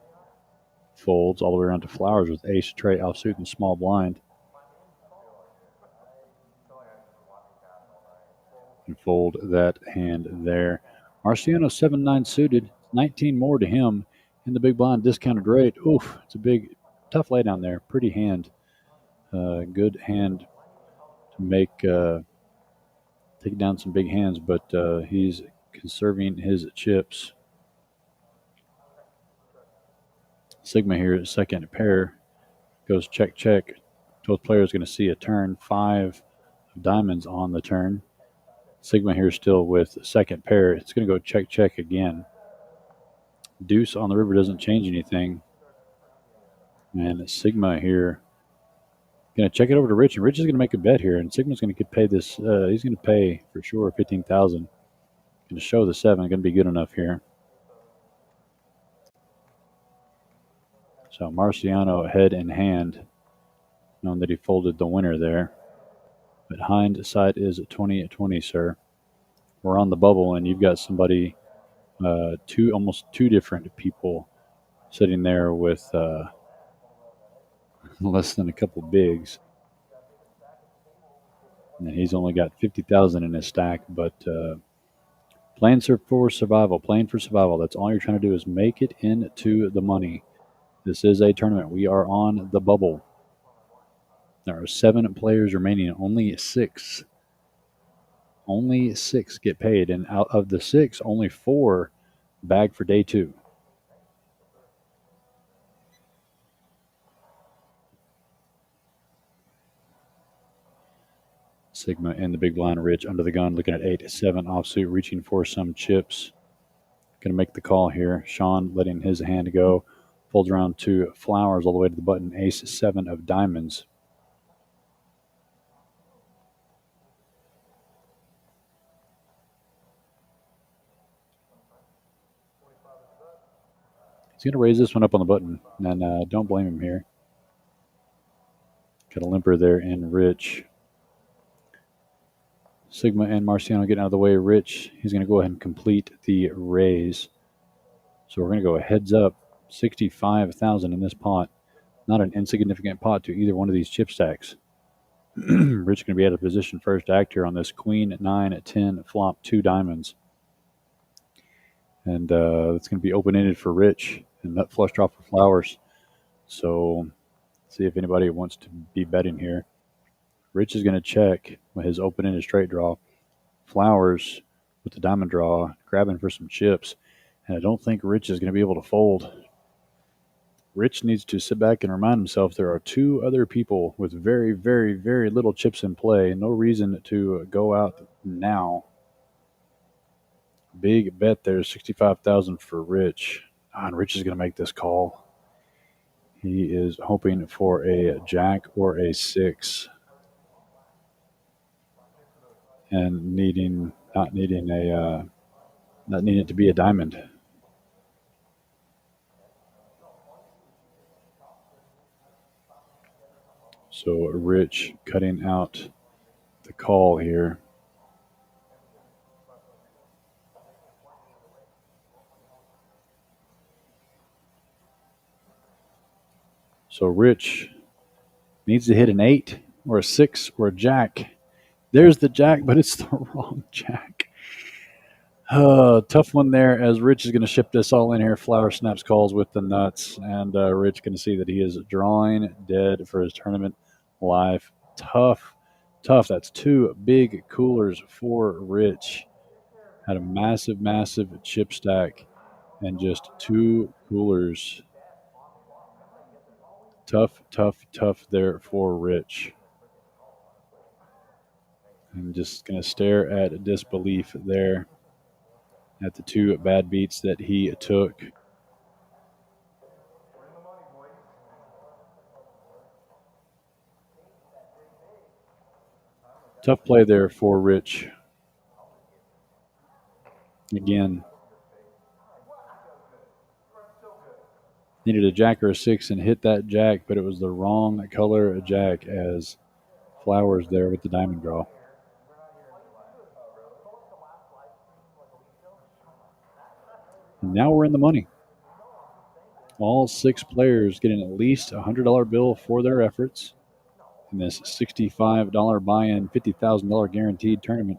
folds all the way around to Flowers with ace, tray, offsuit, and small blind. And fold that hand there. Marciano 7-9 suited, 19 more to him in the big blind discounted rate. Oof, it's a big, tough laydown there. Pretty hand. Good hand to make, take down some big hands, but he's conserving his chips. Sigma here, second pair, goes check, check. Both players going to see a turn, 5 of diamonds on the turn. Sigma here still with second pair. It's going to go check, check again. Deuce on the river doesn't change anything. And Sigma here going to check it over to Rich, and Rich is going to make a bet here, and Sigma's going to get paid this. He's going to pay for sure 15,000. Going to show the 7, going to be good enough here. So Marciano head in hand, knowing that he folded the winner there. But hindsight is 20/20, sir. We're on the bubble, and you've got somebody, almost two different people sitting there with less than a couple bigs. And he's only got 50,000 in his stack, but playing for survival, that's all you're trying to do is make it into the money. This is a tournament. We are on the bubble. There are 7 players remaining, only 6. Only 6 get paid, and out of the 6, only 4 bag for day 2. Sigma and the big blind. Rich under the gun, looking at 8-7 offsuit, reaching for some chips. Going to make the call here. Sean letting his hand go. Folds around to Flowers all the way to the button. Ace-7 of diamonds. He's going to raise this one up on the button, and don't blame him here. Got a limper there in Rich. Sigma and Marciano getting out of the way. Rich, he's going to go ahead and complete the raise. So we're going to go heads up, 65,000 in this pot. Not an insignificant pot to either one of these chip stacks. Rich going to be out of position first act here on this Queen 9-10 flop, 2 diamonds. And it's going to be open-ended for Rich and nut flush draw for Flowers. So see if anybody wants to be betting here. Rich is going to check with his open-ended straight draw. Flowers with the diamond draw, grabbing for some chips. And I don't think Rich is going to be able to fold. Rich needs to sit back and remind himself there are 2 other people with very, very, very little chips in play. No reason to go out now. Big bet there, 65,000 for Rich. And Rich is going to make this call. He is hoping for a jack or a 6. And not needing it to be a diamond. So Rich cutting out the call here. So Rich needs to hit an 8 or a 6 or a jack. There's the jack, but it's the wrong jack. Tough one there as Rich is going to ship this all in here. Flower snaps calls with the nuts, and Rich going to see that he is drawing dead for his tournament life. Tough. That's 2 big coolers for Rich. Had a massive, massive chip stack and just 2 coolers. Tough there for Rich. I'm just going to stare at disbelief there at the 2 bad beats that he took. Tough play there for Rich. Again, needed a jack or a 6 and hit that jack, but it was the wrong color jack as Flowers there with the diamond draw. And now we're in the money. All 6 players getting at least a $100 bill for their efforts in this $65 buy-in, $50,000 guaranteed tournament.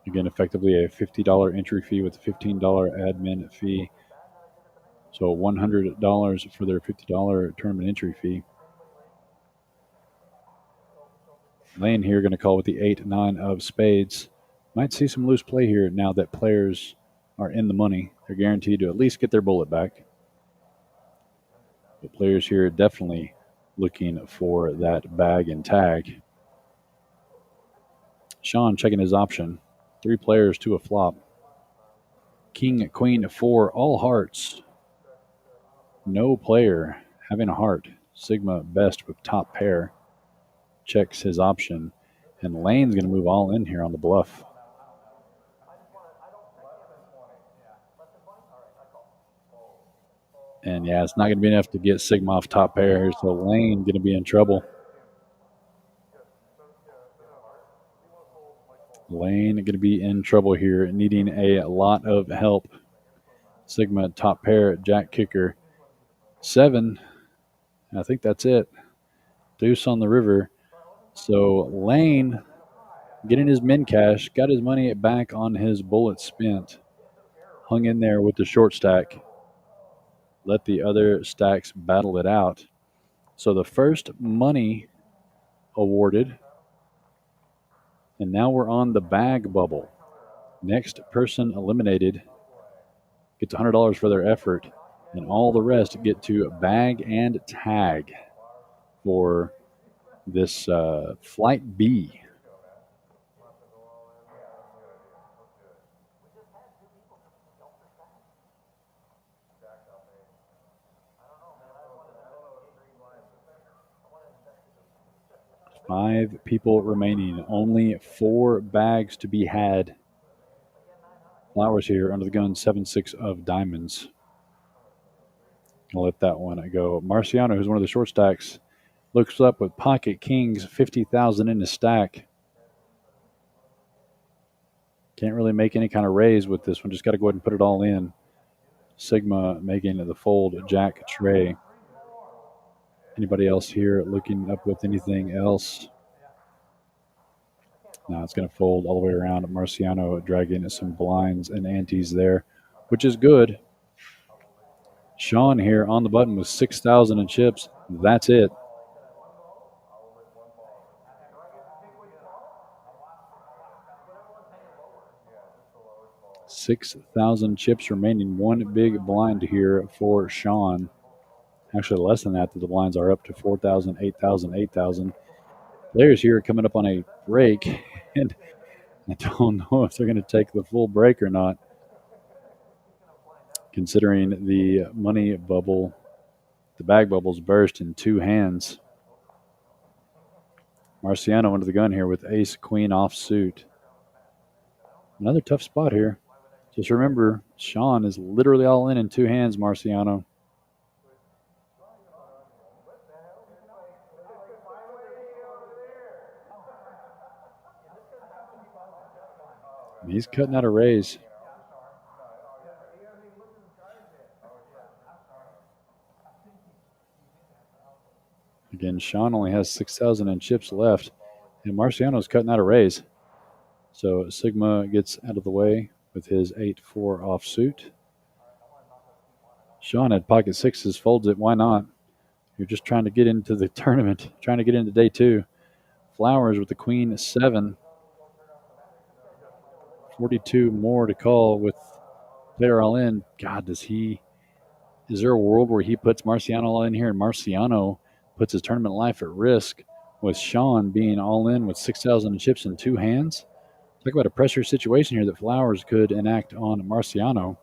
Again, effectively a $50 entry fee with a $15 admin fee. So $100 for their $50 tournament entry fee. Lane here going to call with the 8-9 of spades. Might see some loose play here now that players are in the money. They're guaranteed to at least get their bullet back. The players here definitely looking for that bag and tag. Sean checking his option. 3 players to a flop. King, queen, 4, all hearts. No player having a heart. Sigma best with top pair. Checks his option. And Lane's going to move all in here on the bluff. And yeah, it's not going to be enough to get Sigma off top pair here, so Lane going to be in trouble. Lane going to be in trouble here, needing a lot of help. Sigma top pair, jack kicker, 7. I think that's it. Deuce on the river. So Lane getting his min cash, got his money back on his bullet spent. Hung in there with the short stack. Let the other stacks battle it out. So the first money awarded. And now we're on the bag bubble. Next person eliminated gets $100 for their effort. And all the rest get to bag and tag for this Flight B. Five people remaining. Only 4 bags to be had. Flowers here under the gun, 7-6 of diamonds. I'll let that one go. Marciano, who's one of the short stacks, looks up with pocket kings, 50,000 in his stack. Can't really make any kind of raise with this one. Just got to go ahead and put it all in. Sigma making the fold, Jack Trey. Anybody else here looking up with anything else? No, it's going to fold all the way around. Marciano dragging some blinds and antes there, which is good. Sean here on the button with 6,000 in chips. That's it. 6,000 chips remaining. One big blind here for Sean. Actually, less than that, the blinds are up to 4,000, 8,000, 8,000. Players here coming up on a break, and I don't know if they're going to take the full break or not, considering the money bubble, the bag bubbles burst in 2 hands. Marciano under the gun here with ace, queen off suit. Another tough spot here. Just remember, Sean is literally all in 2 hands, Marciano. He's cutting out a raise. Again, Sean only has 6,000 in chips left, and Marciano's cutting out a raise. So Sigma gets out of the way with his 8-4 offsuit. Sean had pocket sixes, folds it. Why not? You're just trying to get into the tournament, trying to get into day 2. Flowers with the queen 7. 42 more to call with player all in. God, is there a world where he puts Marciano all in here and Marciano puts his tournament life at risk with Sean being all in with 6,000 chips in 2 hands? Talk about a pressure situation here that Flowers could enact on Marciano.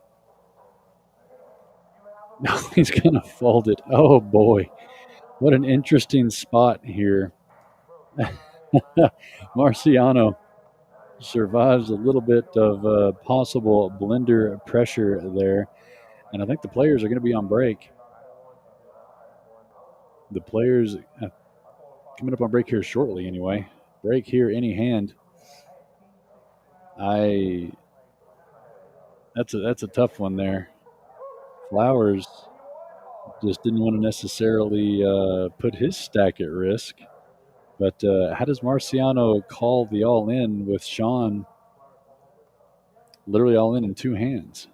Now he's going to fold it. Oh, boy. What an interesting spot here. Marciano survives a little bit of possible blender pressure there. And I think the players are going to be on break. The players coming up on break here shortly anyway. Break here any hand. That's a tough one there. Flowers just didn't want to necessarily put his stack at risk. But how does Marciano call the all-in with Sean literally all in 2 hands?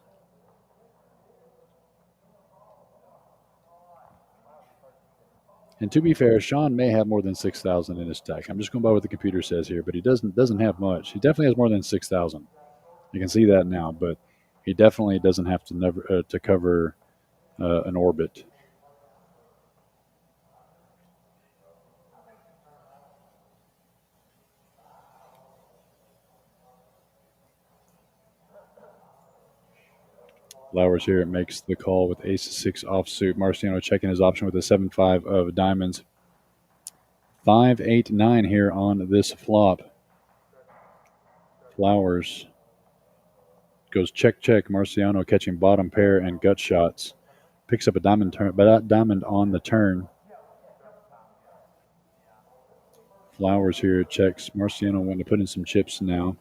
And to be fair, Sean may have more than 6,000 in his stack. I'm just going by what the computer says here, but he doesn't have much. He definitely has more than 6,000. You can see that now, but he definitely doesn't have to cover an orbit. Flowers here makes the call with ace-6 offsuit. Marciano checking his option with a 7-5 of diamonds. 5-8-9 here on this flop. Flowers goes check, check. Marciano catching bottom pair and gut shots. Picks up a diamond on the turn. Flowers here checks. Marciano wanting to put in some chips now.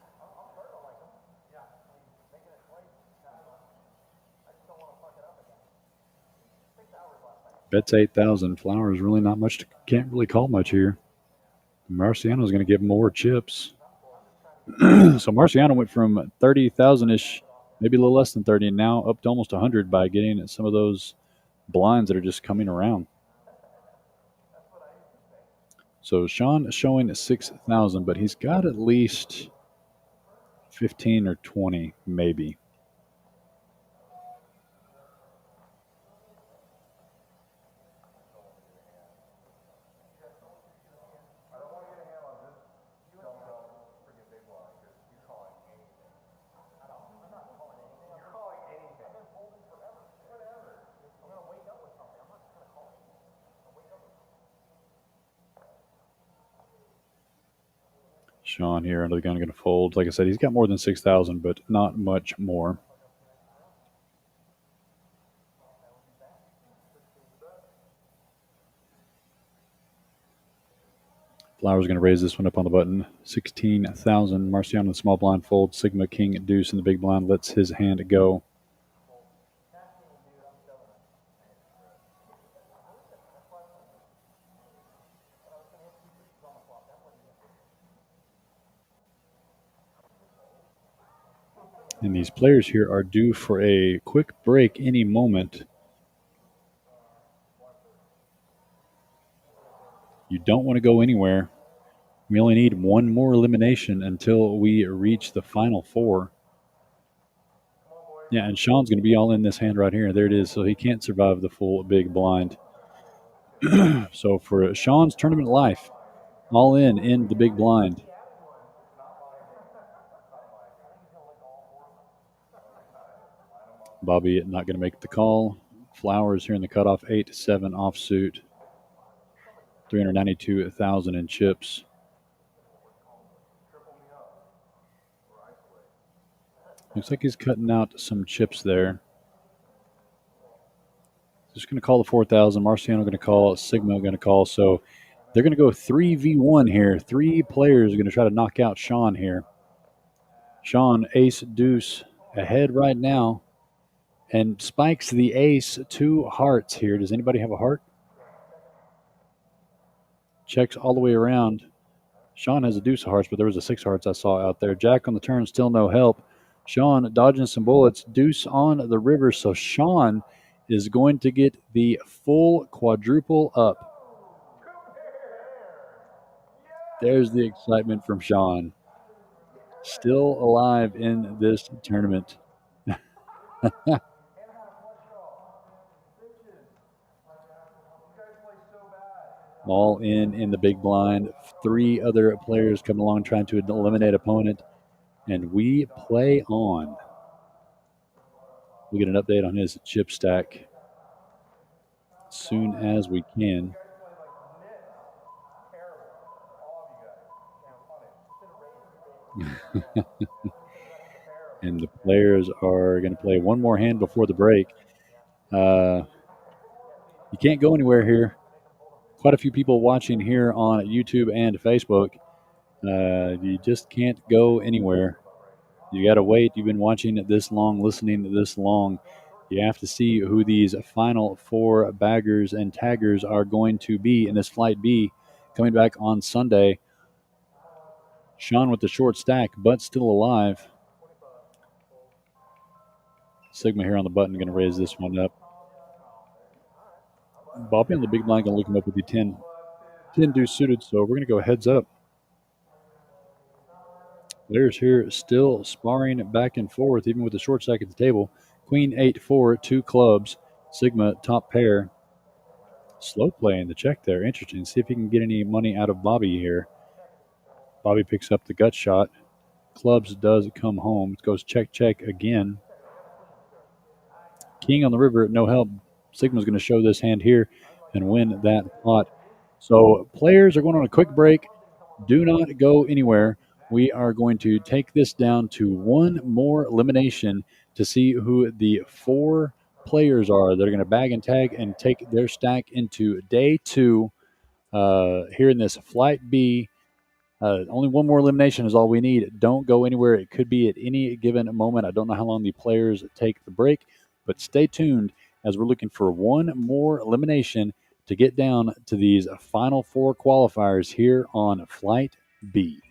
Bets 8,000. Flowers really not much. Can't really call much here. Marciano's going to give more chips. So Marciano went from 30,000-ish, maybe a little less than 30, and now up to almost 100 by getting some of those blinds that are just coming around. So Sean showing 6,000, but he's got at least 15 or 20, maybe. Sean here under the gun, going to fold. Like I said, he's got more than 6,000, but not much more. Flowers going to raise this one up on the button. 16,000. Marciano in the small blind fold. Sigma, King, Deuce in the big blind lets his hand go. And these players here are due for a quick break any moment. You don't want to go anywhere. We only need one more elimination until we reach the final four. Yeah, and Sean's going to be all in this hand right here. There it is. So he can't survive the full big blind. So for Sean's tournament life, all in the big blind. Bobby not going to make the call. Flowers here in the cutoff, 8-7 offsuit. 392,000 in chips. Looks like he's cutting out some chips there. Just going to call the 4,000. Marciano going to call. Sigma going to call. So they're going to go 3v1 here. 3 players are going to try to knock out Sean here. Sean, ace, deuce, ahead right now. And spikes the ace, 2 hearts here. Does anybody have a heart? Checks all the way around. Sean has a deuce of hearts, but there was a 6 hearts I saw out there. Jack on the turn, still no help. Sean dodging some bullets. Deuce on the river. So Sean is going to get the full quadruple up. There's the excitement from Sean. Still alive in this tournament. All in the big blind. 3 other players come along trying to eliminate opponent. And we play on. We'll get an update on his chip stack as soon as we can. And the players are going to play one more hand before the break. You can't go anywhere here. Quite a few people watching here on YouTube and Facebook. You just can't go anywhere. You got to wait. You've been watching it this long, listening this long. You have to see who these final 4 baggers and taggers are going to be in this Flight B coming back on Sunday. Sean with the short stack, but still alive. Sigma here on the button, going to raise this one up. Bobby on the big blind going to look him up with the 10 deuce suited, so we're going to go heads up. Players here still sparring back and forth, even with the short stack at the table. Queen 8-4, 2 clubs. Sigma top pair. Slow play in the check there. Interesting. See if he can get any money out of Bobby here. Bobby picks up the gut shot. Clubs does come home. It goes check, check again. King on the river, no help. Sigma's going to show this hand here and win that pot. So players are going on a quick break. Do not go anywhere. We are going to take this down to one more elimination to see who the 4 players are that are going to bag and tag and take their stack into day 2 here in this Flight B. Only one more elimination is all we need. Don't go anywhere. It could be at any given moment. I don't know how long the players take the break, but stay tuned as we're looking for one more elimination to get down to these final 4 qualifiers here on Flight B.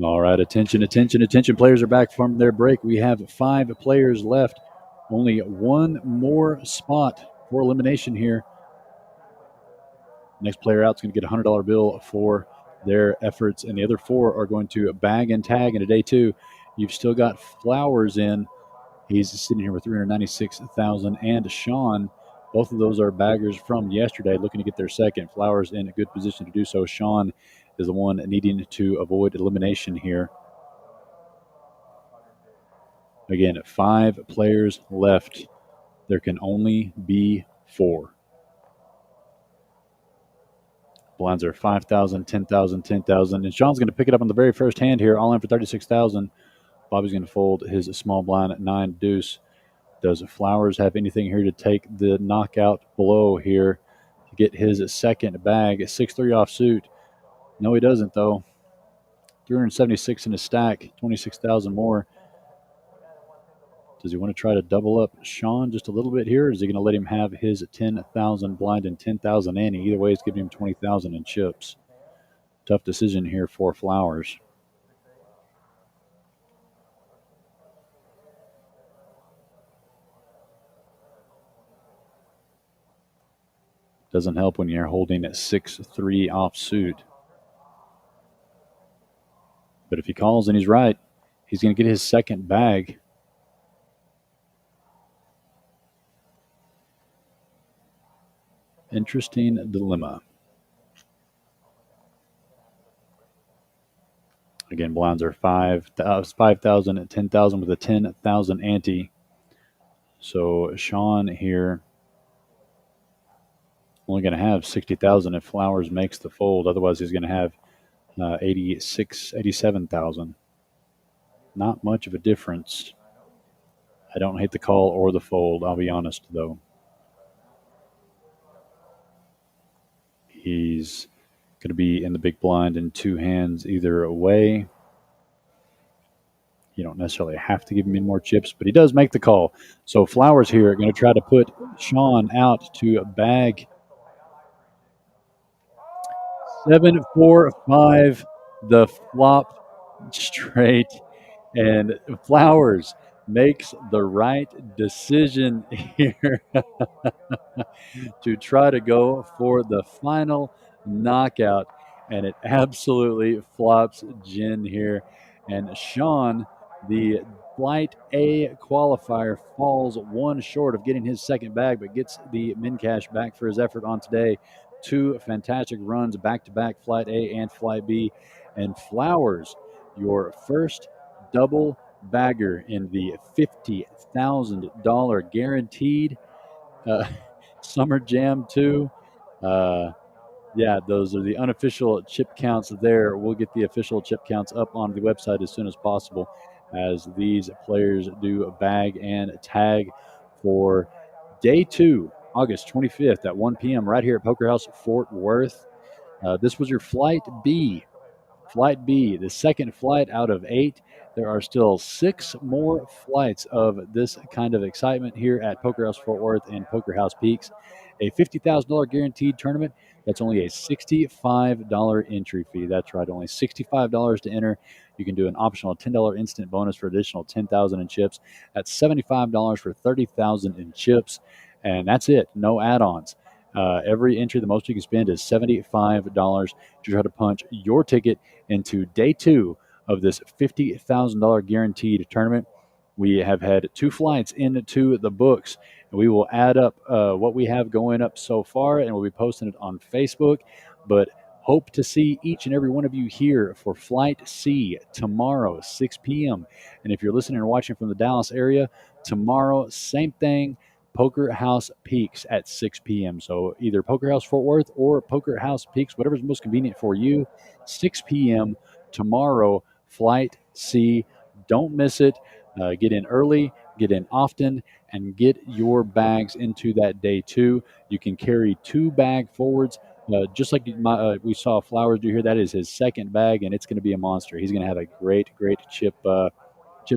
All right, attention, attention, attention. Players are back from their break. We have 5 players left. Only one more spot for elimination here. Next player out is going to get a $100 bill for their efforts, and the other 4 are going to bag and tag into day 2. You've still got Flowers in. He's sitting here with $396,000, and Sean. Both of those are baggers from yesterday, looking to get their second. Flowers in a good position to do so. Sean is the one needing to avoid elimination here. Again, 5 players left. There can only be 4. Blinds are 5,000, 10,000, 10,000. And Sean's going to pick it up on the very first hand here, all in for 36,000. Bobby's going to fold his small blind at 9 deuce. Does Flowers have anything here to take the knockout blow here to get his second bag? 6-3 offsuit. No, he doesn't, though. 376 in his stack, 26,000 more. Does he want to try to double up Sean just a little bit here? Or is he going to let him have his 10,000 blind and 10,000 ante? Either way, it's giving him 20,000 in chips. Tough decision here for Flowers. Doesn't help when you're holding at 6-3 offsuit. But if he calls and he's right, he's going to get his second bag. Interesting dilemma. Again, blinds are 5,000 and 10,000 with a 10,000 ante. So Sean here only going to have 60,000 if Flowers makes the fold. Otherwise, he's going to have 87,000. Not much of a difference. I don't hate the call or the fold, I'll be honest, though. He's going to be in the big blind in 2 hands either way. You don't necessarily have to give him any more chips, but he does make the call. So Flowers here are going to try to put Sean out to bag 7-4-5, the flop straight, and Flowers makes the right decision here to try to go for the final knockout, and it absolutely flops Jin here. And Sean, the Flight A qualifier, falls one short of getting his second bag, but gets the min cash back for his effort on today. 2 fantastic runs back-to-back, Flight A and Flight B. And Flowers, your first double bagger in the $50,000 guaranteed Summer Jam 2. Yeah, those are the unofficial chip counts there. We'll get the official chip counts up on the website as soon as possible as these players do a bag and tag for day 2, August 25th at 1 p.m. right here at Poker House Fort Worth. This was your Flight B. Flight B, the second flight out of 8. There are still 6 more flights of this kind of excitement here at Poker House Fort Worth and Poker House Peaks. A $50,000 guaranteed tournament. That's only a $65 entry fee. That's right, only $65 to enter. You can do an optional $10 instant bonus for additional $10,000 in chips. That's $75 for $30,000 in chips, and that's it. No add-ons. Every entry, the most you can spend is $75 to try to punch your ticket into day 2 of this $50,000 guaranteed tournament. We have had 2 flights into the books, and we will add up what we have going up so far, and we'll be posting it on Facebook. But hope to see each and every one of you here for Flight C tomorrow, 6 p.m. And if you're listening or watching from the Dallas area, tomorrow, same thing. Poker House Peaks at 6 p.m. So either Poker House Fort Worth or Poker House Peaks, whatever's most convenient for you. 6 p.m. tomorrow, Flight C. Don't miss it. Get in early, get in often, and get your bags into that day 2. You can carry 2 bag forwards, just like we saw Flowers do here. That is his second bag, and it's going to be a monster. He's going to have a great chip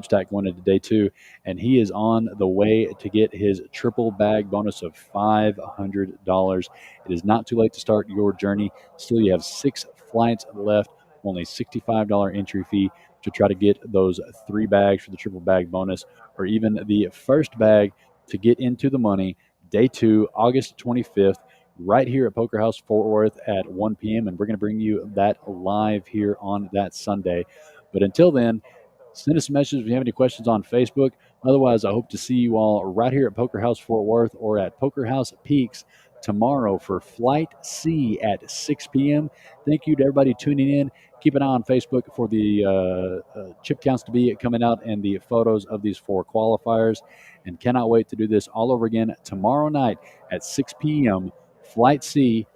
stack going into day 2, and he is on the way to get his triple bag bonus of $500. It is not too late to start your journey. Still, you have 6 flights left. only $65 entry fee to try to get those 3 bags for the triple bag bonus, or even the first bag to get into the money. Day 2, August 25th, right here at Poker House Fort Worth at 1 p.m. And we're going to bring you that live here on that Sunday. But until then, send us a message if you have any questions on Facebook. Otherwise, I hope to see you all right here at Poker House Fort Worth or at Poker House Peaks tomorrow for Flight C at 6 p.m. Thank you to everybody tuning in. Keep an eye on Facebook for the chip counts to be coming out and the photos of these 4 qualifiers. And cannot wait to do this all over again tomorrow night at 6 p.m. Flight C